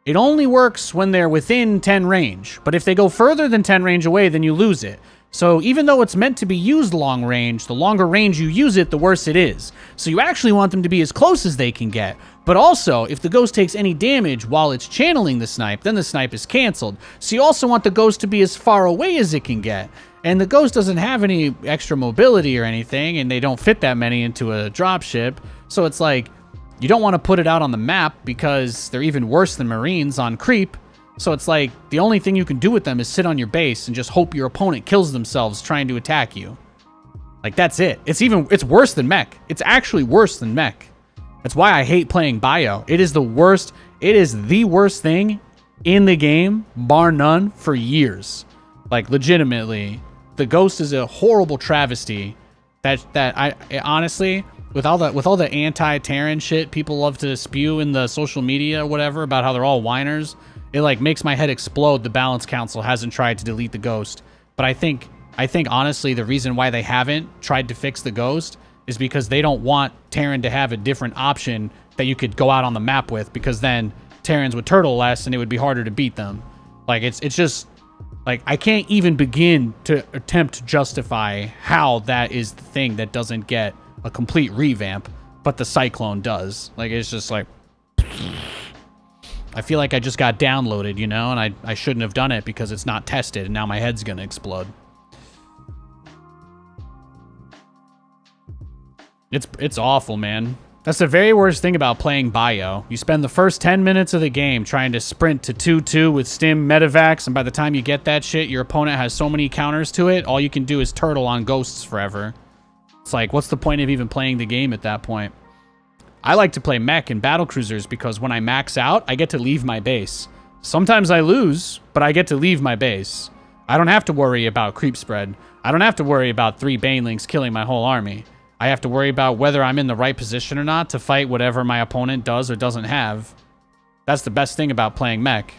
S1: it only works when they're within 10 range, but if they go further than 10 range away, then you lose it. So even though it's meant to be used long range, the longer range you use it, the worse it is. So you actually want them to be as close as they can get. But also, if the ghost takes any damage while it's channeling the snipe, then the snipe is canceled. So you also want the ghost to be as far away as it can get. And the ghost doesn't have any extra mobility or anything, and they don't fit that many into a dropship. So it's like, you don't want to put it out on the map because they're even worse than Marines on creep. So it's like, the only thing you can do with them is sit on your base and just hope your opponent kills themselves trying to attack you. Like, that's it. It's worse than mech. It's actually worse than mech. That's why I hate playing bio. It is the worst thing in the game, bar none, for years. Like, legitimately, the ghost is a horrible travesty that I honestly, with all the anti-Terran shit people love to spew in the social media or whatever about how they're all whiners it like makes my head explode. The balance council hasn't tried to delete the ghost, but I think honestly the reason why they haven't tried to fix the ghost is because they don't want Terran to have a different option that you could go out on the map with, because then Terrans would turtle less and it would be harder to beat them. Like it's just like I can't even begin to attempt to justify how that is the thing that doesn't get a complete revamp, but the Cyclone does. Like it's just like I feel like I just got downloaded, you know, and I shouldn't have done it because it's not tested, and now my head's gonna explode. It's awful, man. That's the very worst thing about playing Bio. You spend the first 10 minutes of the game trying to sprint to 2-2 with stim medevacs, and by the time you get that shit, your opponent has so many counters to it, all you can do is turtle on ghosts forever. It's like, what's the point of even playing the game at that point? I like to play mech and battlecruisers because when I max out, I get to leave my base. Sometimes I lose, but I get to leave my base. I don't have to worry about creep spread. I don't have to worry about 3 banelings killing my whole army. I have to worry about whether I'm in the right position or not to fight whatever my opponent does or doesn't have. That's the best thing about playing mech.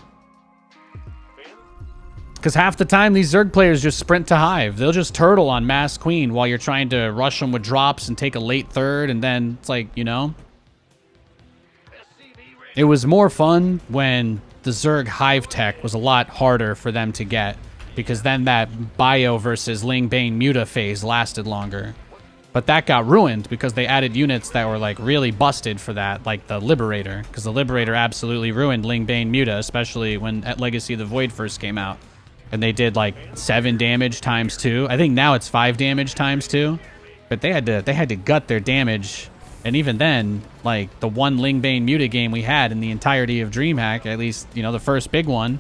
S1: Because half the time, these Zerg players just sprint to Hive. They'll just turtle on Mass Queen while you're trying to rush them with drops and take a late third, and then it's like, you know? It was more fun when the Zerg Hive tech was a lot harder for them to get, because then that Bio versus Ling Bane Muta phase lasted longer. But that got ruined because they added units that were like really busted for that, like the Liberator, because the Liberator absolutely ruined Ling Bane Muta, especially when at Legacy of the Void first came out. And they did like 7 damage times 2. I think now it's 5 damage times 2. But they had to gut their damage. And even then, like the one Ling Bane Muta game we had in the entirety of DreamHack, at least, you know, the first big one,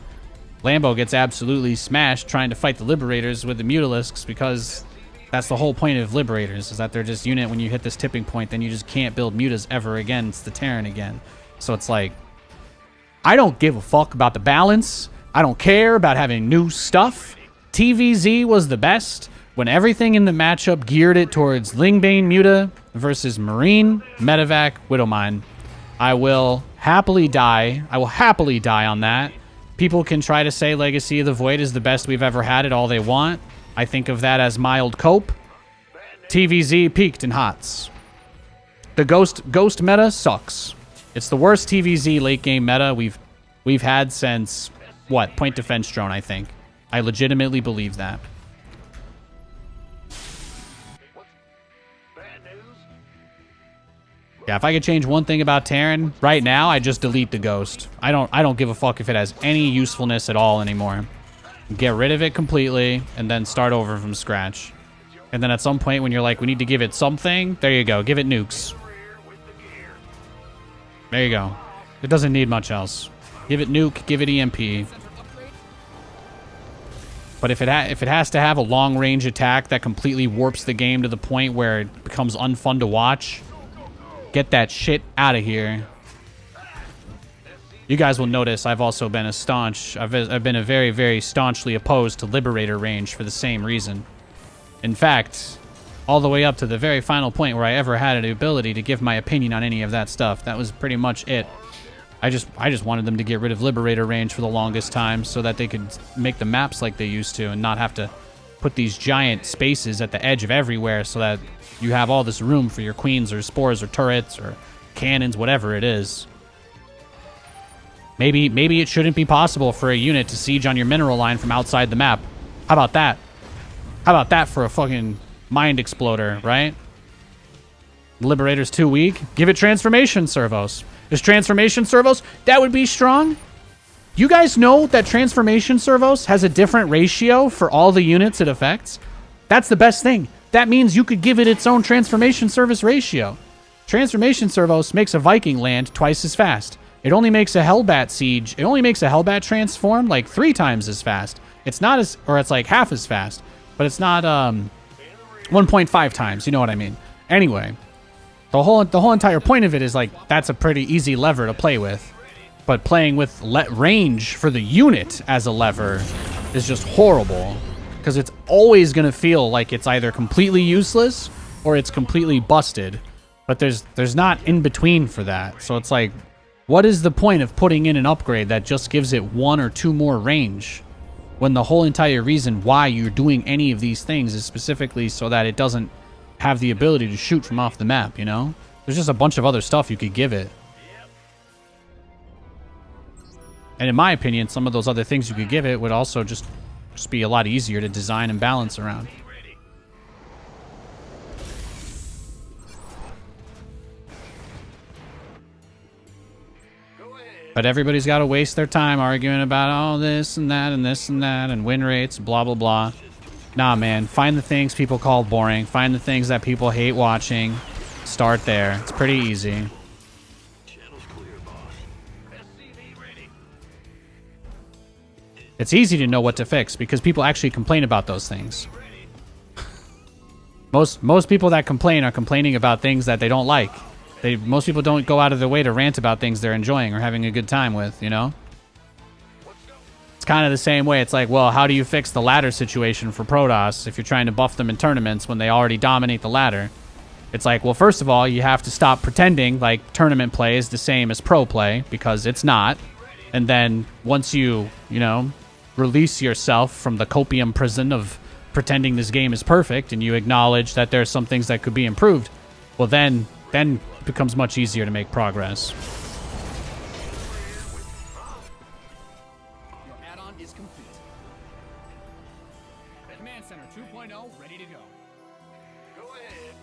S1: Lambo gets absolutely smashed trying to fight the Liberators with the Mutalisks, because that's the whole point of Liberators, is that they're just unit when you hit this tipping point, then you just can't build Mutas ever again. It's the Terran again. So it's like, I don't give a fuck about the balance. I don't care about having new stuff. TVZ was the best when everything in the matchup geared it towards Ling Bane Muta versus Marine, Medevac, Widowmine. I will happily die. I will happily die on that. People can try to say Legacy of the Void is the best we've ever had it all they want. I think of that as mild cope. TVZ peaked in HOTS. The ghost meta sucks. It's the worst TVZ late game meta we've had since what? Point defense drone, I think. I legitimately believe that. Yeah, if I could change one thing about Terran right now, I just delete the ghost. I don't give a fuck if it has any usefulness at all anymore. Get rid of it completely, and then start over from scratch. And then at some point when you're like, we need to give it something, there you go. Give it nukes. There you go. It doesn't need much else. Give it nuke, give it EMP. But if it has to have a long-range attack that completely warps the game to the point where it becomes unfun to watch, get that shit out of here. You guys will notice I've also been I've been a very, very staunchly opposed to Liberator range for the same reason. In fact, all the way up to the very final point where I ever had the ability to give my opinion on any of that stuff. That was pretty much it. I just wanted them to get rid of Liberator range for the longest time so that they could make the maps like they used to and not have to put these giant spaces at the edge of everywhere so that you have all this room for your queens or spores or turrets or cannons, whatever it is. Maybe it shouldn't be possible for a unit to siege on your mineral line from outside the map. How about that? How about that for a fucking mind exploder, right? Liberator's too weak. Give it transformation servos. Is transformation servos? That would be strong. You guys know that transformation servos has a different ratio for all the units it affects? That's the best thing. That means you could give it its own transformation service ratio. Transformation servos makes a Viking land twice as fast. It only makes a Hellbat siege. It only makes a Hellbat transform like 3 times as fast. It's not as, or it's like half as fast, but it's not 1.5 times. You know what I mean? Anyway, the whole entire point of it is like that's a pretty easy lever to play with, but playing with range for the unit as a lever is just horrible because it's always gonna feel like it's either completely useless or it's completely busted. But there's not in between for that. So it's like, What is the point of putting in an upgrade that just gives it 1 or 2 more range, when the whole entire reason why you're doing any of these things is specifically so that it doesn't have the ability to shoot from off the map, you know? There's just a bunch of other stuff you could give it. And in my opinion, some of those other things you could give it would also just be a lot easier to design and balance around. But everybody's got to waste their time arguing about all this and that and this and that and win rates, blah, blah, blah. Nah, man. Find the things people call boring. Find the things that people hate watching. Start there. It's pretty easy. It's easy to know what to fix because people actually complain about those things. Most people that complain are complaining about things that they don't like. Most people don't go out of their way to rant about things they're enjoying or having a good time with, you know? It's kind of the same way. It's like, well, how do you fix the ladder situation for Protoss if you're trying to buff them in tournaments when they already dominate the ladder? It's like, well, first of all, you have to stop pretending like tournament play is the same as pro play, because it's not. And then once you know, release yourself from the copium prison of pretending this game is perfect and you acknowledge that there's some things that could be improved, well, then it becomes much easier to make progress.
S3: Your add-on is complete. Command Center 2.0 ready to go.
S2: Go ahead.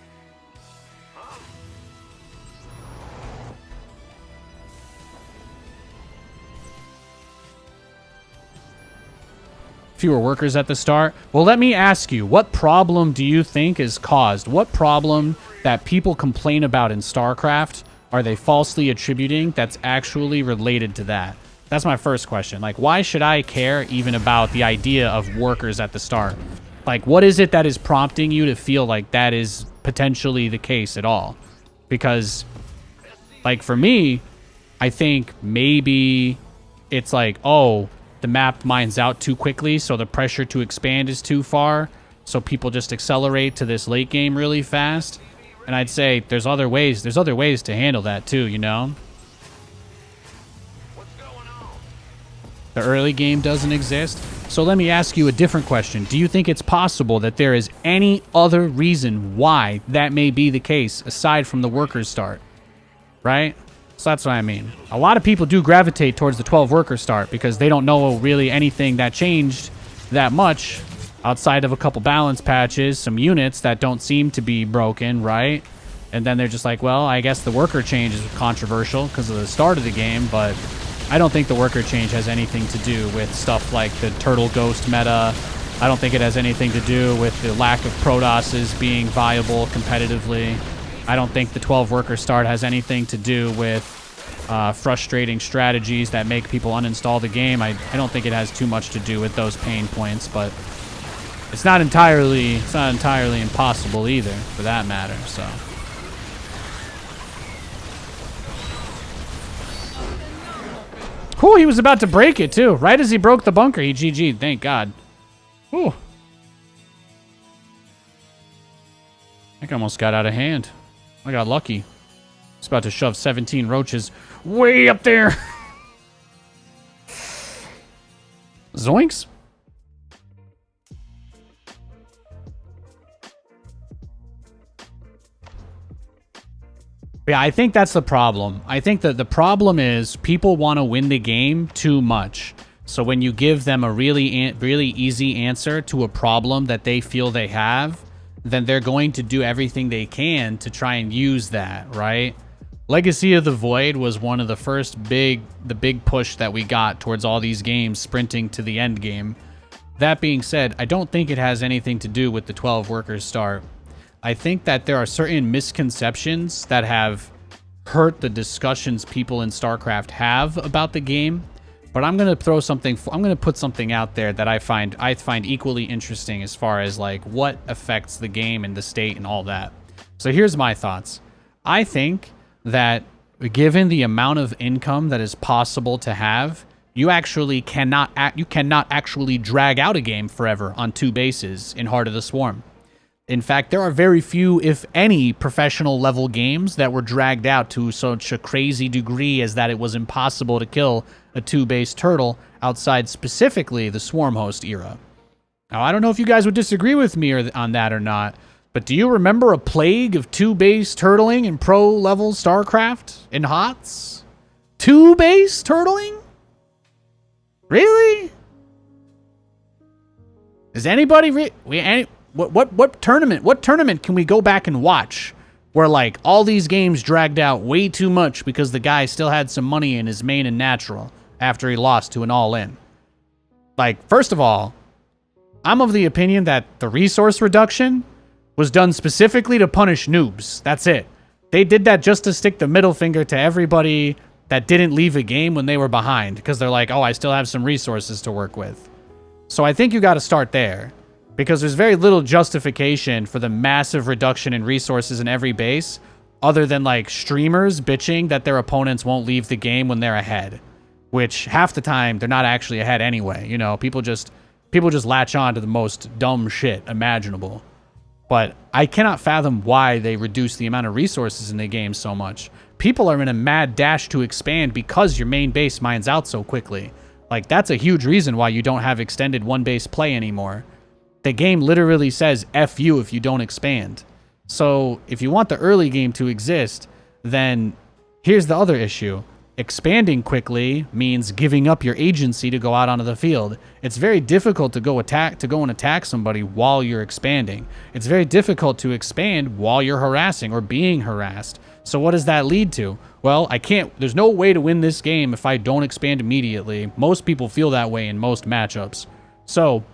S1: Fewer workers at the start. Well, let me ask you, what problem do you think is caused? What problem that people complain about in StarCraft are they falsely attributing that's actually related to that? That's my first question. Like, why should I care even about the idea of workers at the start? Like, what is it that is prompting you to feel like that is potentially the case at all? Because, like, for me, I think maybe it's like, oh, the map mines out too quickly, so the pressure to expand is too far, so people just accelerate to this late game really fast. And I'd say there's other ways to handle that too, you know?
S2: What's going on?
S1: The early game doesn't exist. So let me ask you a different question. Do you think it's possible that there is any other reason why that may be the case aside from the workers start? Right? So that's what I mean. A lot of people do gravitate towards the 12 worker start because they don't know really anything that changed that much outside of a couple balance patches, some units that don't seem to be broken, right? And then they're just like, well, I guess the worker change is controversial because of the start of the game, but I don't think the worker change has anything to do with stuff like the Turtle Ghost meta. I don't think it has anything to do with the lack of Protosses being viable competitively. I don't think the 12 worker start has anything to do with frustrating strategies that make people uninstall the game. I don't think it has too much to do with those pain points, but it's not entirely impossible either, for that matter. So cool, he was about to break it too. Right as he broke the bunker, he GG'd. Thank God. Ooh. I think I almost got out of hand. I got lucky. He's about to shove 17 roaches way up there. Zoinks. Yeah, I think that's the problem. I think that the problem is people want to win the game too much. So when you give them a really easy answer to a problem that they feel they have, then they're going to do everything they can to try and use that, right? Legacy of the Void was one of the big push that we got towards all these games sprinting to the end game. That being said, I don't think it has anything to do with the 12 workers start. I think that there are certain misconceptions that have hurt the discussions people in StarCraft have about the game. But I'm gonna put something out there that I find equally interesting as far as like what affects the game and the state and all that. So here's my thoughts. I think that given the amount of income that is possible to have, you cannot actually drag out a game forever on 2 bases in Heart of the Swarm. In fact, there are very few, if any, professional level games that were dragged out to such a crazy degree as that it was impossible to kill a 2-base turtle outside specifically the Swarm Host era. Now, I don't know if you guys would disagree with me on that or not, but do you remember a plague of 2-base turtling in pro-level StarCraft in HOTS? 2-base turtling? Really? Is anybody... What tournament can we go back and watch where, like, all these games dragged out way too much because the guy still had some money in his main and natural after he lost to an all-in? Like, first of all, I'm of the opinion that the resource reduction was done specifically to punish noobs. That's it. They did that just to stick the middle finger to everybody that didn't leave a game when they were behind, because they're like, oh, I still have some resources to work with. So I think you got to start there, because there's very little justification for the massive reduction in resources in every base, other than, like, streamers bitching that their opponents won't leave the game when they're ahead, which half the time they're not actually ahead anyway. You know, people just latch on to the most dumb shit imaginable. But I cannot fathom why they reduce the amount of resources in the game so much. People are in a mad dash to expand because your main base mines out so quickly. Like, that's a huge reason why you don't have extended one-base play anymore. The game literally says F you if you don't expand. So if you want the early game to exist, then here's the other issue. Expanding quickly means giving up your agency to go out onto the field. It's very difficult to go and attack somebody while you're expanding. It's very difficult to expand while you're harassing or being harassed. So what does that lead to? Well, there's no way to win this game if I don't expand immediately. Most people feel that way in most matchups. So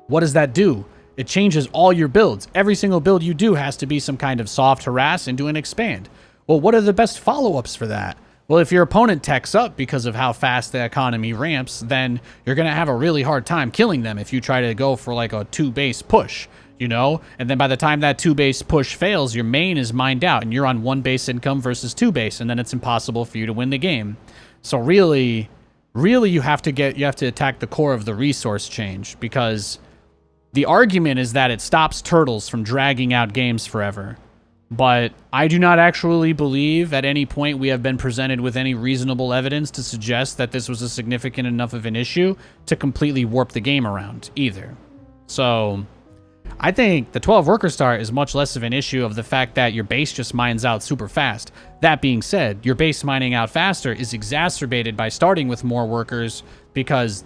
S1: what does that do? It changes all your builds. Every single build you do has to be some kind of soft harass into an expand. Well, what are the best follow-ups for that? Well, if your opponent techs up because of how fast the economy ramps, then you're going to have a really hard time killing them if you try to go for like a 2-base push, you know? And then by the time that 2-base push fails, your main is mined out and you're on 1-base income versus 2-base, and then it's impossible for you to win the game. So really you have to attack the core of the resource change, because the argument is that it stops turtles from dragging out games forever. But I do not actually believe at any point we have been presented with any reasonable evidence to suggest that this was a significant enough of an issue to completely warp the game around either. So I think the 12 worker start is much less of an issue of the fact that your base just mines out super fast. That being said, your base mining out faster is exacerbated by starting with more workers, because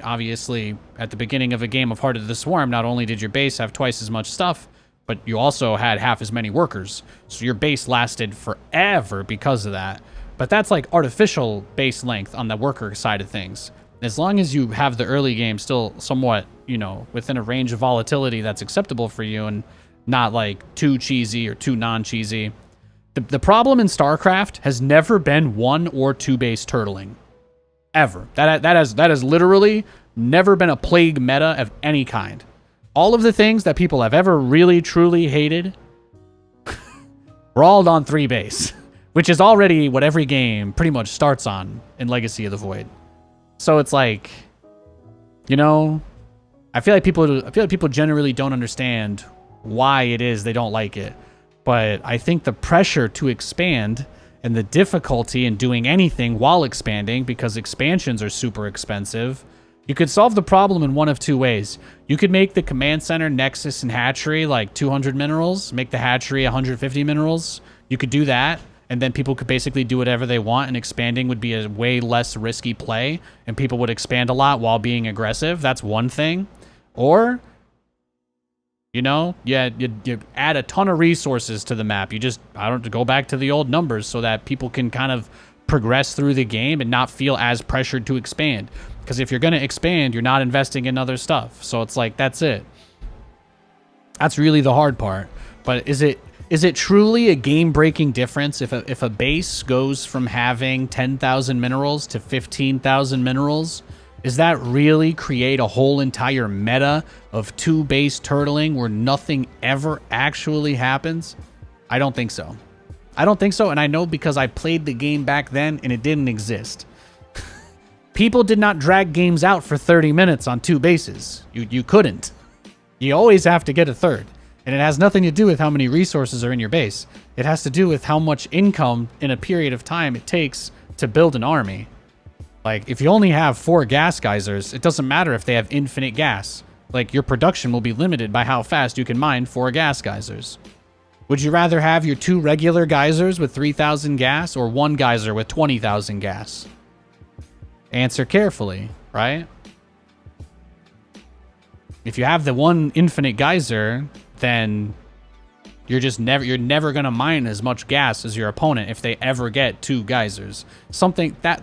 S1: obviously at the beginning of a game of Heart of the Swarm, not only did your base have twice as much stuff, but you also had half as many workers. So your base lasted forever because of that. But that's like artificial base length on the worker side of things. As long as you have the early game still somewhat, you know, within a range of volatility that's acceptable for you and not like too cheesy or too non-cheesy. The problem in StarCraft has never been 1 or 2 base turtling. Ever. That has literally never been a plague meta of any kind. All of the things that people have ever really, truly hated were all on 3 base, which is already what every game pretty much starts on in Legacy of the Void. So it's like, you know, I feel like people generally don't understand why it is they don't like it. But I think the pressure to expand and the difficulty in doing anything while expanding, because expansions are super expensive, you could solve the problem in one of 2 ways. You could make the command center, nexus, and hatchery like 200 minerals, make the hatchery 150 minerals. You could do that, and then people could basically do whatever they want, and expanding would be a way less risky play, and people would expand a lot while being aggressive. That's one thing. Or, you know, you add a ton of resources to the map. You just, go back to the old numbers so that people can kind of progress through the game and not feel as pressured to expand. Because if you're going to expand, you're not investing in other stuff. So it's like, that's it. That's really the hard part. But is it truly a game-breaking difference if a base goes from having 10,000 minerals to 15,000 minerals? Does that really create a whole entire meta of 2 base turtling where nothing ever actually happens? I don't think so. I don't think so, and I know because I played the game back then and it didn't exist. People did not drag games out for 30 minutes on 2 bases. You couldn't. You always have to get a third. And it has nothing to do with how many resources are in your base. It has to do with how much income in a period of time it takes to build an army. Like, if you only have 4 gas geysers, it doesn't matter if they have infinite gas. Like, your production will be limited by how fast you can mine 4 gas geysers. Would you rather have your 2 regular geysers with 3,000 gas or 1 geyser with 20,000 gas? Answer carefully, right? If you have the 1 infinite geyser, then you're never going to mine as much gas as your opponent if they ever get 2 geysers.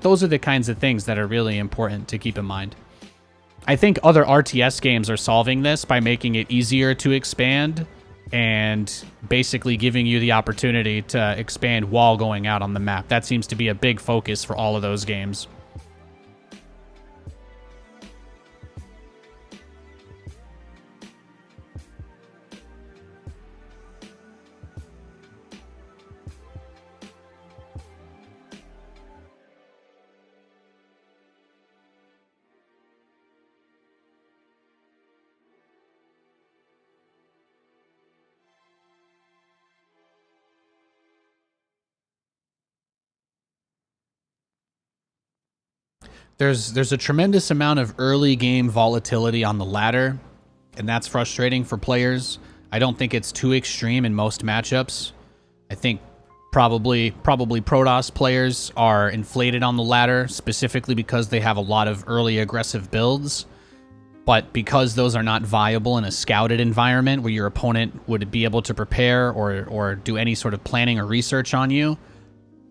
S1: Those are the kinds of things that are really important to keep in mind. I think other RTS games are solving this by making it easier to expand and basically giving you the opportunity to expand while going out on the map. That seems to be a big focus for all of those games. There's a tremendous amount of early game volatility on the ladder, and that's frustrating for players. I don't think it's too extreme in most matchups. I think probably Protoss players are inflated on the ladder, specifically because they have a lot of early aggressive builds. But because those are not viable in a scouted environment where your opponent would be able to prepare or do any sort of planning or research on you,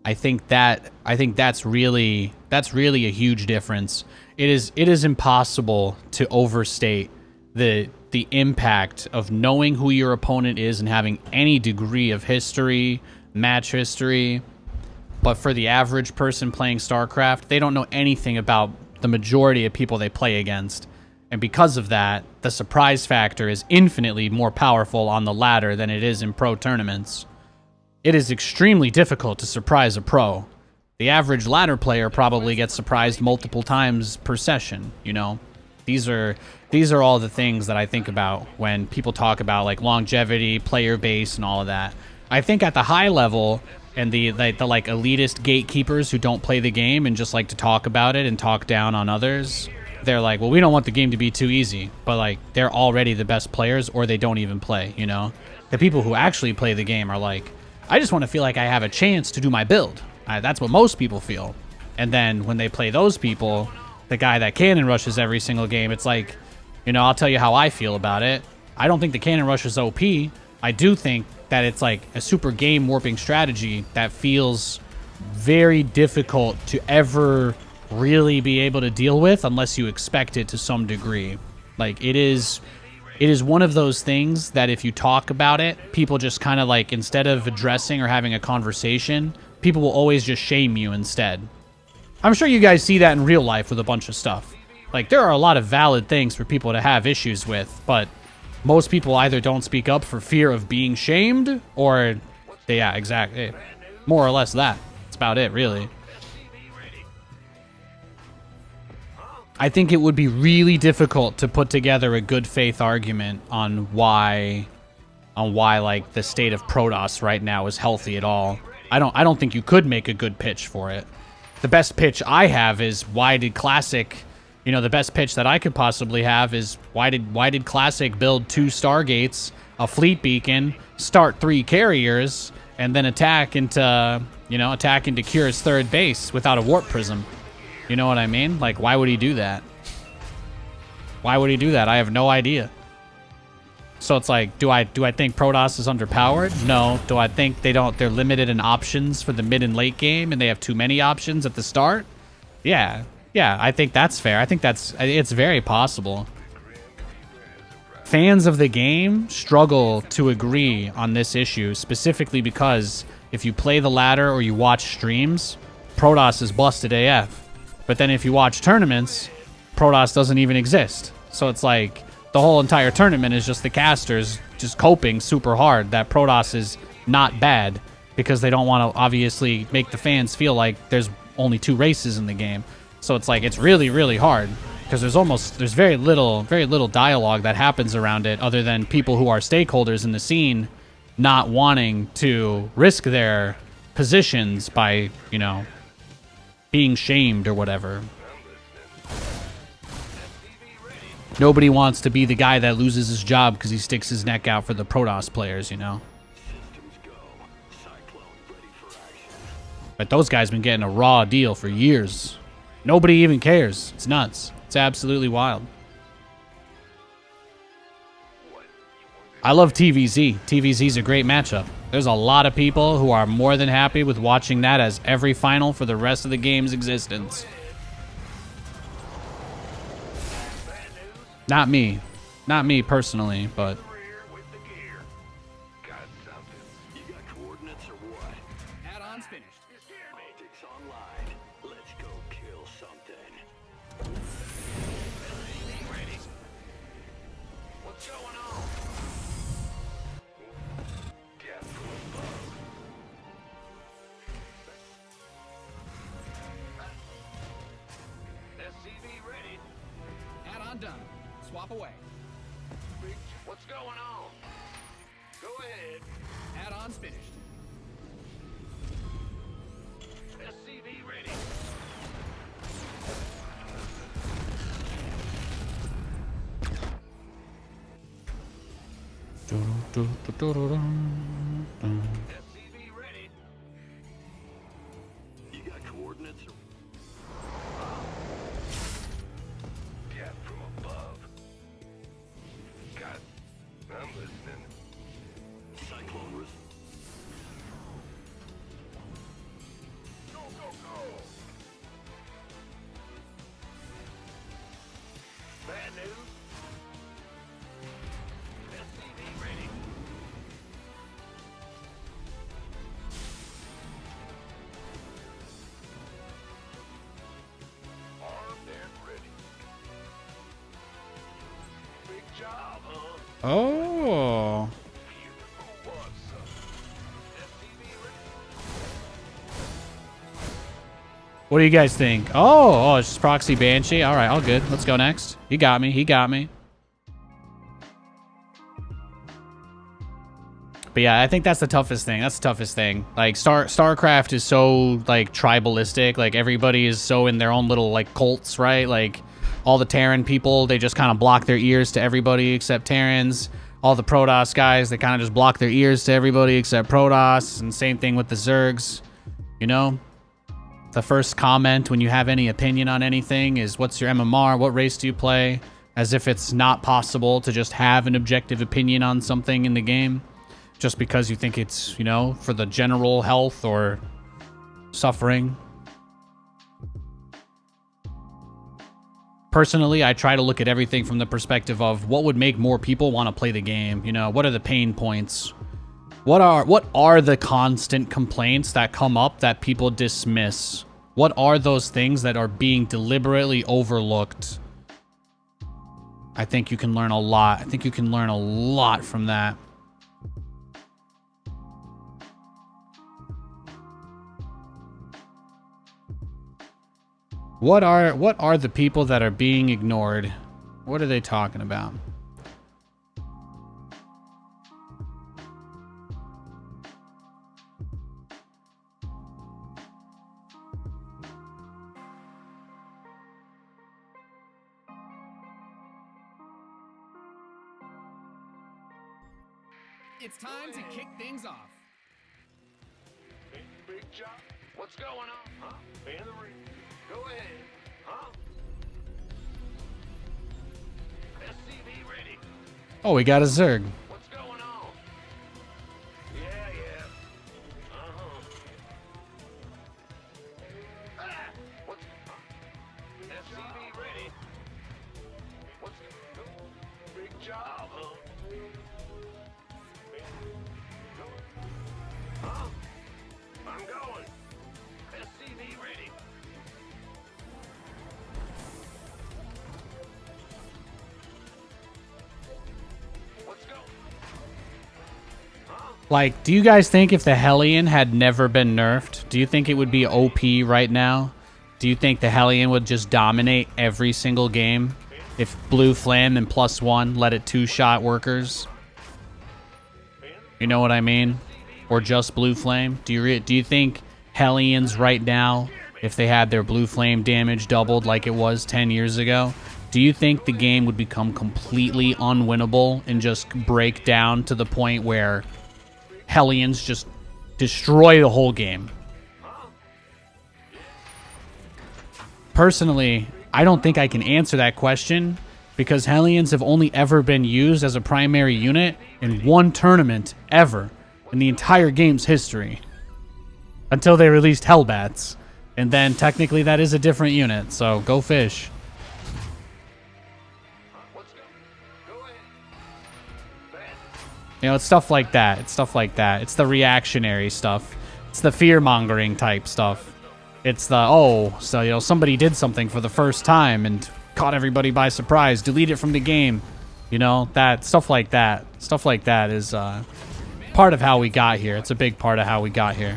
S1: I think that's really a huge difference. It is impossible to overstate the impact of knowing who your opponent is and having any degree of history, match history. But for the average person playing StarCraft, they don't know anything about the majority of people they play against. And because of that, the surprise factor is infinitely more powerful on the ladder than it is in pro tournaments. It is extremely difficult to surprise a pro. The average ladder player probably gets surprised multiple times per session, you know? These are all the things that I think about when people talk about like longevity, player base, and all of that. I think at the high level and the like elitist gatekeepers who don't play the game and just like to talk about it and talk down on others, they're like, well, we don't want the game to be too easy, but like they're already the best players or they don't even play, you know? The people who actually play the game are like, I just want to feel like I have a chance to do my build. That's what most people feel. And then when they play those people, the guy that cannon rushes every single game, it's like, you know, I'll tell you how I feel about it. I don't think the cannon rush is OP. I do think that it's like a super game warping strategy that feels very difficult to ever really be able to deal with unless you expect it to some degree. Like it is one of those things that if you talk about it, people just kind of like, instead of addressing or having a conversation, people will always just shame you instead. I'm sure you guys see that in real life with a bunch of stuff. Like, there are a lot of valid things for people to have issues with, but most people either don't speak up for fear of being shamed, or, yeah, exactly. More or less that. That's about it, really. I think it would be really difficult to put together a good faith argument on why like the state of Protoss right now is healthy at all. I don't think you could make a good pitch for it. The best pitch I have is why did Classic, you know, the best pitch that I could possibly have is why did Classic build 2 Stargates, a fleet beacon, start 3 carriers, and then attack into Kira's 3rd base without a warp prism? You know what I mean? Like, why would he do that? Why would he do that? I have no idea. So it's like, do I think Protoss is underpowered? No. Do I think they're limited in options for the mid and late game and they have too many options at the start? Yeah. Yeah, I think that's fair. I think it's very possible. Fans of the game struggle to agree on this issue, specifically because if you play the ladder or you watch streams, Protoss is busted AF. But then if you watch tournaments, Protoss doesn't even exist. So it's like the whole entire tournament is just the casters just coping super hard that Protoss is not bad because they don't want to obviously make the fans feel like there's only 2 races in the game. So it's like it's really, really hard because there's very little dialogue that happens around it other than people who are stakeholders in the scene not wanting to risk their positions by, you know, being shamed or whatever. Nobody wants to be the guy that loses his job because he sticks his neck out for the Protoss players, you know. But those guys been getting a raw deal for years. Nobody even cares. It's nuts. It's absolutely wild. I love TVZ. TVZ's a great matchup. There's a lot of people who are more than happy with watching that as every final for the rest of the game's existence. Not me. Not me personally, but...
S3: Add-on's finished.
S2: Optics online. Let's go kill something. Ready. What's going on? Get from above. SCV ready.
S3: Add-on done. Swap away.
S2: What's going on? Go ahead.
S3: Add-on's finished.
S2: SCV ready. SCV ready. You got coordinates? Get from above. God, I'm listening. Cyclone was. Go, go, go! Bad news. SCV ready. Armed and ready. Big job, huh?
S1: Oh.
S2: Who wants some? SCV ready.
S1: What do you guys think? Oh, it's just Proxy Banshee. All right, all good. Let's go next. He got me. He got me. But yeah, I think that's the toughest thing. That's the toughest thing. Like StarCraft is so like tribalistic. Like everybody is so in their own little like cults, right? Like all the Terran people, they just kind of block their ears to everybody except Terrans. All the Protoss guys, they kind of just block their ears to everybody except Protoss. And same thing with the Zergs. You know, the first comment when you have any opinion on anything is, "What's your MMR? What race do you play?" As if it's not possible to just have an objective opinion on something in the game. Just because you think it's, you know, for the general health or suffering. Personally, I try to look at everything from the perspective of what would make more people want to play the game. You know, what are the pain points? What are the constant complaints that come up that people dismiss? What are those things that are being deliberately overlooked? I think you can learn a lot. I think you can learn a lot from that. What are the people that are being ignored? What are they talking about?
S3: It's time to kick things off.
S2: Big job. What's going on? Huh? In the ring. Go ahead. Huh? SCV ready.
S1: Oh, we got a Zerg.
S2: What's going on? Yeah. Ah! What's SCV ready? What's big job, huh? Huh? I'm going. SCV ready. Let's go. Huh?
S1: Like, do you guys think if the Hellion had never been nerfed, do you think it would be OP right now? Do you think the Hellion would just dominate every single game if Blue Flame and +1 let it two-shot workers? You know what I mean? Or just Blue Flame? Do you think Hellions right now, if they had their Blue Flame damage doubled like it was 10 years ago, do you think the game would become completely unwinnable and just break down to the point where Hellions just destroy the whole game? Personally, I don't think I can answer that question because Hellions have only ever been used as a primary unit in one tournament ever in the entire game's history. Until they released Hellbats. And then technically that is a different unit, so go fish. You know, it's stuff like that. It's stuff like that. It's the reactionary stuff. It's the fear-mongering type stuff. It's the, oh, so, you know, somebody did something for the first time and caught everybody by surprise. Delete it from the game. You know, that stuff like that. Stuff like that is part of how we got here. It's a big part of how we got here.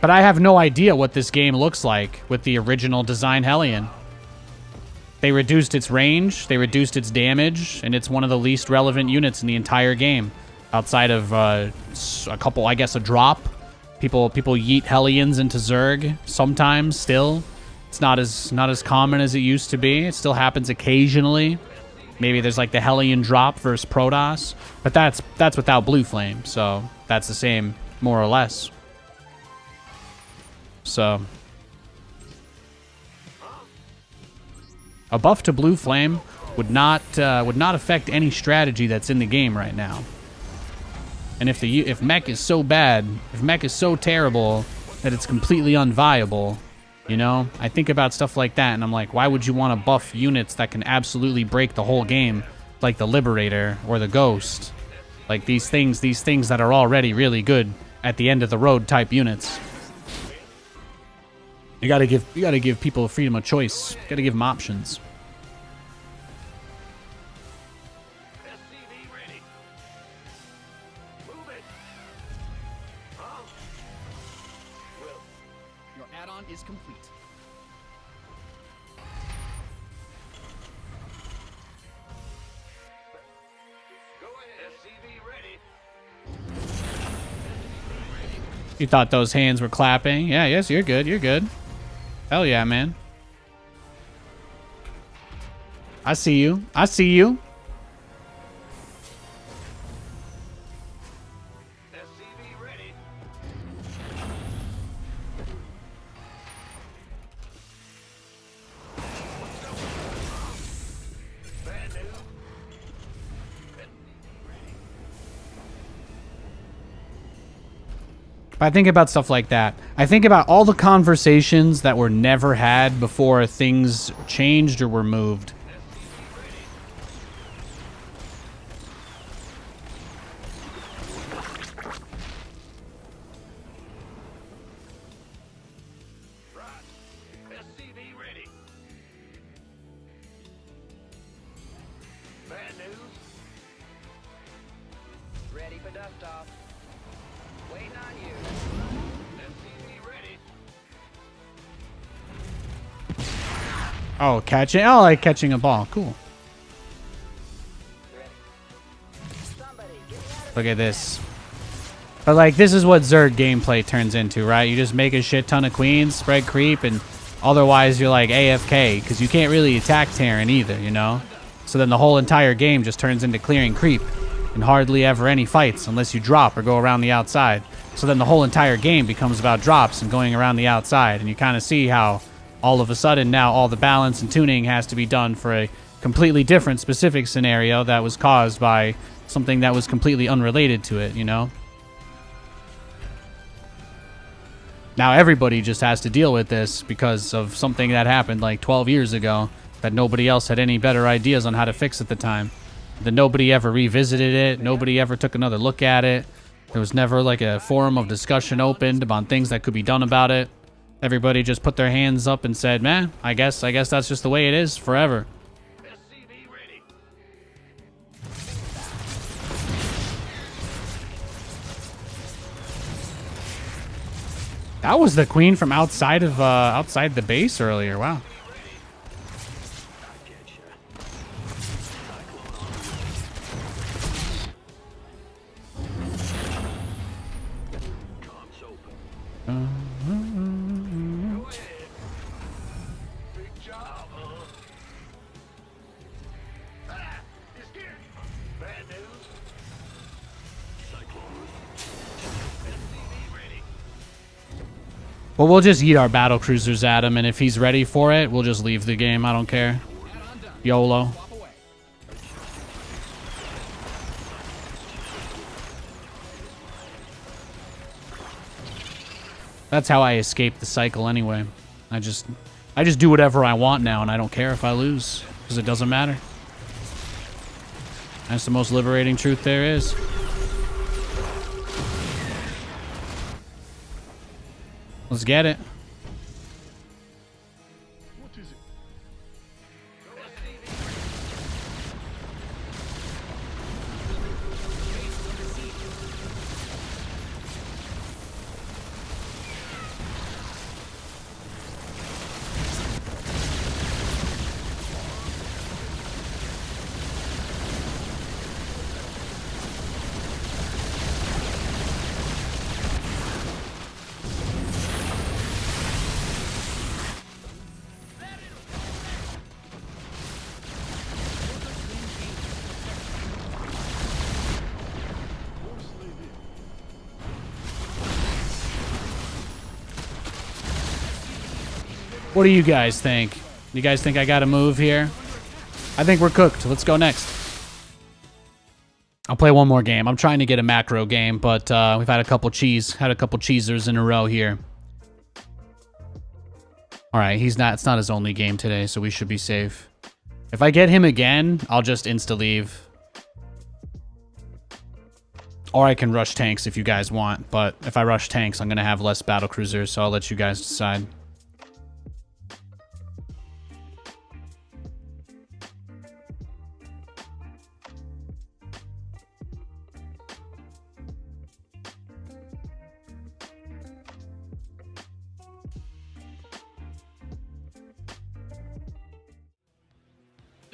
S1: But I have no idea what this game looks like with the original design Hellion. They reduced its range, they reduced its damage, and it's one of the least relevant units in the entire game. Outside of a couple, I guess, a drop. People yeet Hellions into Zerg sometimes still. It's not as common as it used to be. It still happens occasionally. Maybe there's like the Hellion drop versus Protoss. But that's without Blue Flame, so that's the same, more or less. So a buff to Blue Flame would not affect any strategy that's in the game right now. And if mech is so bad, if mech is so terrible that it's completely unviable, you know, I think about stuff like that and I'm like, why would you want to buff units that can absolutely break the whole game, like the Liberator or the Ghost, like these things that are already really good at the end of the road type units. You gotta give people freedom of choice. You gotta give them options.
S3: Your add-on is complete.
S2: Go ahead. SCV ready.
S1: You thought those hands were clapping? Yeah, yes, you're good. You're good. Hell yeah, man. I see you. I see you.
S2: SCV ready. Bad news.
S1: I think about stuff like that. I think about all the conversations that were never had before things changed or were moved.
S2: SCV ready. Bad news.
S7: Ready for dust off. Waiting on you.
S2: SCV ready.
S1: Oh, catching. Oh, like catching a ball. Cool.
S7: Somebody, get me out of
S1: Look at this. But like, this is what Zerg gameplay turns into, right? You just make a shit ton of queens, spread creep, and otherwise you're like AFK because you can't really attack Terran either, you know? So then the whole entire game just turns into clearing creep and hardly ever any fights unless you drop or go around the outside. So then the whole entire game becomes about drops and going around the outside, and you kind of see how all of a sudden now all the balance and tuning has to be done for a completely different specific scenario that was caused by something that was completely unrelated to it, you know? Now everybody just has to deal with this because of something that happened like 12 years ago that nobody else had any better ideas on how to fix at the time. That nobody ever revisited it. Nobody ever took another look at it. There was never like a forum of discussion opened about things that could be done about it. Everybody just put their hands up and said, man, I guess that's just the way it is forever.
S2: SCV ready.
S1: That was the queen from outside of outside the base earlier. Wow.
S2: Big job, huh? Ah, you scared me. Bad news. SCV ready.
S1: Well, we'll just eat our battle cruisers at him, and if he's ready for it, we'll just leave the game. I don't care. YOLO. That's how I escape the cycle anyway. I just do whatever I want now, and I don't care if I lose, because it doesn't matter. That's the most liberating truth there is. Let's get it.
S2: What is it?
S1: What do you guys think? You guys think I got to move here? I think we're cooked. Let's go next. I'll play one more game. I'm trying to get a macro game, but we've had a couple cheesers in a row here. All right, it's not his only game today, so we should be safe. If I get him again, I'll just insta-leave. Or I can rush tanks if you guys want, but if I rush tanks, I'm going to have less battle cruisers, so I'll let you guys decide.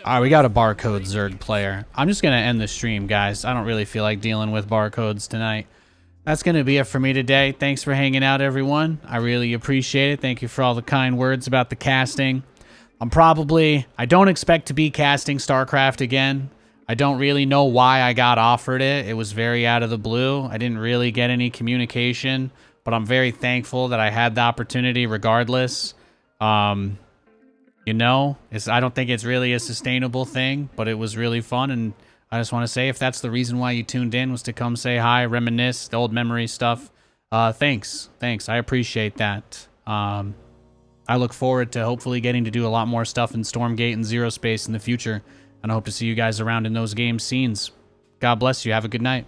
S1: All right, we got a barcode Zerg player. I'm just going to end the stream, guys. I don't really feel like dealing with barcodes tonight. That's going to be it for me today. Thanks for hanging out, everyone. I really appreciate it. Thank you for all the kind words about the casting. I don't expect to be casting StarCraft again. I don't really know why I got offered it. It was very out of the blue. I didn't really get any communication, but I'm very thankful that I had the opportunity regardless. You know, I don't think it's really a sustainable thing, but it was really fun, and I just want to say if that's the reason why you tuned in was to come say hi, reminisce, the old memory stuff, thanks. I appreciate that. I look forward to hopefully getting to do a lot more stuff in Stormgate and Zero Space in the future, and I hope to see you guys around in those game scenes. God bless you. Have a good night.